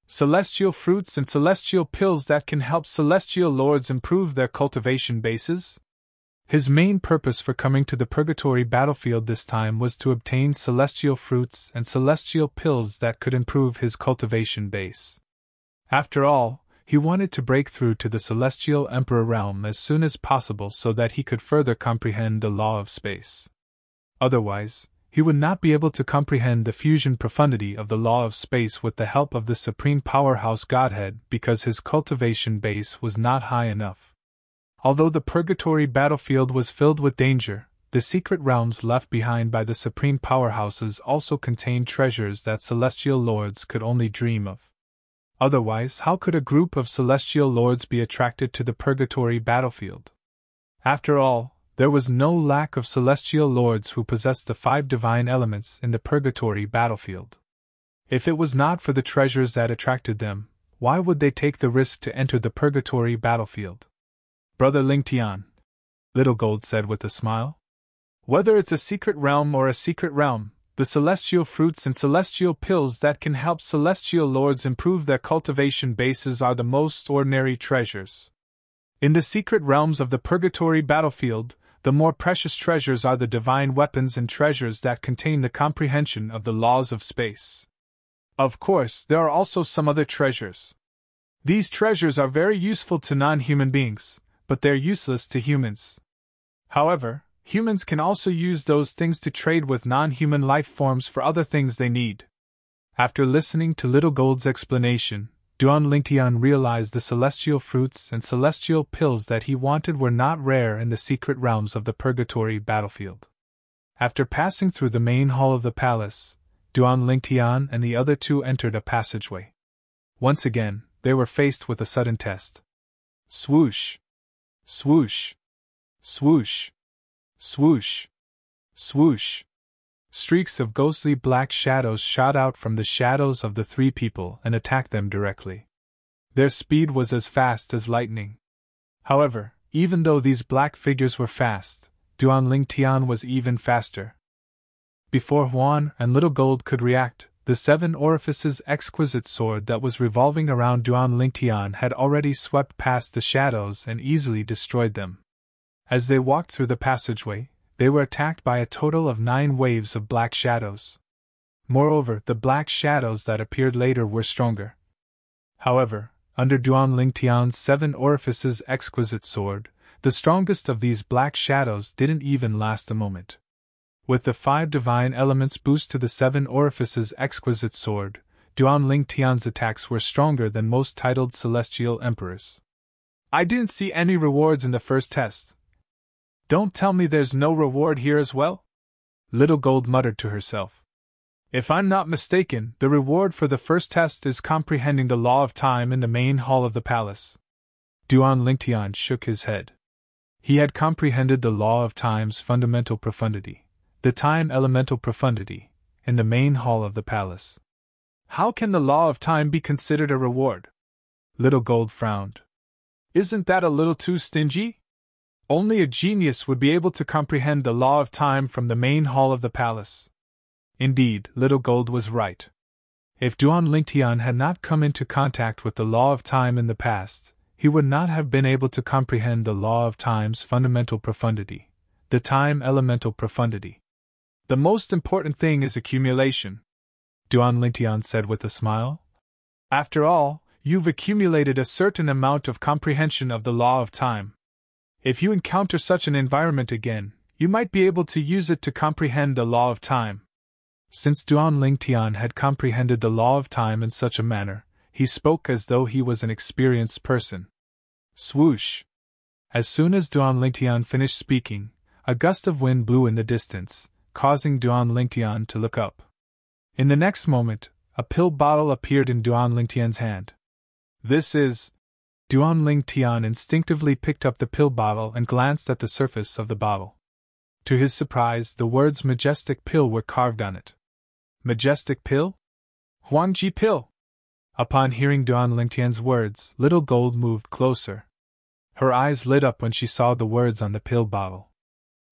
Celestial fruits and celestial pills that can help celestial lords improve their cultivation bases? His main purpose for coming to the purgatory battlefield this time was to obtain celestial fruits and celestial pills that could improve his cultivation base. After all, he wanted to break through to the celestial emperor realm as soon as possible so that he could further comprehend the law of space. Otherwise, he would not be able to comprehend the fusion profundity of the law of space with the help of the supreme powerhouse godhead because his cultivation base was not high enough. Although the purgatory battlefield was filled with danger, the secret realms left behind by the supreme powerhouses also contained treasures that celestial lords could only dream of. Otherwise, how could a group of celestial lords be attracted to the purgatory battlefield? After all, there was no lack of celestial lords who possessed the 5 divine elements in the purgatory battlefield. If it was not for the treasures that attracted them, why would they take the risk to enter the purgatory battlefield? Brother Ling Tian, Little Gold said with a smile. Whether it's a secret realm or a secret realm, the celestial fruits and celestial pills that can help celestial lords improve their cultivation bases are the most ordinary treasures. In the secret realms of the purgatory battlefield, the more precious treasures are the divine weapons and treasures that contain the comprehension of the laws of space. Of course, there are also some other treasures. These treasures are very useful to non-human beings, but they're useless to humans. However, humans can also use those things to trade with non-human life forms for other things they need. After listening to Little Gold's explanation, Duan Lingtian realized the celestial fruits and celestial pills that he wanted were not rare in the secret realms of the purgatory battlefield. After passing through the main hall of the palace, Duan Lingtian and the other two entered a passageway. Once again, they were faced with a sudden test. Swoosh! Swoosh! Swoosh! Swoosh! Swoosh! Streaks of ghostly black shadows shot out from the shadows of the 3 people and attacked them directly. Their speed was as fast as lightning. However, even though these black figures were fast, Duan Lingtian was even faster. Before Huan and Little Gold could react, the 7 orifices exquisite sword that was revolving around Duan Lingtian had already swept past the shadows and easily destroyed them. As they walked through the passageway, they were attacked by a total of 9 waves of black shadows. Moreover, the black shadows that appeared later were stronger. However, under Duan Lingtian's 7 orifices exquisite sword, the strongest of these black shadows didn't even last a moment. With the 5 divine elements boost to the 7 orifices exquisite sword, Duan Lingtian's attacks were stronger than most titled celestial emperors. I didn't see any rewards in the first test. Don't tell me there's no reward here as well? Little Gold muttered to herself. If I'm not mistaken, the reward for the first test is comprehending the law of time in the main hall of the palace. Duan Lingtian shook his head. He had comprehended the law of time's fundamental profundity, the time elemental profundity, in the main hall of the palace. How can the law of time be considered a reward? Little Gold frowned. Isn't that a little too stingy? Only a genius would be able to comprehend the law of time from the main hall of the palace. Indeed, Little Gold was right. If Duan Lingtian had not come into contact with the law of time in the past, he would not have been able to comprehend the law of time's fundamental profundity, the time elemental profundity. The most important thing is accumulation, Duan Lingtian said with a smile. After all, you've accumulated a certain amount of comprehension of the law of time. If you encounter such an environment again, you might be able to use it to comprehend the law of time. Since Duan Lingtian had comprehended the law of time in such a manner, he spoke as though he was an experienced person. Swoosh! As soon as Duan Lingtian finished speaking, a gust of wind blew in the distance, causing Duan Lingtian to look up. In the next moment, a pill bottle appeared in Duan Lingtian's hand. This is... Duan Lingtian instinctively picked up the pill bottle and glanced at the surface of the bottle. To his surprise, the words Majestic Pill were carved on it. Majestic Pill? Huangji Pill! Upon hearing Duan Lingtian's words, Little Gold moved closer. Her eyes lit up when she saw the words on the pill bottle.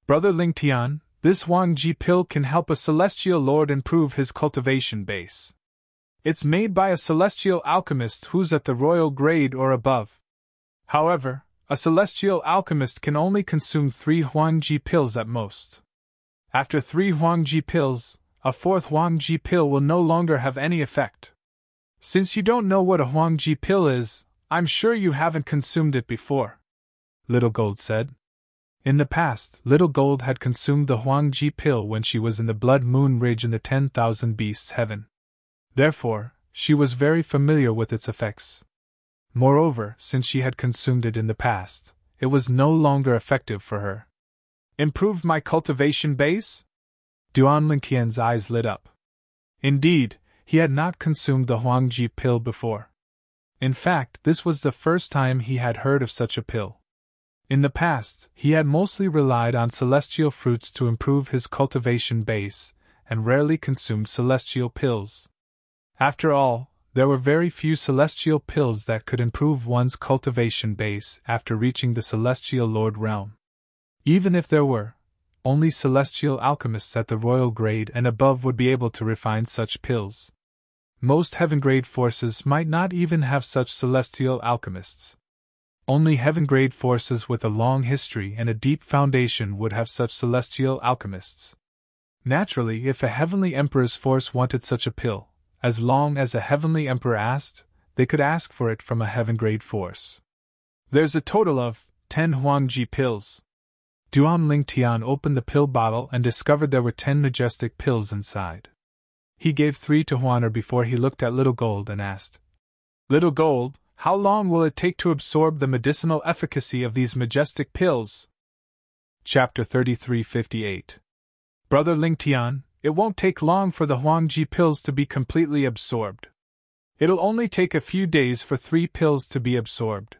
Brother Lingtian, this Huangji Pill can help a celestial lord improve his cultivation base. It's made by a celestial alchemist who's at the royal grade or above. However, a celestial alchemist can only consume 3 Huangji pills at most. After 3 Huangji pills, a 4th Huangji pill will no longer have any effect. Since you don't know what a Huangji pill is, I'm sure you haven't consumed it before, Little Gold said. In the past, Little Gold had consumed the Huangji pill when she was in the Blood Moon Ridge in the 10,000 Beasts Heaven. Therefore, she was very familiar with its effects. Moreover, since she had consumed it in the past, it was no longer effective for her. Improved my cultivation base? Duan Lingqian's eyes lit up. Indeed, he had not consumed the Huangji pill before. In fact, this was the first time he had heard of such a pill. In the past, he had mostly relied on celestial fruits to improve his cultivation base, and rarely consumed celestial pills. After all, there were very few celestial pills that could improve one's cultivation base after reaching the celestial lord realm. Even if there were, only celestial alchemists at the royal grade and above would be able to refine such pills. Most heaven-grade forces might not even have such celestial alchemists. Only heaven-grade forces with a long history and a deep foundation would have such celestial alchemists. Naturally, if a heavenly emperor's force wanted such a pill, as long as a heavenly emperor asked, they could ask for it from a heaven-grade force. There's a total of 10 Huangji pills. Duan Lingtian opened the pill bottle and discovered there were 10 majestic pills inside. He gave 3 to Huaner before he looked at Little Gold and asked, "Little Gold, how long will it take to absorb the medicinal efficacy of these majestic pills?" Chapter 3358. Brother Lingtian, it won't take long for the Huangji pills to be completely absorbed. It'll only take a few days for 3 pills to be absorbed.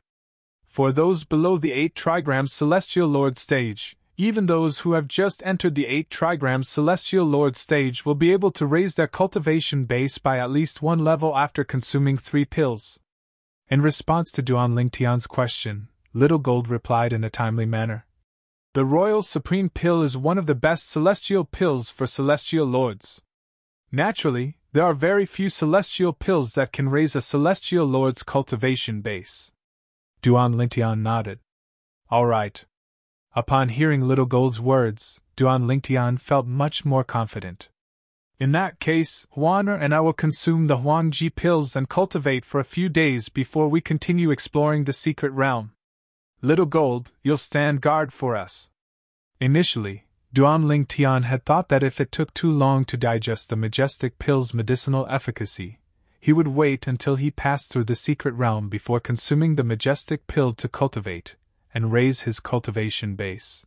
For those below the 8 trigrams Celestial Lord stage, even those who have just entered the 8 trigrams Celestial Lord stage will be able to raise their cultivation base by at least 1 level after consuming 3 pills. In response to Duan Lingtian's question, Little Gold replied in a timely manner. The Royal Supreme Pill is one of the best celestial pills for celestial lords. Naturally, there are very few celestial pills that can raise a celestial lord's cultivation base. Duan Lingtian nodded. All right. Upon hearing Little Gold's words, Duan Lingtian felt much more confident. In that case, Huaner and I will consume the Huangji pills and cultivate for a few days before we continue exploring the secret realm. Little Gold, you'll stand guard for us. Initially, Duan Lingtian had thought that if it took too long to digest the majestic pill's medicinal efficacy, he would wait until he passed through the secret realm before consuming the majestic pill to cultivate and raise his cultivation base.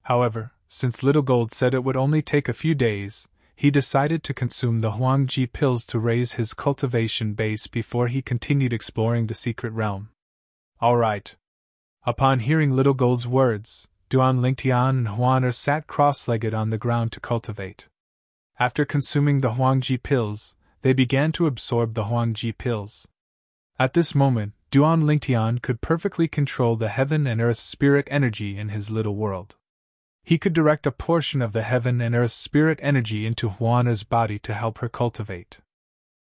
However, since Little Gold said it would only take a few days, he decided to consume the Huangji pills to raise his cultivation base before he continued exploring the secret realm. All right. Upon hearing Little Gold's words, Duan Lingtian and Huaner sat cross-legged on the ground to cultivate. After consuming the Huangji pills, they began to absorb the Huangji pills. At this moment, Duan Lingtian could perfectly control the heaven and earth spirit energy in his little world. He could direct a portion of the heaven and earth spirit energy into Huaner's body to help her cultivate.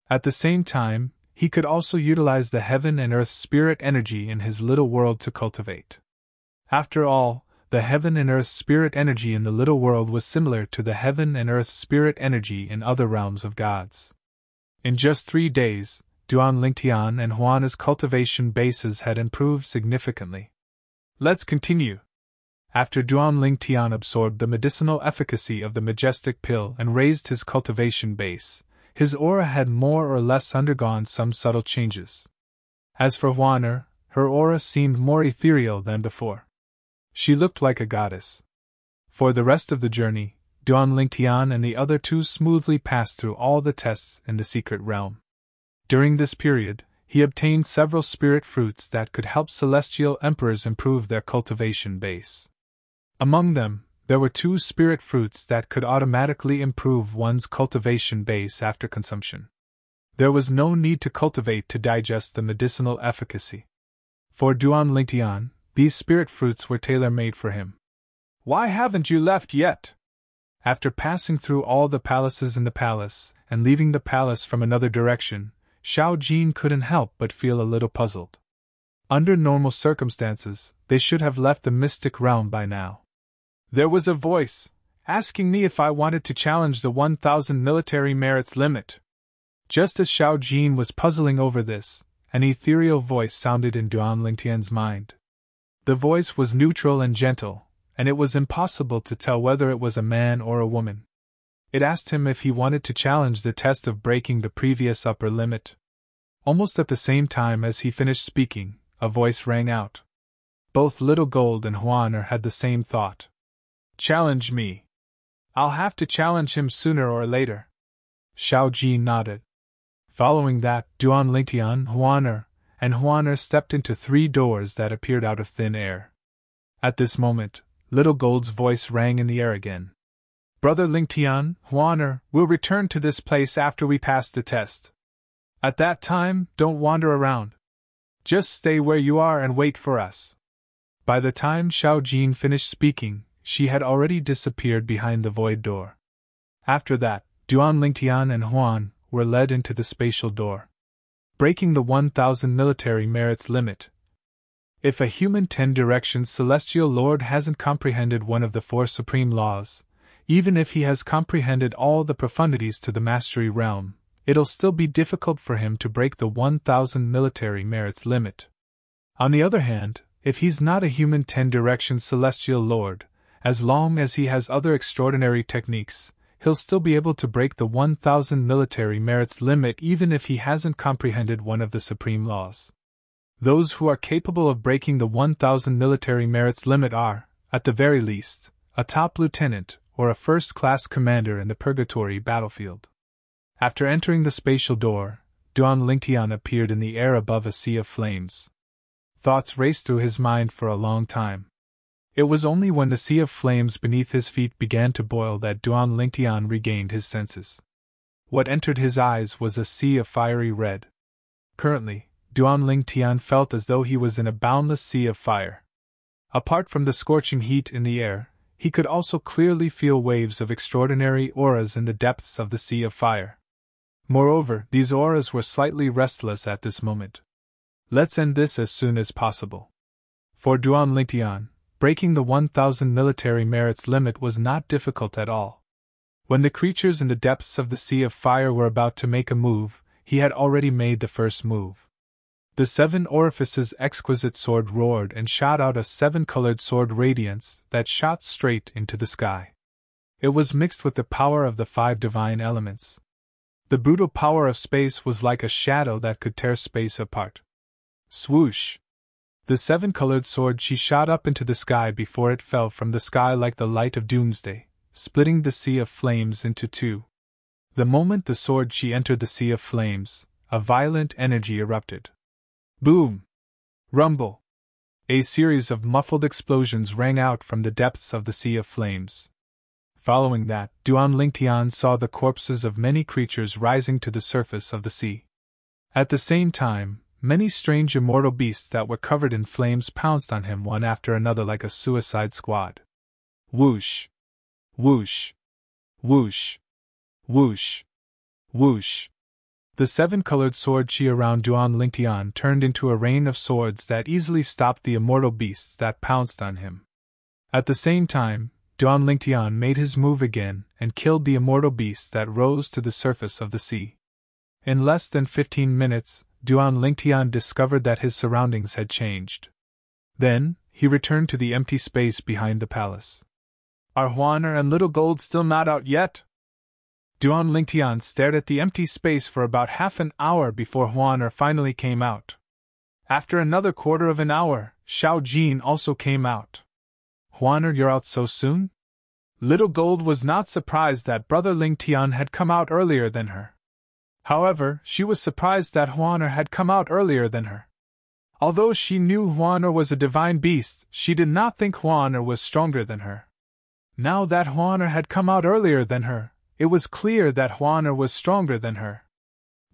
At the same time, he could also utilize the heaven and earth spirit energy in his little world to cultivate. After all, the heaven and earth spirit energy in the little world was similar to the heaven and earth spirit energy in other realms of gods. In just 3 days, Duan Lingtian and Huaner's cultivation bases had improved significantly. Let's continue. After Duan Lingtian absorbed the medicinal efficacy of the majestic pill and raised his cultivation base, his aura had more or less undergone some subtle changes. As for Huaner, her aura seemed more ethereal than before. She looked like a goddess. For the rest of the journey, Duan Lingtian and the other 2 smoothly passed through all the tests in the secret realm. During this period, he obtained several spirit fruits that could help celestial emperors improve their cultivation base. Among them, there were 2 spirit fruits that could automatically improve one's cultivation base after consumption. There was no need to cultivate to digest the medicinal efficacy. For Duan Lingtian, these spirit fruits were tailor-made for him. Why haven't you left yet? After passing through all the palaces in the palace and leaving the palace from another direction, Xiao Jin couldn't help but feel a little puzzled. Under normal circumstances, they should have left the mystic realm by now. There was a voice, asking me if I wanted to challenge the 1,000 military merits limit. Just as Xiao Jin was puzzling over this, an ethereal voice sounded in Duan Lingtian's mind. The voice was neutral and gentle, and it was impossible to tell whether it was a man or a woman. It asked him if he wanted to challenge the test of breaking the previous upper limit. Almost at the same time as he finished speaking, a voice rang out. Both Little Gold and Huaner had the same thought. Challenge me. I'll have to challenge him sooner or later. Xiao Jin nodded. Following that, Duan Lingtian, Huaner, and Huaner stepped into 3 doors that appeared out of thin air. At this moment, Little Gold's voice rang in the air again. Brother Lingtian, Huaner, we'll return to this place after we pass the test. At that time, don't wander around. Just stay where you are and wait for us. By the time Xiao Jin finished speaking, she had already disappeared behind the void door. After that, Duan Lingtian and Huan were led into the spatial door. Breaking the 1,000 military merits limit. If a human 10 directions celestial lord hasn't comprehended one of the 4 supreme laws, even if he has comprehended all the profundities to the mastery realm, it'll still be difficult for him to break the 1,000 military merits limit. On the other hand, if he's not a human 10 directions celestial lord, as long as he has other extraordinary techniques, he'll still be able to break the 1,000 military merits limit even if he hasn't comprehended one of the supreme laws. Those who are capable of breaking the 1,000 military merits limit are, at the very least, a top lieutenant or a first-class commander in the purgatory battlefield. After entering the spatial door, Duan Lingtian appeared in the air above a sea of flames. Thoughts raced through his mind for a long time. It was only when the sea of flames beneath his feet began to boil that Duan Lingtian regained his senses. What entered his eyes was a sea of fiery red. Currently, Duan Lingtian felt as though he was in a boundless sea of fire. Apart from the scorching heat in the air, he could also clearly feel waves of extraordinary auras in the depths of the sea of fire. Moreover, these auras were slightly restless at this moment. Let's end this as soon as possible. For Duan Lingtian, breaking the 1,000 military merits limit was not difficult at all. When the creatures in the depths of the sea of fire were about to make a move, he had already made the first move. The 7 orifices exquisite sword roared and shot out a 7-colored sword radiance that shot straight into the sky. It was mixed with the power of the 5 divine elements. The brutal power of space was like a shadow that could tear space apart. Swoosh! The 7-colored sword she shot up into the sky before it fell from the sky like the light of doomsday, splitting the sea of flames into 2. The moment the sword she entered the sea of flames, a violent energy erupted. Boom! Rumble! A series of muffled explosions rang out from the depths of the sea of flames. Following that, Duan Lingtian saw the corpses of many creatures rising to the surface of the sea. At the same time, many strange immortal beasts that were covered in flames pounced on him one after another like a suicide squad. Whoosh! Whoosh! Whoosh! Whoosh! Whoosh! The 7-colored sword chi around Duan Lingtian turned into a rain of swords that easily stopped the immortal beasts that pounced on him. At the same time, Duan Lingtian made his move again and killed the immortal beasts that rose to the surface of the sea. In less than 15 minutes, Duan Lingtian discovered that his surroundings had changed. Then, he returned to the empty space behind the palace. Are Huaner and Little Gold still not out yet? Duan Lingtian stared at the empty space for about half an hour before Huaner finally came out. After another quarter of an hour, Xiao Jin also came out. Huaner, you're out so soon? Little Gold was not surprised that Brother Lingtian had come out earlier than her. However, she was surprised that Huaner had come out earlier than her. Although she knew Huaner was a divine beast, she did not think Huaner was stronger than her. Now that Huaner had come out earlier than her, it was clear that Huaner was stronger than her.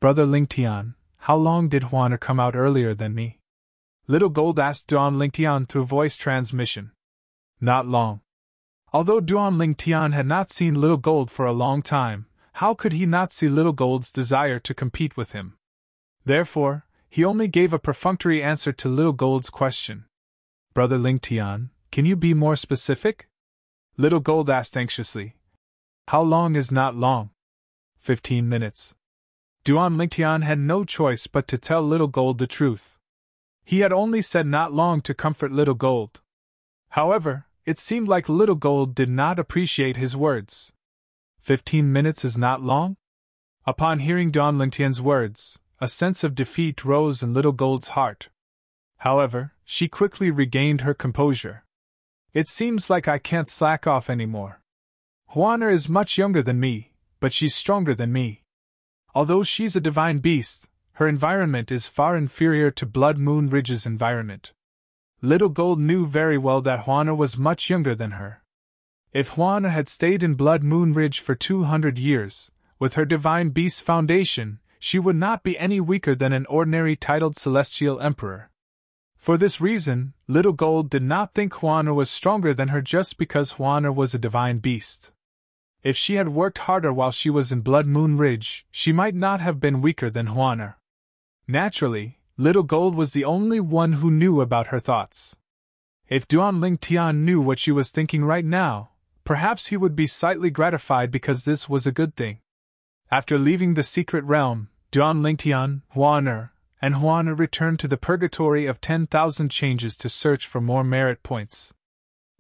Brother Lingtian, how long did Huaner come out earlier than me? Little Gold asked Duan Lingtian through voice transmission. Not long. Although Duan Lingtian had not seen Little Gold for a long time, how could he not see Little Gold's desire to compete with him? Therefore, he only gave a perfunctory answer to Little Gold's question. Brother Lingtian, can you be more specific? Little Gold asked anxiously. How long is not long? 15 minutes. Duan Lingtian had no choice but to tell Little Gold the truth. He had only said not long to comfort Little Gold. However, it seemed like Little Gold did not appreciate his words. 15 minutes is not long? Upon hearing Duan Lingtian's words, a sense of defeat rose in Little Gold's heart. However, she quickly regained her composure. It seems like I can't slack off anymore. Huaner is much younger than me, but she's stronger than me. Although she's a divine beast, her environment is far inferior to Blood Moon Ridge's environment. Little Gold knew very well that Huaner was much younger than her. If Huaner had stayed in Blood Moon Ridge for 200 years, with her divine beast foundation, she would not be any weaker than an ordinary titled Celestial Emperor. For this reason, Little Gold did not think Huaner was stronger than her just because Huaner was a divine beast. If she had worked harder while she was in Blood Moon Ridge, she might not have been weaker than Huaner. Naturally, Little Gold was the only one who knew about her thoughts. If Duan Tian knew what she was thinking right now, perhaps he would be slightly gratified because this was a good thing. After leaving the secret realm, Duan Tian, Huaner, and Huaner returned to the purgatory of 10,000 changes to search for more merit points.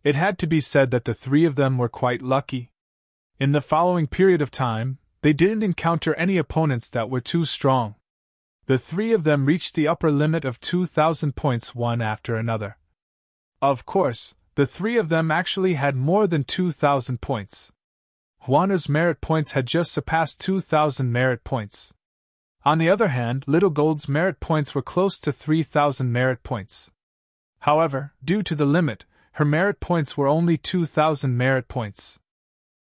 It had to be said that the three of them were quite lucky. In the following period of time, they didn't encounter any opponents that were too strong. The three of them reached the upper limit of 2,000 points one after another. Of course, the three of them actually had more than 2,000 points. Huaner's merit points had just surpassed 2,000 merit points. On the other hand, Little Gold's merit points were close to 3,000 merit points. However, due to the limit, her merit points were only 2,000 merit points.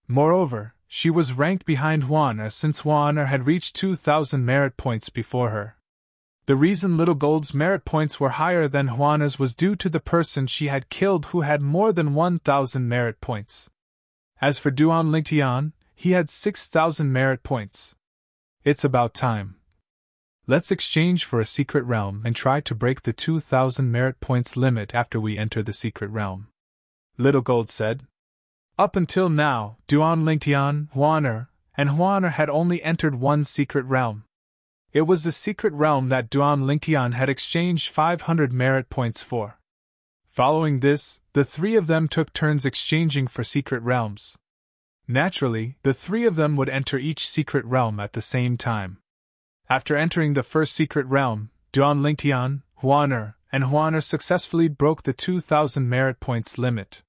Moreover, she was ranked behind Huaner since Huaner had reached 2,000 merit points before her. The reason Little Gold's merit points were higher than Huaner's was due to the person she had killed who had more than 1,000 merit points. As for Duan Lingtian, he had 6,000 merit points. It's about time. Let's exchange for a secret realm and try to break the 2,000 merit points limit after we enter the secret realm. Little Gold said. Up until now, Duan Lingtian, Huaner, and Huaner had only entered one secret realm. It was the secret realm that Duan Lingtian had exchanged 500 merit points for. Following this, the three of them took turns exchanging for secret realms. Naturally, the three of them would enter each secret realm at the same time. After entering the first secret realm, Duan Lingtian, Huaner, and Huaner successfully broke the 2,000 merit points limit.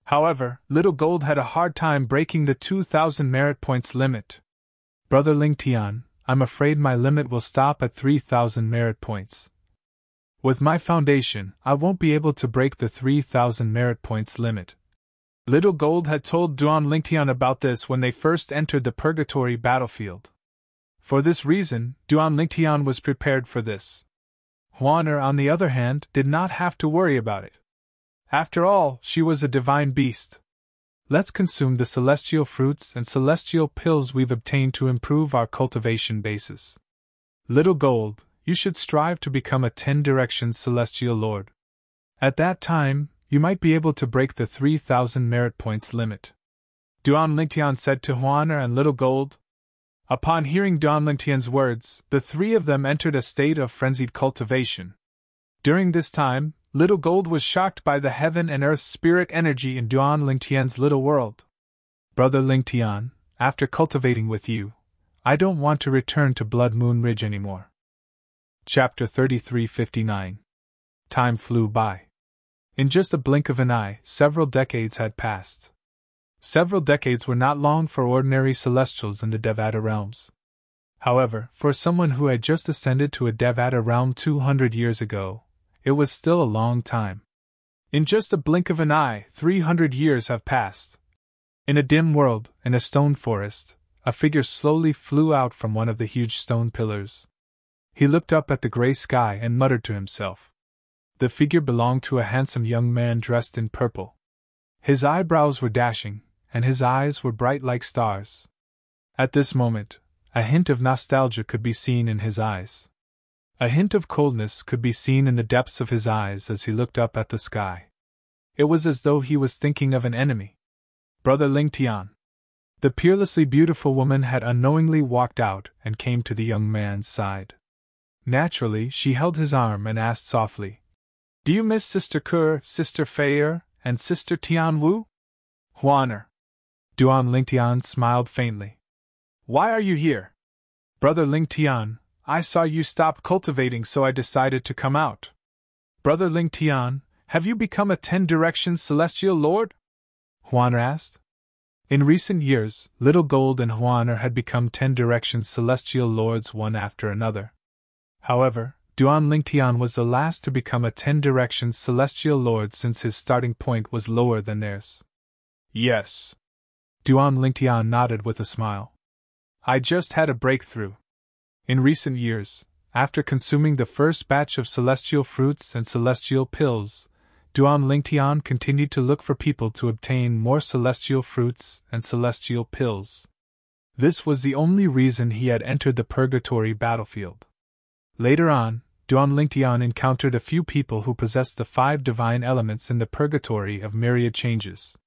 However, Little Gold had a hard time breaking the 2,000 merit points limit. Brother Lingtian, I'm afraid my limit will stop at 3,000 merit points. With my foundation, I won't be able to break the 3,000 merit points limit. Little Gold had told Duan Lingtian about this when they first entered the Purgatory battlefield. For this reason, Duan Lingtian was prepared for this. Huaner, on the other hand, did not have to worry about it. After all, she was a divine beast. Let's consume the celestial fruits and celestial pills we've obtained to improve our cultivation basis. Little Gold, you should strive to become a 10 Directions Celestial Lord. At that time, you might be able to break the 3,000 merit points limit. Duan Lingtian said to Huaner and Little Gold. Upon hearing Duan Lingtian's words, the three of them entered a state of frenzied cultivation. During this time, Little Gold was shocked by the heaven and earth spirit energy in Duan Lingtian's little world. Brother Lingtian, after cultivating with you, I don't want to return to Blood Moon Ridge anymore. Chapter 3359. Time flew by. In just a blink of an eye, several decades had passed. Several decades were not long for ordinary celestials in the Devata realms. However, for someone who had just ascended to a Devata realm 200 years ago, it was still a long time. In just a blink of an eye, 300 years have passed. In a dim world, in a stone forest, a figure slowly flew out from one of the huge stone pillars. He looked up at the gray sky and muttered to himself. The figure belonged to a handsome young man dressed in purple. His eyebrows were dashing, and his eyes were bright like stars. At this moment, a hint of nostalgia could be seen in his eyes. A hint of coldness could be seen in the depths of his eyes as he looked up at the sky. It was as though he was thinking of an enemy. Brother Lingtian. The peerlessly beautiful woman had unknowingly walked out and came to the young man's side. Naturally, she held his arm and asked softly, Do you miss Sister Kur, Sister Feier, and Sister Tianwu? Huaner. Duan Lingtian smiled faintly. Why are you here? Brother Lingtian, I saw you stop cultivating so I decided to come out. Brother Lingtian, Have you become a 10 Directions Celestial Lord? Huaner asked. In recent years, Little Gold and Huaner had become 10 Directions Celestial Lords one after another. However, Duan Lingtian was the last to become a 10 Directions Celestial Lord since his starting point was lower than theirs. Yes. Duan Lingtian nodded with a smile. I just had a breakthrough. In recent years, after consuming the first batch of celestial fruits and celestial pills, Duan Lingtian continued to look for people to obtain more celestial fruits and celestial pills. This was the only reason he had entered the purgatory battlefield. Later on, Duan Lingtian encountered a few people who possessed the 5 divine elements in the purgatory of myriad changes.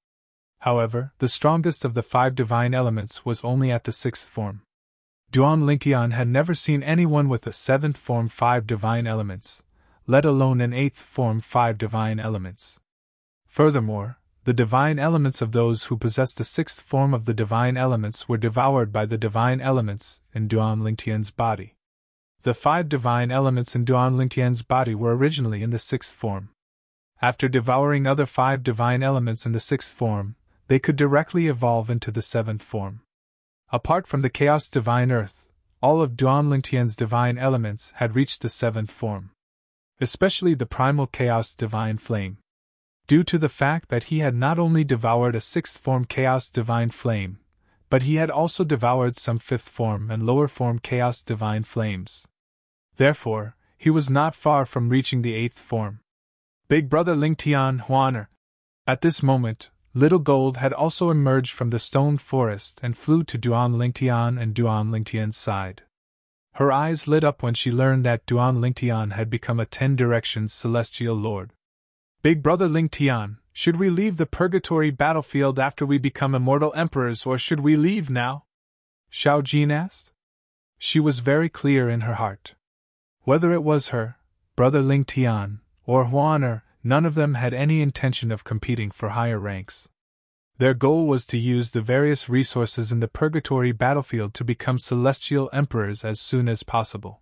However, the strongest of the 5 divine elements was only at the 6th form. Duan Lingtian had never seen anyone with a 7th form 5 divine elements, let alone an 8th form 5 divine elements. Furthermore, the divine elements of those who possessed the 6th form of the divine elements were devoured by the divine elements in Duan Lingtian's body. The 5 divine elements in Duan Lingtian's body were originally in the 6th form. After devouring other 5 divine elements in the 6th form, they could directly evolve into the 7th form. Apart from the Chaos Divine Earth, all of Duan Lingtian's divine elements had reached the 7th form. Especially the Primal Chaos Divine Flame. Due to the fact that he had not only devoured a 6th form Chaos Divine Flame, but he had also devoured some 5th form and lower form Chaos Divine Flames. Therefore, he was not far from reaching the 8th form. Big Brother Lingtian Huaner. At this moment, Little Gold had also emerged from the stone forest and flew to Duan Lingtian and Duan Lingtian's side. Her eyes lit up when she learned that Duan Lingtian had become a 10 Directions Celestial Lord. Big Brother Lingtian, should we leave the purgatory battlefield after we become immortal emperors, or should we leave now? Xiao Jin asked. She was very clear in her heart. Whether it was her, Brother Lingtian, or Huaner, none of them had any intention of competing for higher ranks. Their goal was to use the various resources in the purgatory battlefield to become celestial emperors as soon as possible.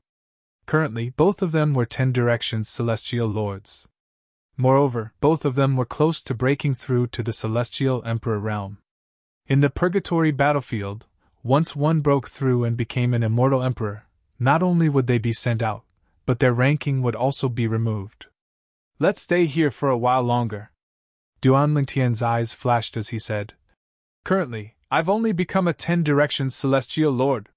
Currently, both of them were 10 Directions Celestial Lords. Moreover, both of them were close to breaking through to the Celestial Emperor realm. In the purgatory battlefield, once one broke through and became an immortal emperor, not only would they be sent out, but their ranking would also be removed. Let's stay here for a while longer. Duan Lingtian's eyes flashed as he said, Currently, I've only become a 10 Directions Celestial Lord.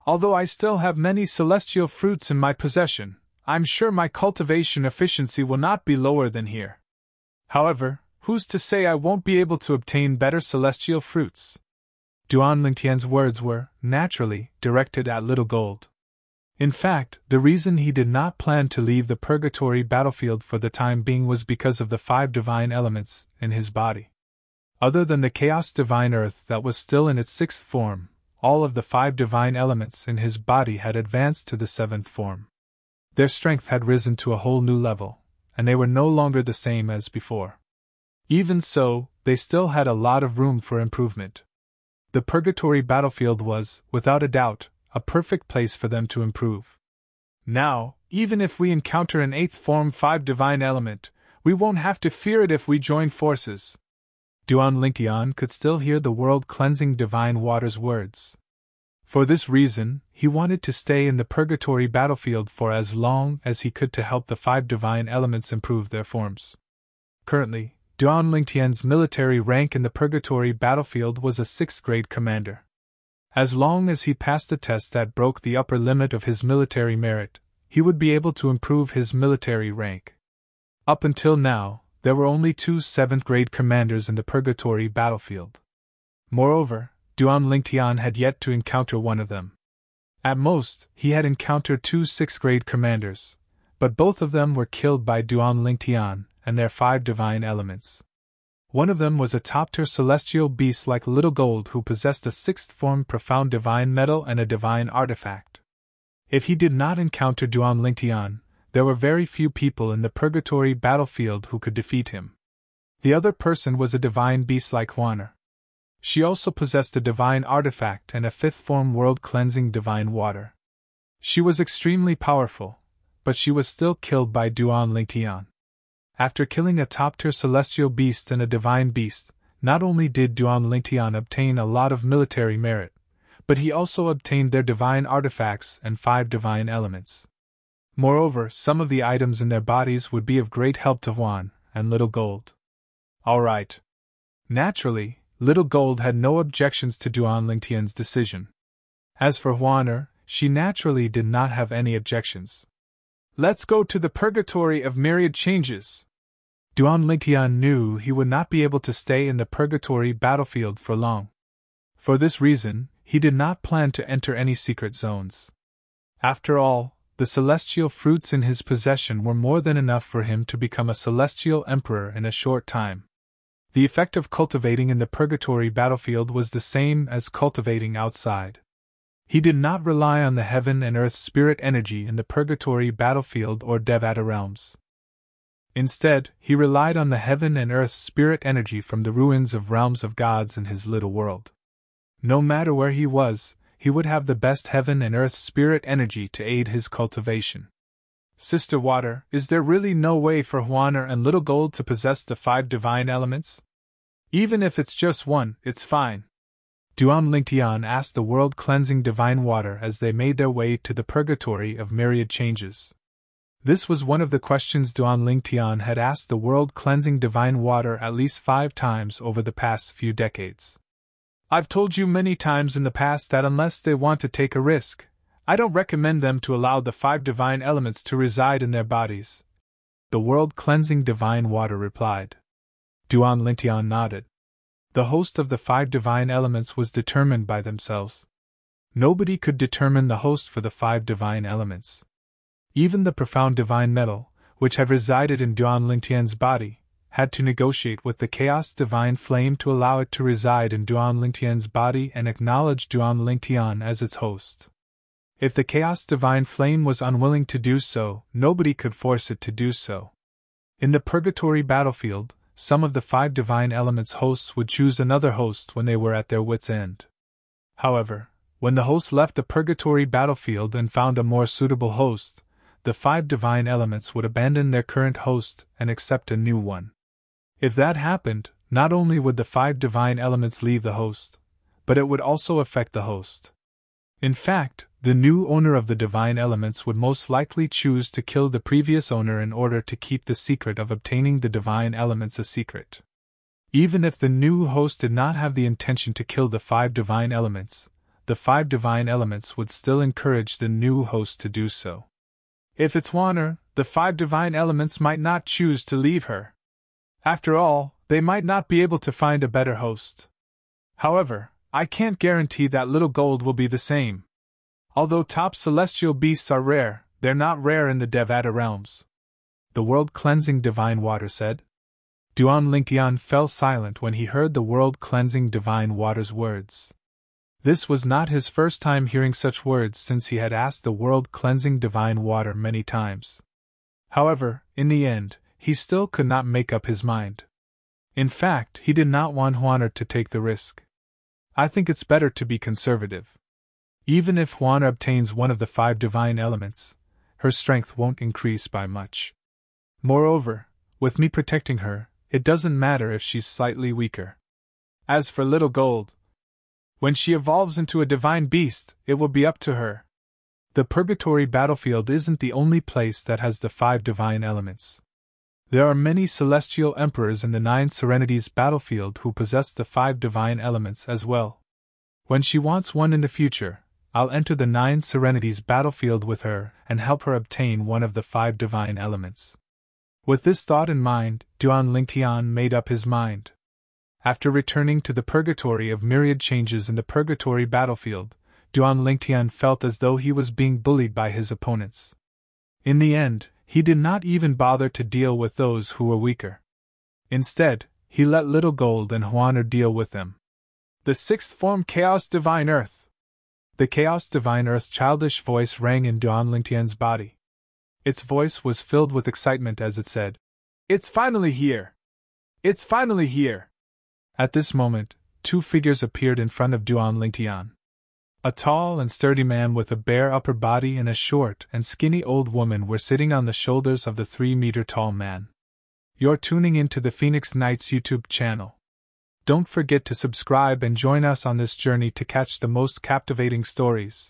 Although I still have many celestial fruits in my possession, I'm sure my cultivation efficiency will not be lower than here. However, who's to say I won't be able to obtain better celestial fruits? Duan Lingtian's words were, naturally, directed at Little Gold. In fact, the reason he did not plan to leave the purgatory battlefield for the time being was because of the 5 divine elements in his body. Other than the Chaos Divine Earth that was still in its 6th form, all of the 5 divine elements in his body had advanced to the 7th form. Their strength had risen to a whole new level, and they were no longer the same as before. Even so, they still had a lot of room for improvement. The purgatory battlefield was, without a doubt, a perfect place for them to improve. Now, even if we encounter an 8th form 5 divine element, we won't have to fear it if we join forces. Duan Lingtian could still hear the world-cleansing divine water's words. For this reason, he wanted to stay in the purgatory battlefield for as long as he could to help the 5 divine elements improve their forms. Currently, Duan Lingtian's military rank in the purgatory battlefield was a 6th grade commander. As long as he passed the test that broke the upper limit of his military merit, he would be able to improve his military rank. Up until now, there were only 2 7th grade commanders in the purgatory battlefield. Moreover, Duan Lingtian had yet to encounter one of them. At most, he had encountered 2 6th grade commanders, but both of them were killed by Duan Lingtian and their 5 divine elements. One of them was a top-tier celestial beast like Little Gold who possessed a 6th form profound divine metal and a divine artifact. If he did not encounter Duan Lingtian, there were very few people in the purgatory battlefield who could defeat him. The other person was a divine beast like Huaner. She also possessed a divine artifact and a 5th form world-cleansing divine water. She was extremely powerful, but she was still killed by Duan Lingtian. After killing a top-tier celestial beast and a divine beast, not only did Duan Lingtian obtain a lot of military merit, but he also obtained their divine artifacts and 5 divine elements. Moreover, some of the items in their bodies would be of great help to Huan and Little Gold. Alright. Naturally, Little Gold had no objections to Duan Lingtian's decision. As for Huaner, she naturally did not have any objections. Let's go to the purgatory of myriad changes. Duan Lingtian knew he would not be able to stay in the purgatory battlefield for long. For this reason, he did not plan to enter any secret zones. After all, the celestial fruits in his possession were more than enough for him to become a celestial emperor in a short time. The effect of cultivating in the purgatory battlefield was the same as cultivating outside. He did not rely on the heaven and earth spirit energy in the purgatory battlefield or Devata realms. Instead, he relied on the heaven and earth spirit energy from the ruins of realms of gods in his little world. No matter where he was, he would have the best heaven and earth spirit energy to aid his cultivation. Sister Water, is there really no way for Huaner and Little Gold to possess the 5 divine elements? Even if it's just one, it's fine. Duan Lingtian asked the world-cleansing divine water as they made their way to the purgatory of myriad changes. This was one of the questions Duan Lingtian had asked the world-cleansing divine water at least 5 times over the past few decades. I've told you many times in the past that unless they want to take a risk, I don't recommend them to allow the 5 divine elements to reside in their bodies. The world-cleansing divine water replied. Duan Lingtian nodded. The host of the 5 divine elements was determined by themselves. Nobody could determine the host for the 5 divine elements. Even the profound divine metal, which had resided in Duan Lingtian's body, had to negotiate with the chaos divine flame to allow it to reside in Duan Lingtian's body and acknowledge Duan Lingtian as its host. If the chaos divine flame was unwilling to do so, nobody could force it to do so. In the purgatory battlefield, some of the 5 divine elements hosts would choose another host when they were at their wits' end. However, when the host left the purgatory battlefield and found a more suitable host, the 5 divine elements would abandon their current host and accept a new one. If that happened, not only would the 5 divine elements leave the host, but it would also affect the host. In fact, the new owner of the divine elements would most likely choose to kill the previous owner in order to keep the secret of obtaining the divine elements a secret. Even if the new host did not have the intention to kill the 5 divine elements, the 5 divine elements would still encourage the new host to do so. If it's Huaner, the 5 divine elements might not choose to leave her. After all, they might not be able to find a better host. However, I can't guarantee that Little Gold will be the same. Although top celestial beasts are rare, they're not rare in the Devata realms. The world-cleansing divine water said. Duan Lingtian fell silent when he heard the world-cleansing divine water's words. This was not his first time hearing such words since he had asked the world-cleansing divine water many times. However, in the end, he still could not make up his mind. In fact, he did not want Huaner to take the risk. I think it's better to be conservative. Even if Huaner obtains one of the 5 divine elements, her strength won't increase by much. Moreover, with me protecting her, it doesn't matter if she's slightly weaker. As for Little Gold, when she evolves into a divine beast, it will be up to her. The purgatory battlefield isn't the only place that has the 5 divine elements. There are many celestial emperors in the 9 Serenities battlefield who possess the 5 divine elements as well. When she wants one in the future, I'll enter the 9 Serenities battlefield with her and help her obtain one of the 5 divine elements. With this thought in mind, Duan Lingtian made up his mind. After returning to the purgatory of myriad changes in the purgatory battlefield, Duan Lingtian felt as though he was being bullied by his opponents. In the end, he did not even bother to deal with those who were weaker. Instead, he let Little Gold and Huaner deal with them. The 6th form Chaos Divine Earth. The Chaos Divine Earth's childish voice rang in Duan Lingtian's body. Its voice was filled with excitement as it said, "It's finally here! It's finally here!" At this moment, 2 figures appeared in front of Duan Lingtian. A tall and sturdy man with a bare upper body and a short and skinny old woman were sitting on the shoulders of the 3-meter-tall man. You're tuning into the Phoenix Nights YouTube channel. Don't forget to subscribe and join us on this journey to catch the most captivating stories.